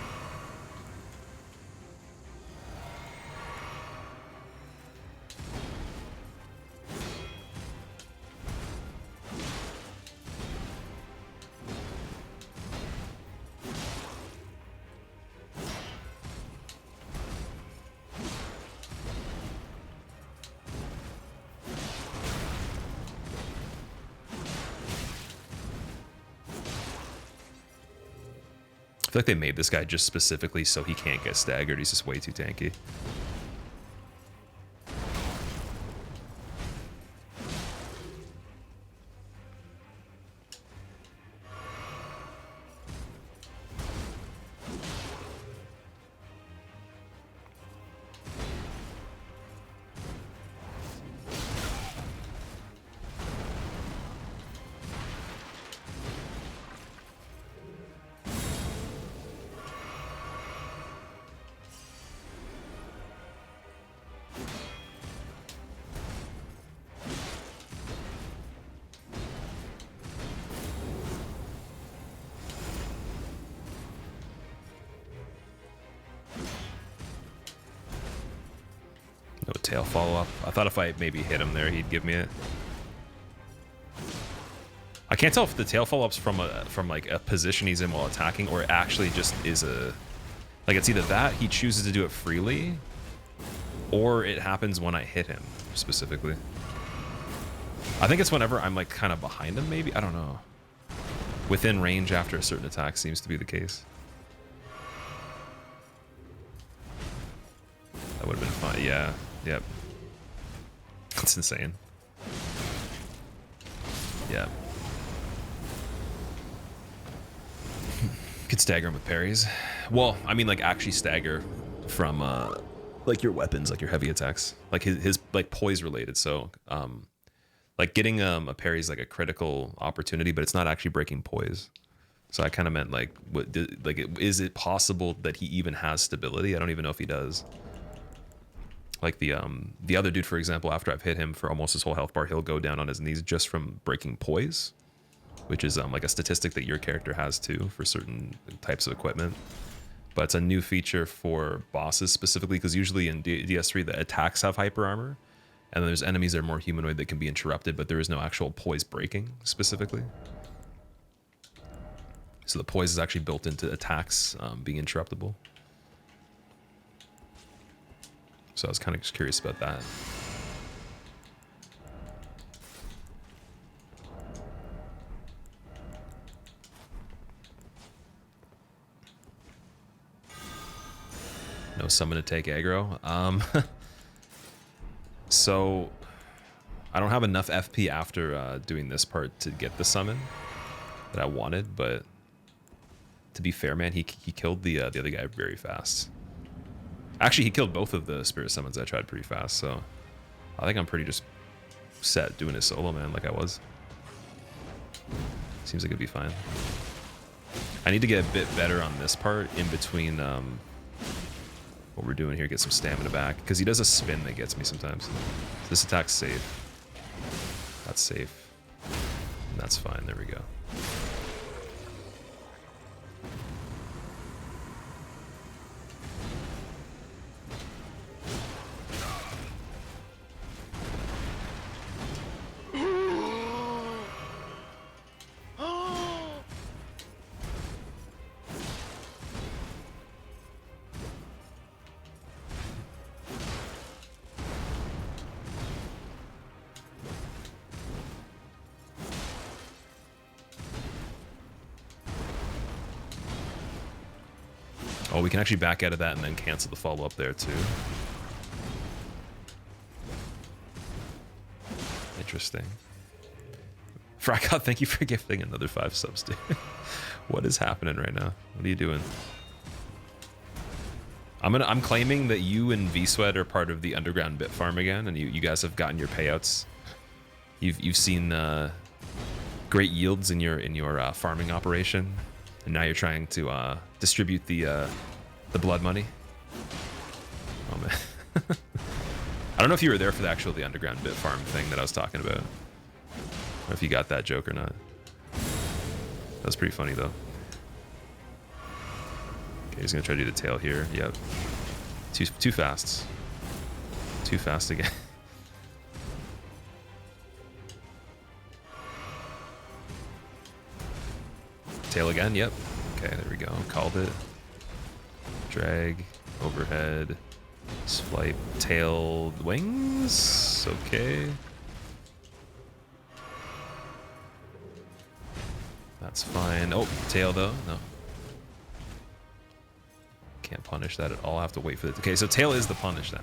I feel like they made this guy just specifically so he can't get staggered. He's just way too tanky. No tail follow-up. I thought if I maybe hit him there, he'd give me it. I can't tell if the tail follow-up's from like a position he's in while attacking, or it actually just is like it's either that he chooses to do it freely, or it happens when I hit him specifically. I think it's whenever I'm like kind of behind him, maybe. I don't know. Within range after a certain attack seems to be the case. That would have been fun. Yeah. Yep. That's insane. Yeah. Could stagger him with parries. Well, I mean, like actually stagger from like your weapons, like your heavy attacks, like his like poise related. So like getting a parry is like a critical opportunity, but it's not actually breaking poise. So I kind of meant like, is it possible that he even has stability? I don't even know if he does. Like the other dude, for example, after I've hit him for almost his whole health bar, he'll go down on his knees just from breaking poise, which is like a statistic that your character has too for certain types of equipment. But it's a new feature for bosses specifically, because usually in DS3 the attacks have hyper armor, and then there's enemies that are more humanoid that can be interrupted, but there is no actual poise breaking specifically. So the poise is actually built into attacks being interruptible. So I was kind of just curious about that. No summon to take aggro. So I don't have enough FP after doing this part to get the summon that I wanted, but to be fair, man, he killed the other guy very fast. Actually, he killed both of the spirit summons I tried pretty fast, so I think I'm pretty just set doing it solo, man, like I was. Seems like it'd be fine. I need to get a bit better on this part in between what we're doing here, get some stamina back, because he does a spin that gets me sometimes. So this attack's safe. That's safe. And that's fine. There we go. Oh, we can actually back out of that and then cancel the follow-up there too. Interesting. Fracot, thank you for gifting another 5 subs, dude. What is happening right now? What are you doing? I'm claiming that you and V-Sweat are part of the underground bit farm again, and you guys have gotten your payouts. You've seen great yields in your farming operation, and now you're trying to distribute the blood money. Oh man. I don't know if you were there for the underground bit farm thing that I was talking about. Or if you got that joke or not. That was pretty funny though. Okay, he's gonna try to do the tail here. Yep. Too fast. Too fast again. Tail again, yep. Okay, there we go. Called it. Drag, overhead, swipe, tail, wings. Okay. That's fine. Oh, tail though. No. Can't punish that at all. I have to wait for it. Okay, so tail is the punish then.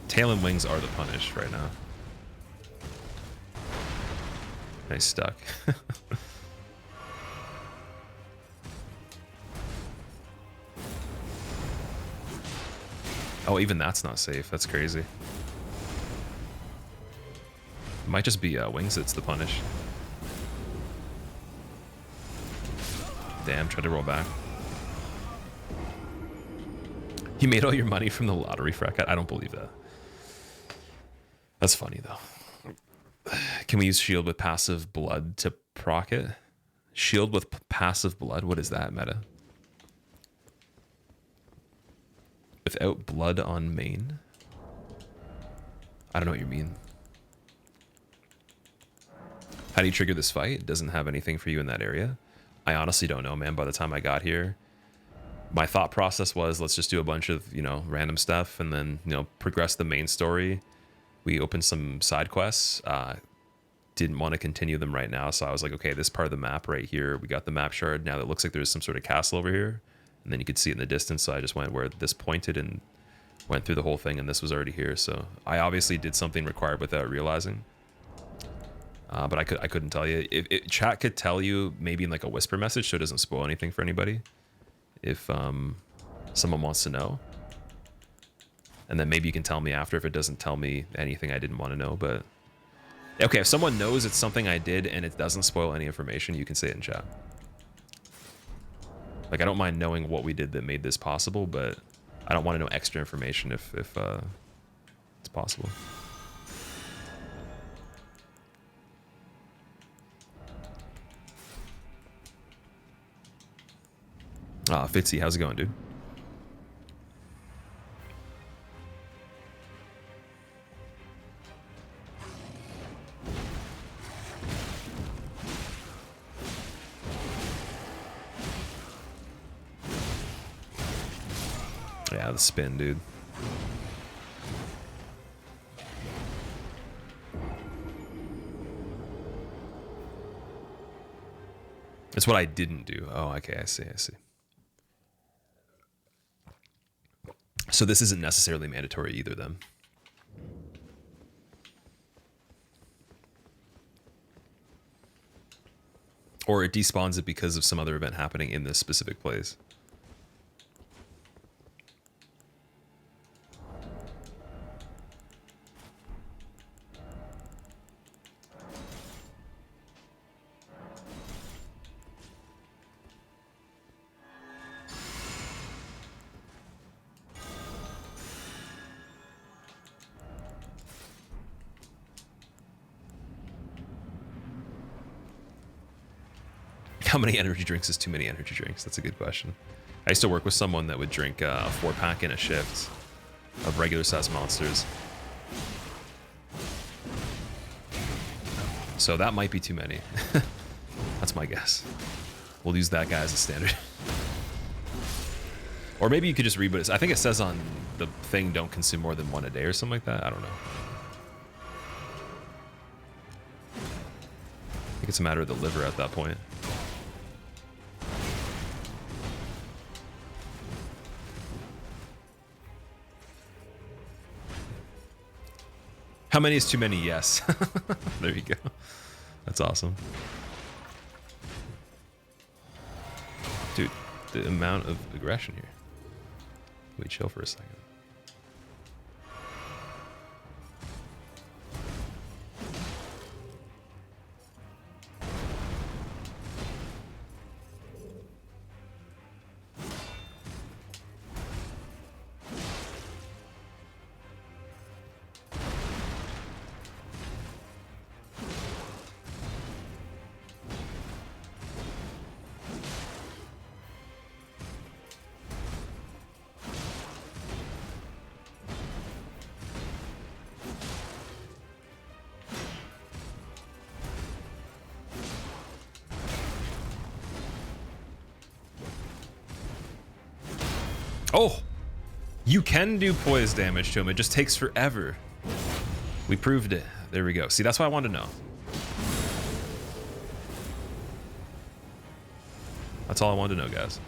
Tail and wings are the punish right now. Nice stuck. Oh, even that's not safe. That's crazy. It might just be wings that's the punish. Damn, tried to roll back. You made all your money from the lottery, Frackat? I don't believe that. That's funny, though. Can we use shield with passive blood to proc it? Shield with passive blood? What is that, meta? Without blood on main? I don't know what you mean. How do you trigger this fight? It doesn't have anything for you in that area. I honestly don't know, man. By the time I got here, my thought process was, let's just do a bunch of, random stuff and then, progress the main story. We opened some side quests. Didn't want to continue them right now, so I was like, okay, this part of the map right here, we got the map shard. Now it looks like there's some sort of castle over here. And then you could see it in the distance, so I just went where this pointed and went through the whole thing, and this was already here. So I obviously did something required without realizing. But I couldn't tell you. If chat could tell you maybe in like a whisper message, so it doesn't spoil anything for anybody. If someone wants to know. And then maybe you can tell me after if it doesn't tell me anything I didn't want to know. But okay, if someone knows it's something I did and it doesn't spoil any information, you can say it in chat. Like, I don't mind knowing what we did that made this possible, but I don't want to know extra information if it's possible. Ah, Fitzy, how's it going, dude? Yeah, the spin, dude. It's what I didn't do. Oh, okay, I see, I see. So this isn't necessarily mandatory either, then. Or it despawns it because of some other event happening in this specific place. How many energy drinks is too many energy drinks? That's a good question. I used to work with someone that would drink a 4-pack in a shift of regular size monsters. So that might be too many. That's my guess. We'll use that guy as a standard. Or maybe you could just reboot it. I think it says on the thing, don't consume more than 1 a day or something like that. I don't know. I think it's a matter of the liver at that point. How many is too many? Yes. There you go. That's awesome. Dude, the amount of aggression here. Wait, chill for a second. Oh! You can do poise damage to him. It just takes forever. We proved it. There we go. See, that's what I wanted to know. That's all I wanted to know, guys.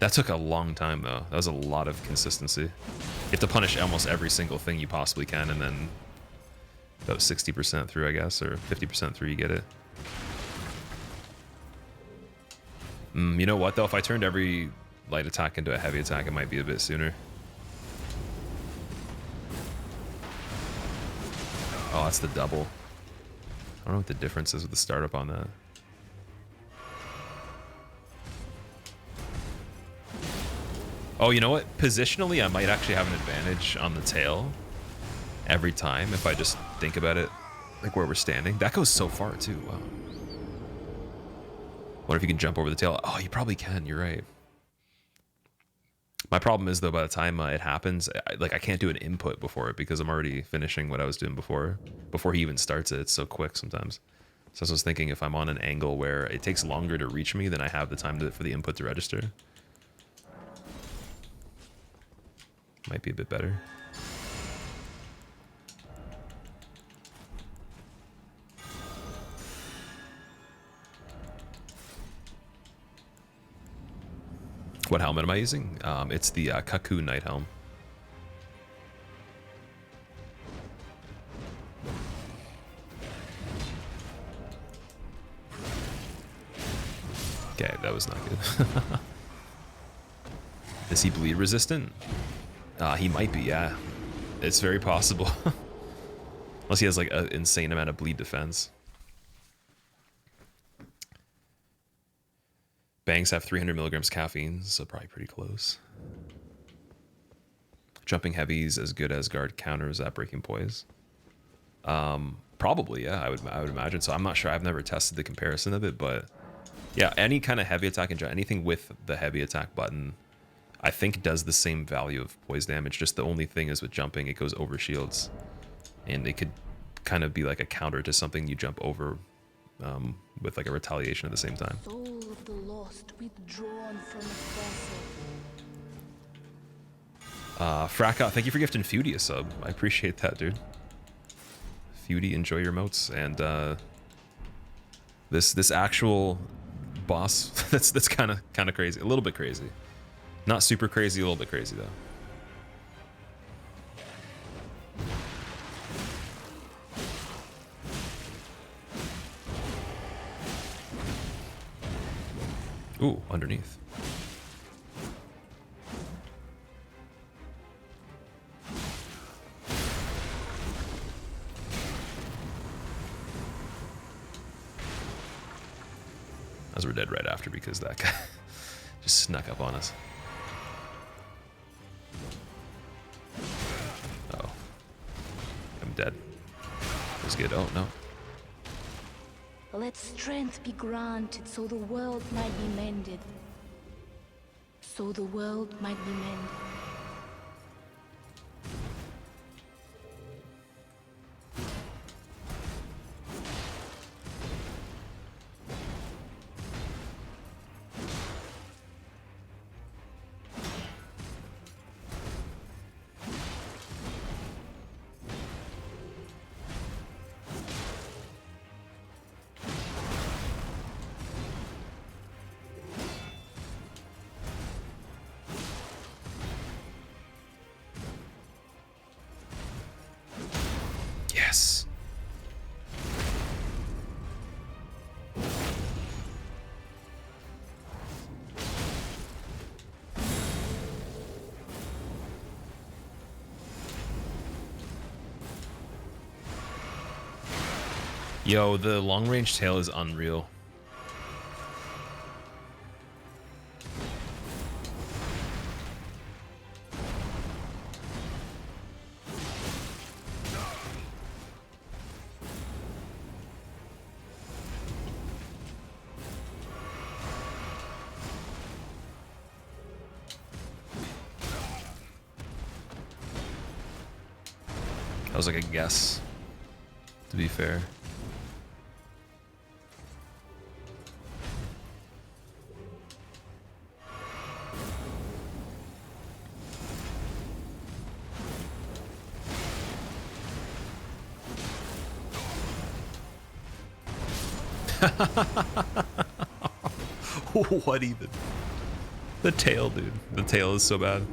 That took a long time, though. That was a lot of consistency. You have to punish almost every single thing you possibly can, and then about 60% through, I guess, or 50% through, you get it. You know what, though? If I turned every light attack into a heavy attack, it might be a bit sooner. Oh, that's the double. I don't know what the difference is with the startup on that. Oh, you know what? Positionally, I might actually have an advantage on the tail every time if I just think about it, like where we're standing. That goes so far, too. Wow. What if you can jump over the tail? Oh, you probably can. You're right. My problem is, though, by the time it happens, I can't do an input before it because I'm already finishing what I was doing before he even starts it. It's so quick sometimes. So I was thinking if I'm on an angle where it takes longer to reach me than I have the time for the input to register. Might be a bit better. What helmet am I using? It's the Kaku Night Helm. Okay, that was not good. Is he bleed resistant? He might be, yeah. It's very possible. Unless he has like an insane amount of bleed defense. Bangs have 300 milligrams caffeine, so probably pretty close. Jumping heavies as good as guard counters at breaking poise. Probably, yeah, I would imagine. So I'm not sure. I've never tested the comparison of it, but yeah, any kind of heavy attack and anything with the heavy attack button, I think does the same value of poise damage. Just the only thing is with jumping, it goes over shields, and it could kind of be like a counter to something you jump over with like a retaliation at the same time. Soul of the lost withdrawn from its vessel. Fracka, thank you for gifting Feudy a sub. I appreciate that, dude. Feudy, enjoy your motes. And this actual boss, that's kind of crazy. A little bit crazy. Not super crazy, a little bit crazy though. Ooh, underneath. As we're dead right after because that guy just snuck up on us. Oh. I'm dead. That's good. Oh, no. Let strength be granted so the world might be mended. So the world might be mended. Yes. Yo, the long range tail is unreal. That was like a guess, to be fair. What even? The tail, dude. The tail is so bad.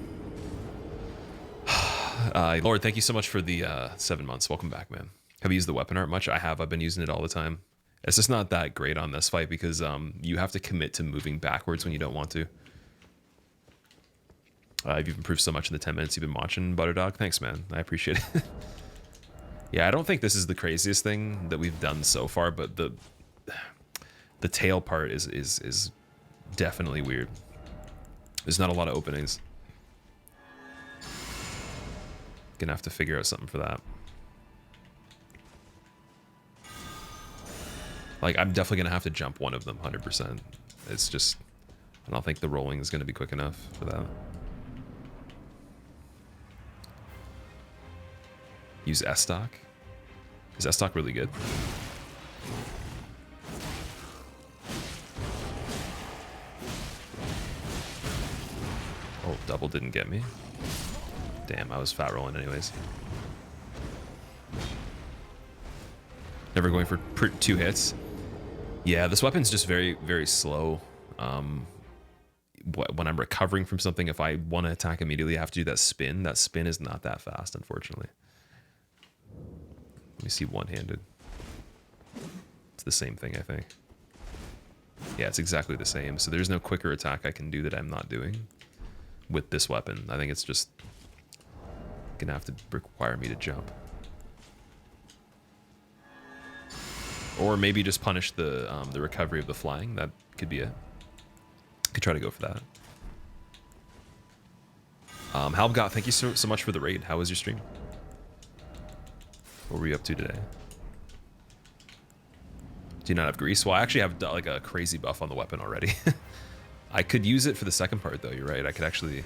Lord, thank you so much for the 7 months. Welcome back, man. Have you used the weapon art much? I have. I've been using it all the time. It's just not that great on this fight because you have to commit to moving backwards when you don't want to. You've improved so much in the 10 minutes you've been watching, Butterdog. Thanks, man. I appreciate it. Yeah, I don't think this is the craziest thing that we've done so far, but the tail part is definitely weird. There's not a lot of openings. Gonna have to figure out something for that. Like, I'm definitely gonna have to jump one of them, 100%. It's just, I don't think the rolling is gonna be quick enough for that. Use S-Stock. Is S-Stock really good? Oh, double didn't get me. Damn, I was fat rolling anyways. Never going for 2 hits. Yeah, this weapon's just very, very slow. When I'm recovering from something, if I want to attack immediately, I have to do that spin. That spin is not that fast, unfortunately. Let me see one-handed. It's the same thing, I think. Yeah, it's exactly the same. So there's no quicker attack I can do that I'm not doing with this weapon. I think it's just gonna have to require me to jump. Or maybe just punish the recovery of the flying. That could be it. Could try to go for that. Halbgot, thank you so much for the raid. How was your stream? What were you up to today? Do you not have grease? Well, I actually have like a crazy buff on the weapon already. I could use it for the second part though, you're right. I could actually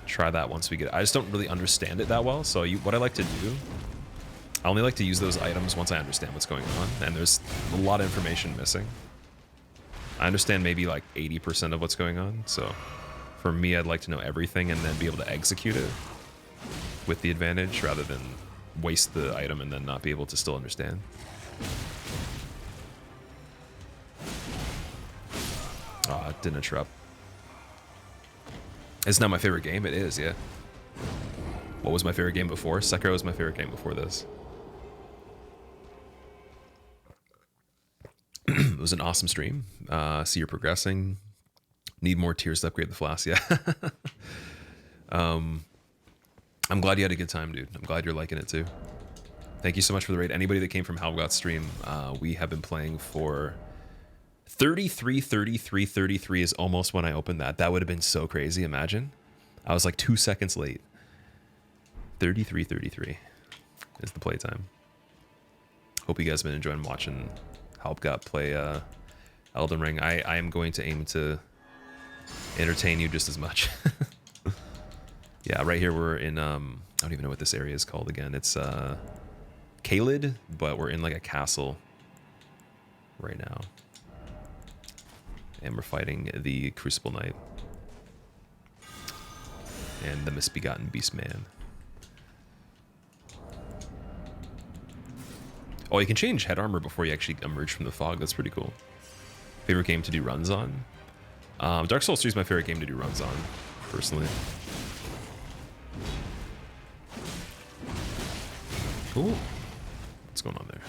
try that once we get it. I just don't really understand it that well, so what I like to do, I only like to use those items once I understand what's going on, and there's a lot of information missing. I understand maybe like 80% of what's going on, so for me, I'd like to know everything and then be able to execute it with the advantage rather than waste the item and then not be able to still understand. Ah, it didn't interrupt. It's not my favorite game. It is, yeah. What was my favorite game before? Sekiro was my favorite game before this. It was an awesome stream. See you're progressing. Need more tears to upgrade the flask. Yeah. I'm glad you had a good time, dude. I'm glad you're liking it too. Thank you so much for the raid. Anybody that came from Halgot's stream, we have been playing for 33 is almost when I opened that. That would have been so crazy. Imagine. I was like 2 seconds late. 33 is the playtime. Hope you guys have been enjoying watching Halbgot play Elden Ring. I am going to aim to entertain you just as much. Yeah, right here we're in I don't even know what this area is called again. It's Caelid, but we're in like a castle right now. And we're fighting the Crucible Knight and the Misbegotten Beast Man. Oh, you can change head armor before you actually emerge from the fog. That's pretty cool. Favorite game to do runs on? Dark Souls 3 is my favorite game to do runs on, personally. Ooh. What's going on there?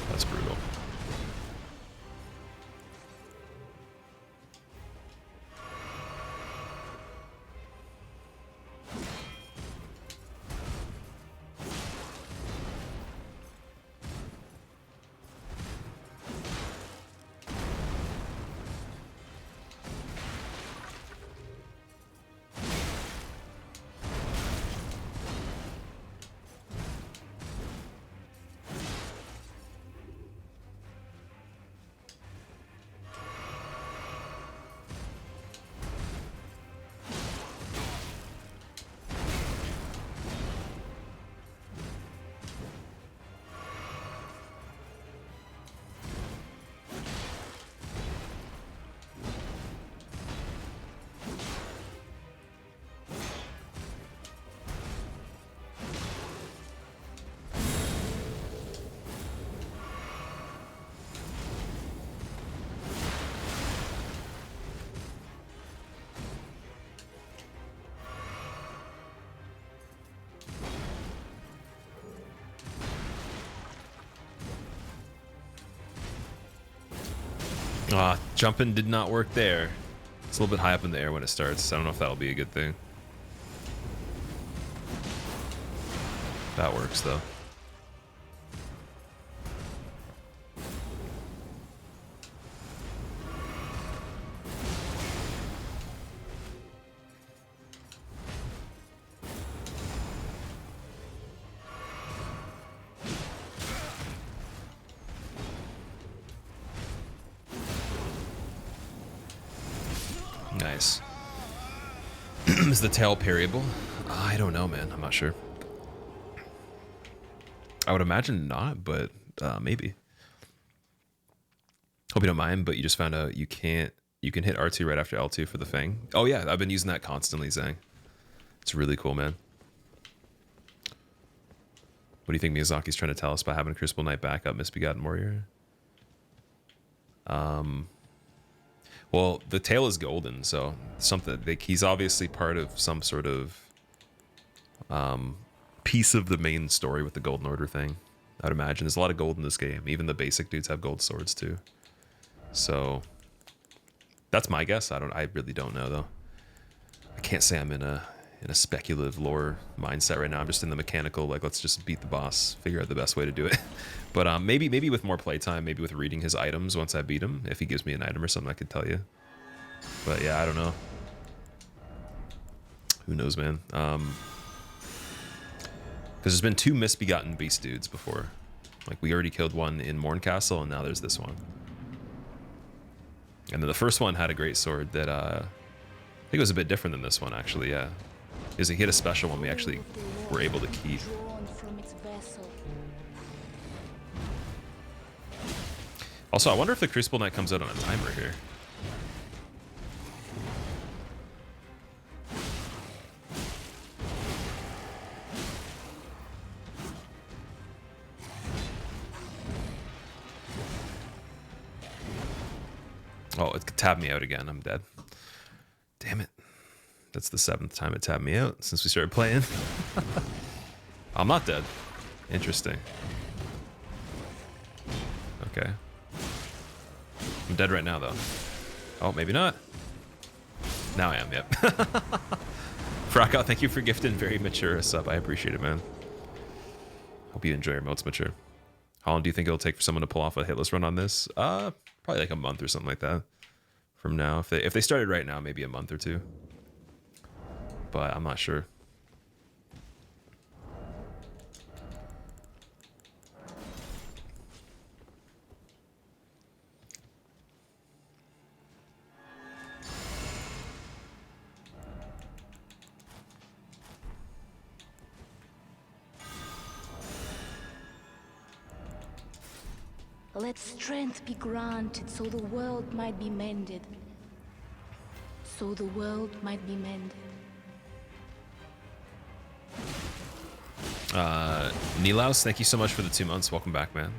That's brutal. Jumping did not work there. It's a little bit high up in the air when it starts. I don't know if that'll be a good thing. That works though. Nice. Is the tail parryable? I don't know, man. I'm not sure. I would imagine not, but maybe. Hope you don't mind, but you just found out you can hit R2 right after L2 for the Fang. Oh yeah, I've been using that constantly, Zhang. It's really cool, man. What do you think Miyazaki's trying to tell us by having a Crucible Knight backup, Misbegotten Warrior? Well, the tail is golden, so something like he's obviously part of some sort of piece of the main story with the Golden Order thing. I'd imagine there's a lot of gold in this game. Even the basic dudes have gold swords too. So That's my guess. I really don't know though. I can't say I'm in a speculative lore mindset right now. I'm just in the mechanical, like, let's just beat the boss, figure out the best way to do it. But maybe with more playtime, maybe with reading his items once I beat him, if he gives me an item or something, I could tell you. But yeah, I don't know. Who knows, man? Because there's been 2 misbegotten beast dudes before. Like, we already killed one in Morncastle, and now there's this one. And then the first one had a great sword that, I think it was a bit different than this one, actually, yeah. Because he hit a special one we actually were able to keep. Also, I wonder if the Crucible Knight comes out on a timer here. Oh, it tabbed me out again. I'm dead. Damn it. That's the 7th time it tabbed me out since we started playing. I'm not dead. Interesting. Okay. I'm dead right now, though. Oh, maybe not. Now I am, yep. Frackout, thank you for gifting very mature a sub. I appreciate it, man. Hope you enjoy your modes mature. How long do you think it'll take for someone to pull off a hitless run on this? Probably like a month or something like that from now. If they started right now, maybe a month or 2. But I'm not sure. Let strength be granted so the world might be mended. So the world might be mended. Nilaus, thank you so much for the 2 months. Welcome back, man.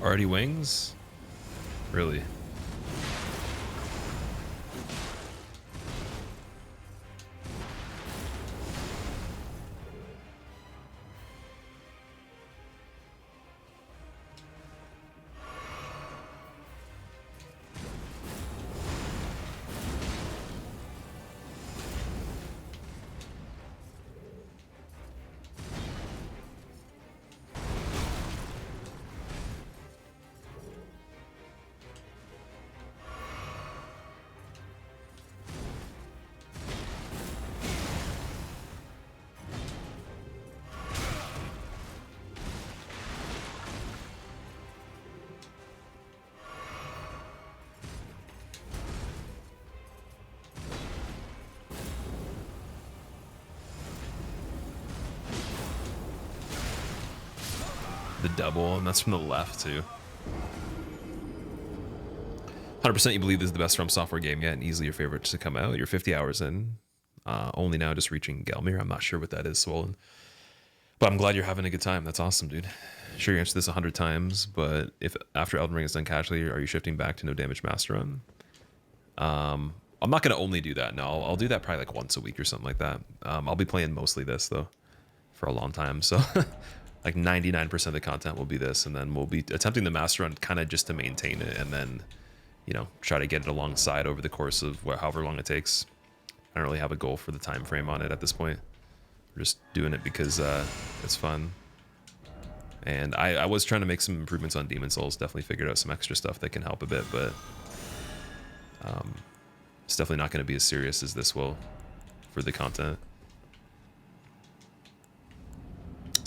Already wings? Really? The double, and that's from the left too. 100% you believe this is the best From Software game yet, and easily your favorite to come out. You're 50 hours in. Only now just reaching Gelmir. I'm not sure what that is, Swollen. But I'm glad you're having a good time. That's awesome, dude. Sure, you answered this 100 times, but if after Elden Ring is done casually, are you shifting back to no damage master run? I'm not going to only do that. No, I'll do that probably like once a week or something like that. I'll be playing mostly this, though, for a long time. So like 99% of the content will be this, and then we'll be attempting the master run kind of just to maintain it, and then, you know, try to get it alongside over the course of however long it takes. I don't really have a goal for the time frame on it at this point. We're just doing it because it's fun. And I was trying to make some improvements on Demon Souls. Definitely figured out some extra stuff that can help a bit, but it's definitely not going to be as serious as this will for the content.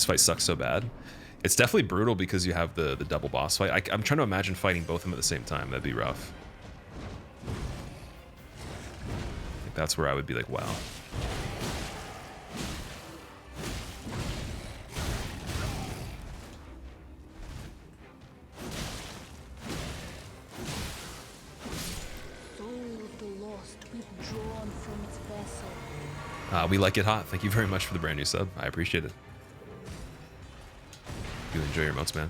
fight sucks so bad. It's definitely brutal because you have the double boss fight. I'm trying to imagine fighting both of them at the same time. That'd be rough. Like, that's where I would be like, wow. We like it hot. Thank you very much for the brand new sub. I appreciate it. You enjoy your emotes, man.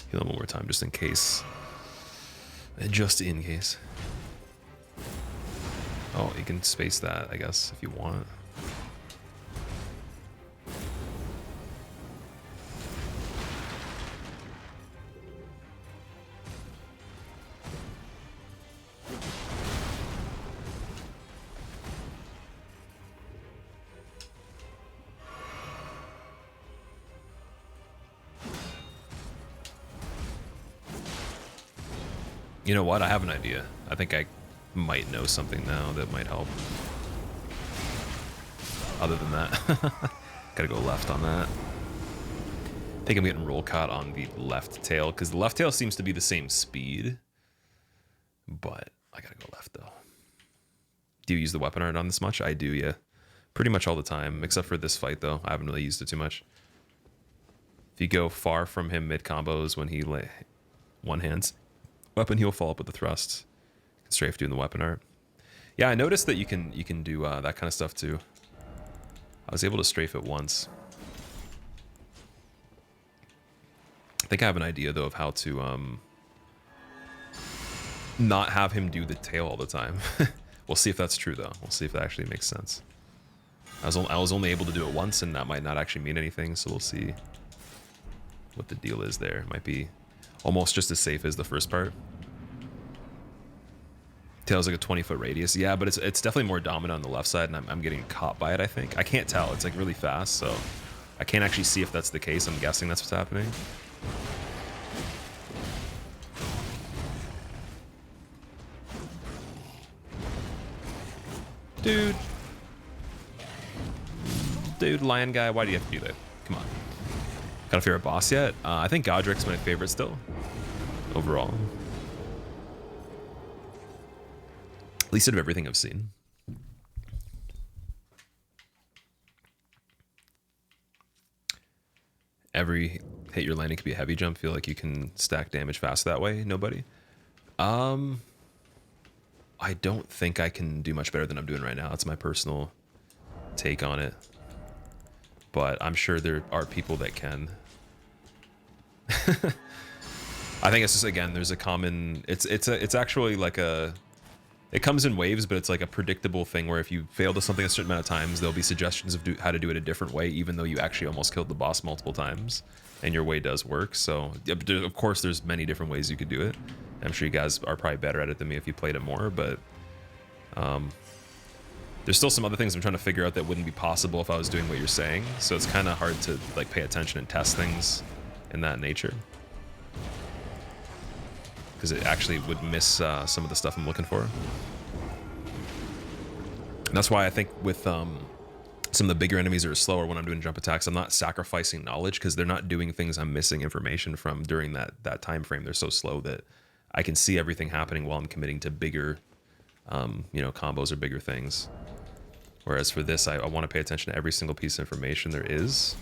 Heal him one more time, just in case. Just in case. Oh, you can space that, I guess, if you want. You know what? I have an idea. I think I might know something now that might help. Other than that, gotta go left on that. I think I'm getting roll caught on the left tail because the left tail seems to be the same speed, but I gotta go left though. Do you use the weapon art on this much? I do, yeah. Pretty much all the time, except for this fight though. I haven't really used it too much. If you go far from him mid combos when he one hands weapon, he'll follow up with the thrust. Can strafe doing the weapon art. Yeah, I noticed that you can do that kind of stuff too. I was able to strafe it once. I think I have an idea though of how to not have him do the tail all the time. We'll see if that's true though. We'll see if that actually makes sense. I was only able to do it once, and that might not actually mean anything. So we'll see what the deal is there. It might be almost just as safe as the first part. Tail's like a 20-foot radius. Yeah, but it's definitely more dominant on the left side, and I'm getting caught by it, I think. I can't tell. It's like really fast, so I can't actually see if that's the case. I'm guessing that's what's happening. Dude, lion guy, why do you have to do that? Come on. Got a favorite boss yet? I think Godric's my favorite still, overall. At least out of everything I've seen. Every hit you're landing could be a heavy jump. Feel like you can stack damage fast that way. Nobody. I don't think I can do much better than I'm doing right now. It's my personal take on it. But I'm sure there are people that can. I think it's just, again, there's a common, it's actually like a, it comes in waves, but it's like a predictable thing where if you fail to something a certain amount of times, there'll be suggestions of how to do it a different way, even though you actually almost killed the boss multiple times and your way does work. So of course there's many different ways you could do it. I'm sure you guys are probably better at it than me if you played it more, but there's still some other things I'm trying to figure out that wouldn't be possible if I was doing what you're saying. So it's kind of hard to like pay attention and test things in that nature, because it actually would miss some of the stuff I'm looking for. And that's why I think with some of the bigger enemies that are slower when I'm doing jump attacks, I'm not sacrificing knowledge because they're not doing things I'm missing information from during that time frame. They're so slow that I can see everything happening while I'm committing to bigger, combos or bigger things. Whereas for this, I want to pay attention to every single piece of information there is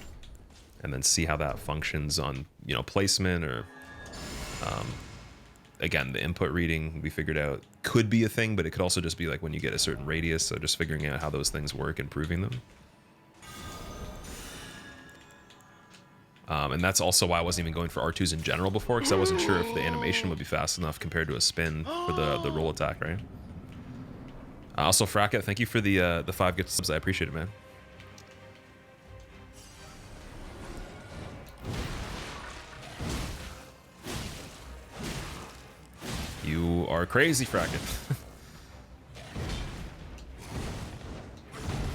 and then see how that functions on, placement or, again, the input reading we figured out could be a thing, but it could also just be like when you get a certain radius. So just figuring out how those things work and proving them. And that's also why I wasn't even going for R2s in general before, because I wasn't sure if the animation would be fast enough compared to a spin for the roll attack, right? Also, Fracket, thank you for the 5 gift subs. I appreciate it, man. You are crazy, Fracket.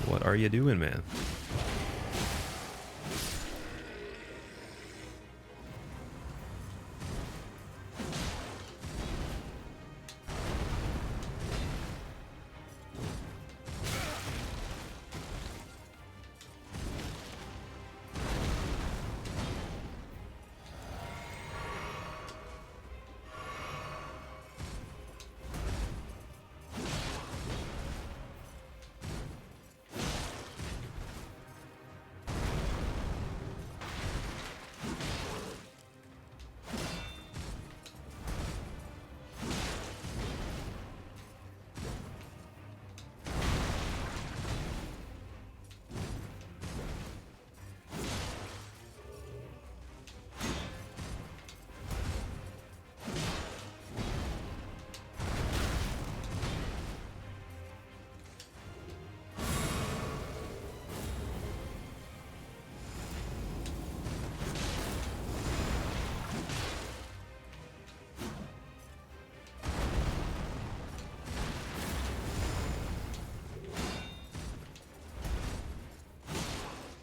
What are you doing, man?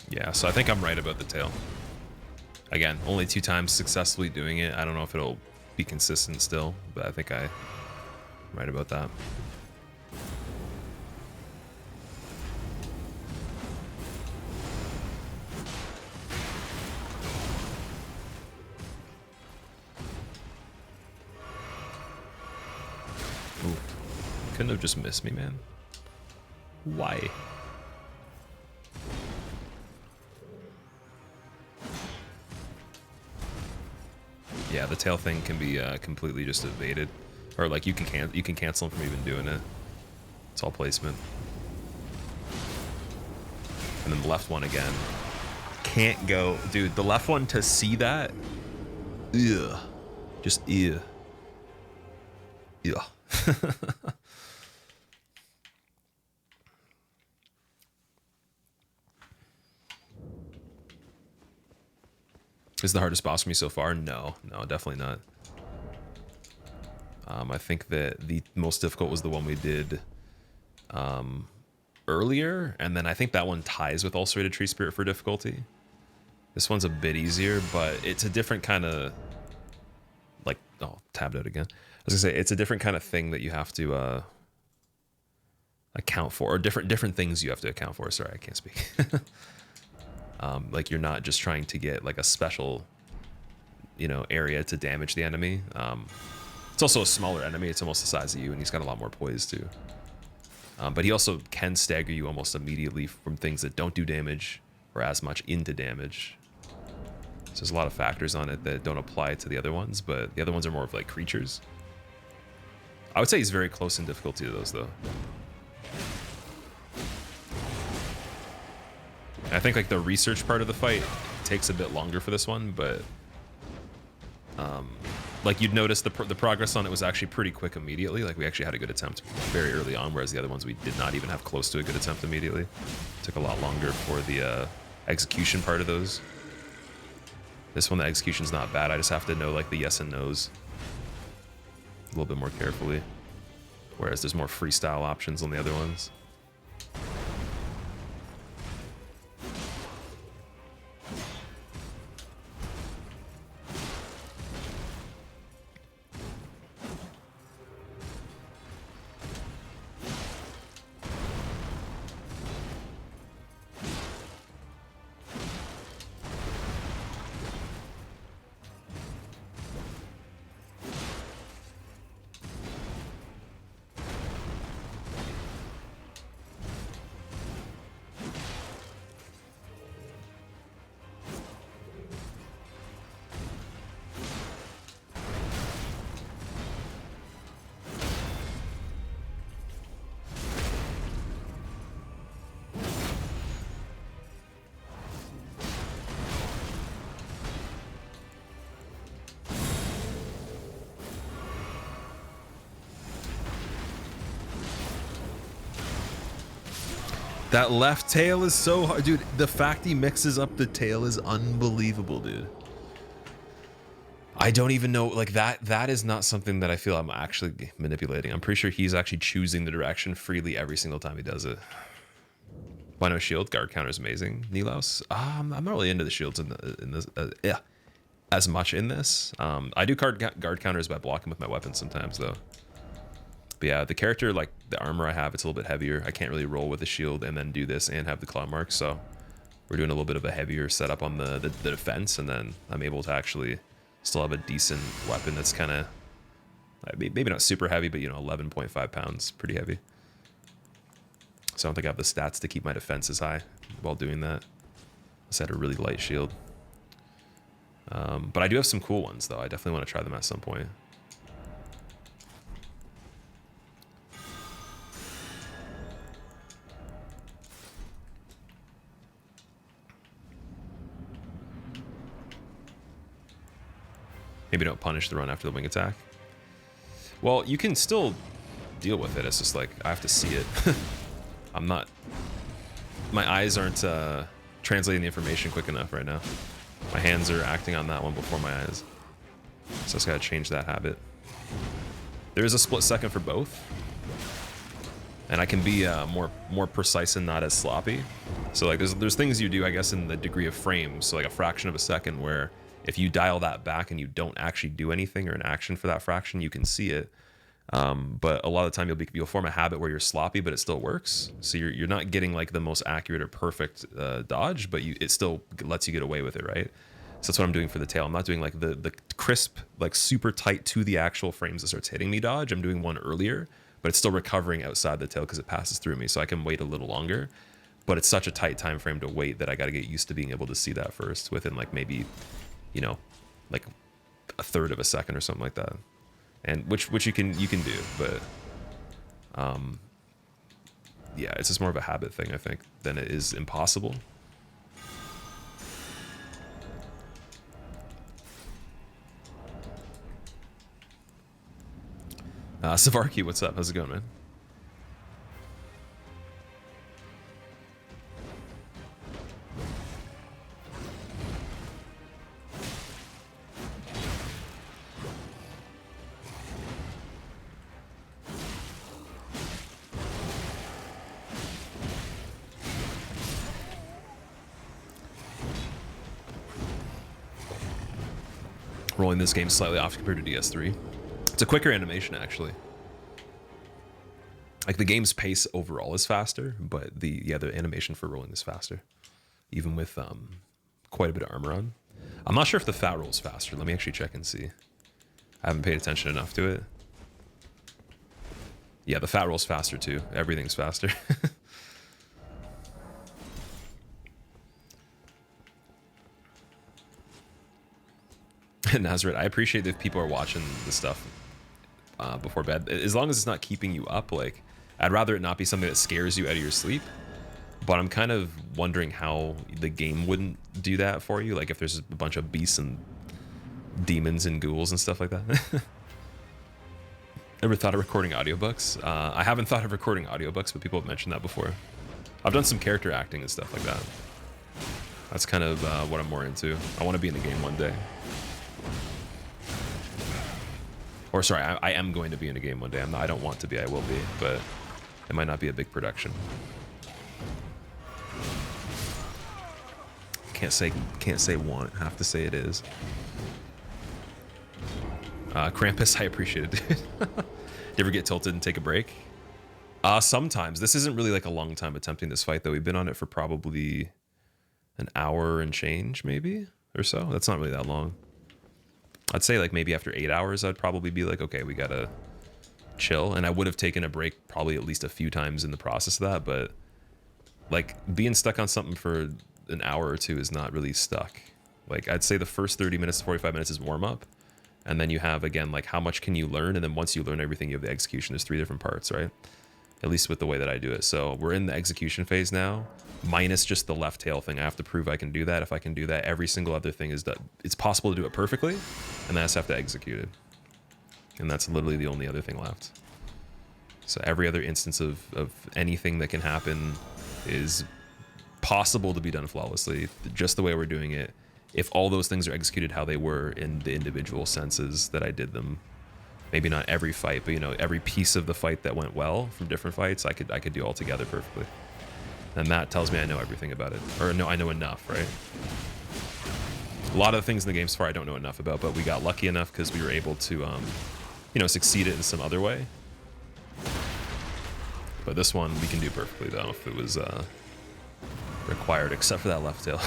Yeah, so I think I'm right about the tail. Again, only 2 times successfully doing it. I don't know if it'll be consistent still, but I think I'm right about that. Ooh. Couldn't have just missed me, man. Why? Yeah, the tail thing can be completely just evaded, or like you can cancel them from even doing it. It's all placement. And then the left one again. Can't go, dude. The left one to see that, ugh, just ugh, ugh. Is the hardest boss for me so far? No, definitely not. I think that the most difficult was the one we did earlier, and then I think that one ties with Ulcerated Tree Spirit for difficulty. This one's a bit easier, but it's a different kind of, like, oh, tabbed out again. I was gonna say, it's a different kind of thing that you have to account for, or different things you have to account for. Sorry, I can't speak. Like you're not just trying to get like a special, area to damage the enemy. It's also a smaller enemy. It's almost the size of you, and he's got a lot more poise too. But he also can stagger you almost immediately from things that don't do damage or as much into damage. So there's a lot of factors on it that don't apply to the other ones, but the other ones are more of like creatures. I would say he's very close in difficulty to those though. I think like the research part of the fight takes a bit longer for this one, but like you'd notice the progress on it was actually pretty quick immediately. Like we actually had a good attempt very early on, whereas the other ones we did not even have close to a good attempt immediately. It took a lot longer for the execution part of those. This one, the execution's not bad. I just have to know like the yes and no's a little bit more carefully, whereas there's more freestyle options on the other ones. That left tail is so hard. Dude, the fact he mixes up the tail is unbelievable, dude. I don't even know, like that is not something that I feel I'm actually manipulating. I'm pretty sure he's actually choosing the direction freely every single time he does it. Why no shield? Guard counter is amazing. Nilaus? I'm not really into the shields in this, as much in this. I do guard counters by blocking with my weapons sometimes though. But yeah, the character, like the armor I have, it's a little bit heavier. I can't really roll with the shield and then do this and have the claw marks. So we're doing a little bit of a heavier setup on the defense, and then I'm able to actually still have a decent weapon that's kind of, maybe not super heavy, but you know, 11.5 pounds, pretty heavy. So I don't think I have the stats to keep my defenses high while doing that. I just had a really light shield. But I do have some cool ones though. I definitely want to try them at some point. Maybe don't punish the run after the wing attack. Well, you can still deal with it. It's just like, I have to see it. I'm not... My eyes aren't translating the information quick enough right now. My hands are acting on that one before my eyes. So I just gotta change that habit. There is a split second for both. And I can be more precise and not as sloppy. So like there's things you do, I guess, in the degree of frames. So like a fraction of a second where if you dial that back and you don't actually do anything or an action for that fraction, you can see it. But a lot of the time you'll form a habit where you're sloppy, but it still works. So you're not getting like the most accurate or perfect dodge, but it still lets you get away with it, right? So that's what I'm doing for the tail. I'm not doing like the crisp, like super tight to the actual frames that starts hitting me dodge. I'm doing one earlier, but it's still recovering outside the tail because it passes through me, so I can wait a little longer. But it's such a tight time frame to wait that I got to get used to being able to see that first within like maybe, you know, like a third of a second or something like that. And which you can do, but yeah, it's just more of a habit thing, I think, than it is impossible. Savarki, what's up? How's it going, man? Rolling this game slightly off compared to DS3. It's a quicker animation, actually. Like the game's pace overall is faster, but the animation for rolling is faster, even with quite a bit of armor on. I'm not sure if the fat roll is faster. Let me actually check and see. I haven't paid attention enough to it. Yeah, the fat roll's faster too. Everything's faster. Nazareth, I appreciate that people are watching this stuff before bed. As long as it's not keeping you up, like, I'd rather it not be something that scares you out of your sleep. But I'm kind of wondering how the game wouldn't do that for you. Like if there's a bunch of beasts and demons and ghouls and stuff like that. Ever thought of recording audiobooks? I haven't thought of recording audiobooks, but people have mentioned that before. I've done some character acting and stuff like that. That's kind of what I'm more into. I want to be in the game one day. Or sorry, I am going to be in a game one day. I don't want to be, I will be, but it might not be a big production. Can't say want, have to say it is. Krampus, I appreciate it, dude. You ever get tilted and take a break? Sometimes. This isn't really like a long time attempting this fight, though. We've been on it for probably an hour and change, maybe, or so. That's not really that long. I'd say like maybe after 8 hours, I'd probably be like, okay, we gotta chill. And I would have taken a break probably at least a few times in the process of that, but like being stuck on something for an hour or two is not really stuck. Like I'd say the first 30 minutes to 45 minutes is warm up. And then you have, again, like how much can you learn? And then once you learn everything, you have the execution. There's 3 different parts, right? At least with the way that I do it. So we're in the execution phase now, minus just the left tail thing. I have to prove I can do that. If I can do that, every single other thing is that it's possible to do it perfectly, and then I just have to execute it. And that's literally the only other thing left. So every other instance of anything that can happen is possible to be done flawlessly, just the way we're doing it. If all those things are executed how they were in the individual senses that I did them, maybe not every fight, but you know, every piece of the fight that went well from different fights, I could do all together perfectly. And that tells me I know everything about it, or no, I know enough, right? A lot of the things in the game so far I don't know enough about, but we got lucky enough because we were able to, you know, succeed it in some other way. But this one we can do perfectly though if it was required, except for that left tail.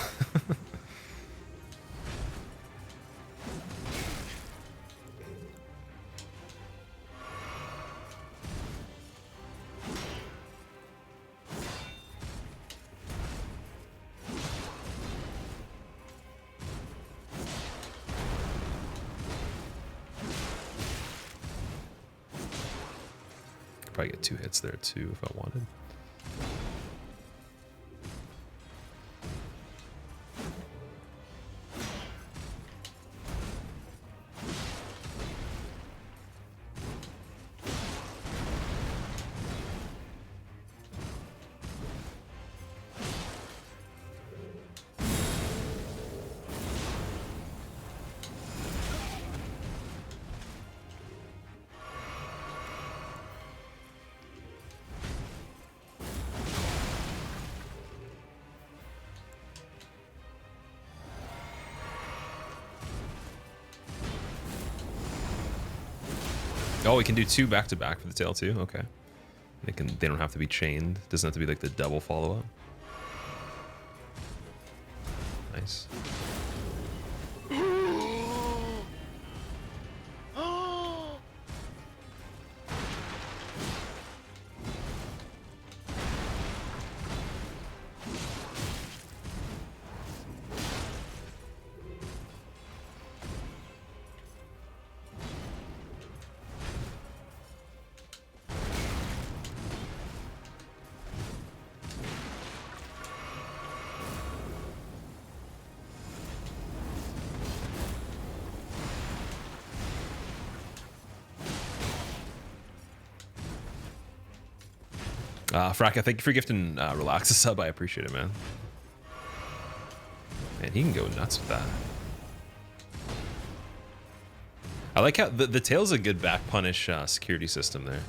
Probably get 2 hits there too if I wanted. Oh, we can do 2 back to back for the tail too. Okay, they don't have to be chained. Doesn't have to be like the double follow up. Nice. Fracka, thank you for gifting Relax a sub. I appreciate it, man. Man, he can go nuts with that. I like how the tail's a good back punish security system there.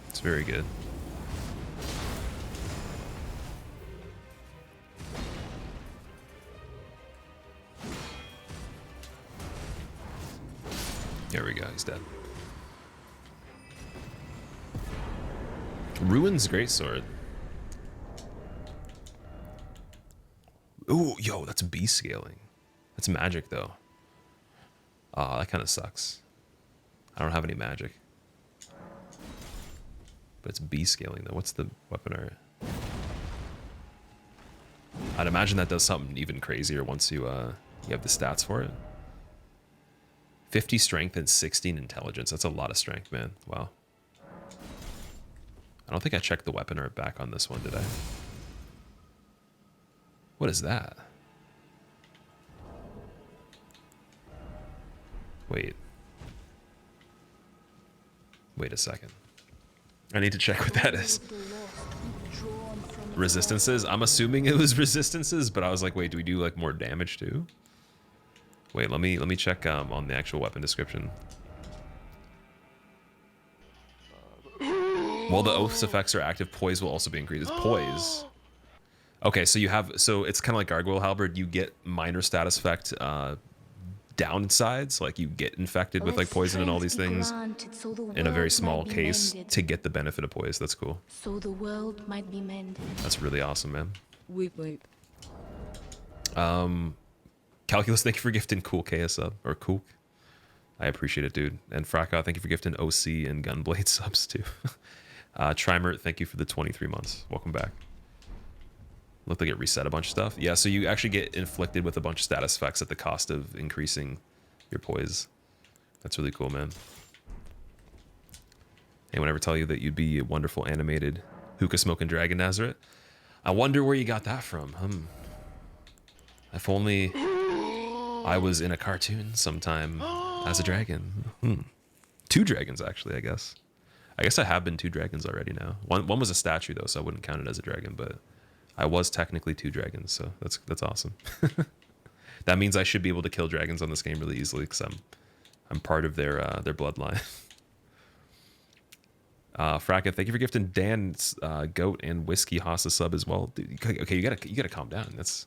It's very good. There we go, he's dead. Ruin's greatsword. Ooh, yo, that's beast scaling. That's magic though. That kind of sucks. I don't have any magic. But it's beast scaling though. What's the weapon art? I'd imagine that does something even crazier once you have the stats for it. 50 strength and 16 intelligence. That's a lot of strength, man. Wow. I don't think I checked the weapon art back on this one, did I? What is that? Wait. Wait a second. I need to check what that is. Resistances? I'm assuming it was resistances, but I was like, wait, do we do like more damage too? Wait, let me check on the actual weapon description. While the oath's effects are active, poise will also be increased. Poise. Okay, so you have, so it's kind of like Gargoyle Halberd. You get minor status effect downsides, like you get infected with like poison and all these things in a very small case to get the benefit of poise. That's cool. So the world might be mended. That's really awesome, man. Weep, weep. Calculus, thank you for gifting Cool K a sub, or Cool. I appreciate it, dude. And Fraka, thank you for gifting OC and Gunblade subs too. Trimert, thank you for the 23 months. Welcome back. Looked like it reset a bunch of stuff. Yeah, so you actually get inflicted with a bunch of status effects at the cost of increasing your poise. That's really cool, man. Anyone ever tell you that you'd be a wonderful animated hookah smoking dragon, Nazareth? I wonder where you got that from. If only I was in a cartoon sometime as a dragon. 2 dragons, actually, I guess. I guess I have been 2 dragons already now. One was a statue though, so I wouldn't count it as a dragon, but I was technically 2 dragons, so that's awesome. That means I should be able to kill dragons on this game really easily because I'm part of their bloodline. Fracka, thank you for gifting Dan's goat and whiskey Haas a sub as well. Dude, okay, you gotta calm down. That's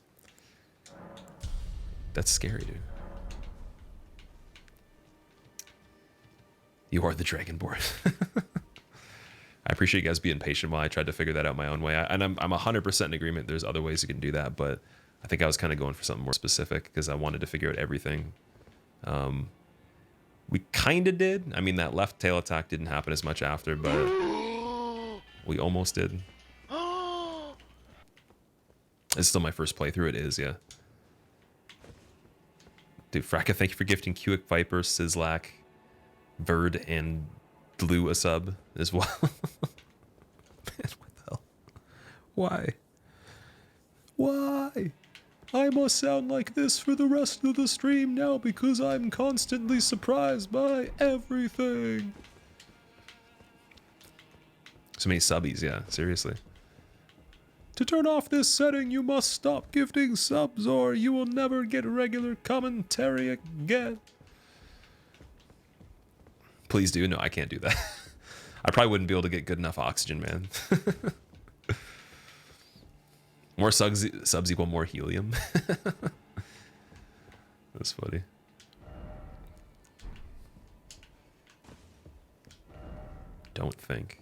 scary, dude. You are the Dragonborn. I appreciate you guys being patient while I tried to figure that out my own way. And I'm 100% in agreement. There's other ways you can do that, but I think I was kind of going for something more specific because I wanted to figure out everything. We kind of did. I mean, that left tail attack didn't happen as much after, but we almost did. It's still my first playthrough. It is, yeah. Dude, Fracka, thank you for gifting Cuick, Viper, Sizzlack, Verd, and Blue a sub as well. Man, what the hell? Why? Why? I must sound like this for the rest of the stream now because I'm constantly surprised by everything. So many subbies, yeah, seriously. To turn off this setting, you must stop gifting subs or you will never get regular commentary again. Please do. No, I can't do that. I probably wouldn't be able to get good enough oxygen, man. More subs equal more helium. That's funny. Don't think.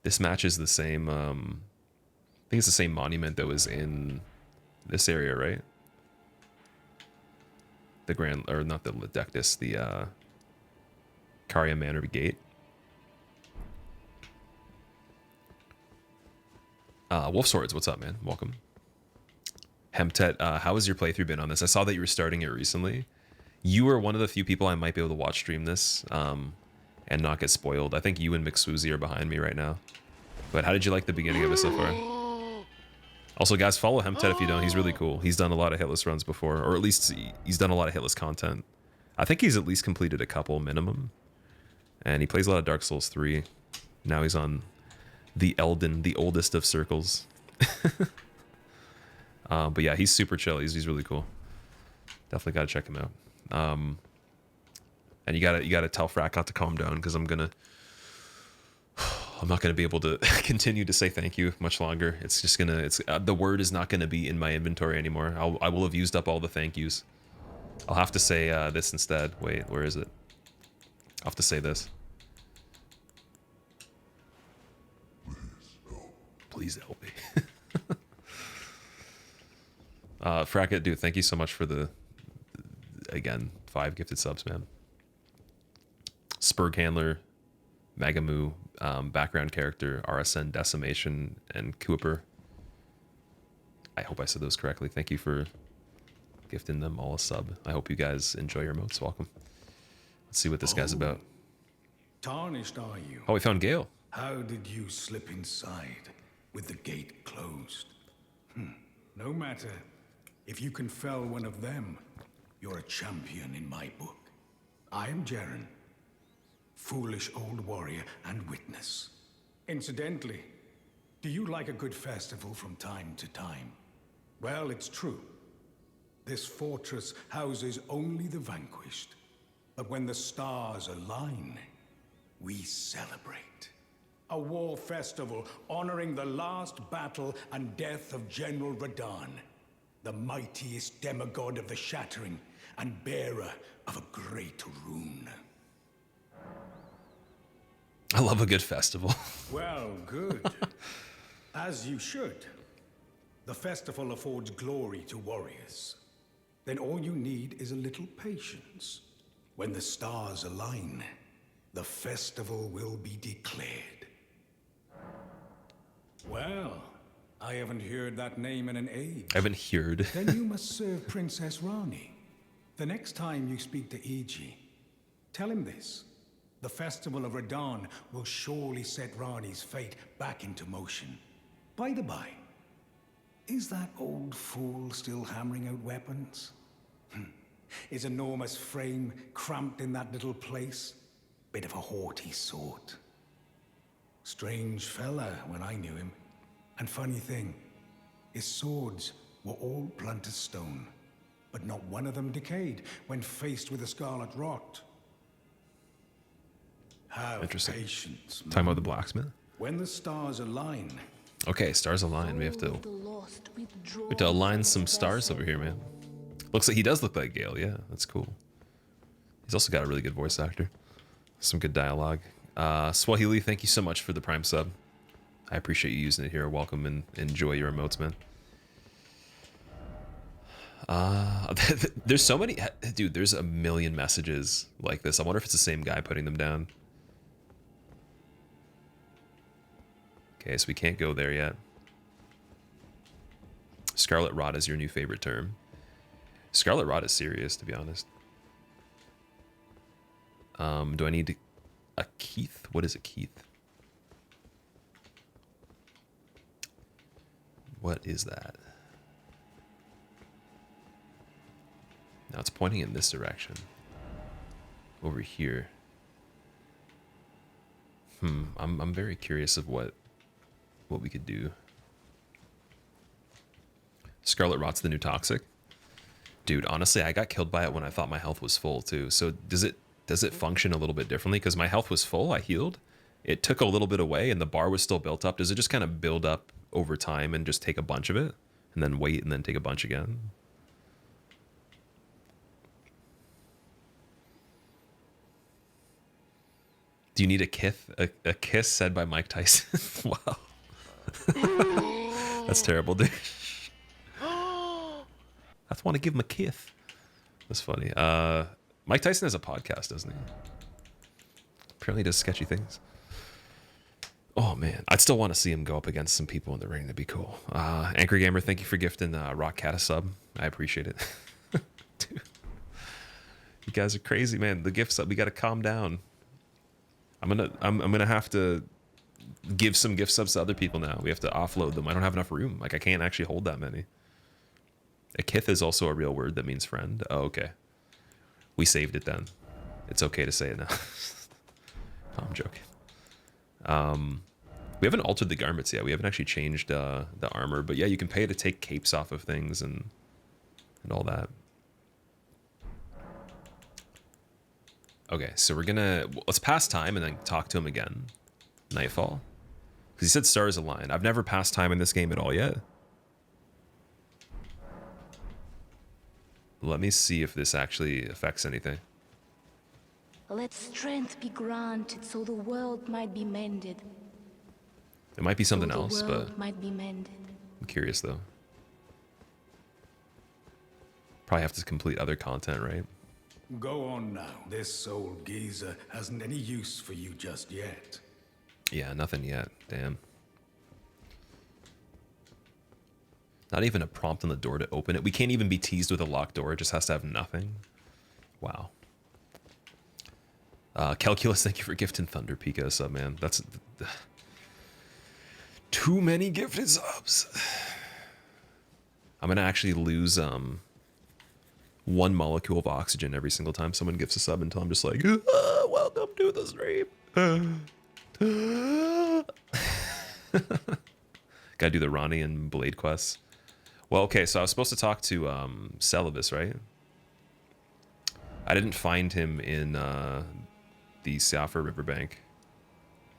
This match is the same, I think it's the same monument that was in this area, right? The Grand, or not the Ledectus, the Caria Manor Gate. Wolf Swords, what's up, man? Welcome. Hemtet, how has your playthrough been on this? I saw that you were starting it recently. You were one of the few people I might be able to watch stream this and not get spoiled. I think you and McSwoozy are behind me right now. But how did you like the beginning of it so far? Also, guys, follow Hemtet if you don't. He's really cool. He's done a lot of hitless runs before, or at least he's done a lot of hitless content. I think he's at least completed a couple minimum. And he plays a lot of Dark Souls 3. Now he's on the Elden, the oldest of circles. But yeah, he's super chill. He's really cool. Definitely gotta check him out. And you gotta tell Frack not to calm down because I'm not gonna be able to continue to say thank you much longer. It's just the word is not gonna be in my inventory anymore. I will have used up all the thank yous. I'll have to say this instead. Wait, where is it? I'll have to say this. Please help me. Fracket, dude, thank you so much for the, again, 5 gifted subs, man. Spurg Handler, Magamoo, background character, RSN, Decimation, and Cooper. I hope I said those correctly. Thank you for gifting them all a sub. I hope you guys enjoy your emotes. Welcome. Let's see what this guy's about. Tarnished are you? Oh, we found Gale. How did you slip inside with the gate closed? No matter. If you can fell one of them, you're a champion in my book. I am Jaren, foolish old warrior and witness. Incidentally, do you like a good festival from time to time? Well, it's true. This fortress houses only the vanquished. But when the stars align, we celebrate. A war festival honoring the last battle and death of General Radahn, the mightiest demigod of the Shattering and bearer of a great rune. I love a good festival. Well, good. As you should. The festival affords glory to warriors. Then all you need is a little patience. When the stars align, the festival will be declared. Well, I haven't heard that name in an age. I haven't heard. Then you must serve Princess Rani. The next time you speak to Iji, tell him this. The Festival of Radahn will surely set Rani's fate back into motion. By the by, is that old fool still hammering out weapons? His enormous frame cramped in that little place? Bit of a haughty sort. Strange fella when I knew him. And funny thing, his swords were all blunt as stone, but not one of them decayed when faced with a scarlet rot. Have Interesting. patience, Talking about man. the blacksmith. When the stars align, Okay, stars align. We have to align some stars over here, man. Looks like he does look like Gale. Yeah, that's cool. He's also got a really good voice actor. Some good dialogue. Swahili, thank you so much for the Prime sub. I appreciate you using it here. Welcome and enjoy your emotes, man. There's so many, dude. There's a million messages like this. I wonder if it's the same guy putting them down. Okay, so we can't go there yet. Scarlet Rot is your new favorite term. Scarlet Rot is serious, to be honest. Do I need a Keith? What is a Keith? What is that? Now it's pointing in this direction. Over here. I'm very curious of what we could do. Scarlet Rot's the new toxic. Dude, honestly, I got killed by it when I thought my health was full too. So does it function a little bit differently? Because my health was full, I healed. It took a little bit away and the bar was still built up. Does it just kind of build up over time and just take a bunch of it? And then wait and then take a bunch again? Do you need a kiss said by Mike Tyson? Wow. That's terrible, dude. I just want to give him a kiss. That's funny. Mike Tyson has a podcast, doesn't he? Apparently he does sketchy things. Oh, man. I'd still want to see him go up against some people in the ring. That'd be cool. Anchor Gamer, thank you for gifting Rock Cat a sub. I appreciate it. Dude. You guys are crazy, man. The gift sub, we got to calm down. I'm gonna have to give some gift subs to other people now. We have to offload them. I don't have enough room. Like, I can't actually hold that many. A kith is also a real word that means friend. Oh, okay. We saved it then. It's okay to say it now. No, I'm joking. We haven't altered the garments yet. We haven't actually changed the armor. But yeah, you can pay to take capes off of things and all that. Okay, so let's pass time and then talk to him again. Nightfall. Because he said stars align. I've never passed time in this game at all yet. Let me see if this actually affects anything. Let strength be granted so the world might be mended. It might be something So the else, world but might be mended. I'm curious though. Probably have to complete other content, right? go on now. This old geezer hasn't any use for you just yet. Yeah, nothing yet. Damn. Not even a prompt on the door to open it. We can't even be teased with a locked door. It just has to have nothing. Wow. Calculus, thank you for gifting Thunder Pika a sub, man. That's too many gifted subs. I'm gonna actually lose one molecule of oxygen every single time someone gifts a sub until I'm just like, welcome to the stream. Gotta do the Ronnie and Blade quests. Well, okay, so I was supposed to talk to Celibus, right? I didn't find him in the Saffir Riverbank.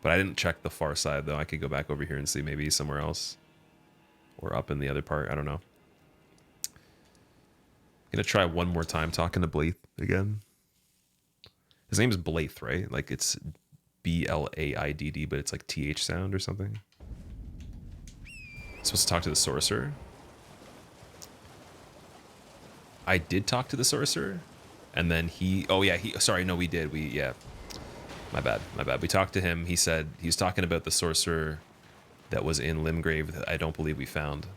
But I didn't check the far side, though. I could go back over here and see maybe somewhere else. Or up in the other part. I don't know. Gonna try one more time talking to Blaith again. His name's Blaith, right? Like it's B-L-A-I-D-D, but it's like TH sound or something. Supposed to talk to the Sorcerer. I did talk to the Sorcerer. And then he... Oh, yeah. Sorry, no, we did. Yeah. My bad. We talked to him. He said he was talking about the Sorcerer that was in Limgrave that I don't believe we found.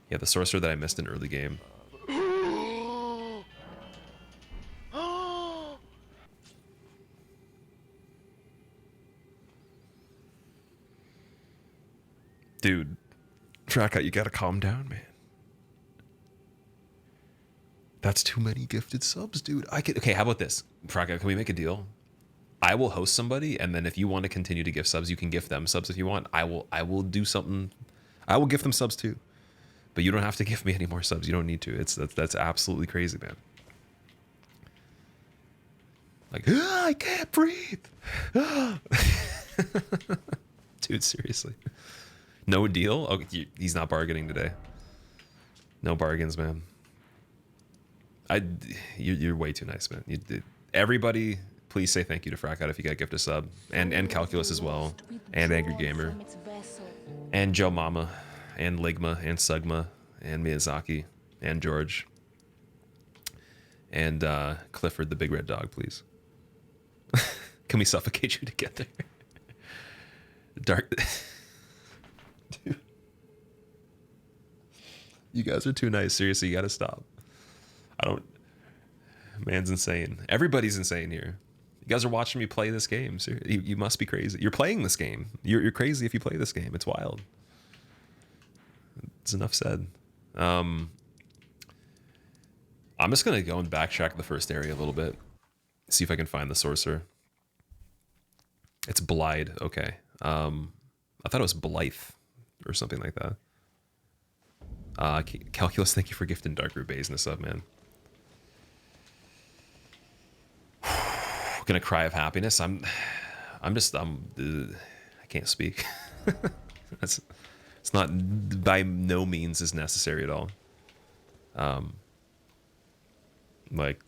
Yeah, the Sorcerer that I missed in early game. Dude, Trackout, you gotta calm down, man. That's too many gifted subs, dude. Okay, how about this? Trackout, can we make a deal? I will host somebody, and then if you want to continue to give subs, you can gift them subs if you want. I will do something. I will gift them subs too, but you don't have to give me any more subs. You don't need to. That's absolutely crazy, man. Like, I can't breathe. Dude, seriously. No deal? Oh, he's not bargaining today. No bargains, man. You're way too nice, man. Everybody, please say thank you to Frackout if you got gift a sub, and Calculus as well, and Angry Gamer, and Joe Mama, and Ligma, and Sugma, and Miyazaki, and George, and Clifford the Big Red Dog, please. Can we suffocate you together? Dark. Dude. You guys are too nice. Seriously, you gotta stop. Man's insane. Everybody's insane here. You guys are watching me play this game. You must be crazy. You're playing this game. You're crazy if you play this game. It's wild. It's enough said. I'm just gonna go and backtrack the first area a little bit. See if I can find the sorcerer. It's Blythe. Okay. I thought it was Blythe or something like that. Calculus, thank you for gifting Dark Root Bays in the sub, man. Gonna cry of happiness. I can't speak. It's not by no means is necessary at all. Like,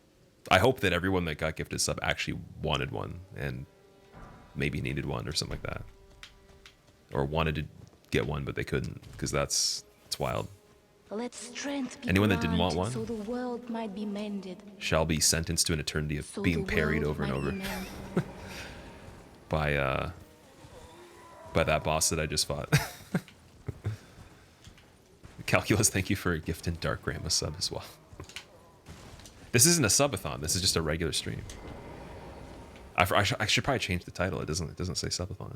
I hope that everyone that got gifted sub actually wanted one and maybe needed one or something like that, or wanted to get one but they couldn't, because it's wild. Let strength be Anyone that didn't want one so the world might be mended. shall be sentenced to an eternity of being parried over and over by that boss that I just fought. Calculus, thank you for gifting Dark Grandma sub as well. This isn't a subathon. This is just a regular stream. I should probably change the title. It doesn't say subathon.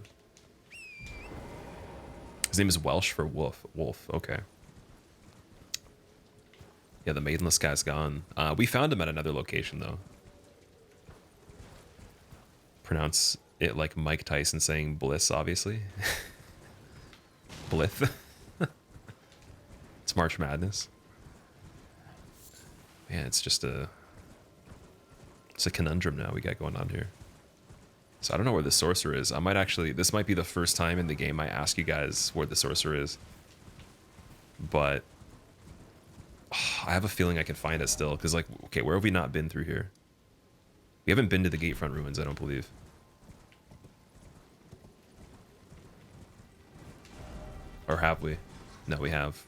His name is Welsh for wolf. Wolf. Okay. Yeah, the maidenless guy's gone. We found him at another location, though. Pronounce it like Mike Tyson saying bliss, obviously. Blith. It's March Madness. Man, it's a conundrum now we got going on here. So I don't know where the sorcerer is. This might be the first time in the game I ask you guys where the sorcerer is. But I have a feeling I can find it still, because, like, okay, where have we not been through here? We haven't been to the Gatefront Ruins, I don't believe. Or have we? No, we have.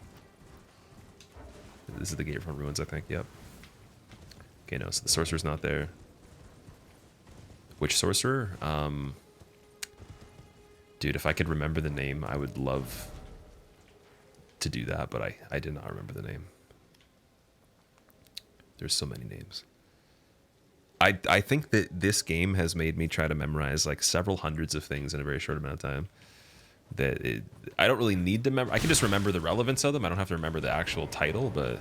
This is the Gatefront Ruins, I think. Yep. Okay, no, so the sorcerer's not there. Which sorcerer? Dude, if I could remember the name, I would love to do that, but I did not remember the name. There's so many names. I think that this game has made me try to memorize like several hundreds of things in a very short amount of time. I don't really need to remember. I can just remember the relevance of them. I don't have to remember the actual title, but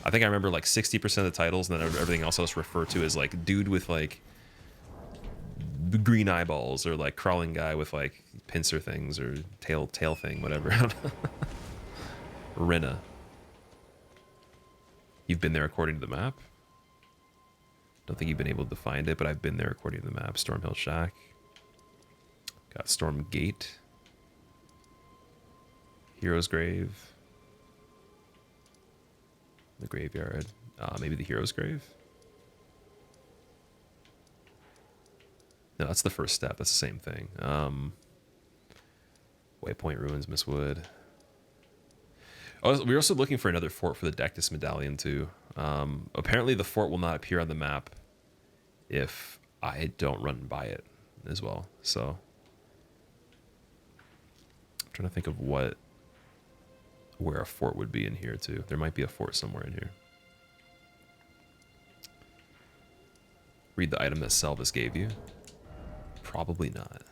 I think I remember like 60% of the titles, and then everything else I'll just refer to as like dude with like green eyeballs, or like crawling guy with like pincer things, or tail thing, whatever. I don't know. Rinna. You've been there according to the map? Don't think you've been able to find it, but I've been there according to the map. Stormhill Shack. Got Storm Gate. Hero's Grave. The graveyard. Maybe the Hero's Grave? No, that's the first step. That's the same thing. Waypoint Ruins, Mistwood. Oh, we're also looking for another fort for the Dectus Medallion, too. Apparently the fort will not appear on the map if I don't run by it as well. So I'm trying to think of where a fort would be in here, too. There might be a fort somewhere in here. Read the item that Selvus gave you. Probably not.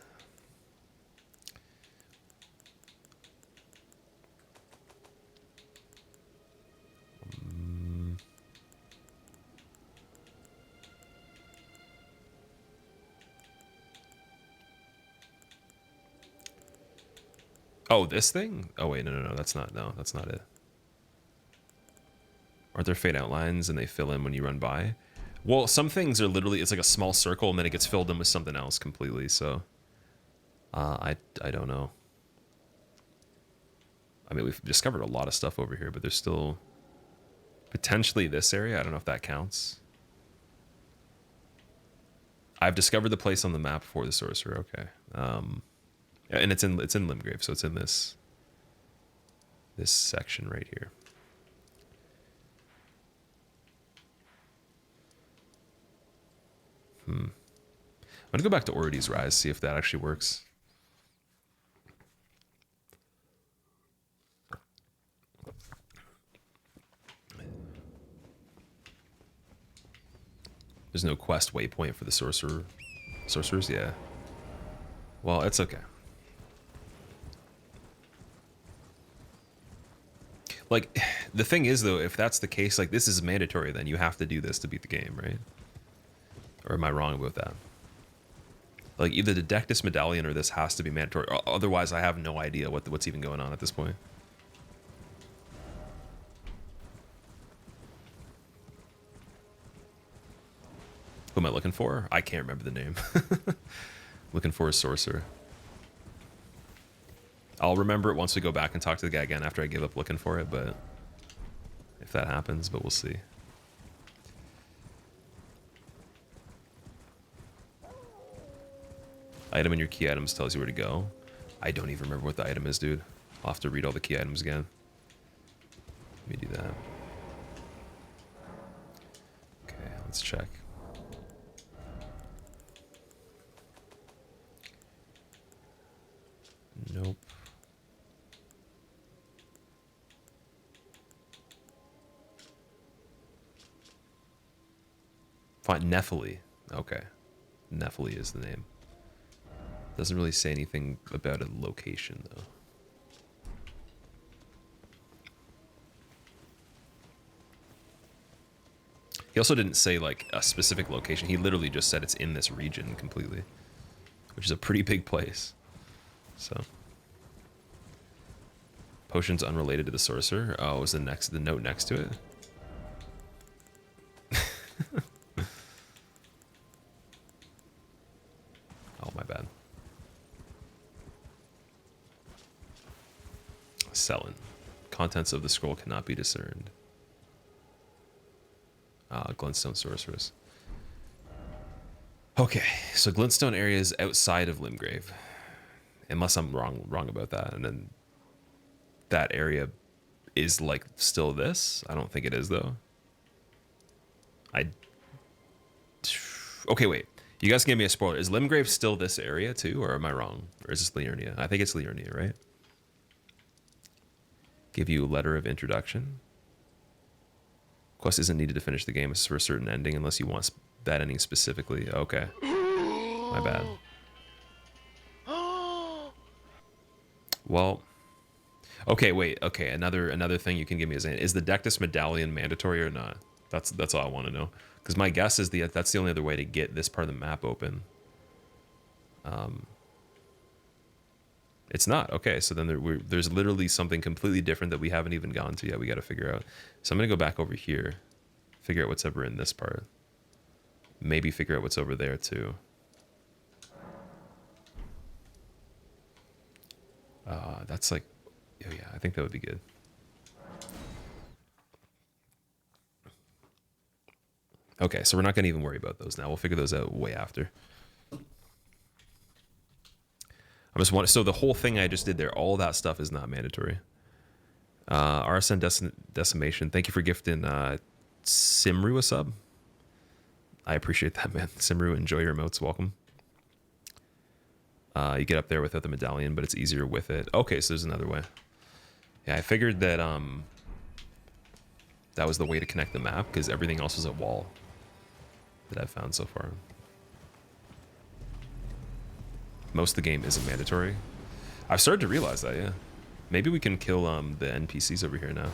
Oh, this thing? Oh wait, no, that's not it. Aren't there fade outlines and they fill in when you run by? Well, some things are literally, it's like a small circle and then it gets filled in with something else completely, so I don't know. I mean, we've discovered a lot of stuff over here, but there's still potentially this area. I don't know if that counts. I've discovered the place on the map for the sorcerer. Okay, and it's in Limgrave, so it's in this section right here. I'm gonna go back to Ority's Rise, see if that actually works. There's no quest waypoint for the sorcerers, yeah. Well, it's okay. Like, the thing is, though, if that's the case, like, this is mandatory, then you have to do this to beat the game, right? Or am I wrong about that? Like, either the Dectus Medallion or this has to be mandatory. Otherwise, I have no idea what's even going on at this point. Who am I looking for? I can't remember the name. Looking for a sorcerer. I'll remember it once we go back and talk to the guy again after I give up looking for it, but if that happens, but we'll see. Item in your key items tells you where to go. I don't even remember what the item is, dude. I'll have to read all the key items again. Let me do that. Okay, let's check. Nope. Fine, Nephili. Okay. Nephili is the name. Doesn't really say anything about a location, though. He also didn't say, like, a specific location. He literally just said it's in this region completely, which is a pretty big place. So. Potions unrelated to the sorcerer. Oh, was the note next to it? Oh, my bad. Selling. Contents of the scroll cannot be discerned. Glintstone sorceress. Okay, so Glintstone area is outside of Limgrave, unless I'm wrong about that. And then that area is like still this. I don't think it is though. Okay, wait. You guys can give me a spoiler. Is Limgrave still this area too, or am I wrong? Or is this Liurnia? I think it's Liurnia, right? Give you a letter of introduction. Quest isn't needed to finish the game. It's for a certain ending unless you want that ending specifically. Okay. My bad. Well, okay, wait. Okay, another thing you can give me is the Dectus Medallion mandatory or not? That's all I want to know. Because my guess is that's the only other way to get this part of the map open. It's not. Okay, so then there's literally something completely different that we haven't even gone to yet. We got to figure out. So I'm going to go back over here, figure out what's ever in this part. Maybe figure out what's over there too. That's like, oh yeah, I think that would be good. Okay, so we're not going to even worry about those now. We'll figure those out way after. So the whole thing I just did there, all that stuff is not mandatory. RSN Decimation, thank you for gifting Simru a sub. I appreciate that, man. Simru, enjoy your emotes. Welcome. You get up there without the medallion, but it's easier with it. Okay, so there's another way. Yeah, I figured that that was the way to connect the map, because everything else is a wall that I've found so far. Most of the game isn't mandatory. I've started to realize that, yeah. Maybe we can kill the NPCs over here now.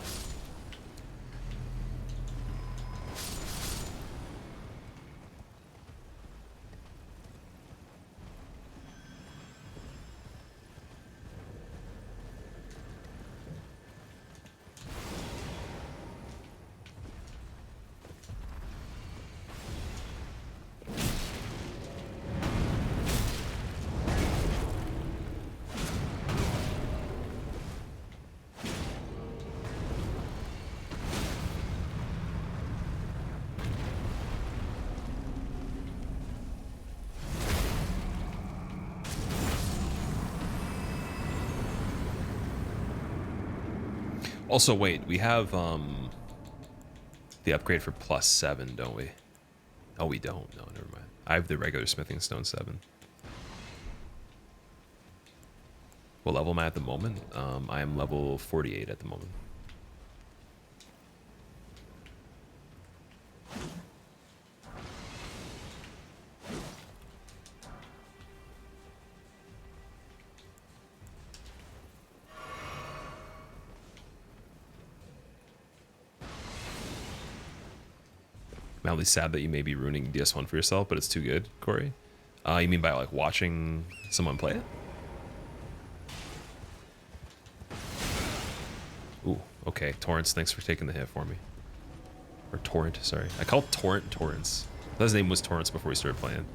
Also, wait, we have the upgrade for +7, don't we? Oh, we don't. No, never mind. I have the regular smithing stone 7. What level am I at the moment? I am level 48 at the moment. Mildly sad that you may be ruining DS1 for yourself, but it's too good, Corey. You mean by like watching someone play it? Ooh, okay. Torrance, thanks for taking the hit for me. Or Torrent, sorry. I called Torrent Torrance. His name was Torrance before we started playing.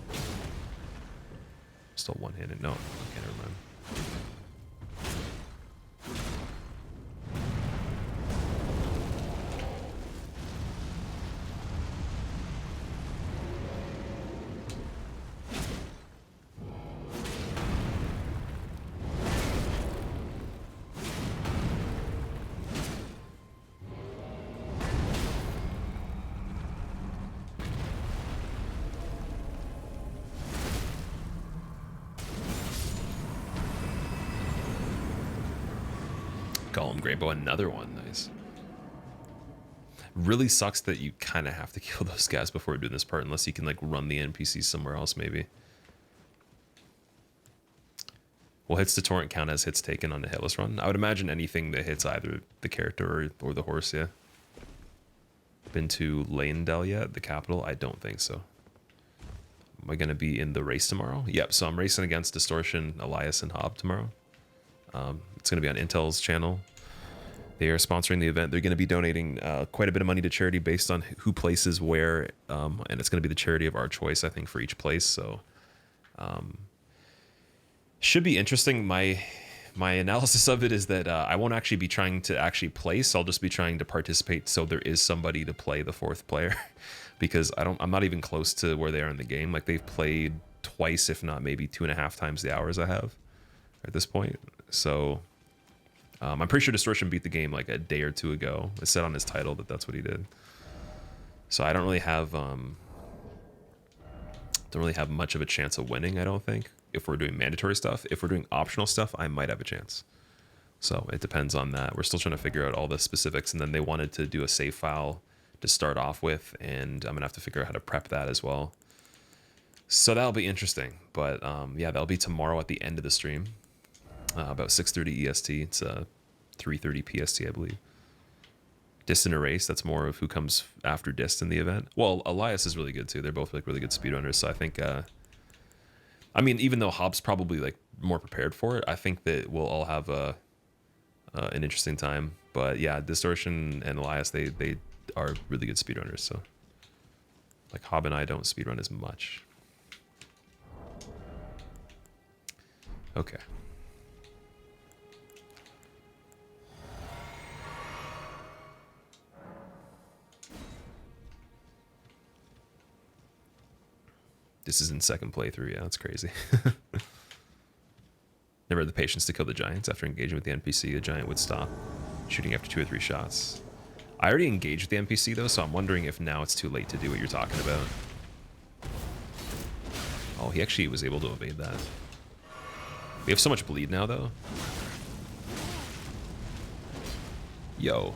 Still one-handed. No, okay, never mind. Golem Greybow, another one. Nice. Really sucks that you kind of have to kill those guys before doing this part, unless you can like run the NPCs somewhere else, maybe. Well, hits to torrent count as hits taken on the hitless run? I would imagine anything that hits either the character or the horse, yeah. Been to Leyndell yet, the capital? I don't think so. Am I going to be in the race tomorrow? Yep, so I'm racing against Distortion, Elias, and Hob tomorrow. It's going to be on Intel's channel. They are sponsoring the event. They're going to be donating quite a bit of money to charity based on who places where, and it's going to be the charity of our choice, I think, for each place. So, should be interesting. My analysis of it is that I won't actually be trying to actually place. I'll just be trying to participate, so there is somebody to play the fourth player, because I'm not even close to where they are in the game. Like, they've played twice, if not maybe 2.5 times the hours I have at this point. So I'm pretty sure Distortion beat the game like a day or two ago. It said on his title that that's what he did. So I don't really have much of a chance of winning, I don't think, if we're doing mandatory stuff. If we're doing optional stuff, I might have a chance. So it depends on that. We're still trying to figure out all the specifics, and then they wanted to do a save file to start off with, and I'm gonna have to figure out how to prep that as well. So that'll be interesting. But yeah, that'll be tomorrow at the end of the stream. About 6:30 EST. It's 3:30 PST, I believe. Dist in a race, that's more of who comes after Dist in the event. Well, Elias is really good too. They're both like really good speedrunners, so I think I mean, even though Hobbs probably like more prepared for it, I think that we'll all have an interesting time. But yeah, Distortion and Elias, they are really good speedrunners, so like Hob and I don't speedrun as much. Okay. This is in second playthrough. Yeah, that's crazy. Never had the patience to kill the giants. After engaging with the NPC, the giant would stop shooting after 2 or 3 shots. I already engaged with the NPC though, so I'm wondering if now it's too late to do what you're talking about. Oh, he actually was able to evade that. We have so much bleed now though. Yo.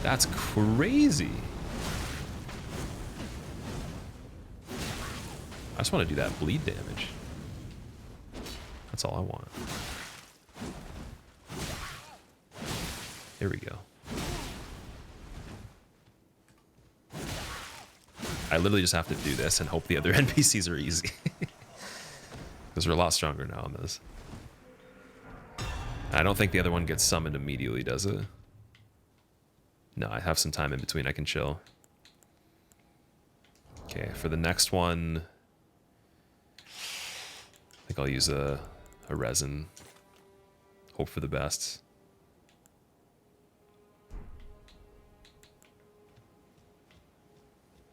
That's crazy. I just want to do that bleed damage. That's all I want. There we go. I literally just have to do this and hope the other NPCs are easy. Because we're a lot stronger now on this. I don't think the other one gets summoned immediately, does it? No, I have some time in between. I can chill. Okay, for the next one, I think I'll use a resin. Hope for the best.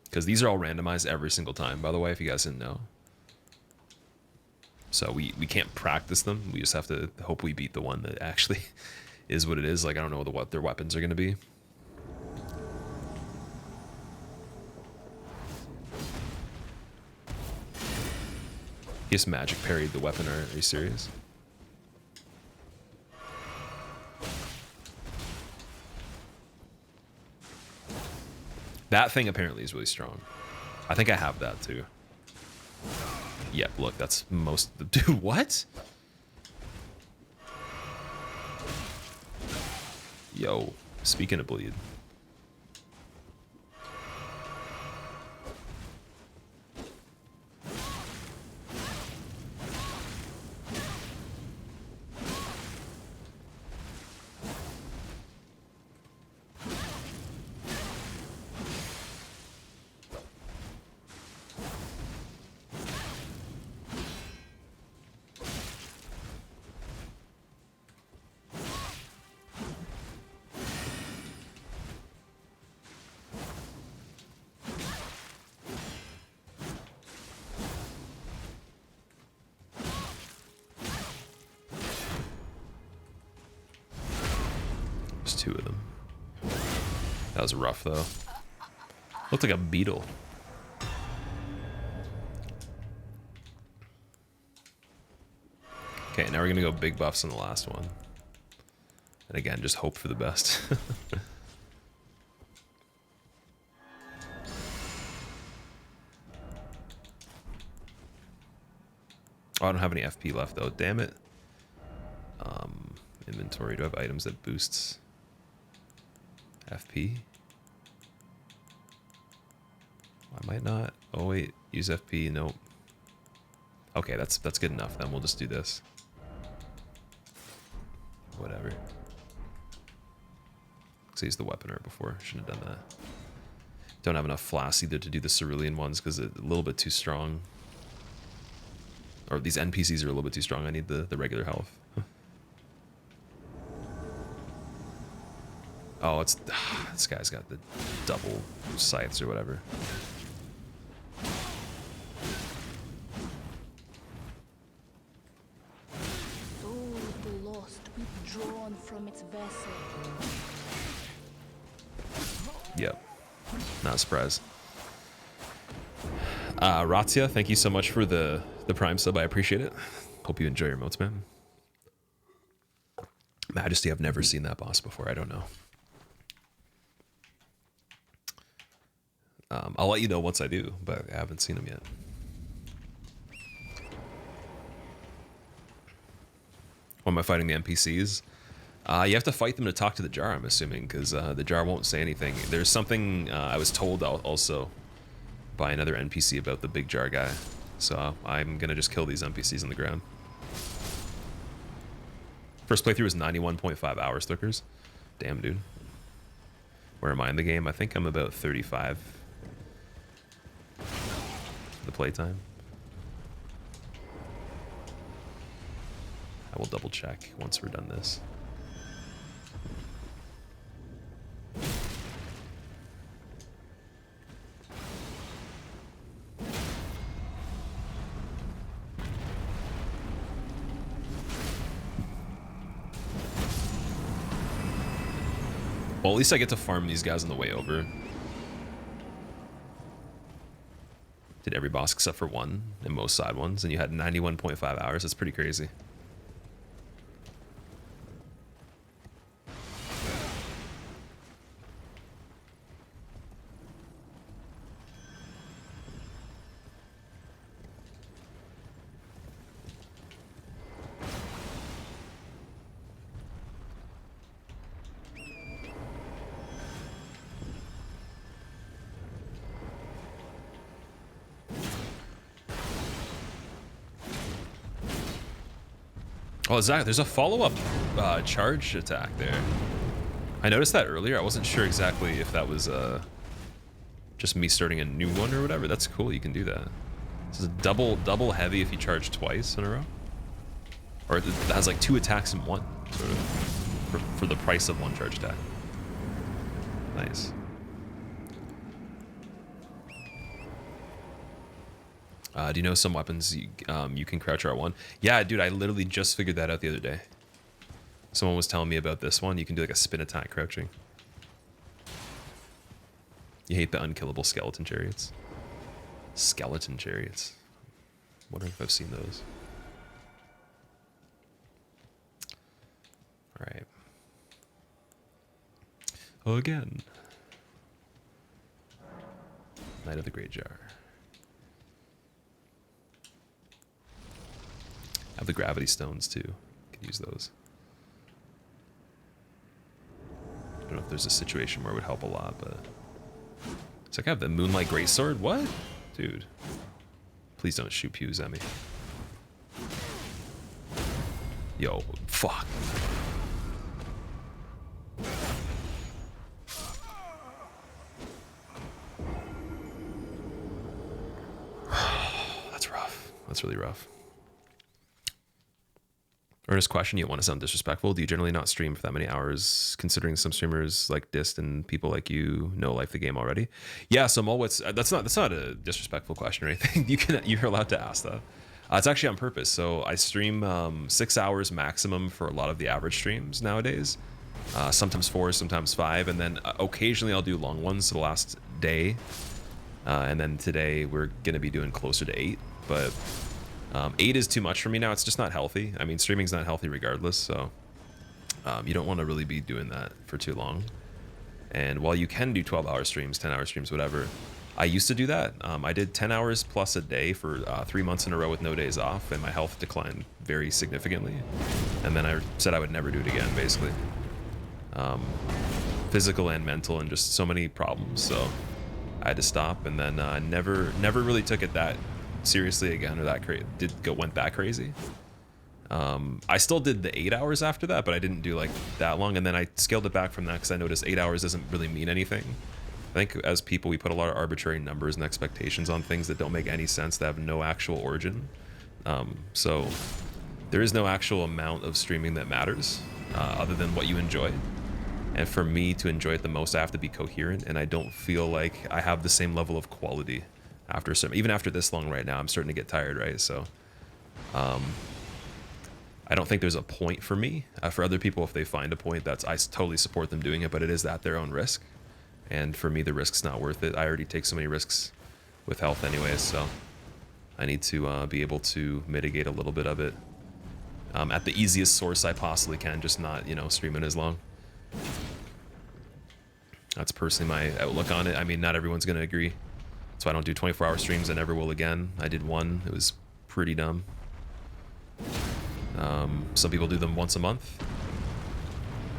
Because these are all randomized every single time, by the way, if you guys didn't know. So we can't practice them. We just have to hope we beat the one that actually is what it is. Like, I don't know what their weapons are going to be. He just magic parried the weapon. Are you serious? That thing apparently is really strong. I think I have that too. Yep, look, that's most... Dude, what? Yo, speaking of bleed. There's two of them. That was rough, though. Looked like a beetle. Okay, now we're gonna go big buffs on the last one. And again, just hope for the best. Oh, I don't have any FP left, though. Damn it. Inventory. Do I have items that boosts FP? I might not. Oh wait, use FP. Nope. Okay, that's good enough. Then we'll just do this. Whatever. Let's use the weapon art before. Shouldn't have done that. Don't have enough flasks either to do the cerulean ones because it's a little bit too strong. Or these NPCs are a little bit too strong. I need the regular health. Oh, it's this guy's got the double scythes or whatever. Soul of the lost withdrawn from its vessel. Yep. Not a surprise. Razzia, thank you so much for the Prime sub. I appreciate it. Hope you enjoy your emotes, man. Majesty, I've never seen that boss before. I don't know. I'll let you know once I do, but I haven't seen him yet. When am I fighting the NPCs? You have to fight them to talk to the jar, I'm assuming, because the jar won't say anything. There's something I was told also by another NPC about the big jar guy. So I'm going to just kill these NPCs on the ground. First playthrough was 91.5 hours, Thickers. Damn, dude. Where am I in the game? I think I'm about 35. The playtime. I will double check once we're done this. Well, at least I get to farm these guys on the way over. Did every boss except for one and most side ones, and you had 91.5 hours. That's pretty crazy. Oh, Zach, there's a follow-up charge attack there. I noticed that earlier. I wasn't sure exactly if that was just me starting a new one or whatever. That's cool. You can do that. This is double heavy if you charge twice in a row. Or it has like 2 attacks in one, sort of, for the price of 1 charge attack. Nice. Do you know some weapons you can crouch R1? Yeah, dude, I literally just figured that out the other day. Someone was telling me about this one. You can do like a spin attack crouching. You hate the unkillable skeleton chariots. Skeleton chariots. Wondering if I've seen those. All right. Again. Knight of the Great Jar. Have the gravity stones too. Could use those. I don't know if there's a situation where it would help a lot, but it's like I have the Moonlight Greatsword. What, dude? Please don't shoot pews at me. Yo, fuck. That's rough. That's really rough. Earnest question, you don't want to sound disrespectful. Do you generally not stream for that many hours, considering some streamers like Dist and people like you know life the game already? Yeah, so Mulwitz, that's not a disrespectful question or anything. You're allowed to ask that. It's actually on purpose. So I stream 6 hours maximum for a lot of the average streams nowadays. Sometimes 4, sometimes 5, and then occasionally I'll do long ones the last day. And then today we're gonna be doing closer to 8, but 8 is too much for me now. It's just not healthy. I mean, streaming's not healthy regardless, so you don't want to really be doing that for too long. And while you can do 12-hour streams, 10-hour streams, whatever, I used to do that. I did 10 hours plus a day for 3 months in a row with no days off, and my health declined very significantly. And then I said I would never do it again, basically. Physical and mental, and just so many problems. So I had to stop, and then never really took it that seriously again, or that went that crazy. I still did the 8 hours after that, but I didn't do like that long, and then I scaled it back from that because I noticed 8 hours doesn't really mean anything. I think as people we put a lot of arbitrary numbers and expectations on things that don't make any sense, that have no actual origin. So there is no actual amount of streaming that matters other than what you enjoy. And for me to enjoy it the most, I have to be coherent, and I don't feel like I have the same level of quality after some, even after this long right now. I'm starting to get tired, right? So I don't think there's a point for me. For other people, if they find a point, I totally support them doing it, but it is at their own risk. And for me, the risk's not worth it. I already take so many risks with health anyways, so I need to be able to mitigate a little bit of it at the easiest source I possibly can, just not, streaming as long. That's personally my outlook on it. I mean, not everyone's going to agree. That's why I don't do 24-hour streams. I never will again. I did one. It was pretty dumb. Some people do them once a month.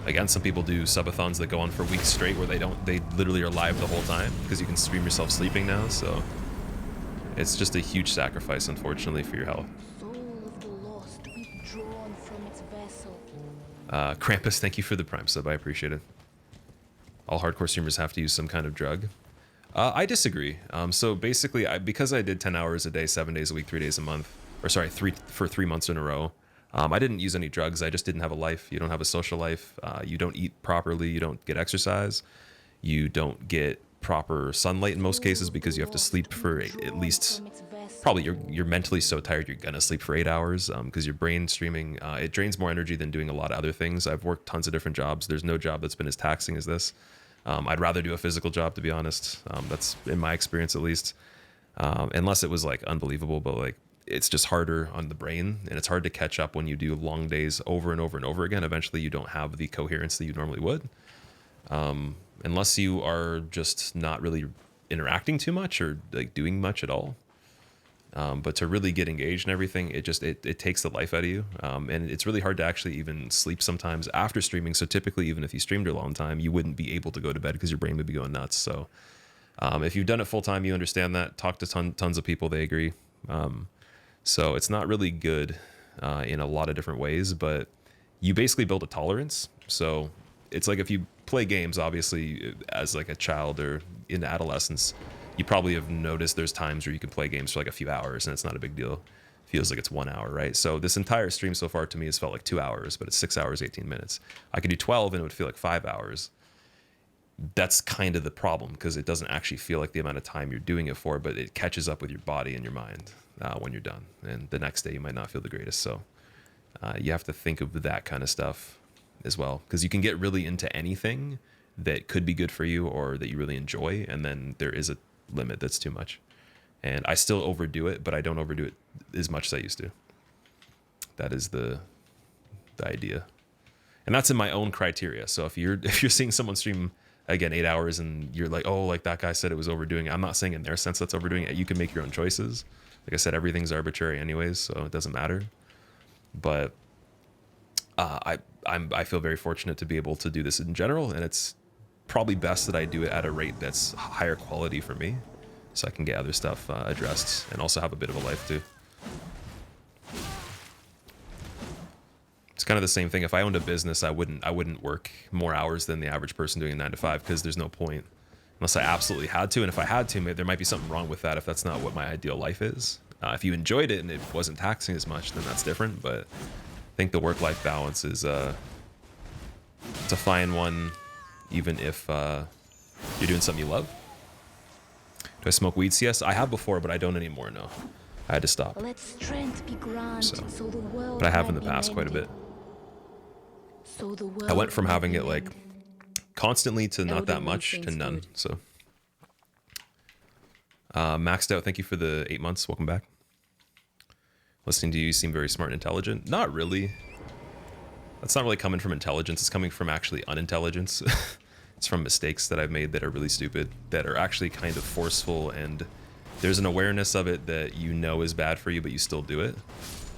Again, some people do subathons that go on for weeks straight where they literally are live the whole time because you can stream yourself sleeping now. So it's just a huge sacrifice, unfortunately, for your health. Krampus, thank you for the Prime sub. I appreciate it. All hardcore streamers have to use some kind of drug. I disagree. So basically, because I did 10 hours a day, 7 days a week, 3 days a month, or sorry, for 3 months in a row, I didn't use any drugs. I just didn't have a life. You don't have a social life. You don't eat properly. You don't get exercise. You don't get proper sunlight in most cases because you have to sleep for at least, probably you're mentally so tired you're gonna sleep for 8 hours because your brain streaming, it drains more energy than doing a lot of other things. I've worked tons of different jobs. There's no job that's been as taxing as this. I'd rather do a physical job, to be honest. That's in my experience, at least. Unless it was like unbelievable, but like it's just harder on the brain, and it's hard to catch up when you do long days over and over and over again. Eventually, you don't have the coherence that you normally would, unless you are just not really interacting too much or like doing much at all. But to really get engaged and everything, it takes the life out of you. And it's really hard to actually even sleep sometimes after streaming. So typically, even if you streamed a long time, you wouldn't be able to go to bed because your brain would be going nuts. So if you've done it full time, you understand that. Talk to tons of people, they agree. So it's not really good in a lot of different ways, but you basically build a tolerance. So it's like if you play games, obviously, as like a child or in adolescence, you probably have noticed there's times where you can play games for like a few hours and it's not a big deal. Feels like it's 1 hour, right? So this entire stream so far to me has felt like 2 hours, but it's 6 hours, 18 minutes. I could do 12 and it would feel like 5 hours. That's kind of the problem because it doesn't actually feel like the amount of time you're doing it for, but it catches up with your body and your mind when you're done. And the next day you might not feel the greatest. So you have to think of that kind of stuff as well, because you can get really into anything that could be good for you or that you really enjoy, and then there is a limit that's too much. And I still overdo it, but I don't overdo it as much as I used to. That is the idea. And that's in my own criteria. So if you're seeing someone stream again 8 hours and you're like, oh, like that guy said it was overdoing it, I'm not saying in their sense that's overdoing it. You can make your own choices. Like I said, everything's arbitrary anyways, so it doesn't matter. But I feel very fortunate to be able to do this in general, and it's probably best that I do it at a rate that's higher quality for me, so I can get other stuff addressed and also have a bit of a life too. It's kind of the same thing. If I owned a business, I wouldn't work more hours than the average person doing a 9 to 5, because there's no point unless I absolutely had to. And if I had to, maybe there might be something wrong with that if that's not what my ideal life is. If you enjoyed it and it wasn't taxing as much, then that's different. But I think the work-life balance is it's a fine one, even if you're doing something you love. Do I smoke weed? Yes, I have before, but I don't anymore. No, I had to stop. Let strength be granted, so the world but I have in the might be past quite a bit. mended. So the world I went from might having be it like mended. constantly to not that Elden much to seems none. good. So maxed out. Thank you for the 8 months. Welcome back. Listening to you seem very smart and intelligent. Not really. That's not really coming from intelligence. It's coming from actually unintelligence. It's from mistakes that I've made that are really stupid, that are actually kind of forceful, and there's an awareness of it that you know is bad for you, but you still do it.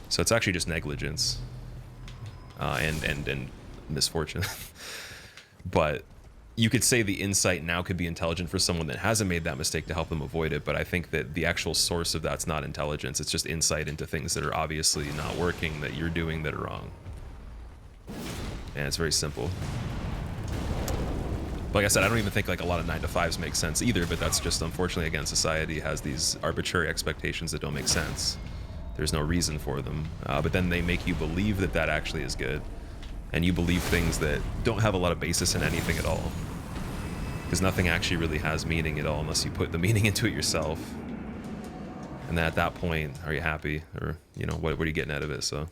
So it's actually just negligence and misfortune. But you could say the insight now could be intelligent for someone that hasn't made that mistake to help them avoid it, but I think that the actual source of that's not intelligence. It's just insight into things that are obviously not working, that you're doing that are wrong. And it's very simple. Like I said, I don't even think like a lot of 9 to 5s make sense either, but that's just, unfortunately, again, society has these arbitrary expectations that don't make sense. There's no reason for them, but then they make you believe that that actually is good, and you believe things that don't have a lot of basis in anything at all, because nothing actually really has meaning at all unless you put the meaning into it yourself. And then at that point, are you happy, or you know, what are you getting out of it? So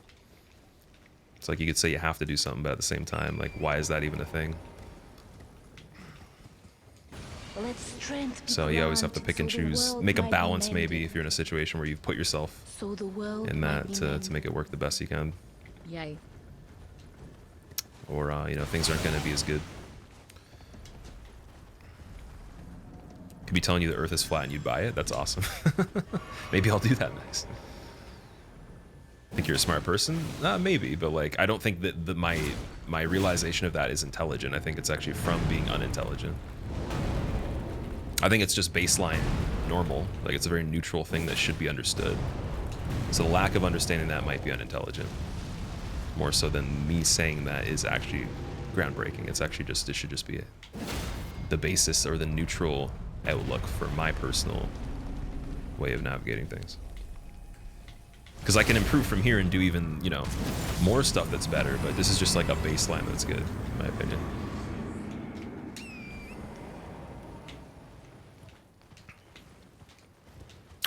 it's like you could say you have to do something, but at the same time, like, why is that even a thing? Let strength be So you always have to granted, pick and so the choose, world make a might be balance mended. maybe if you're in a situation where you've put yourself So the world in might that be to mended. make it work the best you can, Yay. or you know, things aren't going to be as good. Could be telling you the Earth is flat and you'd buy it. That's awesome. Maybe I'll do that next. Think you're a smart person? Maybe, but like I don't think that my realization of that is intelligent. I think it's actually from being unintelligent. I think it's just baseline normal. Like it's a very neutral thing that should be understood. So the lack of understanding that might be unintelligent, more so than me saying that is actually groundbreaking. It's actually just, it should just be the basis or the neutral outlook for my personal way of navigating things. Because I can improve from here and do even, you know, more stuff that's better, but this is just like a baseline that's good, in my opinion.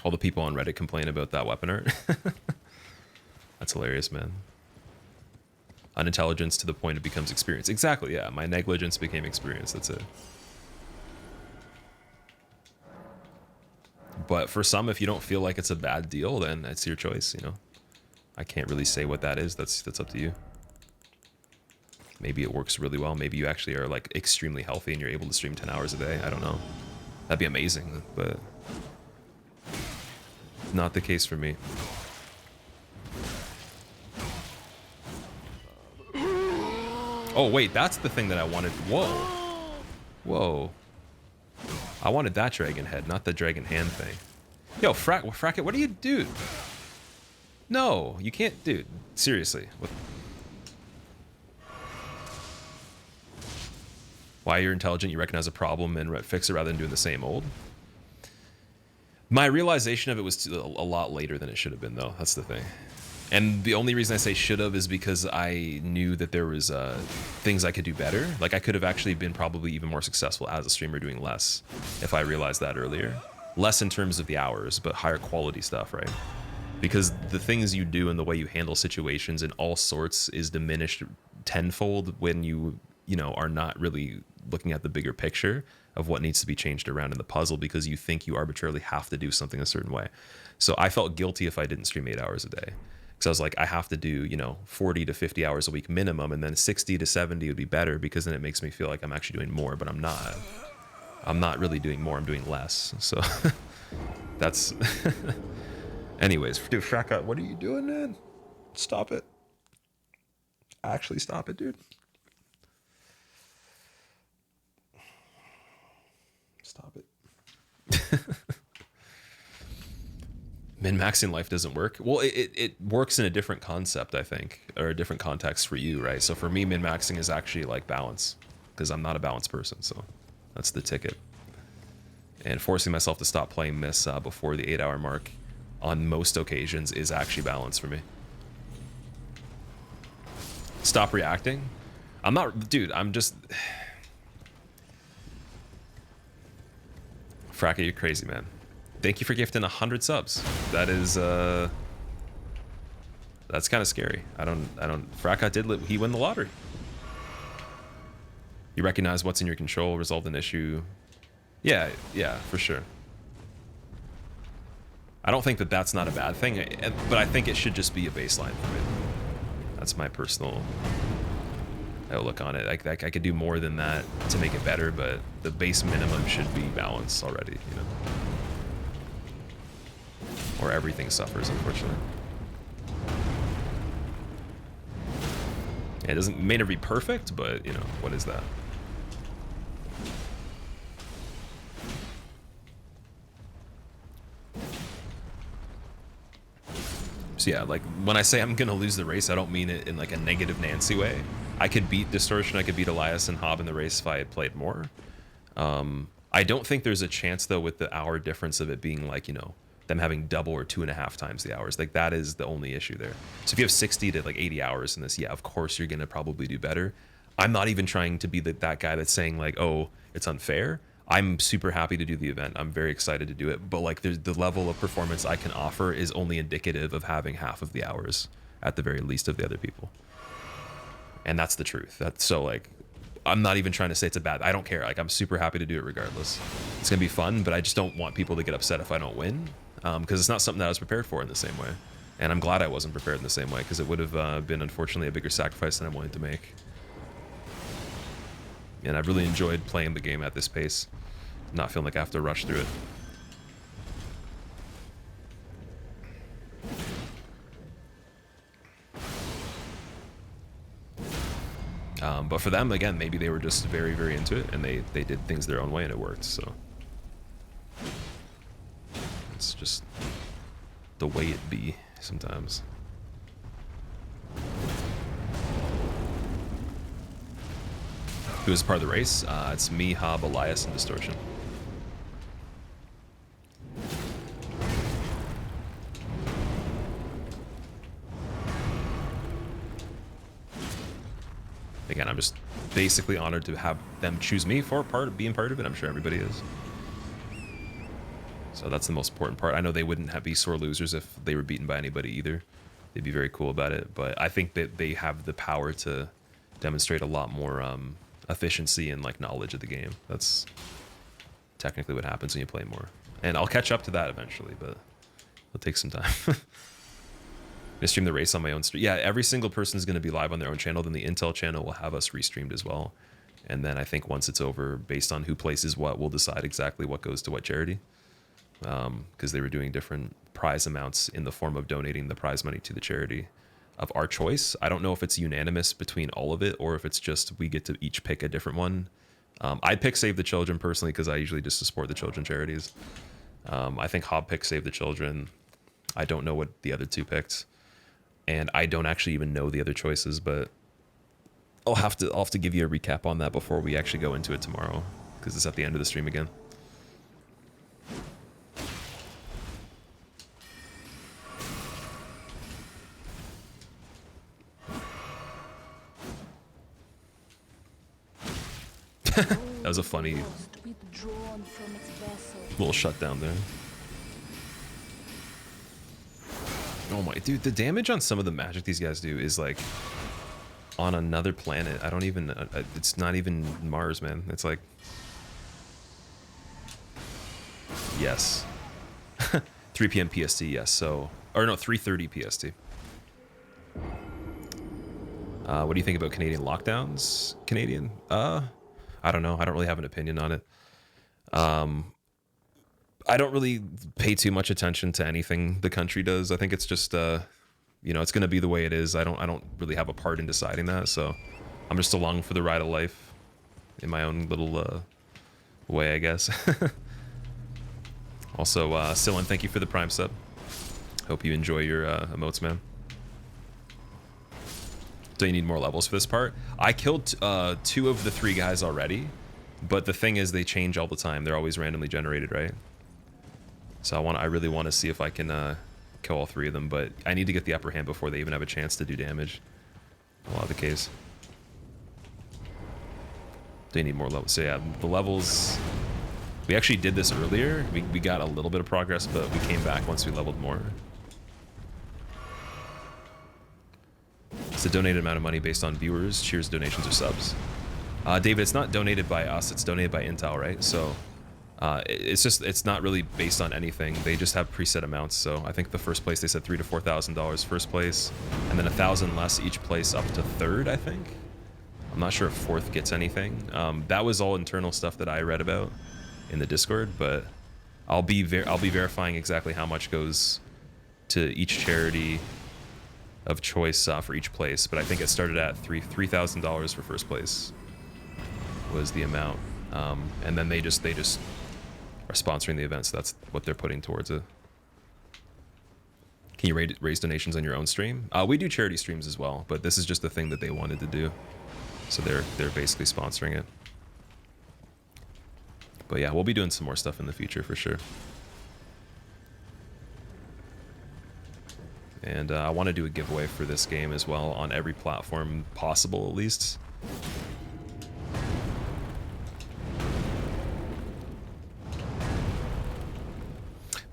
All the people on Reddit complain about that weapon art. That's hilarious, man. Unintelligence to the point it becomes experience. Exactly, yeah. My negligence became experience, that's it. But for some, if you don't feel like it's a bad deal, then it's your choice, you know. I can't really say what that is. That's up to you. Maybe it works really well. Maybe you actually are like extremely healthy and you're able to stream 10 hours a day. I don't know. That'd be amazing, but not the case for me. Oh, wait, that's the thing that I wanted. Whoa. Whoa. I wanted that dragon head, not the dragon hand thing. Yo, Fracket, what do you do? No, you can't, dude. Seriously. Why you're intelligent, you recognize a problem and fix it rather than doing the same old? My realization of it was a lot later than it should have been, though. That's the thing. And the only reason I say should have is because I knew that there was things I could do better. Like I could have actually been probably even more successful as a streamer doing less if I realized that earlier. Less in terms of the hours, but higher quality stuff, right? Because the things you do and the way you handle situations in all sorts is diminished tenfold when you know, are not really looking at the bigger picture of what needs to be changed around in the puzzle because you think you arbitrarily have to do something a certain way. So I felt guilty if I didn't stream 8 hours a day. Because I was like, I have to do, you know, 40 to 50 hours a week minimum, and then 60 to 70 would be better because then it makes me feel like I'm actually doing more, but I'm not. I'm not really doing more, I'm doing less. So that's... Anyways, dude, Fracka, what are you doing, man? Stop it. Actually stop it, dude. Stop it. Min-maxing life doesn't work. Well, it works in a different concept, I think, or a different context for you, right? So for me, min-maxing is actually like balance, because I'm not a balanced person, so that's the ticket. And forcing myself to stop playing this before the 8-hour mark on most occasions is actually balance for me. Stop reacting? I'm not, dude, I'm just... Fracka, you're crazy, man. Thank you for gifting 100 subs. That is, that's kind of scary. Fracka he won the lottery. You recognize what's in your control, resolve an issue. Yeah, for sure. I don't think that that's not a bad thing, but I think it should just be a baseline for me. That's my personal outlook on it. I could do more than that to make it better, but the base minimum should be balanced already, you know? Or everything suffers, unfortunately. Yeah, it may never be perfect, but, you know, what is that? So yeah, like, when I say I'm gonna lose the race, I don't mean it in like a negative Nancy way. I could beat Distortion, I could beat Elias and Hob in the race if I had played more. I don't think there's a chance, though, with the hour difference of it being like, you know, them having double or 2.5 times the hours. Like, that is the only issue there. So if you have 60 to like 80 hours in this, yeah, of course you're gonna probably do better. I'm not even trying to be that guy that's saying like, oh, it's unfair. I'm super happy to do the event. I'm very excited to do it. But like, the level of performance I can offer is only indicative of having half of the hours at the very least of the other people. And that's the truth. That's so like, I'm not even trying to say it's a bad, I don't care. Like, I'm super happy to do it regardless. It's gonna be fun, but I just don't want people to get upset if I don't win. Because it's not something that I was prepared for in the same way. And I'm glad I wasn't prepared in the same way, because it would have been, unfortunately, a bigger sacrifice than I wanted to make. And I've really enjoyed playing the game at this pace, not feeling like I have to rush through it. But for them, again, maybe they were just very, very into it, and they did things their own way, and it worked, so. It's just the way it be sometimes. Who is part of the race? It's me, Hob, Elias, and Distortion. Again, I'm just basically honored to have them choose me for being part of it. I'm sure everybody is. So that's the most important part. I know they wouldn't be sore losers if they were beaten by anybody either. They'd be very cool about it. But I think that they have the power to demonstrate a lot more efficiency and like knowledge of the game. That's technically what happens when you play more. And I'll catch up to that eventually, but it'll take some time. I'm gonna stream the race on my own stream. Yeah, every single person is gonna be live on their own channel. Then the Intel channel will have us restreamed as well. And then I think once it's over, based on who places what, we'll decide exactly what goes to what charity. Because they were doing different prize amounts in the form of donating the prize money to the charity of our choice. I don't know if it's unanimous between all of it or if it's just we get to each pick a different one. I pick Save the Children personally because I usually just support the children charities. I think Hob picked Save the Children. I don't know what the other two picked. And I don't actually even know the other choices, but I'll have to give you a recap on that before we actually go into it tomorrow, because it's at the end of the stream again. That was a funny little shutdown there. Oh my, dude, the damage on some of the magic these guys do is like on another planet. I don't even, it's not even Mars, man. It's like, yes. 3 p.m. PST, yes. So, or no, 3:30 PST. What do you think about Canadian lockdowns? Canadian? I don't know. I don't really have an opinion on it. I don't really pay too much attention to anything the country does. I think it's just, you know, it's going to be the way it is. I don't really have a part in deciding that. So I'm just along for the ride of life in my own little way, I guess. Also, Sillin, thank you for the Prime sub. Hope you enjoy your emotes, man. Do you need more levels for this part? I killed 2 of the 3 guys already, but the thing is they change all the time. They're always randomly generated, right? So I really want to see if I can kill all 3 of them, but I need to get the upper hand before they even have a chance to do damage. A lot of the case. They need more levels. So yeah, the levels... We actually did this earlier. We got a little bit of progress, but we came back once we leveled more. It's a donated amount of money based on viewers, cheers, donations, or subs. David, it's not donated by us. It's donated by Intel, right? So it's not really based on anything. They just have preset amounts. So I think the first place they said $3,000 to $4,000 first place, and then 1,000 less each place up to third, I think. I'm not sure if fourth gets anything. That was all internal stuff that I read about in the Discord, but I'll be verifying exactly how much goes to each charity of choice for each place. But I think it started at $3,000 for first place was the amount, and then they just are sponsoring the event, so that's what they're putting towards it. Can you raise donations on your own stream? We do charity streams as well, but this is just the thing that they wanted to do, so they're basically sponsoring it. But yeah, we'll be doing some more stuff in the future for sure. And I want to do a giveaway for this game as well on every platform possible, at least.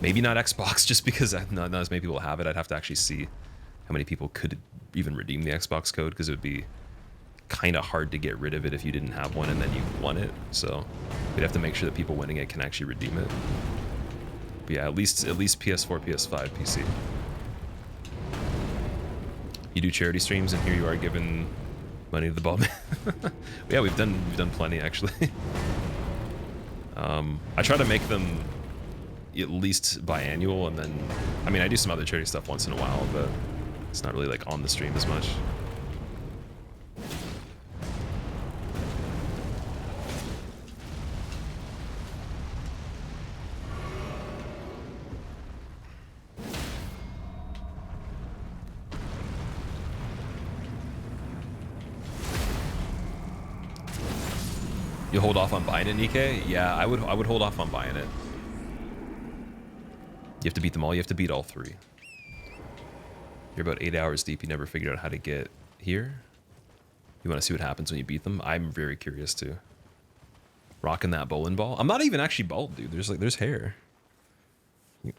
Maybe not Xbox, just because not as many people have it. I'd have to actually see how many people could even redeem the Xbox code, because it would be kind of hard to get rid of it if you didn't have one and then you won it. So we'd have to make sure that people winning it can actually redeem it. But yeah, at least PS4, PS5, PC. You do charity streams, and here you are giving money to the ball. Yeah, we've done plenty actually. I try to make them at least biannual, and then I mean I do some other charity stuff once in a while, but it's not really like on the stream as much. You hold off on buying it, Nikkei? Yeah, I would hold off on buying it. You have to beat them all. You have to beat all 3. You're about 8 hours deep. You never figured out how to get here. You want to see what happens when you beat them? I'm very curious too. Rocking that bowling ball. I'm not even actually bald, dude. There's hair. You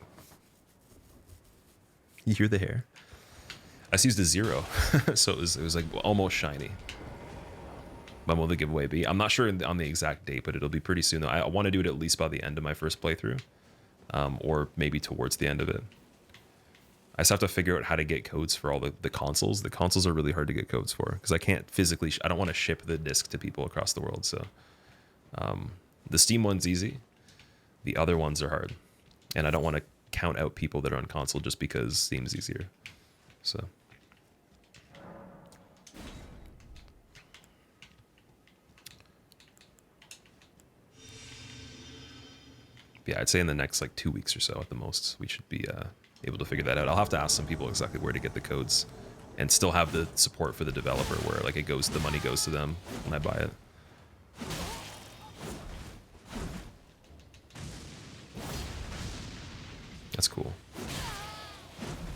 hear the hair? I just used a 0, so it was like almost shiny. When will the giveaway be? I'm not sure on the exact date, but it'll be pretty soon though. I want to do it at least by the end of my first playthrough, or maybe towards the end of it. I just have to figure out how to get codes for all the consoles. The consoles are really hard to get codes for, because I can't physically, I don't want to ship the disc to people across the world. So the Steam one's easy. The other ones are hard. And I don't want to count out people that are on console just because Steam's easier. So. Yeah, I'd say in the next like 2 weeks or so at the most, we should be able to figure that out. I'll have to ask some people exactly where to get the codes, and still have the support for the developer where like the money goes to them when I buy it. That's cool.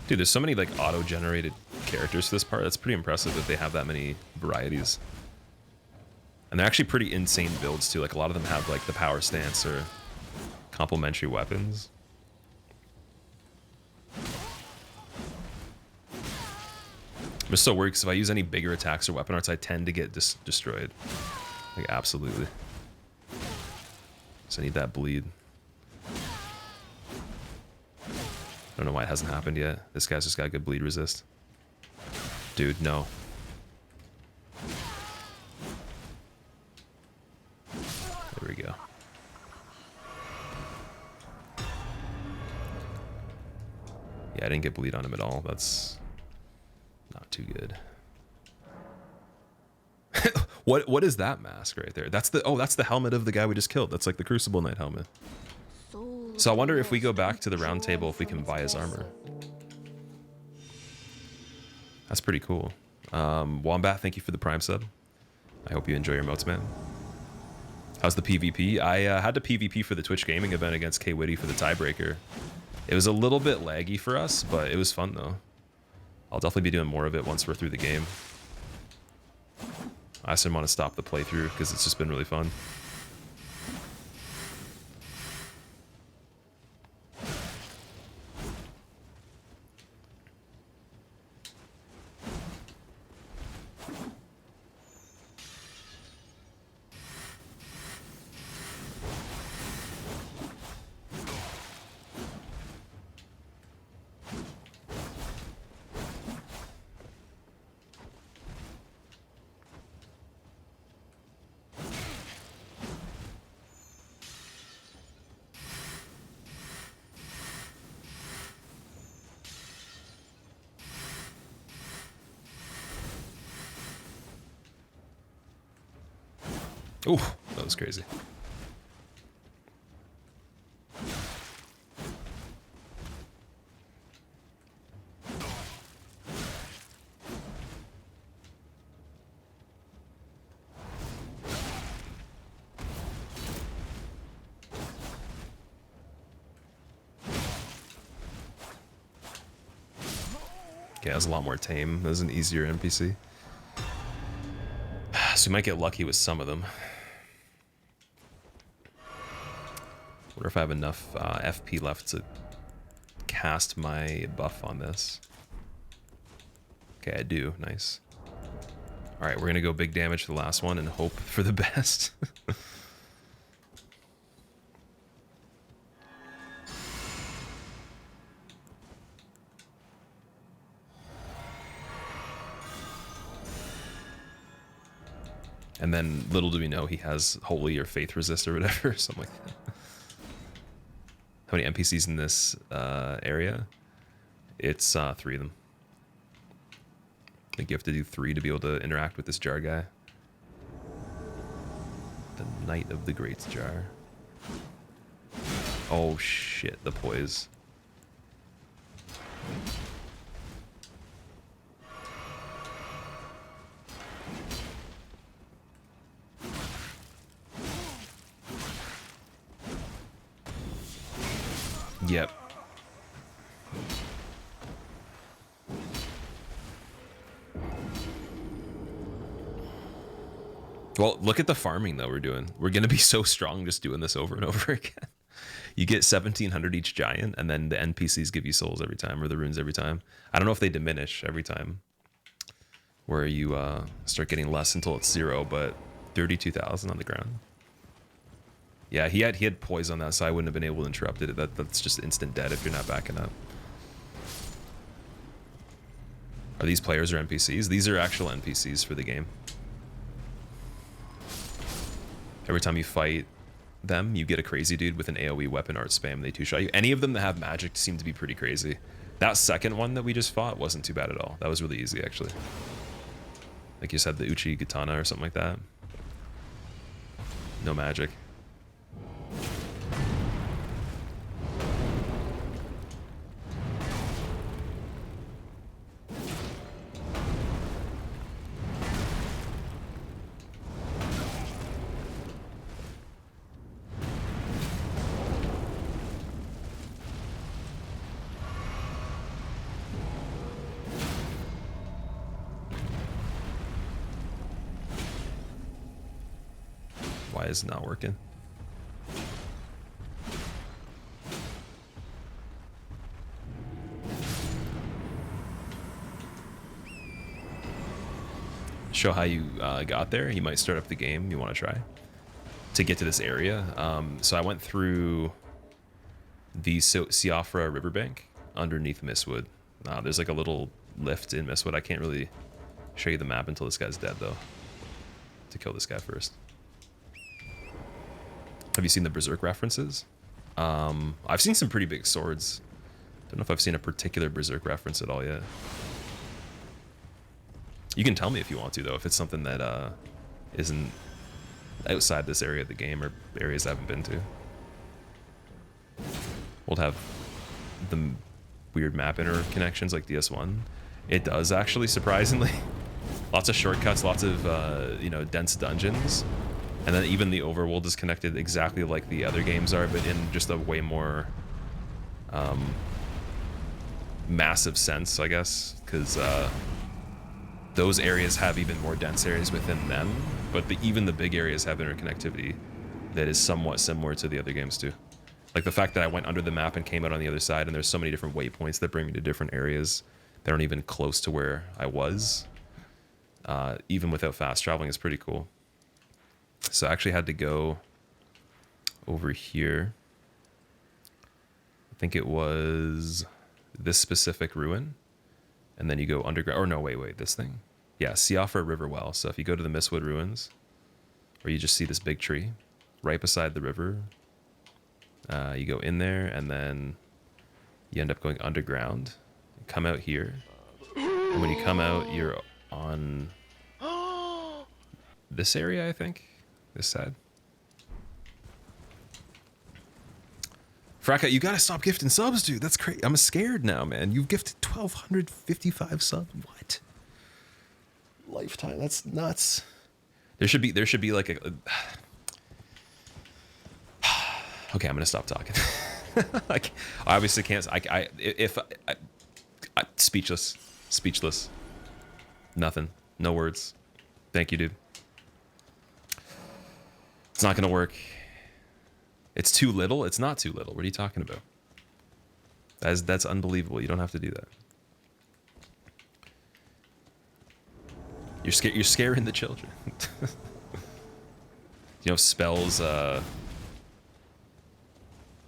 Dude, there's so many like auto-generated characters for this part. That's pretty impressive that they have that many varieties. And they're actually pretty insane builds too. Like a lot of them have like the power stance or complementary weapons. I'm just so worried because if I use any bigger attacks or weapon arts, I tend to get destroyed. Like, absolutely. So I need that bleed. I don't know why it hasn't happened yet. This guy's just got good bleed resist. Dude, no. There we go. Yeah, I didn't get bleed on him at all. That's not too good. What is that mask right there? That's the helmet of the guy we just killed. That's like the Crucible Knight helmet. So I wonder if we go back to the round table if we can buy his armor. That's pretty cool. Wombat, thank you for the Prime sub. I hope you enjoy your emotes, man. How's the PvP? I had to PvP for the Twitch gaming event against K Witty for the tiebreaker. It was a little bit laggy for us, but it was fun though. I'll definitely be doing more of it once we're through the game. I just didn't want to stop the playthrough because it's just been really fun. Ooh, that was crazy. Okay, that was a lot more tame. That was an easier NPC. So we might get lucky with some of them. Wonder if I have enough FP left to cast my buff on this. Okay, I do. Nice. Alright, we're gonna go big damage for the last one and hope for the best. And then little do we know he has holy or faith resist or whatever, something like that. How many NPCs in this area? It's 3 of them. I think you have to do 3 to be able to interact with this jar guy. The Knight of the Great Jar. Oh shit, the poise. Yep. Well, look at the farming that we're doing. We're going to be so strong just doing this over and over again. You get 1,700 each giant, and then the NPCs give you souls every time, or the runes every time. I don't know if they diminish every time, where you start getting less until it's 0, but 32,000 on the ground. Yeah, he had poise on that, so I wouldn't have been able to interrupt it. That's just instant dead if you're not backing up. Are these players or NPCs? These are actual NPCs for the game. Every time you fight them, you get a crazy dude with an AoE weapon art spam. They two-shot you. Any of them that have magic seem to be pretty crazy. That second one that we just fought wasn't too bad at all. That was really easy, actually. Like you said, the Uchi Katana or something like that. No magic. Why is it not working? show how you got there. You might start up the game. You want to try to get to this area. So I went through the Siofra riverbank underneath Mistwood. There's like a little lift in Mistwood. I can't really show you the map until this guy's dead, though. To kill this guy first. Have you seen the Berserk references? I've seen some pretty big swords. Don't know if I've seen a particular Berserk reference at all yet. You can tell me if you want to, though, if it's something that isn't outside this area of the game or areas I haven't been to. We'll have the weird map interconnections like DS1. It does, actually, surprisingly. Lots of shortcuts, lots of, you know, dense dungeons. And then even the overworld is connected exactly like the other games are, but in just a way more massive sense, I guess. Because those areas have even more dense areas within them. But even the big areas have interconnectivity that is somewhat similar to the other games, too. Like the fact that I went under the map and came out on the other side, and there's so many different waypoints that bring me to different areas that aren't even close to where I was. Even without fast traveling, is pretty cool. So I actually had to go over here. I think it was this specific ruin. And then you go underground. Or no, wait, this thing. Yeah, Siofra River Well. So if you go to the Mistwood Ruins, where you just see this big tree right beside the river, you go in there, and then you end up going underground. You come out here. And when you come out, you're on this area, I think. This side. Fraka, you gotta stop gifting subs, dude. That's crazy. I'm scared now, man. You've gifted 1,255 subs. What? Lifetime. That's nuts. There should be like a. Okay, I'm gonna stop talking. Like, I obviously can't. Speechless. Nothing. No words. Thank you, dude. It's not gonna work. It's too little? It's not too little. What are you talking about? That's unbelievable. You don't have to do that. You're scaring the children. You know, spells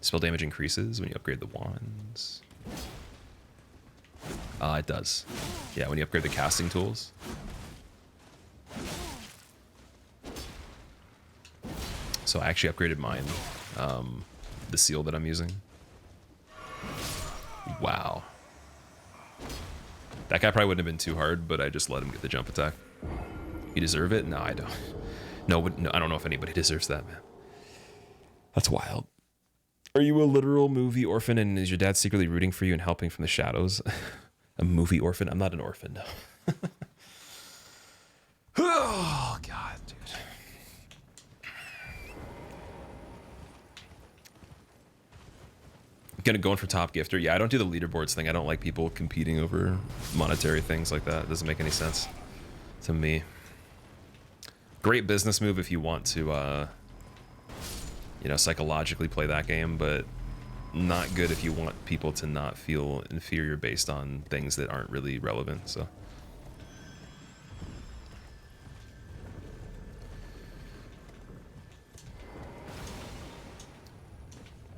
spell damage increases when you upgrade the wands. It does. Yeah, when you upgrade the casting tools. So I actually upgraded mine. The seal that I'm using. Wow. That guy probably wouldn't have been too hard, but I just let him get the jump attack. You deserve it? No, I don't. No, I don't know if anybody deserves that, man. That's wild. Are you a literal movie orphan, and is your dad secretly rooting for you and helping from the shadows? A movie orphan? I'm not an orphan, no. Oh, God, dude. Going for top gifter. Yeah, I don't do the leaderboards thing. I don't like people competing over monetary things like that. It doesn't make any sense to me. Great business move if you want to, you know, psychologically play that game, but not good if you want people to not feel inferior based on things that aren't really relevant. So.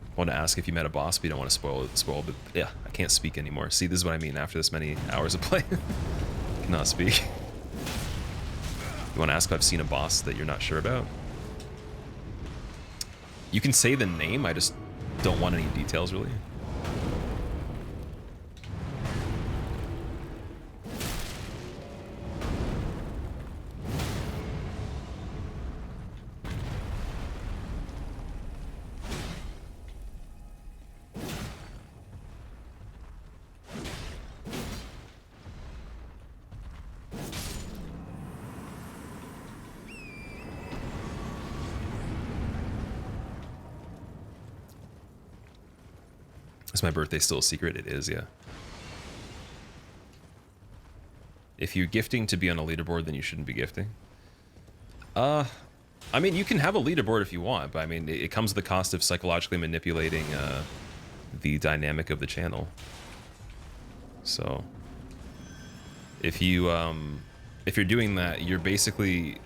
I want to ask if you met a boss, but you don't want to spoil, but yeah, I can't speak anymore. See, this is what I mean after this many hours of play. Cannot speak. You want to ask if I've seen a boss that you're not sure about? You can say the name, I just don't want any details, really. Is my birthday still a secret? It is, yeah. If you're gifting to be on a leaderboard, then you shouldn't be gifting. I mean, you can have a leaderboard if you want, but I mean, it comes at the cost of psychologically manipulating the dynamic of the channel. So, if you if you're doing that, you're basically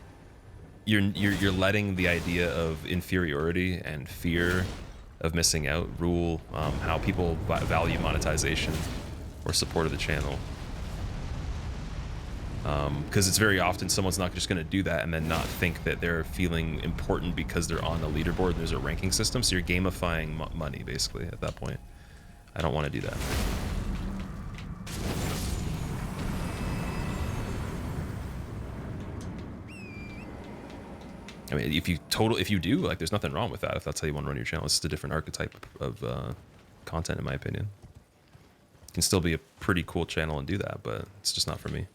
you're letting the idea of inferiority and fear of missing out rule how people value monetization or support of the channel. Because it's very often someone's not just going to do that and then not think that they're feeling important because they're on the leaderboard and there's a ranking system. So you're gamifying money basically at that point. I don't want to do that. I mean, if you do, like, there's nothing wrong with that. If that's how you want to run your channel, it's just a different archetype of content, in my opinion. It can still be a pretty cool channel and do that, but it's just not for me.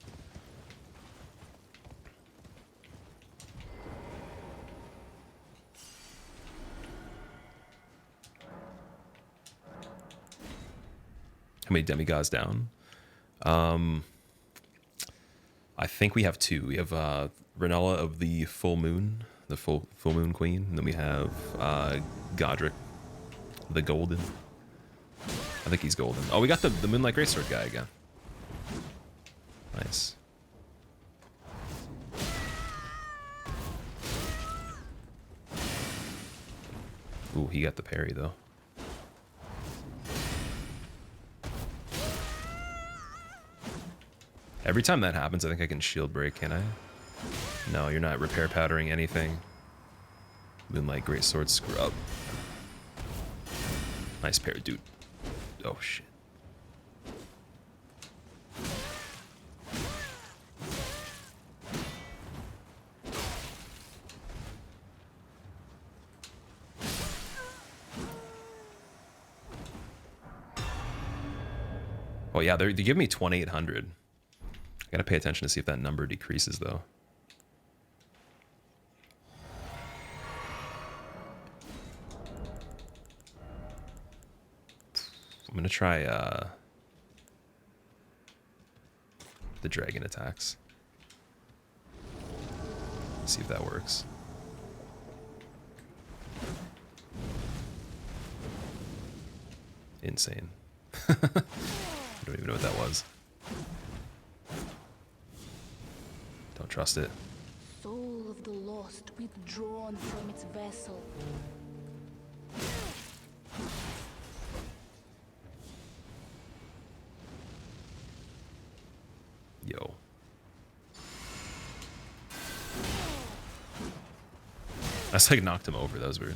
How many demigods down? I think we have 2. We have Renella of the Full Moon, the full Moon Queen, and then we have Godric, the Golden. I think he's golden. Oh, we got the Moonlight Greatsword guy again. Nice. Ooh, he got the parry though. Every time that happens, I think I can shield break, can I? No, you're not repair powdering anything. Moonlight Greatsword scrub. Nice parry, dude. Oh, shit. Oh, yeah, they give me 2,800. I gotta pay attention to see if that number decreases, though. I'm gonna try the dragon attacks. See if that works. Insane. I don't even know what that was. Don't trust it. Soul of the lost withdrawn from its vessel. Yo. That's like knocked him over. That was weird.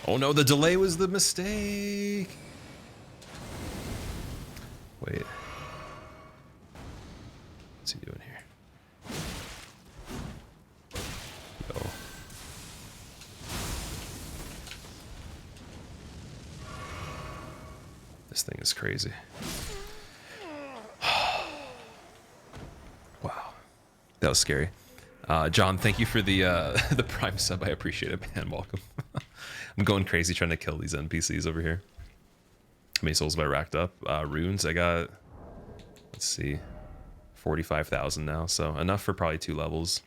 Oh no, the delay was the mistake. Wait. What's he doing here? Yo. This thing is crazy. Wow. That was scary. John, thank you for the the Prime sub. I appreciate it, man. Welcome. I'm going crazy trying to kill these NPCs over here. How many souls have I racked up? Runes, I got, let's see, 45,000 now. So enough for probably 2 levels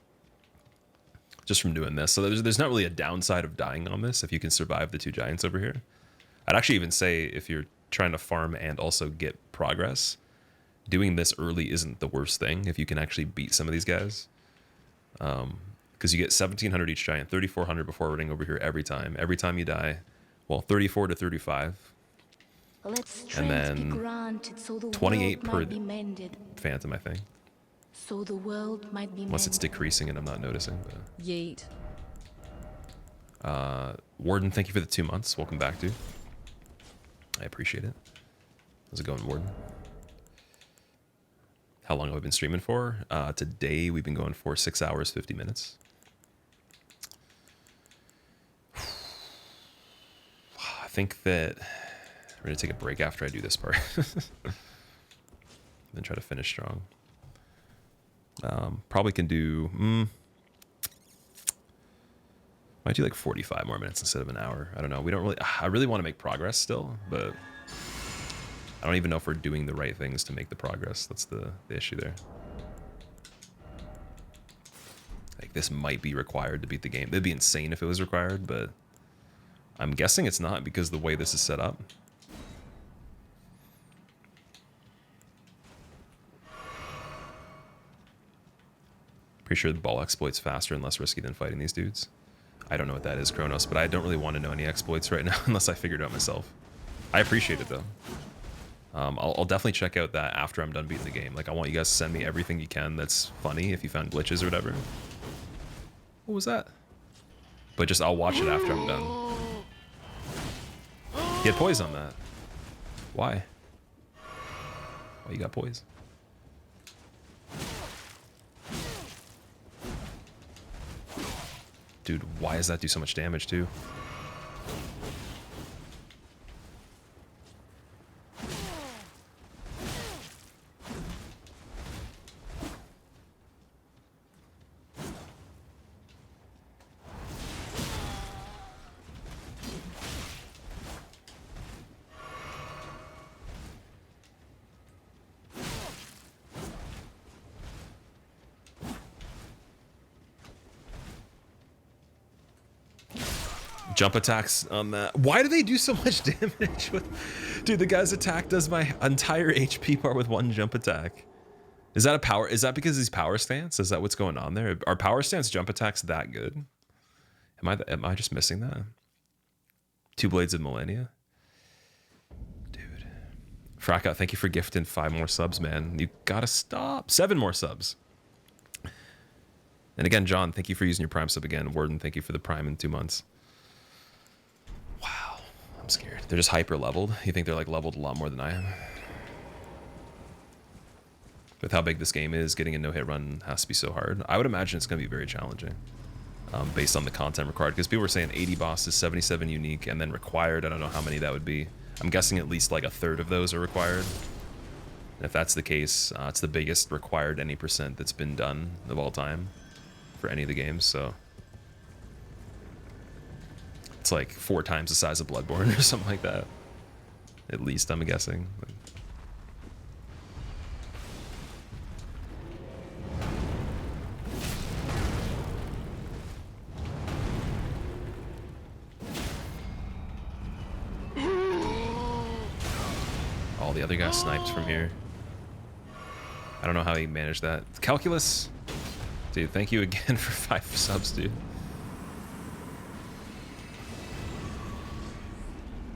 just from doing this. So there's not really a downside of dying on this if you can survive the 2 giants over here. I'd actually even say if you're trying to farm and also get progress, doing this early isn't the worst thing if you can actually beat some of these guys. Because you get 1,700 each giant, 3,400 before running over here every time. Every time you die, well, 34 to 35. And then 28 per phantom, I think. So the world might be Unless it's decreasing and I'm not noticing. But. Yeet. Warden, thank you for the 2 months. Welcome back, dude. I appreciate it. How's it going, Warden? How long have we been streaming for? Today we've been going for 6 hours, 50 minutes. I think that we're going to take a break after I do this part. Then try to finish strong. Probably can do... might do like 45 more minutes instead of an hour. I don't know. We don't really... I really want to make progress still, but... I don't even know if we're doing the right things to make the progress. That's the issue there. Like, this might be required to beat the game. It'd be insane if it was required, but I'm guessing it's not because the way this is set up. Pretty sure the ball exploit's faster and less risky than fighting these dudes. I don't know what that is, Kronos, but I don't really want to know any exploits right now unless I figure it out myself. I appreciate it, though. I'll definitely check out that after I'm done beating the game. Like, I want you guys to send me everything you can that's funny if you found glitches or whatever. What was that? But just, I'll watch it after I'm done. He had poise on that. Why? Why you got poise? Dude, why does that do so much damage, too? Jump attacks on that. Why do they do so much damage? Dude, the guy's attack does my entire HP bar with one jump attack. Is that a power? Is that because he's power stance? Is that what's going on there? Are power stance jump attacks that good? Am I just missing that? 2 Blades of Millennia? Dude. Frackout, thank you for gifting 5 more subs, man. You gotta stop. 7 more subs. And again, John, thank you for using your Prime sub again. Warden, thank you for the Prime in 2 months. Wow, I'm scared. They're just hyper leveled. You think they're like leveled a lot more than I am? With how big this game is, getting a no-hit run has to be so hard. I would imagine it's going to be very challenging based on the content required. Because people were saying 80 bosses, 77 unique, and then required. I don't know how many that would be. I'm guessing at least like a third of those are required. And if that's the case, it's the biggest required any % that's been done of all time for any of the games. So it's like 4 times the size of Bloodborne or something like that. At least, I'm guessing. All the other guys sniped from here. I don't know how he managed that. Calculus? Dude, thank you again for 5 subs, dude.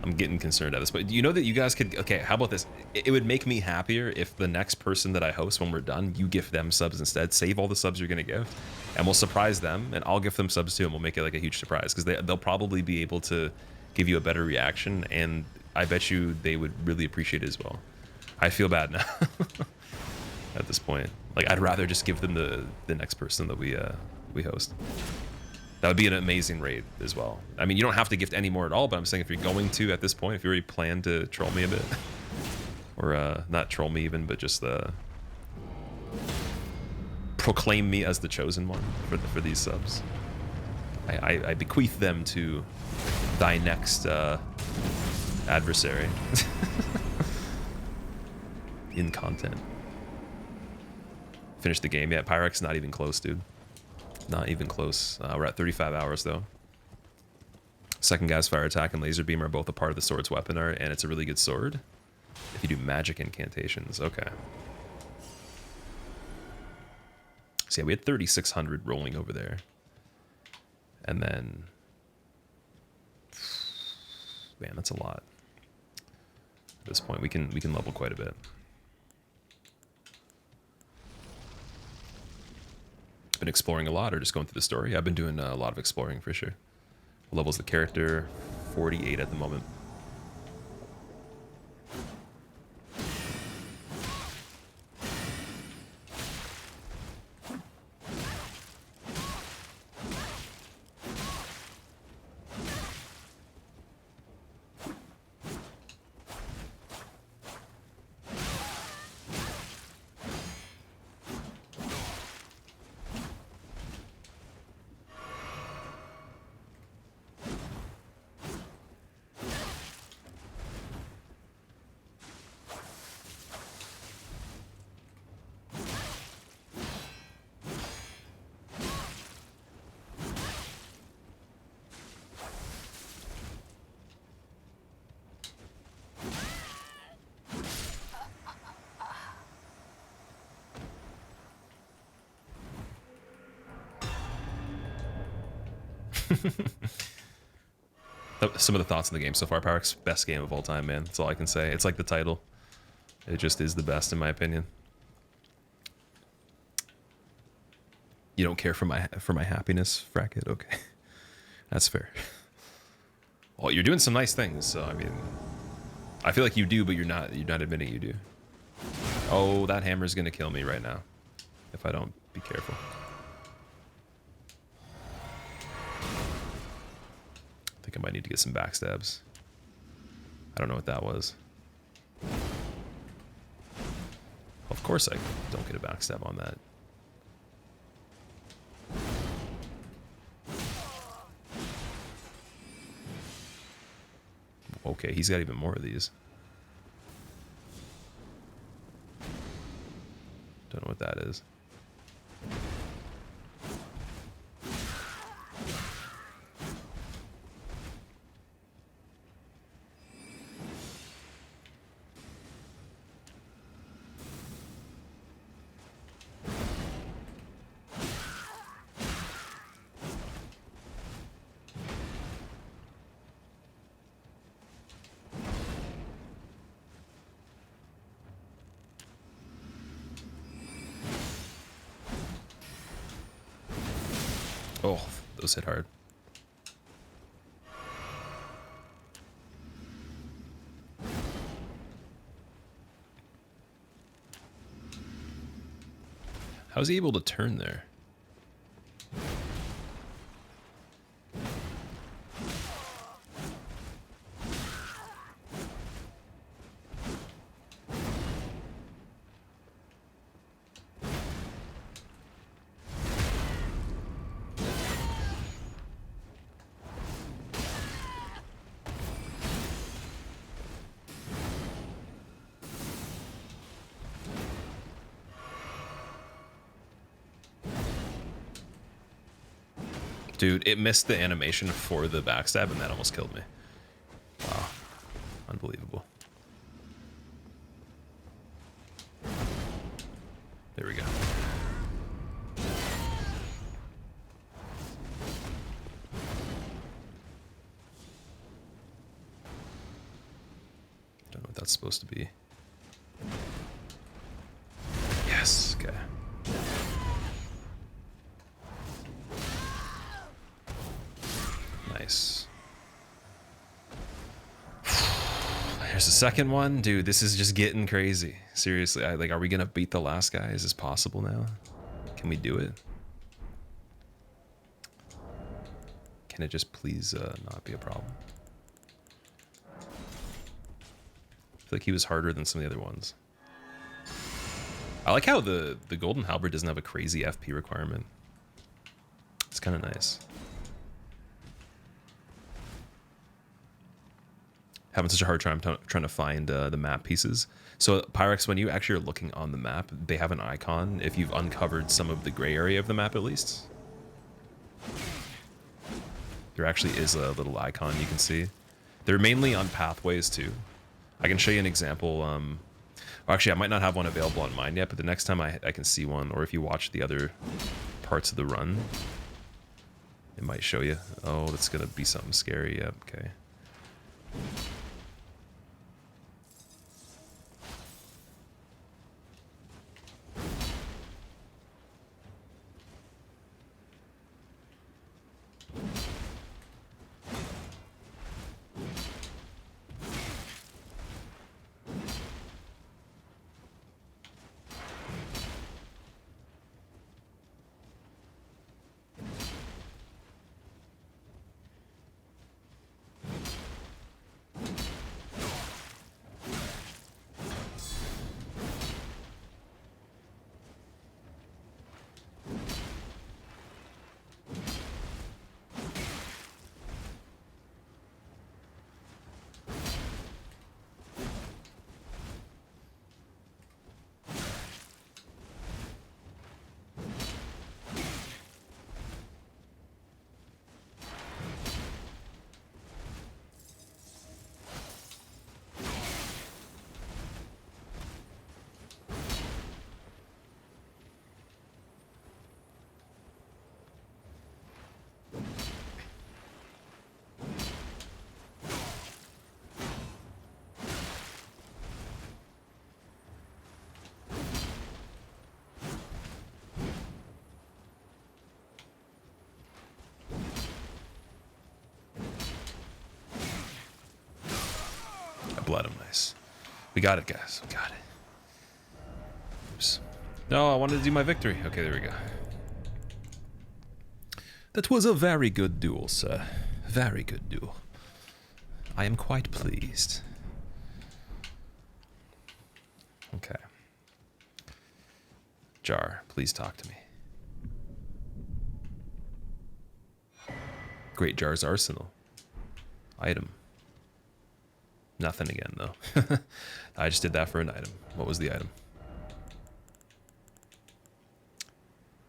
I'm getting concerned at this, but you know that you guys could... Okay, how about this? It would make me happier if the next person that I host when we're done, you gift them subs instead. Save all the subs you're going to give, and we'll surprise them, and I'll gift them subs too, and we'll make it like a huge surprise, because they'll probably be able to give you a better reaction, and I bet you they would really appreciate it as well. I feel bad now at this point. Like, I'd rather just give them the next person that we host. That would be an amazing raid as well. I mean, you don't have to gift any more at all, but I'm saying if you're going to at this point, if you already plan to troll me a bit, or not troll me even, but just proclaim me as the chosen one for these subs, I bequeath them to thy next adversary in content. Finish the game yet? Pyrex not even close, dude. Not even close. We're at 35 hours though. Second gas fire attack and laser beam are both a part of the sword's weapon art, and it's a really good sword if you do magic incantations. Okay. So yeah, we had 3,600 rolling over there, and then man, that's a lot. At this point, we can level quite a bit. Been exploring a lot, or just going through the story? I've been doing a lot of exploring for sure. What level's the character? 48 at the moment. Some of the thoughts on the game so far. Pyrex, best game of all time, man. That's all I can say. It's like the title. It just is the best in my opinion. You don't care for my happiness, Fracket? Okay. That's fair. Well, you're doing some nice things, so I mean, I feel like you do, but you're not admitting you do. Oh, that hammer's gonna kill me right now if I don't be careful. I think I might need to get some backstabs. I don't know what that was. Of course I don't get a backstab on that. Okay, he's got even more of these. Don't know what that is. Oh, those hit hard. How's he able to turn there? Dude, it missed the animation for the backstab, and that almost killed me. Wow. Unbelievable. There we go. Don't know what that's supposed to be. Yes, okay. Nice. There's the second one. Dude, this is just getting crazy. Seriously, are we gonna beat the last guy? Is this possible now? Can we do it? Can it just please not be a problem? I feel like he was harder than some of the other ones. I like how the Golden Halberd doesn't have a crazy FP requirement. It's kind of nice. Having such a hard time trying to find the map pieces. So Pyrex, when you actually are looking on the map, they have an icon if you've uncovered some of the gray area of the map at least. There actually is a little icon you can see. They're mainly on pathways too. I can show you an example. Actually, I might not have one available on mine yet, but the next time I can see one, or if you watch the other parts of the run, it might show you. Oh, that's gonna be something scary. Yep, okay. Triple item, nice. We got it, guys. We got it. Oops. No, I wanted to do my victory. Okay, there we go. That was a very good duel, sir. Very good duel. I am quite pleased. Okay. Jar, please talk to me. Great Jar's arsenal. Item. Nothing again, though. I just did that for an item. What was the item?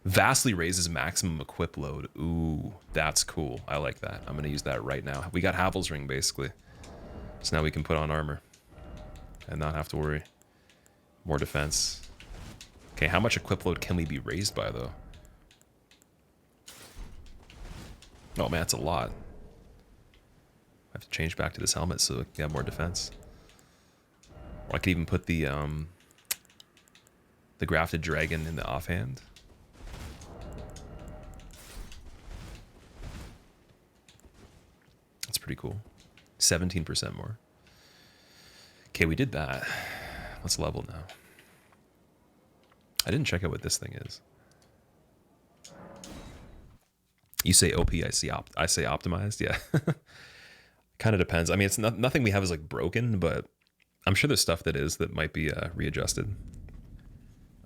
Vastly raises maximum equip load. Ooh, that's cool. I like that. I'm going to use that right now. We got Havel's Ring, basically. So now we can put on armor. And not have to worry. More defense. Okay, how much equip load can we be raised by, though? Oh, man, that's a lot. I have to change back to this helmet so we can have more defense. Or I could even put the grafted dragon in the offhand. That's pretty cool. 17% more. Okay, we did that. Let's level now. I didn't check out what this thing is. You say OP, I say optimized. Yeah. Kind of depends. I mean, it's nothing we have is like broken, but I'm sure there's stuff that might be readjusted.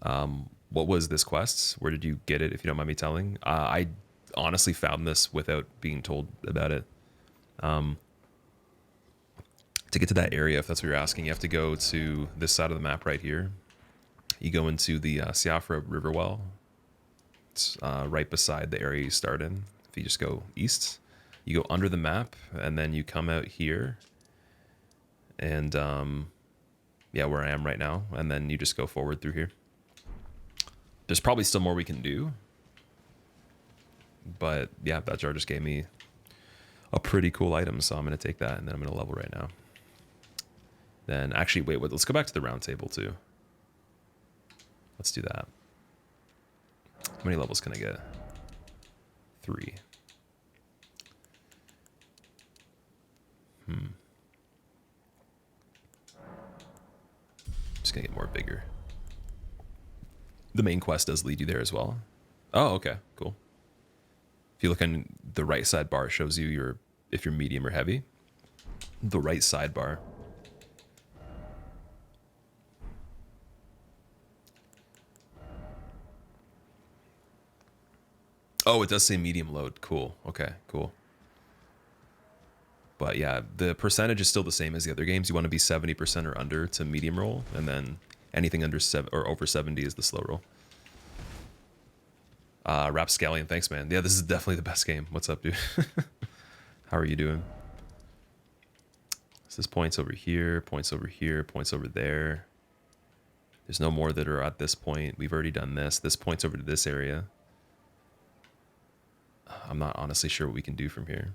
What was this quest? Where did you get it, if you don't mind me telling? I honestly found this without being told about it. To get to that area, if that's what you're asking, you have to go to this side of the map right here. You go into the Siafra River Well. It's right beside the area you start in. If you just go east, you go under the map, and then you come out here. And, yeah, where I am right now. And then you just go forward through here. There's probably still more we can do. But, yeah, that jar just gave me a pretty cool item, so I'm going to take that, and then I'm going to level right now. Then, actually, wait, let's go back to the round table, too. Let's do that. How many levels can I get? 3. Just gonna get more bigger. The main quest does lead you there as well. Oh, okay, cool. If you look on the right sidebar, it shows you if you're medium or heavy. The right sidebar. Oh, it does say medium load. Cool. Okay, cool. But yeah, the percentage is still the same as the other games. You want to be 70% or under to medium roll, and then anything under 7 or over 70 is the slow roll. Rapscallion, thanks, man. Yeah, this is definitely the best game. What's up, dude? How are you doing? So this points over here, points over here, points over there. There's no more that are at this point. We've already done this. This points over to this area. I'm not honestly sure what we can do from here.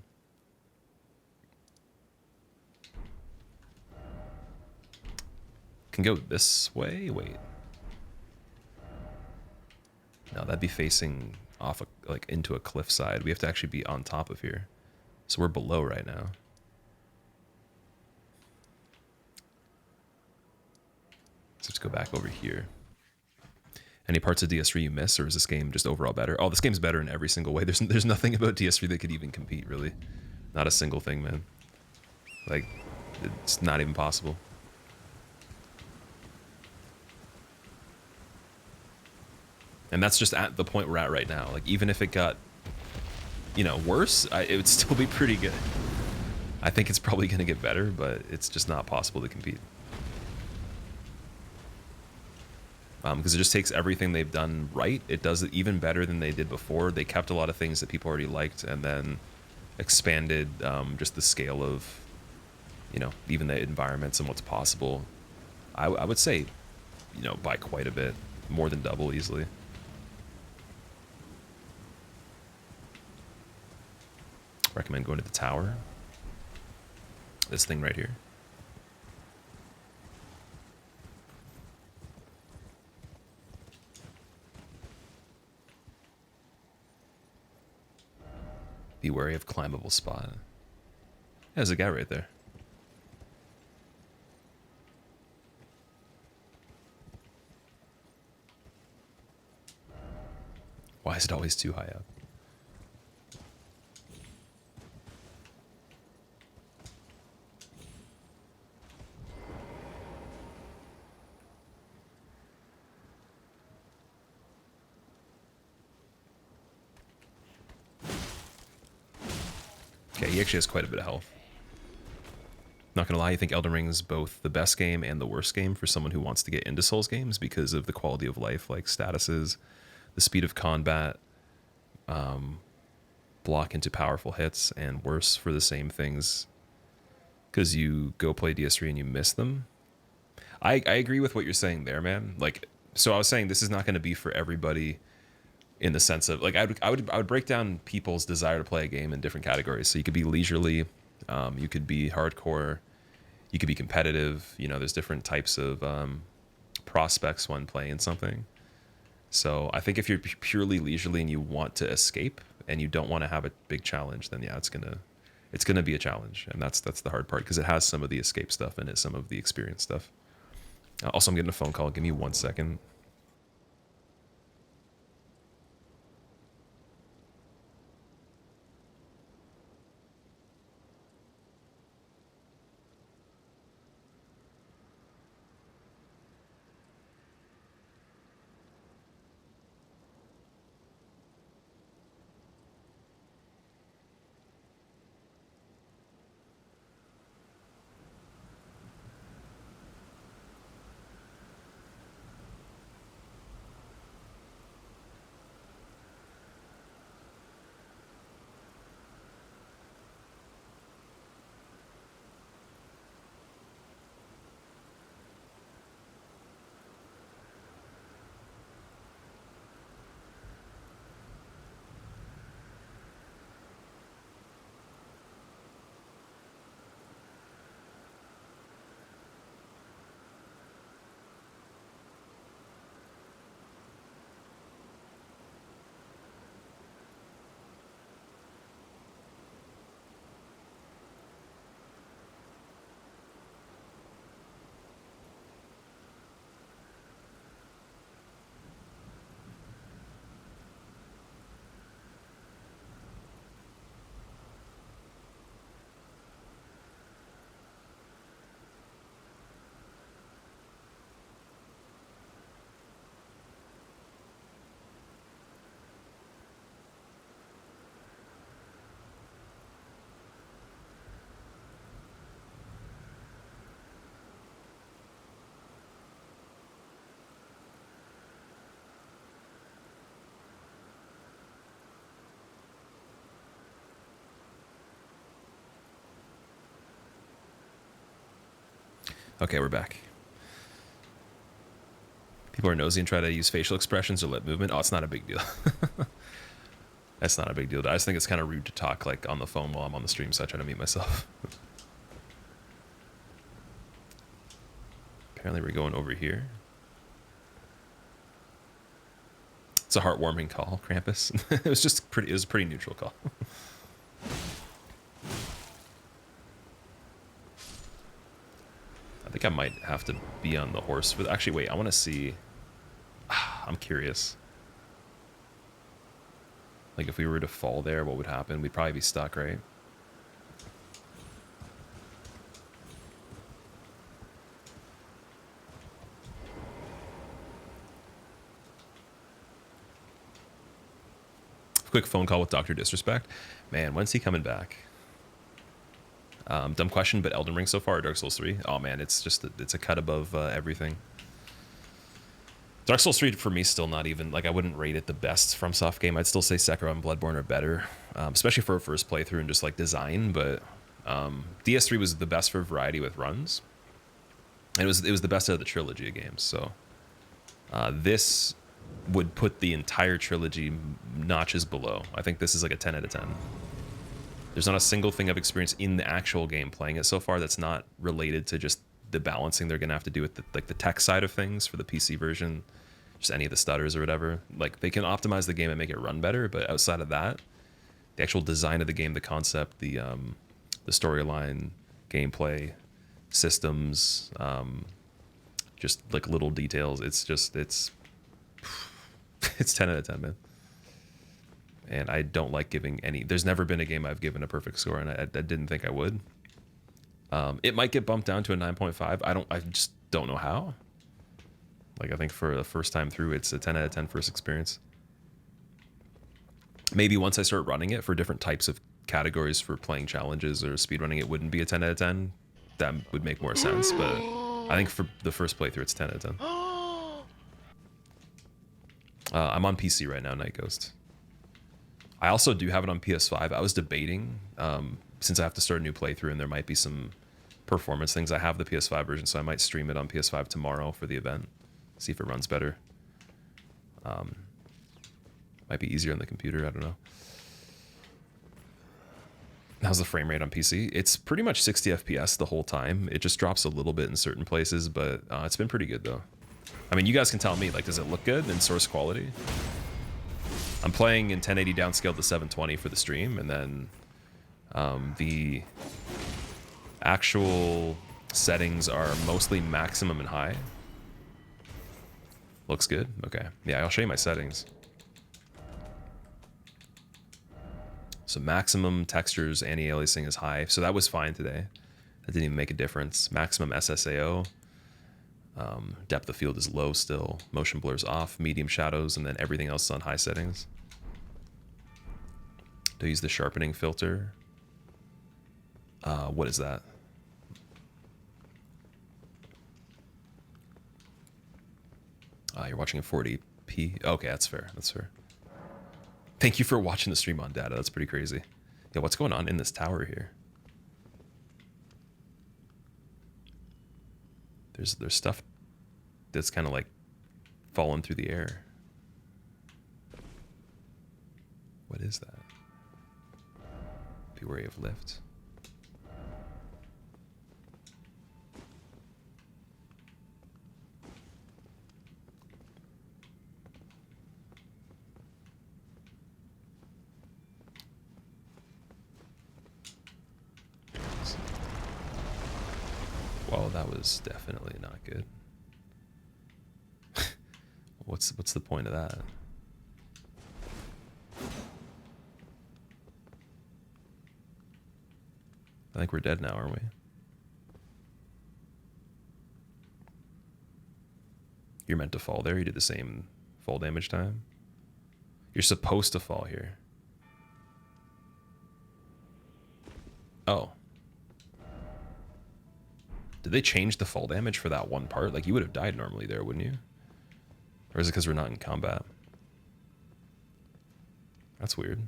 Can go this way? Wait. No, that'd be facing off like into a cliffside. We have to actually be on top of here. So we're below right now. So let's go back over here. Any parts of DS3 you miss, or is this game just overall better? Oh, this game's better in every single way. There's nothing about DS3 that could even compete, really. Not a single thing, man. Like, it's not even possible. And that's just at the point we're at right now. Like, even if it got, you know, worse, it would still be pretty good. I think it's probably going to get better, but it's just not possible to compete. Because it just takes everything they've done right. It does it even better than they did before. They kept a lot of things that people already liked, and then expanded just the scale of, you know, even the environments and what's possible. I would say, you know, by quite a bit, more than double easily. Recommend going to the tower. This thing right here. Be wary of climbable spot. Yeah, there's a guy right there. Why is it always too high up? Okay, he actually has quite a bit of health. Not gonna lie, I think Elden Ring is both the best game and the worst game for someone who wants to get into Souls games because of the quality of life, like statuses, the speed of combat, block into powerful hits, and worse for the same things because you go play DS3 and you miss them. I agree with what you're saying there, man. Like, so I was saying this is not going to be for everybody in the sense of like I would break down people's desire to play a game in different categories. So you could be leisurely, you could be hardcore, you could be competitive. You know, there's different types of prospects when playing something. So I think if you're purely leisurely and you want to escape and you don't want to have a big challenge, then yeah, it's gonna be a challenge, and that's the hard part because it has some of the escape stuff in it, some of the experience stuff. Also, I'm getting a phone call. Give me 1 second. Okay, we're back. People are nosy and try to use facial expressions or lip movement. Oh, it's not a big deal. That's not a big deal. I just think it's kind of rude to talk like on the phone while I'm on the stream, so I try to mute myself. Apparently we're going over here. It's a heartwarming call, Krampus. It was a pretty neutral call. I think I might have to be on the horse for actually wait, I want to see. I'm curious. Like if we were to fall there, what would happen? We'd probably be stuck, right? Quick phone call with Dr. Disrespect. Man, when's he coming back? Dumb question, but Elden Ring so far or Dark Souls 3? Oh man, it's just it's a cut above everything. Dark Souls 3 for me still not even, like I wouldn't rate it the best FromSoft game. I'd still say Sekiro and Bloodborne are better, especially for a first playthrough and just like design, but DS3 was the best for variety with runs. And it was the best out of the trilogy of games, so this would put the entire trilogy notches below. I think this is like a 10 out of 10. There's not a single thing I've experienced in the actual game playing it so far that's not related to just the balancing they're gonna have to do with the tech side of things for the PC version, just any of the stutters or whatever. Like they can optimize the game and make it run better, but outside of that, the actual design of the game, the concept, the storyline, gameplay, systems, just like little details. It's 10 out of 10, man. and I don't like giving any. There's never been a game I've given a perfect score, and I didn't think I would. It might get bumped down to a 9.5. I just don't know how. Like, I think for the first time through, it's a 10 out of 10 first experience. Maybe once I start running it for different types of categories for playing challenges or speedrunning, it wouldn't be a 10 out of 10. That would make more sense, but I think for the first playthrough, it's 10 out of 10. I'm on PC right now, Night Ghost. I also do have it on PS5. I was debating, since I have to start a new playthrough and there might be some performance things, I have the PS5 version, so I might stream it on PS5 tomorrow for the event. See if it runs better. Might be easier on the computer, I don't know. How's the frame rate on PC? It's pretty much 60 FPS the whole time. It just drops a little bit in certain places, but it's been pretty good though. I mean, you guys can tell me, like, does it look good in source quality? I'm playing in 1080 downscaled to 720 for the stream, and then the actual settings are mostly maximum and high. Looks good? Okay. Yeah, I'll show you my settings. So maximum textures, anti-aliasing is high. So that was fine today. That didn't even make a difference. Maximum SSAO. Depth of field is low still. Motion blur's off. Medium shadows, and then everything else is on high settings. Do I use the sharpening filter? What is that? You're watching in 40p. Okay, that's fair. That's fair. Thank you for watching the stream on data. That's pretty crazy. Yeah, what's going on in this tower here? There's stuff that's kind of like falling through the air. What is that? Be wary of lift. Well, that was definitely not good. What's the point of that? I think we're dead now, aren't we? You're meant to fall there. You did the same fall damage time. You're supposed to fall here. Oh. Did they change the fall damage for that one part? Like, you would have died normally there, wouldn't you? Or is it because we're not in combat? That's weird.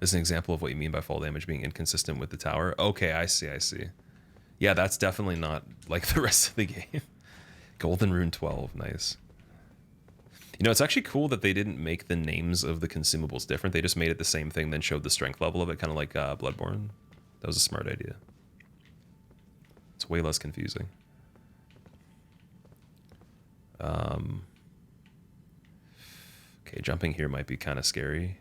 This is an example of what you mean by fall damage being inconsistent with the tower. Okay, I see, I see. Yeah, that's definitely not like the rest of the game. Golden Rune 12, nice. You know, it's actually cool that they didn't make the names of the consumables different. They just made it the same thing, then showed the strength level of it, kind of like Bloodborne. That was a smart idea. It's way less confusing. Okay, jumping here might be kind of scary.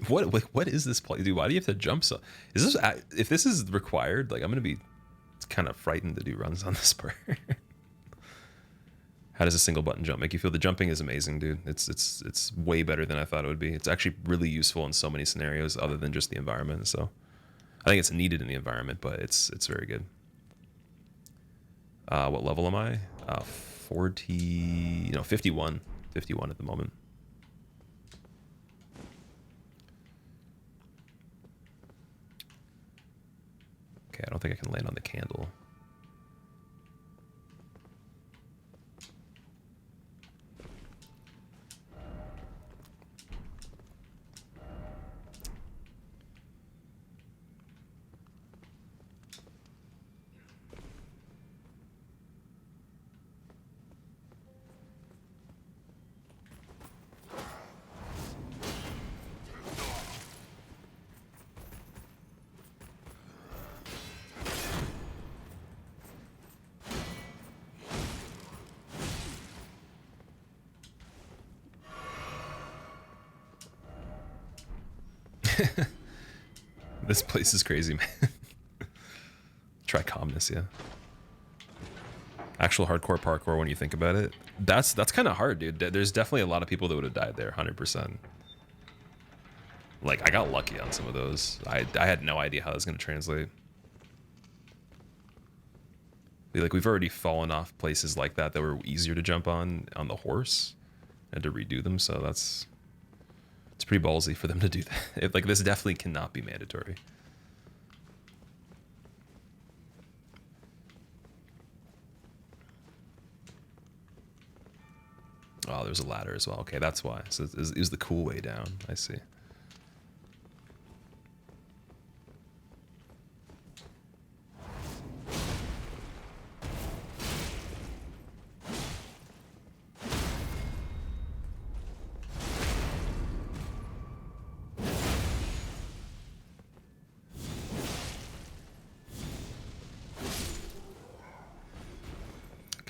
What is this play? Dude, why do you have to jump so? Is this, if this is required, like, I'm gonna be kind of frightened to do runs on this part. How does a single button jump make you feel? The jumping is amazing, dude. It's way better than I thought it would be. It's actually really useful in so many scenarios other than just the environment. So I think it's needed in the environment, but it's very good. What level am I? 51 at the moment. Okay, I don't think I can land on the candle. This place is crazy, man. Try calmness, yeah. Actual hardcore parkour when you think about it. That's kind of hard, dude. There's definitely a lot of people that would have died there, 100%. Like, I got lucky on some of those. I had no idea how that was going to translate. Like, we've already fallen off places like that were easier to jump on the horse and to redo them, so it's pretty ballsy for them to do that. Like, this definitely cannot be mandatory. Oh, there's a ladder as well. Okay, that's why. So it was the cool way down. I see.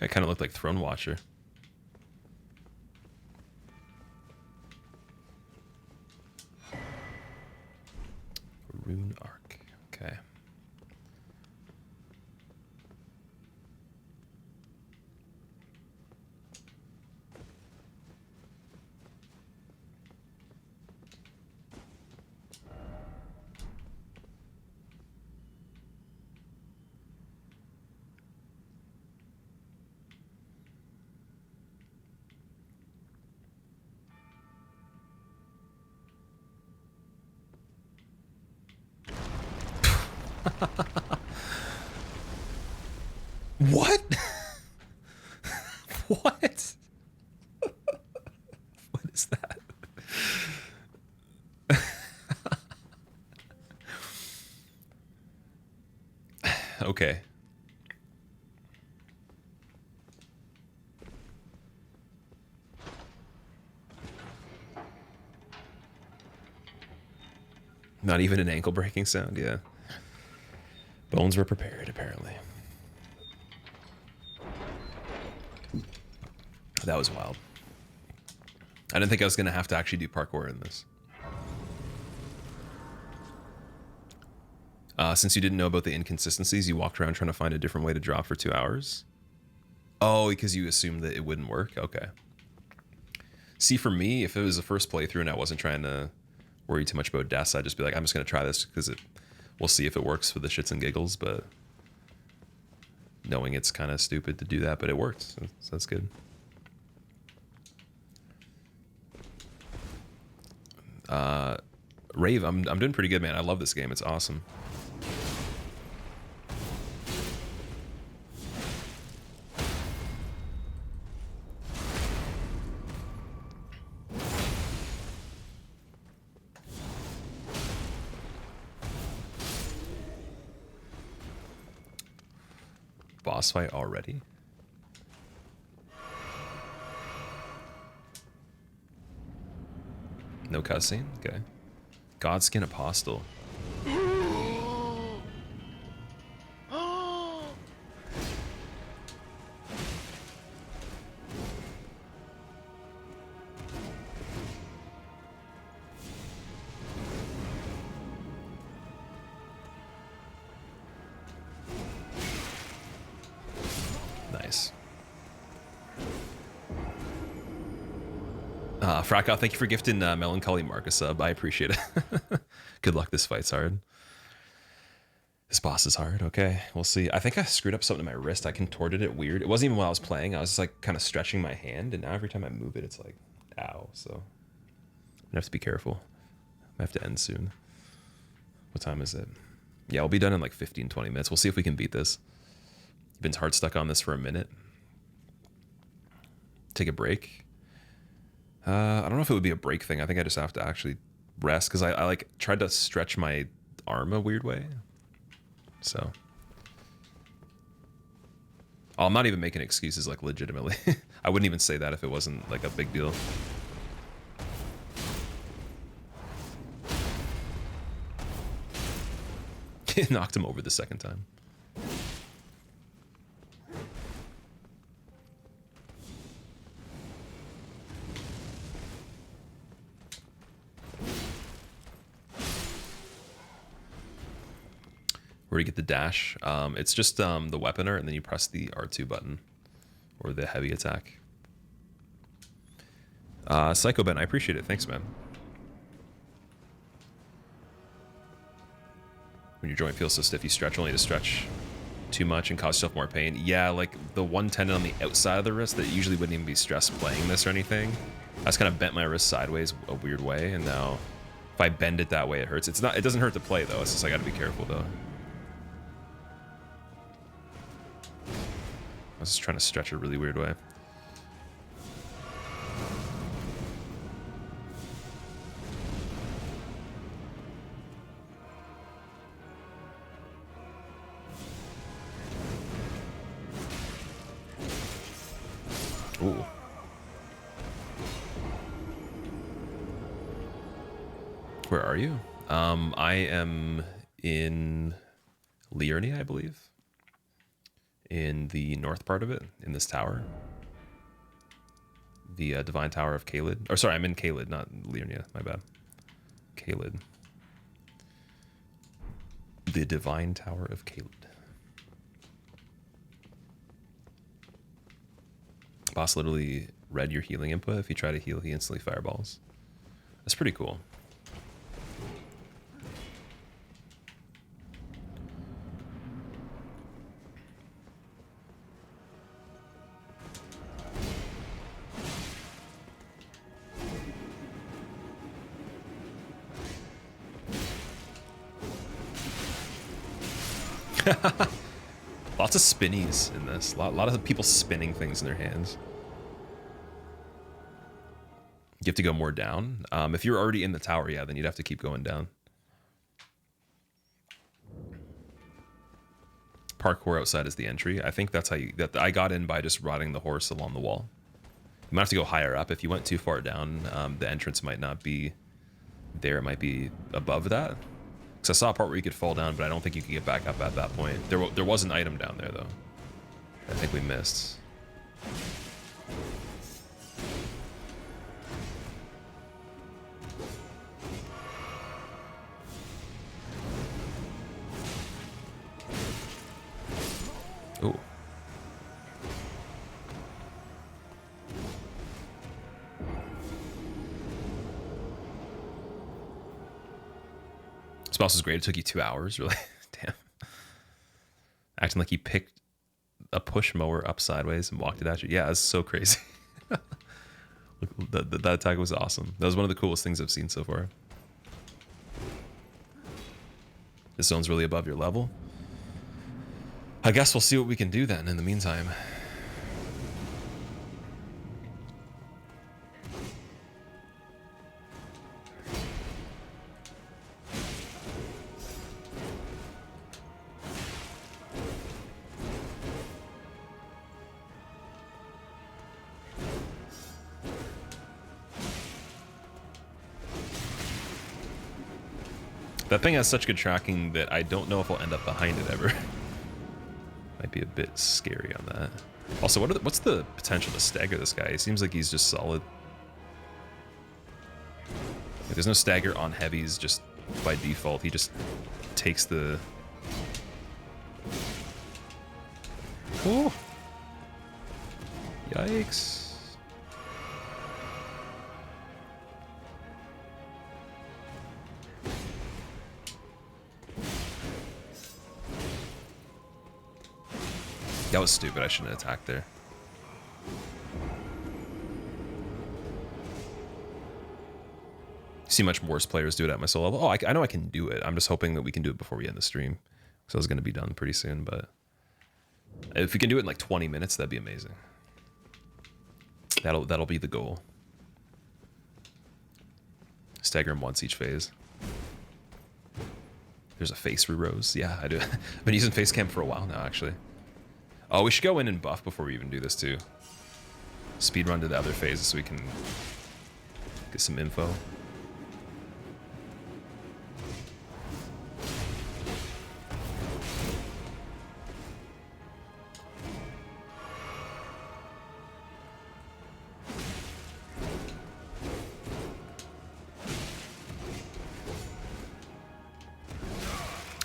I kind of looked like Throne Watcher. Rune Arc. Okay. What? What? What is that? Okay. Not even an ankle breaking sound, yeah. Bones were prepared, apparently. That was wild. I didn't think I was going to have to actually do parkour in this. Since you didn't know about the inconsistencies, you walked around trying to find a different way to drop for 2 hours? Oh, because you assumed that it wouldn't work? Okay. See, for me, if it was the first playthrough and I wasn't trying to worry too much about deaths, I'd just be like, I'm just going to try this because we'll see if it works for the shits and giggles, but knowing it's kind of stupid to do that, but it worked, so that's good. Rave, I'm doing pretty good, man. I love this game. It's awesome. Boss fight already? No cutscene? Okay. Godskin Apostle. Nice. Frackout, thank you for gifting Melancholy Mark a sub. I appreciate it. Good luck. This fight's hard. This boss is hard. Okay, we'll see. I think I screwed up something in my wrist. I contorted it weird. It wasn't even while I was playing. I was just like kind of stretching my hand, and now every time I move it, it's like, ow. So I'm gonna have to be careful. I have to end soon. What time is it? Yeah, we'll be done in like 15, 20 minutes. We'll see if we can beat this. Been hard stuck on this for a minute. Take a break. I don't know if it would be a break thing. I think I just have to actually rest because I like tried to stretch my arm a weird way. So I'm not even making excuses, like legitimately. I wouldn't even say that if it wasn't like a big deal. Knocked him over the second time. where you get the dash. It's just the weaponer, and then you press the R2 button, or the heavy attack. Psycho Ben, I appreciate it. Thanks, man. When your joint feels so stiff, you stretch only to stretch too much and cause yourself more pain. Yeah, like the one tendon on the outside of the wrist that usually wouldn't even be stressed playing this or anything. I just kind of bent my wrist sideways a weird way, and now if I bend it that way, it hurts. It's not. It doesn't hurt to play though. It's just I got to be careful though. I was just trying to stretch a really weird way. Ooh. Where are you? I am in Liurnia, I believe. In the north part of it, in this tower. The Divine Tower of Caelid. Or sorry, I'm in Caelid, not Liurnia, my bad. Caelid. The Divine Tower of Caelid. Boss literally read your healing input. If you try to heal, he instantly fireballs. That's pretty cool. Lots of spinnies in this. A lot of people spinning things in their hands. You have to go more down. If you're already in the tower, yeah, then you'd have to keep going down. Parkour outside is the entry. I think that's how you... I got in by just riding the horse along the wall. You might have to go higher up. If you went too far down, the entrance might not be there. It might be above that. Because I saw a part where you could fall down, but I don't think you could get back up at that point. There was an item down there, though. I think we missed. Ooh. This boss was great. It took you 2 hours, really. Damn. Acting like he picked a push mower up sideways and walked it at you. Yeah, it's so crazy. That attack was awesome. That was one of the coolest things I've seen so far. This zone's really above your level. I guess we'll see what we can do then in the meantime. That thing has such good tracking that I don't know if I'll end up behind it ever. Might be a bit scary on that. Also, what's the potential to stagger this guy? It seems like he's just solid. Like, there's no stagger on heavies just by default. He just takes the... Oh! Yikes. That was stupid. I shouldn't have attacked there. See much worse players do it at my soul level. Oh, I know I can do it. I'm just hoping that we can do it before we end the stream. So it's going to be done pretty soon, but if we can do it in like 20 minutes, that'd be amazing. That'll be the goal. Stagger him once each phase. There's a face re-rose. Yeah, I do. I've been using face cam for a while now, actually. Oh, we should go in and buff before we even do this, too. Speed run to the other phases so we can get some info.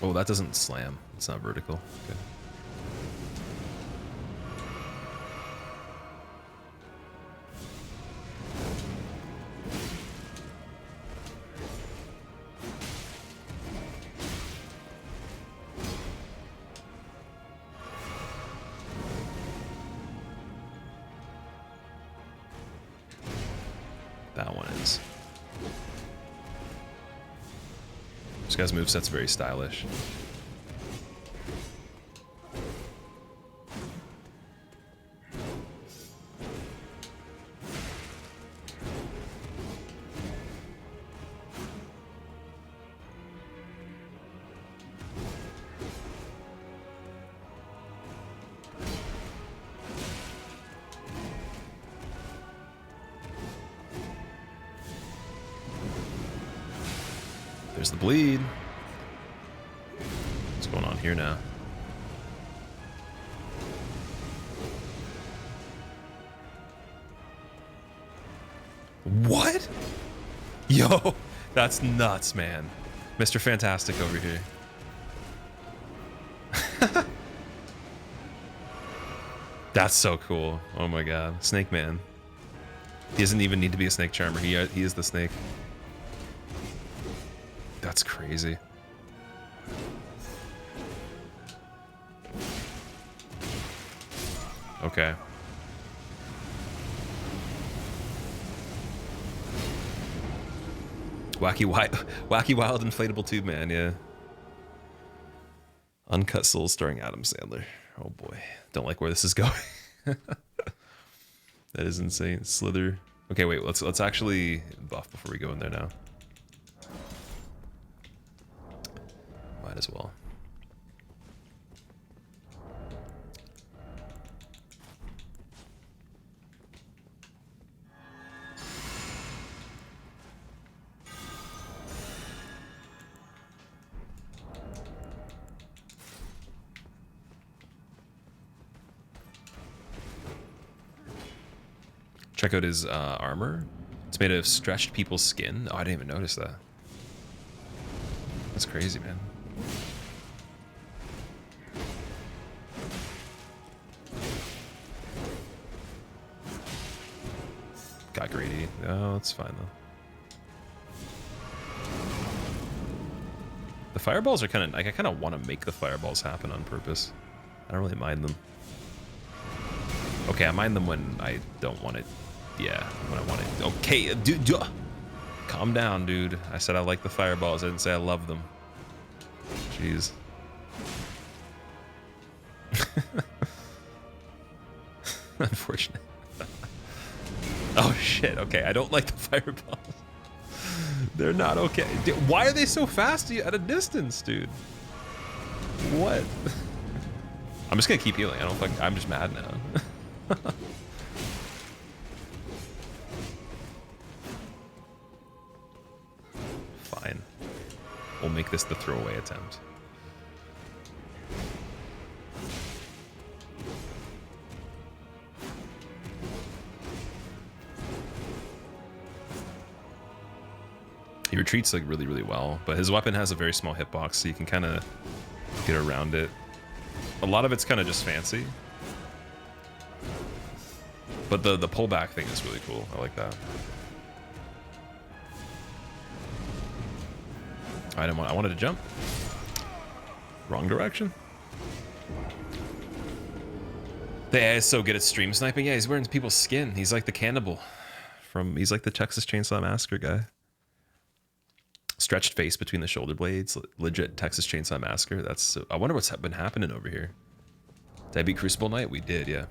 Oh, that doesn't slam. It's not vertical. Okay. That one is. This guy's moveset's very stylish. There's the bleed. What's going on here now? What? Yo, that's nuts, man. Mr. Fantastic over here. That's so cool. Oh my god. Snake Man. He doesn't even need to be a snake charmer. He is the snake. That's crazy. Okay. Wacky Wild Inflatable Tube Man, yeah. Uncut Souls starring Adam Sandler. Oh boy. Don't like where this is going. That is insane. Slither. Okay, wait, let's actually buff before we go in there now. Might as well. Check out his armor. It's made of stretched people's skin. Oh, I didn't even notice that. That's crazy, man. Got greedy. Oh, that's fine though. The fireballs are kind of like, I kind of want to make the fireballs happen on purpose. I don't really mind them. Okay, I mind them when I don't want it. Yeah, when I want it. Okay, dude, calm down, dude. I said I like the fireballs. I didn't say I love them. Jeez. Unfortunate. Oh shit, okay, I don't like the fireballs. They're not okay. Dude, why are they so fast at a distance, dude? What? I'm just gonna keep healing. I'm just mad now. Fine. We'll make this the throwaway attempt. He retreats like really, really well, but his weapon has a very small hitbox, so you can kind of get around it. A lot of it's kind of just fancy, but the pullback thing is really cool. I like that. I wanted to jump. Wrong direction. The AI is so good at stream sniping. Yeah, he's wearing people's skin. He's like the cannibal he's like the Texas Chainsaw Massacre guy. Stretched face between the shoulder blades, legit Texas Chainsaw Massacre. That's. I wonder what's been happening over here. Did I beat Crucible Knight? We did, yeah.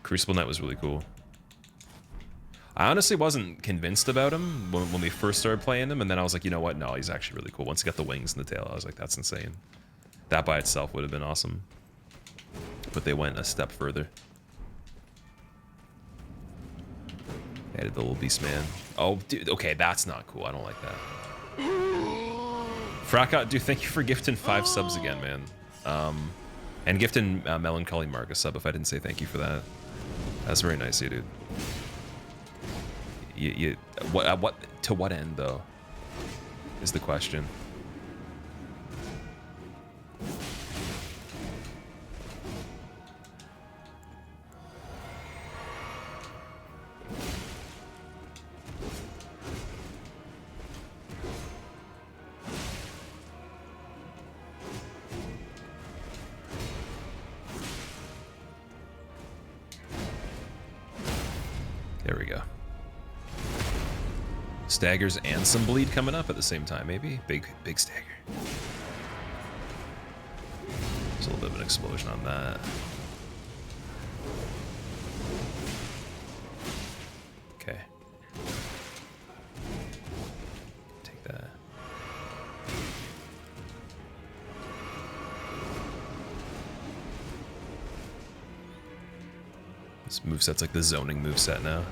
Crucible Knight was really cool. I honestly wasn't convinced about him when we first started playing him, and then I was like, you know what? No, he's actually really cool. Once he got the wings and the tail, I was like, that's insane. That by itself would have been awesome. But they went a step further. Added the little beast man. Oh, dude. Okay, that's not cool. I don't like that. Fracot, dude, thank you for gifting 5 subs again, man. And gifting Melancholy Mark a sub if I didn't say thank you for that. That's very nice of you, dude. What to what end though? Is the question. There we go. Staggers and some bleed coming up at the same time, maybe? Big stagger. There's a little bit of an explosion on that. Okay. Take that. This moveset's like the zoning moveset now.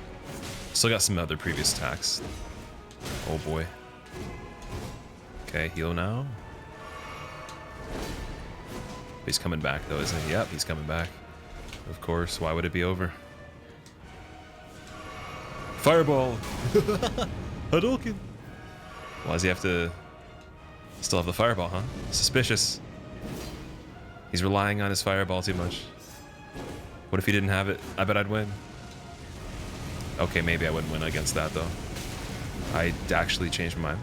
Still got some other previous attacks. Oh boy. Okay, heal now. He's coming back though, isn't he? Yep, he's coming back. Of course, why would it be over? Fireball! Hadouken! Why does he have to still have the fireball, huh? Suspicious. He's relying on his fireball too much. What if he didn't have it? I bet I'd win. Okay, maybe I wouldn't win against that though. I actually changed my mind.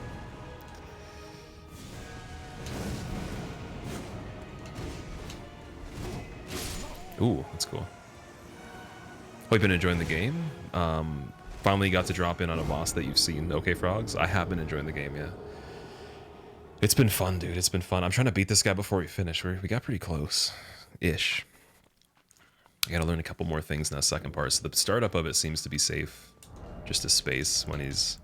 Ooh, that's cool. Hope you've been enjoying the game. Finally got to drop in on a boss that you've seen. Okay, Frogs. I have been enjoying the game, yeah. It's been fun, dude. It's been fun. I'm trying to beat this guy before we finish. We got pretty close-ish. I gotta learn a couple more things in that second part. So the startup of it seems to be safe. Just a space when he's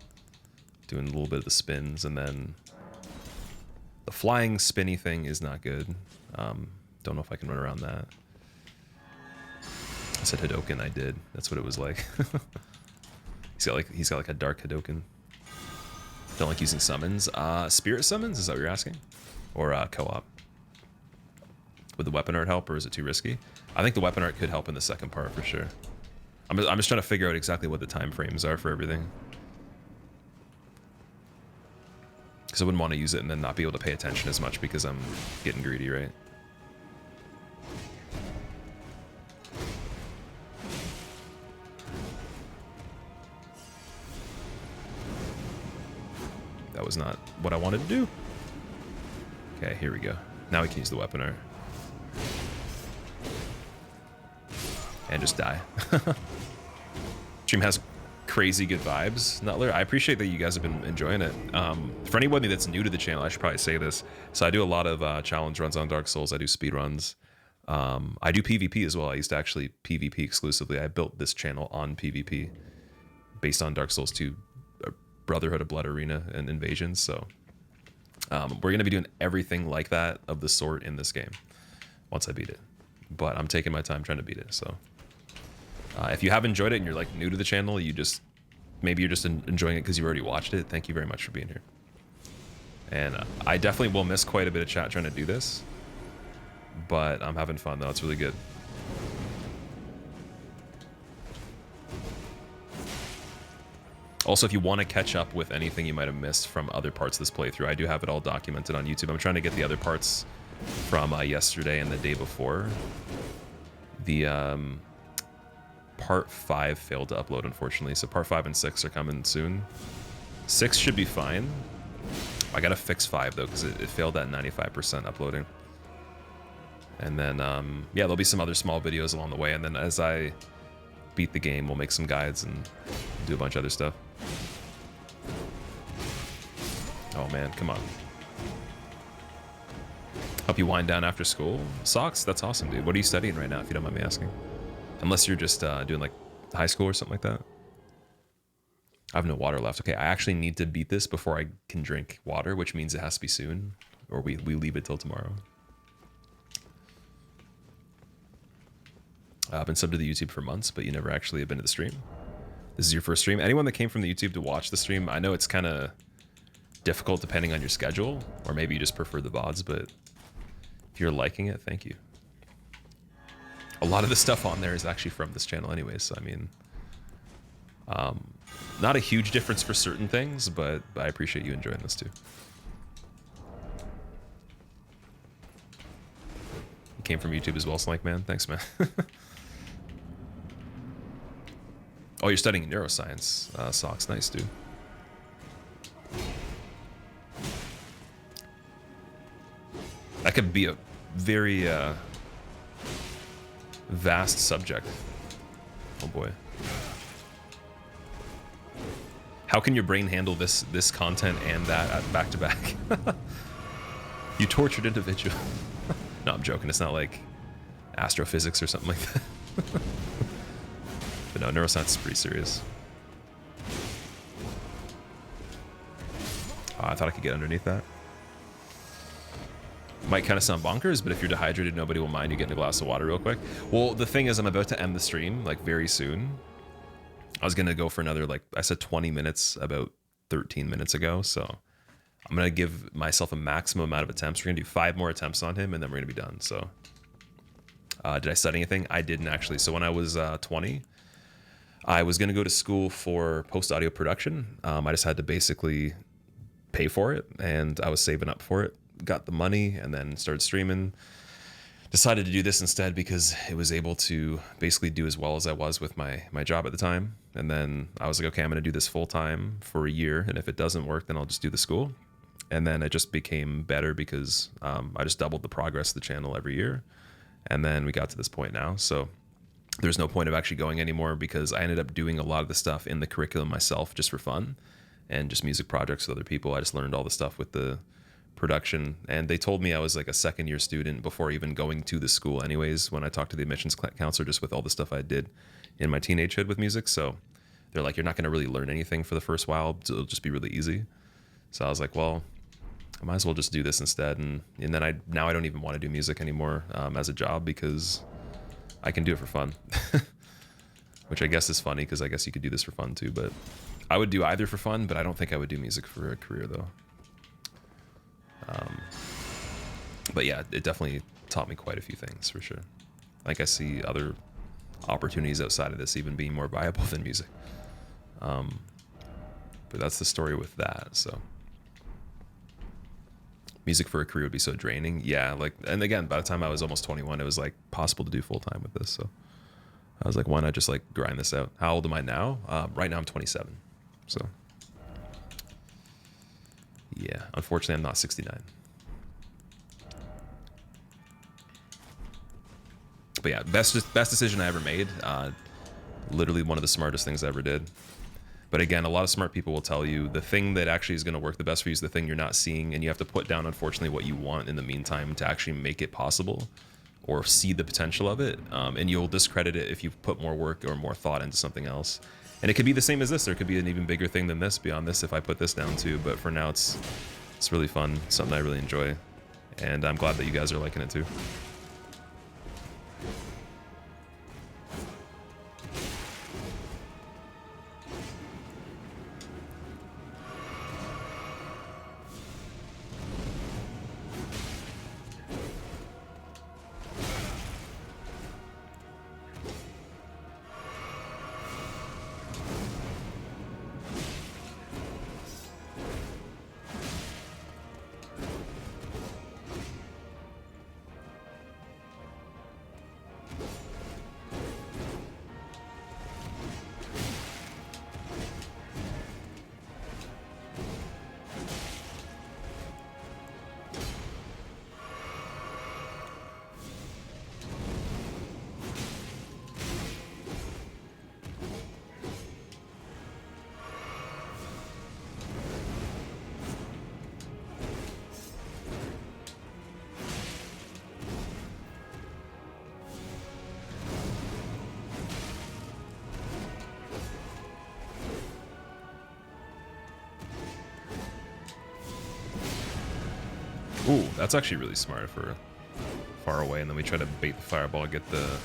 doing a little bit of the spins, and then the flying spinny thing is not good. Don't know if I can run around that. I said Hadouken, I did. That's what it was like. he's got like a dark Hadouken. Don't like using summons. Spirit summons, is that what you're asking? Or co-op? Would the weapon art help, or is it too risky? I think the weapon art could help in the second part for sure. I'm just trying to figure out exactly what the time frames are for everything. Because I wouldn't want to use it and then not be able to pay attention as much because I'm getting greedy, right? That was not what I wanted to do. Okay, here we go. Now we can use the weapon art. And just die. Stream has crazy good vibes, Nutler. I appreciate that you guys have been enjoying it. For anybody that's new to the channel, I should probably say this. So I do a lot of challenge runs on Dark Souls. I do speed runs. I do PvP as well. I used to actually PvP exclusively. I built this channel on PvP based on Dark Souls 2, Brotherhood of Blood Arena, and Invasions. So we're going to be doing everything like that of the sort in this game once I beat it. But I'm taking my time trying to beat it, so... if you have enjoyed it and you're like new to the channel, maybe you're just enjoying it because you already watched it. Thank you very much for being here. And I definitely will miss quite a bit of chat trying to do this, but I'm having fun though. It's really good. Also, if you want to catch up with anything you might have missed from other parts of this playthrough, I do have it all documented on YouTube. I'm trying to get the other parts from yesterday and the day before. The part 5 failed to upload, unfortunately, so part 5 and 6 are coming soon. 6 should be fine. I gotta fix 5 though, because it failed at 95% uploading. And then yeah, there'll be some other small videos along the way, and then as I beat the game, we'll make some guides and do a bunch of other stuff. Oh man, come on. Help you wind down after school? Socks? That's awesome, dude. What are you studying right now, if you don't mind me asking? Unless you're just doing like high school or something like that. I have no water left. Okay, I actually need to beat this before I can drink water, which means it has to be soon, or we leave it till tomorrow. I've been subbed to the YouTube for months, but you never actually have been to the stream. This is your first stream. Anyone that came from the YouTube to watch the stream, I know it's kind of difficult depending on your schedule, or maybe you just prefer the VODs, but if you're liking it, thank you. A lot of the stuff on there is actually from this channel anyways, so I mean, Not a huge difference for certain things, but I appreciate you enjoying this too. You came from YouTube as well, Slank Man. Thanks, man. Oh, you're studying neuroscience. Socks, nice, dude. That could be a very vast subject. Oh boy. How can your brain handle this content and that back to back? You tortured individual. No, I'm joking. It's not like astrophysics or something like that. But no, neuroscience is pretty serious. Oh, I thought I could get underneath that. Might kind of sound bonkers, but if you're dehydrated, nobody will mind you getting a glass of water real quick. Well, the thing is, I'm about to end the stream, like, very soon. I was going to go for another, like, I said 20 minutes about 13 minutes ago, so I'm going to give myself a maximum amount of attempts. We're going to do 5 more attempts on him, and then we're going to be done, so. Did I study anything? I didn't, actually. So when I was 20, I was going to go to school for post-audio production. I just had to basically pay for it, and I was saving up for it. Got the money, and then started streaming. Decided to do this instead because it was able to basically do as well as I was with my job at the time. And then I was like, okay, I'm going to do this full time for a year. And if it doesn't work, then I'll just do the school. And then it just became better because I just doubled the progress of the channel every year. And then we got to this point now. So there's no point of actually going anymore because I ended up doing a lot of the stuff in the curriculum myself just for fun and just music projects with other people. I just learned all the stuff with the production, and they told me I was like a second-year student before even going to the school anyways when I talked to the admissions counselor just with all the stuff I did in my teenagehood with music. So they're like, you're not going to really learn anything for the first while, so it'll just be really easy. So I was like, well, I might as well just do this instead. And then now I don't even want to do music anymore as a job because I can do it for fun. Which I guess is funny because I guess you could do this for fun too, but I would do either for fun, but I don't think I would do music for a career though. But yeah, it definitely taught me quite a few things for sure. Like I see other opportunities outside of this even being more viable than music. But that's the story with that. So music for a career would be so draining. Yeah, like, and again, by the time I was almost 21, it was like possible to do full time with this. So I was like, why not just like grind this out? How old am I now? Right now I'm 27. So yeah, unfortunately I'm not 69. But yeah, best decision I ever made. Literally one of the smartest things I ever did. But again, a lot of smart people will tell you the thing that actually is going to work the best for you is the thing you're not seeing, and you have to put down, unfortunately, what you want in the meantime to actually make it possible or see the potential of it. And you'll discredit it if you put more work or more thought into something else. And it could be the same as this. There could be an even bigger thing than this beyond this if I put this down too. But for now, it's really fun, something I really enjoy. And I'm glad that you guys are liking it too. Ooh, that's actually really smart for far away, and then we try to bait the fireball, get the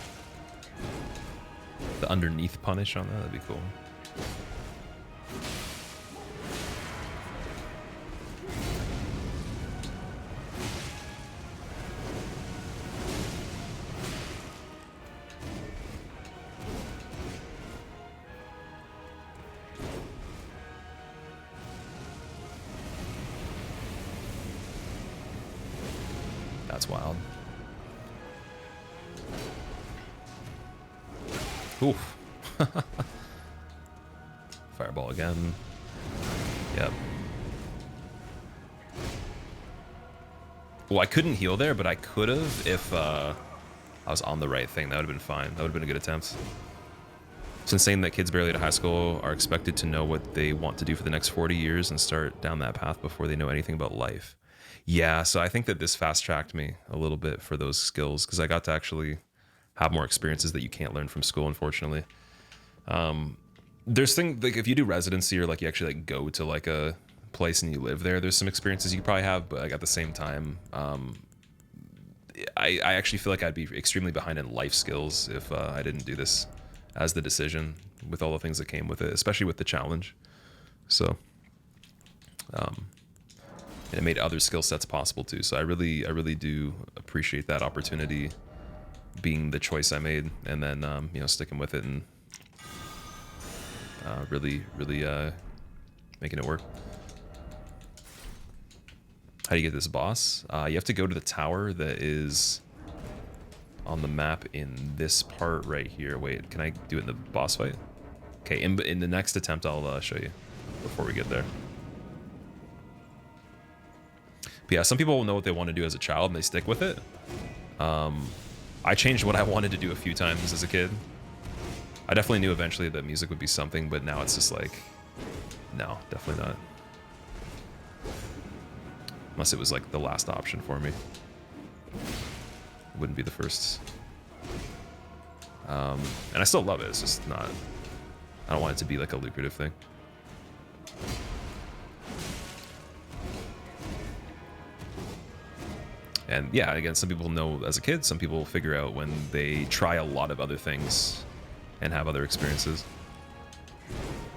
underneath punish on that. That'd be cool. That's wild. Oof. Fireball again. Yep. Well, I couldn't heal there, but I could have if I was on the right thing. That would have been fine. That would have been a good attempt. It's insane that kids barely out of high school are expected to know what they want to do for the next 40 years and start down that path before they know anything about life. Yeah, so I think that this fast-tracked me a little bit for those skills because I got to actually have more experiences that you can't learn from school, unfortunately. There's things like if you do residency or like you actually like go to like a place and you live there, there's some experiences you probably have, but like at the same time, I actually feel like I'd be extremely behind in life skills if I didn't do this as the decision with all the things that came with it, especially with the challenge. So, and it made other skill sets possible too. So I really do appreciate that opportunity being the choice I made, and then you know, sticking with it and really making it work. How do you get this boss? You have to go to the tower that is on the map in this part right here. Wait, can I do it in the boss fight? Okay, in the next attempt I'll show you before we get there. But yeah, some people will know what they want to do as a child and they stick with it. I changed what I wanted to do a few times as a kid. I definitely knew eventually that music would be something, but now it's just like, no, definitely not. Unless it was like the last option for me. It wouldn't be the first. And I still love it, it's just not, I don't want it to be like a lucrative thing. And yeah, again, some people know as a kid, some people figure out when they try a lot of other things and have other experiences.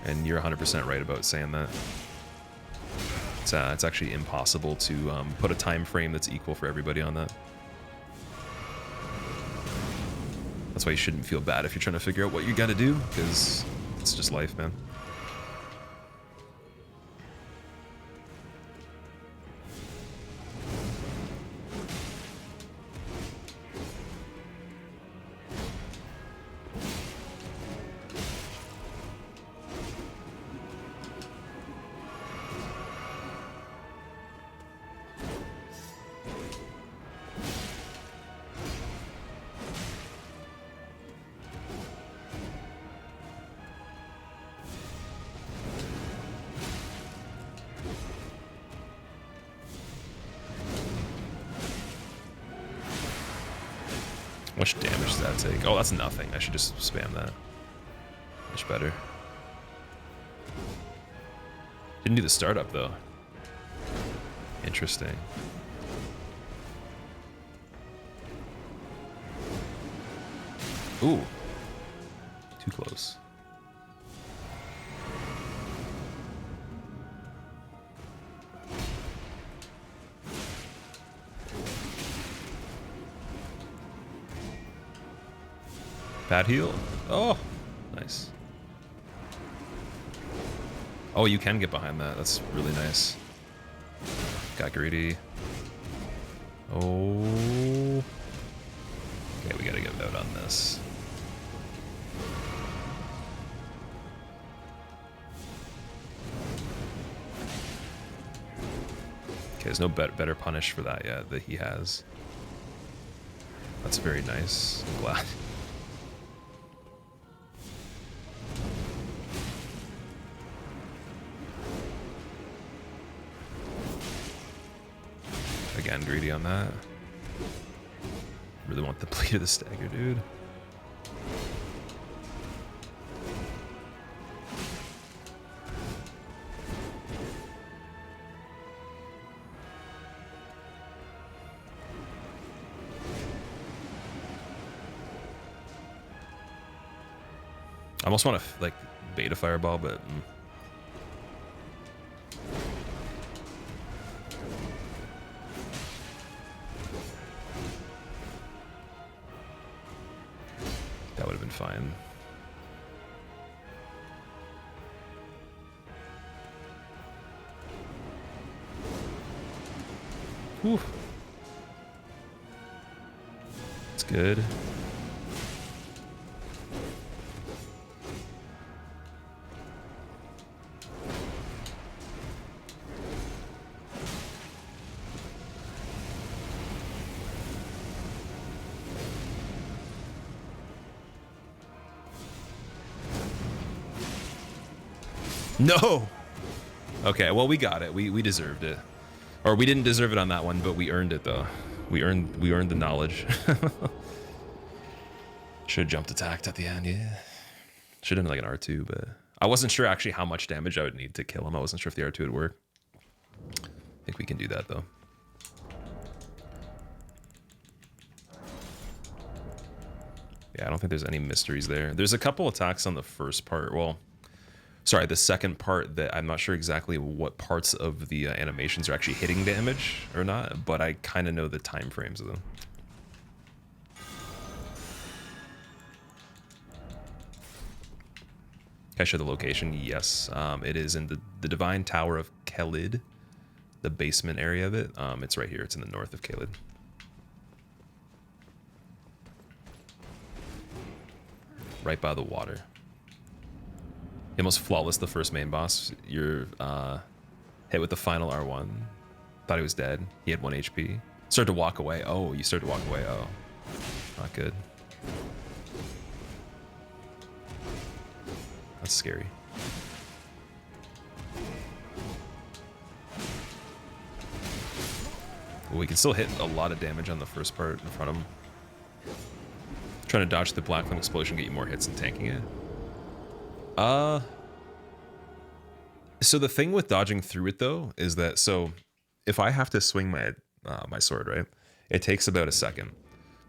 And you're 100% right about saying that. It's actually impossible to put a time frame that's equal for everybody on that. That's why you shouldn't feel bad if you're trying to figure out what you gotta do, because it's just life, man. How much damage does that take? Oh, that's nothing. I should just spam that. Much better. Didn't do the startup, though. Interesting. Ooh. Too close. Bad heal. Oh, nice. Oh, you can get behind that. That's really nice. Got greedy. Oh. Okay, we gotta get out on this. Okay, there's no better punish for that yet that he has. That's very nice. I'm glad. Again, greedy on that. Really want the bleed of the stagger, dude. I almost want to like beta fireball, but that would have been fine. Whew. good. No! Okay, well, we got it. We deserved it. Or we didn't deserve it on that one, but we earned it, though. We earned the knowledge. Should have jumped attacked at the end, yeah. Should have done like an R2, but I wasn't sure actually how much damage I would need to kill him. I wasn't sure if the R2 would work. I think we can do that, though. Yeah, I don't think there's any mysteries there. There's a couple attacks on the first part. Well, sorry, the second part that I'm not sure exactly what parts of the animations are actually hitting damage or not, but I kind of know the time frames of them. Can I show the location? Yes. It is in the Divine Tower of Kelid, the basement area of it. It's right here. It's in the north of Kelid. Right by the water. Almost flawless, the first main boss. You're hit with the final R1. Thought he was dead. He had 1 HP. Started to walk away. Oh, you started to walk away. Oh, not good. That's scary. Well, we can still hit a lot of damage on the first part in front of him. Trying to dodge the Black Flame Explosion, get you more hits and tanking it. So the thing with dodging through it though is that, so if I have to swing my my sword, right, it takes about a second.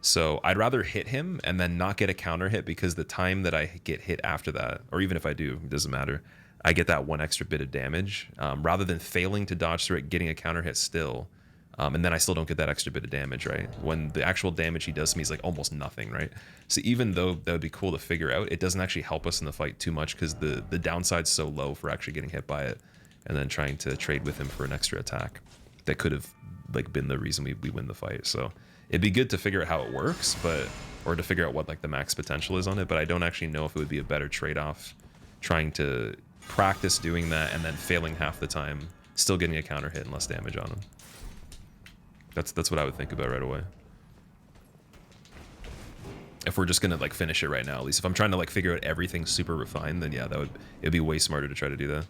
So I'd rather hit him and then not get a counter hit, because the time that I get hit after that, or even if I do, it doesn't matter, I get that one extra bit of damage, rather than failing to dodge through it, getting a counter hit still, and then I still don't get that extra bit of damage, right? When the actual damage he does to me is like almost nothing, right? So even though that would be cool to figure out, it doesn't actually help us in the fight too much, because the downside's so low for actually getting hit by it, and then trying to trade with him for an extra attack that could have like been the reason we win the fight. So it'd be good to figure out how it works, but, or to figure out what like the max potential is on it, but I don't actually know if it would be a better trade-off trying to practice doing that and then failing half the time, still getting a counter hit and less damage on him. That's what I would think about right away. If we're just gonna like finish it right now, at least if I'm trying to like figure out everything super refined, then yeah, it'd be way smarter to try to do that.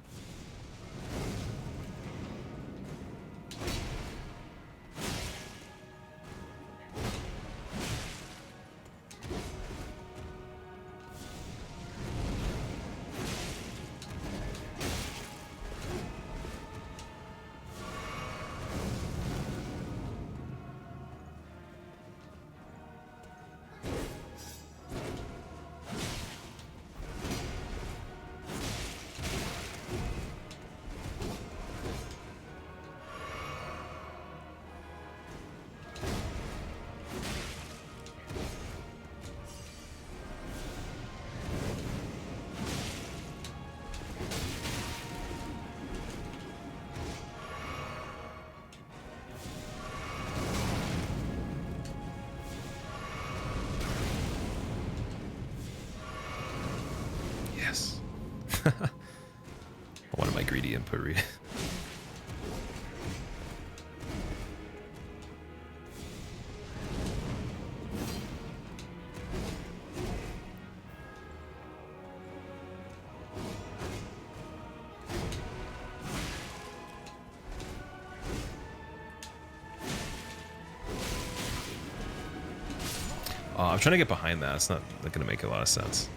Yes. One of my greedy input read. I'm trying to get behind that. It's not going to make a lot of sense.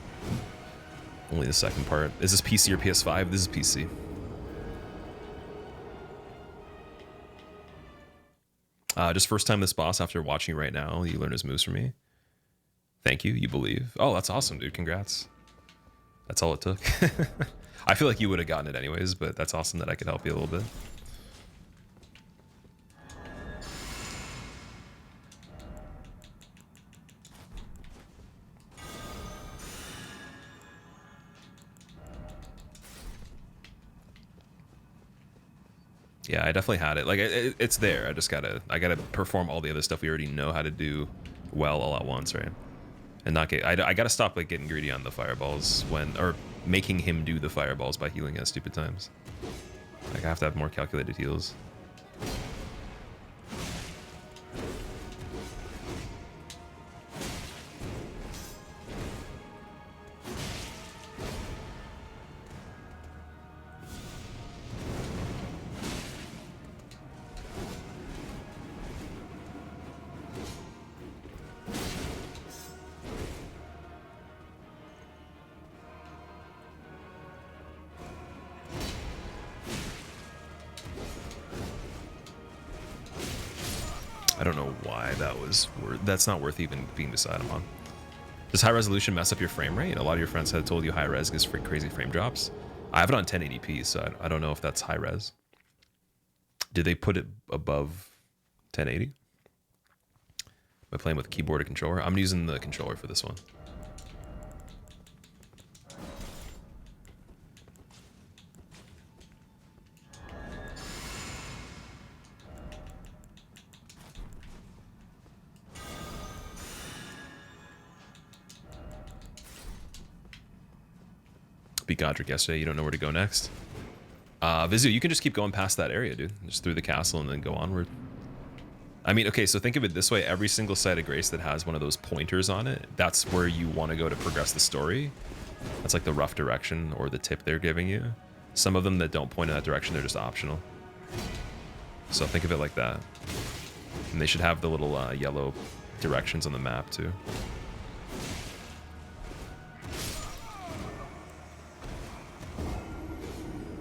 Only the second part. Is this PC or PS5? This is PC. Just first time this boss after watching right now. You learn his moves from me. Thank you. You believe. Oh, that's awesome, dude. Congrats. That's all it took. I feel like you would have gotten it anyways, but that's awesome that I could help you a little bit. Yeah, I definitely had it. Like it's there. I gotta perform all the other stuff we already know how to do well all at once, right? And not get. I gotta stop like getting greedy on the fireballs or making him do the fireballs by healing at stupid times. Like I have to have more calculated heals. I don't know why that's not worth even being beside him on. Does high resolution mess up your frame rate? A lot of your friends have told you high res gives crazy frame drops. I have it on 1080p, so I don't know if that's high res. Did they put it above 1080? Am I playing with keyboard or controller? I'm using the controller for this one. Beat Godric yesterday. You don't know where to go next. Vizu, you can just keep going past that area, dude. Just through the castle and then go onward. I mean, okay, so think of it this way. Every single site of grace that has one of those pointers on it, that's where you want to go to progress the story. That's like the rough direction or the tip they're giving you. Some of them that don't point in that direction, they're just optional. So think of it like that. And they should have the little yellow directions on the map too.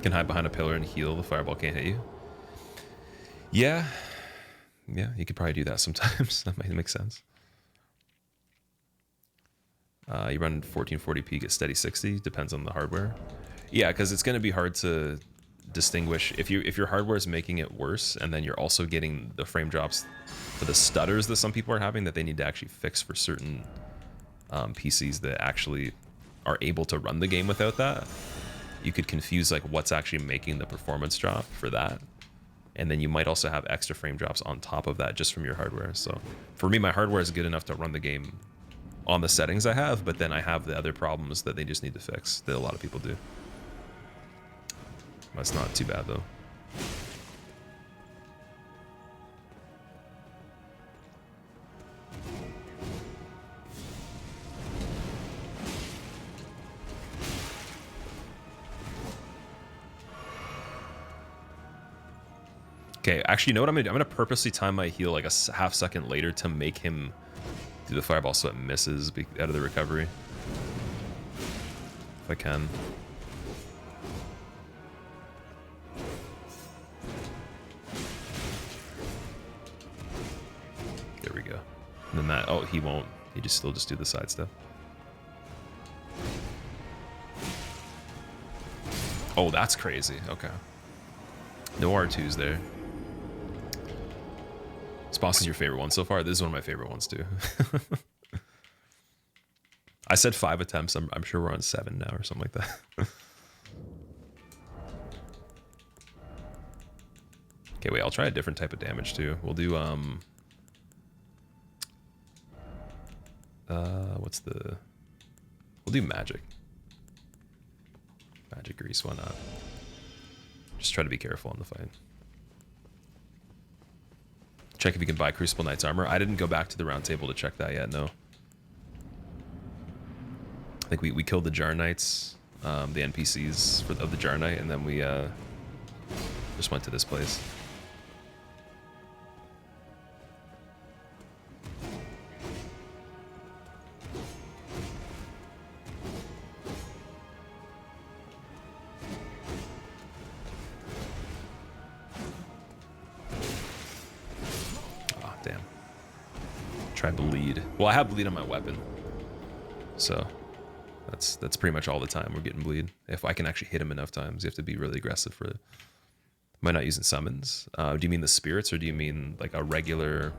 Can hide behind a pillar and heal. The fireball can't hit you. Yeah, you could probably do that sometimes. That might make sense. You run 1440p, get steady 60. Depends on the hardware. Yeah, because it's going to be hard to distinguish if your hardware is making it worse, and then you're also getting the frame drops for the stutters that some people are having that they need to actually fix for certain PCs that actually are able to run the game without that. You could confuse like what's actually making the performance drop for that. And then you might also have extra frame drops on top of that just from your hardware. So for me, my hardware is good enough to run the game on the settings I have, but then I have the other problems that they just need to fix that a lot of people do. That's not too bad though. Okay, actually, you know what I'm gonna do? I'm gonna purposely time my heal like a half second later to make him do the fireball so it misses out of the recovery. If I can. There we go. And then that, oh, he won't. He still just do the side step. Oh, that's crazy. Okay. No R2s there. This boss is your favorite one so far? This is one of my favorite ones too. I said 5 attempts. I'm sure we're on 7 now or something like that. Okay, wait, I'll try a different type of damage too. We'll do we'll do magic. Magic grease, why not? Just try to be careful on the fight. Check if you can buy Crucible Knight's armor. I didn't go back to the round table to check that yet, no. I think we killed the Jar Knights, the NPCs of the Jar Knight, and then we just went to this place. Try bleed. Well, I have bleed on my weapon, so that's pretty much all the time we're getting bleed. If I can actually hit him enough times, you have to be really aggressive for it. Am I not using summons? Do you mean the spirits, or do you mean like a regular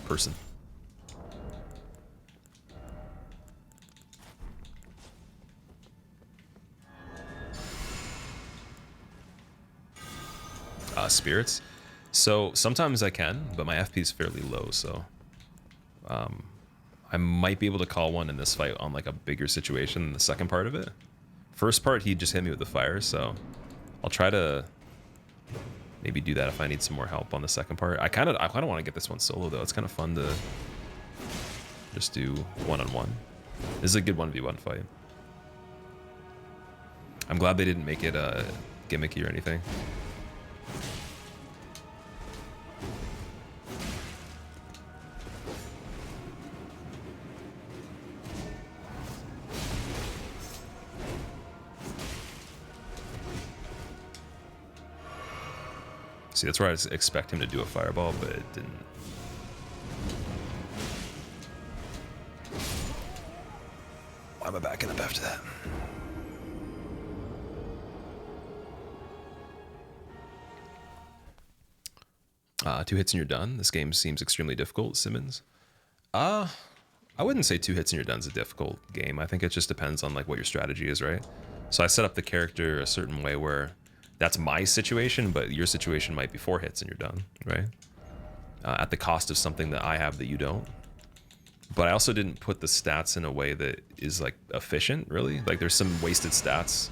person? Spirits. So sometimes I can, but my FP is fairly low, so I might be able to call one in this fight on like a bigger situation than the second part of it. First part, he just hit me with the fire, so I'll try to maybe do that if I need some more help on the second part. I kind of want to get this one solo though. It's kind of fun to just do one-on-one. This is a good 1v1 fight. I'm glad they didn't make it gimmicky or anything. See, that's where I expect him to do a fireball, but it didn't. Why am I backing up after that? 2 hits and you're done. This game seems extremely difficult, Simmons. I wouldn't say 2 hits and you're done is a difficult game. I think it just depends on like what your strategy is, right? So I set up the character a certain way where that's my situation, but your situation might be 4 hits and you're done, right? At the cost of something that I have that you don't. But I also didn't put the stats in a way that is like efficient, really. Like there's some wasted stats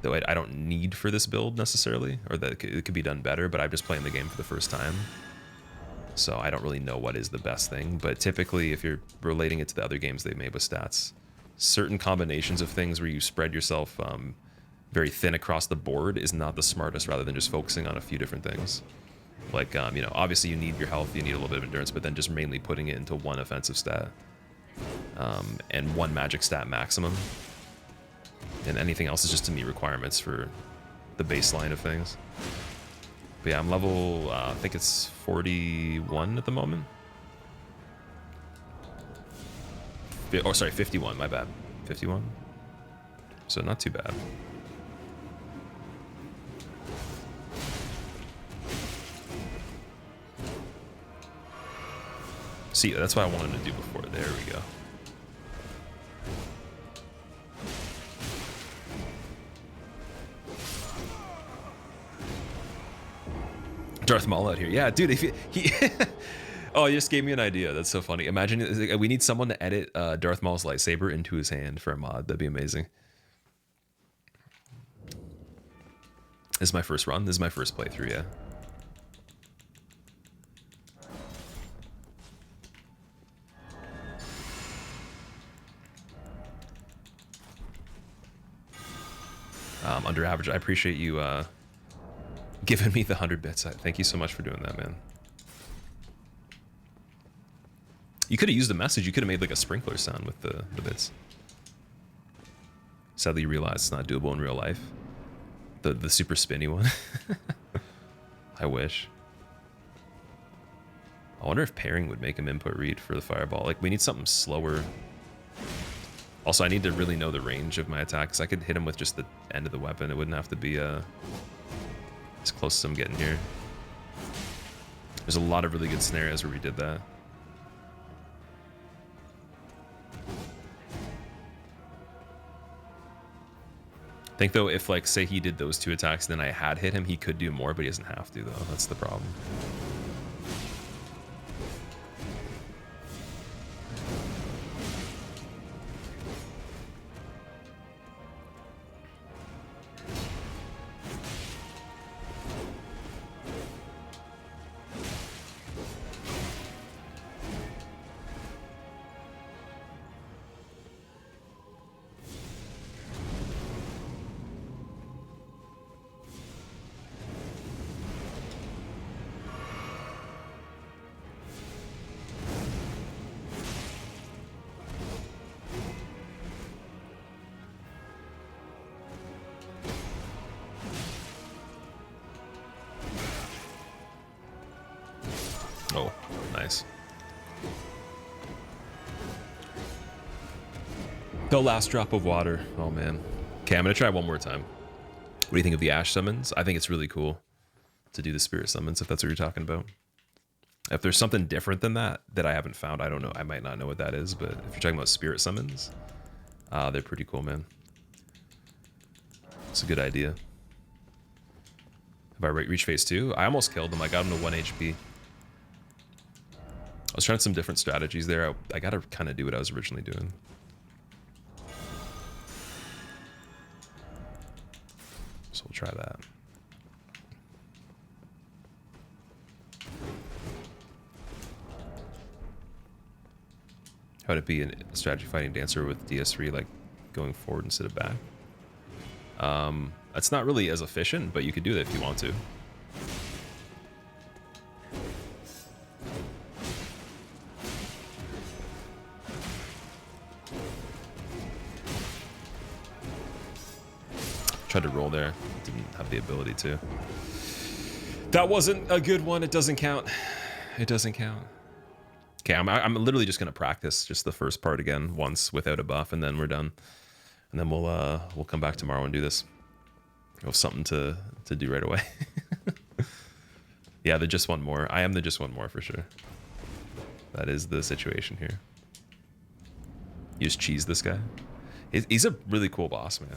that I don't need for this build necessarily, or that it could be done better, but I'm just playing the game for the first time. So I don't really know what is the best thing, but typically if you're relating it to the other games they've made with stats, certain combinations of things where you spread yourself very thin across the board is not the smartest, rather than just focusing on a few different things. Like, you know, obviously you need your health, you need a little bit of endurance, but then just mainly putting it into one offensive stat and one magic stat maximum. And anything else is just to meet requirements for the baseline of things. But yeah, I'm level, I think it's 41 at the moment. Oh, sorry, 51, my bad. 51. So not too bad. See, that's what I wanted to do before. There we go. Darth Maul out here. Yeah, dude, if he oh, you just gave me an idea. That's so funny. Imagine we need someone to edit Darth Maul's lightsaber into his hand for a mod. That'd be amazing. This is my first run. This is my first playthrough, yeah. Under average. I appreciate you giving me the 100 bits. Thank you so much for doing that, man. You could have used a message. You could have made like a sprinkler sound with the bits. Sadly, you realize it's not doable in real life. The super spinny one. I wish. I wonder if pairing would make him input read for the fireball. Like, we need something slower. Also, I need to really know the range of my attacks. I could hit him with just the end of the weapon. It wouldn't have to be as close as I'm getting here. There's a lot of really good scenarios where we did that. I think, though, if, like, say he did those 2 attacks, then I had hit him, he could do more, but he doesn't have to, though. That's the problem. Oh, nice. The last drop of water. Oh, man. Okay, I'm going to try one more time. What do you think of the Ash summons? I think it's really cool to do the spirit summons, if that's what you're talking about. If there's something different than that I haven't found, I don't know. I might not know what that is, but if you're talking about spirit summons, they're pretty cool, man. It's a good idea. Have I reached phase 2? I almost killed him. I got him to 1 HP. I was trying some different strategies there. I gotta kind of do what I was originally doing. So we'll try that. How would it be a strategy fighting dancer with DS3, like going forward instead of back? It's not really as efficient, but you could do that if you want to. Tried to roll there, didn't have the ability to. That wasn't a good one. It doesn't count. It doesn't count. Okay, I'm literally just gonna practice just the first part again once without a buff, and then we're done. And then we'll come back tomorrow and do this. We'll have something to do right away. Yeah, the just one more. I am the just one more for sure. That is the situation here. You just cheese this guy. He's a really cool boss, man.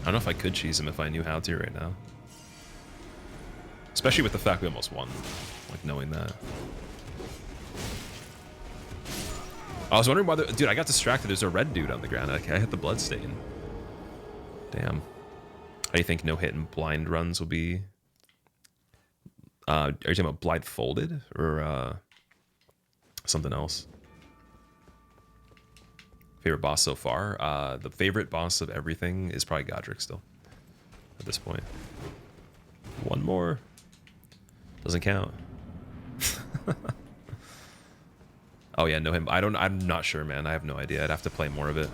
I don't know if I could cheese him if I knew how to right now. Especially with the fact we almost won. Like, knowing that. I was wondering why dude, I got distracted. There's a red dude on the ground. I hit the blood stain. Damn. How do you think no hit and blind runs will be? Are you talking about blindfolded or something else? Favorite boss so far? The favorite boss of everything is probably Godric still. At this point. One more. Doesn't count. Oh yeah, no him. I'm not sure, man. I have no idea. I'd have to play more of it.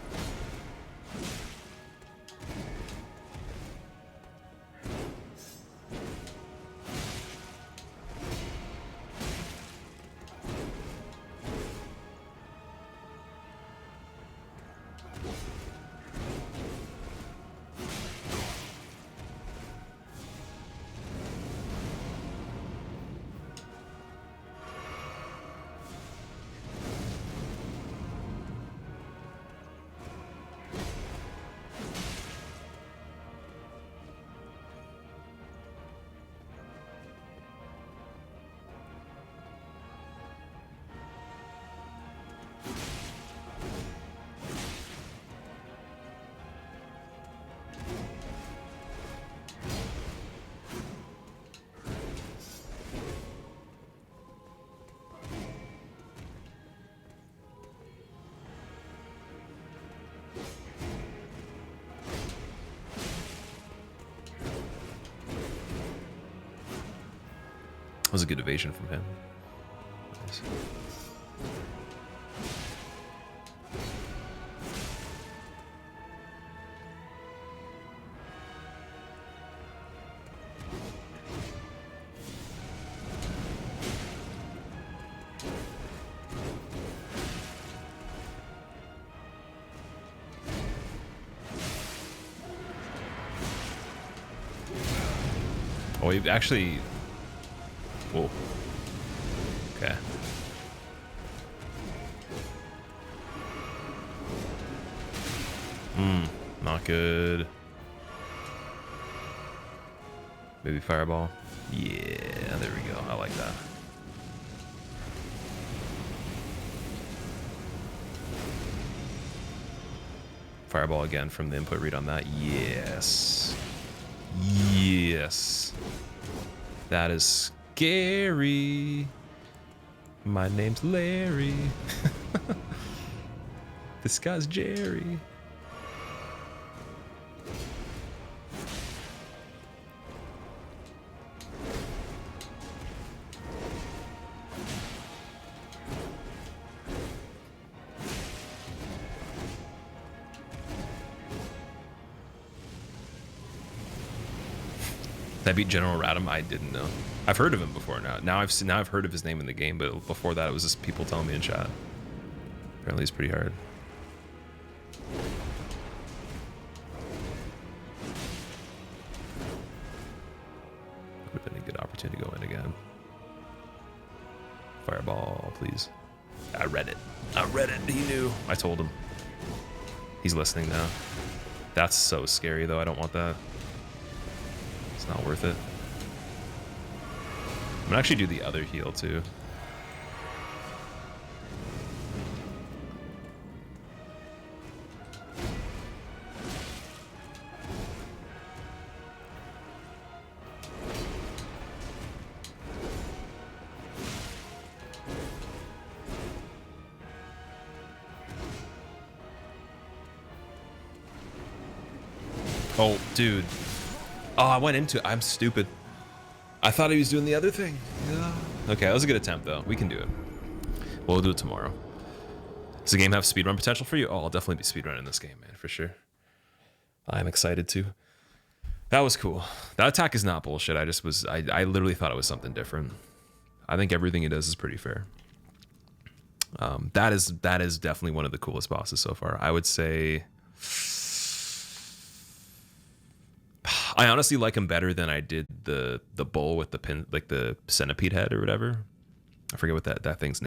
Was a good evasion from him. Nice. Oh, he actually. Whoa. Okay. Not good. Maybe fireball. Yeah, there we go. I like that. Fireball again from the input read on that. Yes. Yes. That is scary. My name's Larry. This guy's Jerry. Did I beat General Radam? I didn't know. I've heard of him before now. Now I've heard of his name in the game, but before that it was just people telling me in chat. Apparently he's pretty hard. Would have been a good opportunity to go in again. Fireball, please. I read it. I read it. He knew. I told him. He's listening now. That's so scary though. I don't want that. It's not worth it. I'm gonna actually do the other heal too. Oh, dude. Oh, I went into it. I'm stupid. I thought he was doing the other thing. Yeah. Okay, that was a good attempt, though. We can do it. We'll do it tomorrow. Does the game have speedrun potential for you? Oh, I'll definitely be speedrunning this game, man, for sure. I'm excited to. That was cool. That attack is not bullshit. I literally thought it was something different. I think everything he does is pretty fair. That is definitely one of the coolest bosses so far. I would say... I honestly like him better than I did the bull with the pin, like the centipede head or whatever. I forget what that thing's name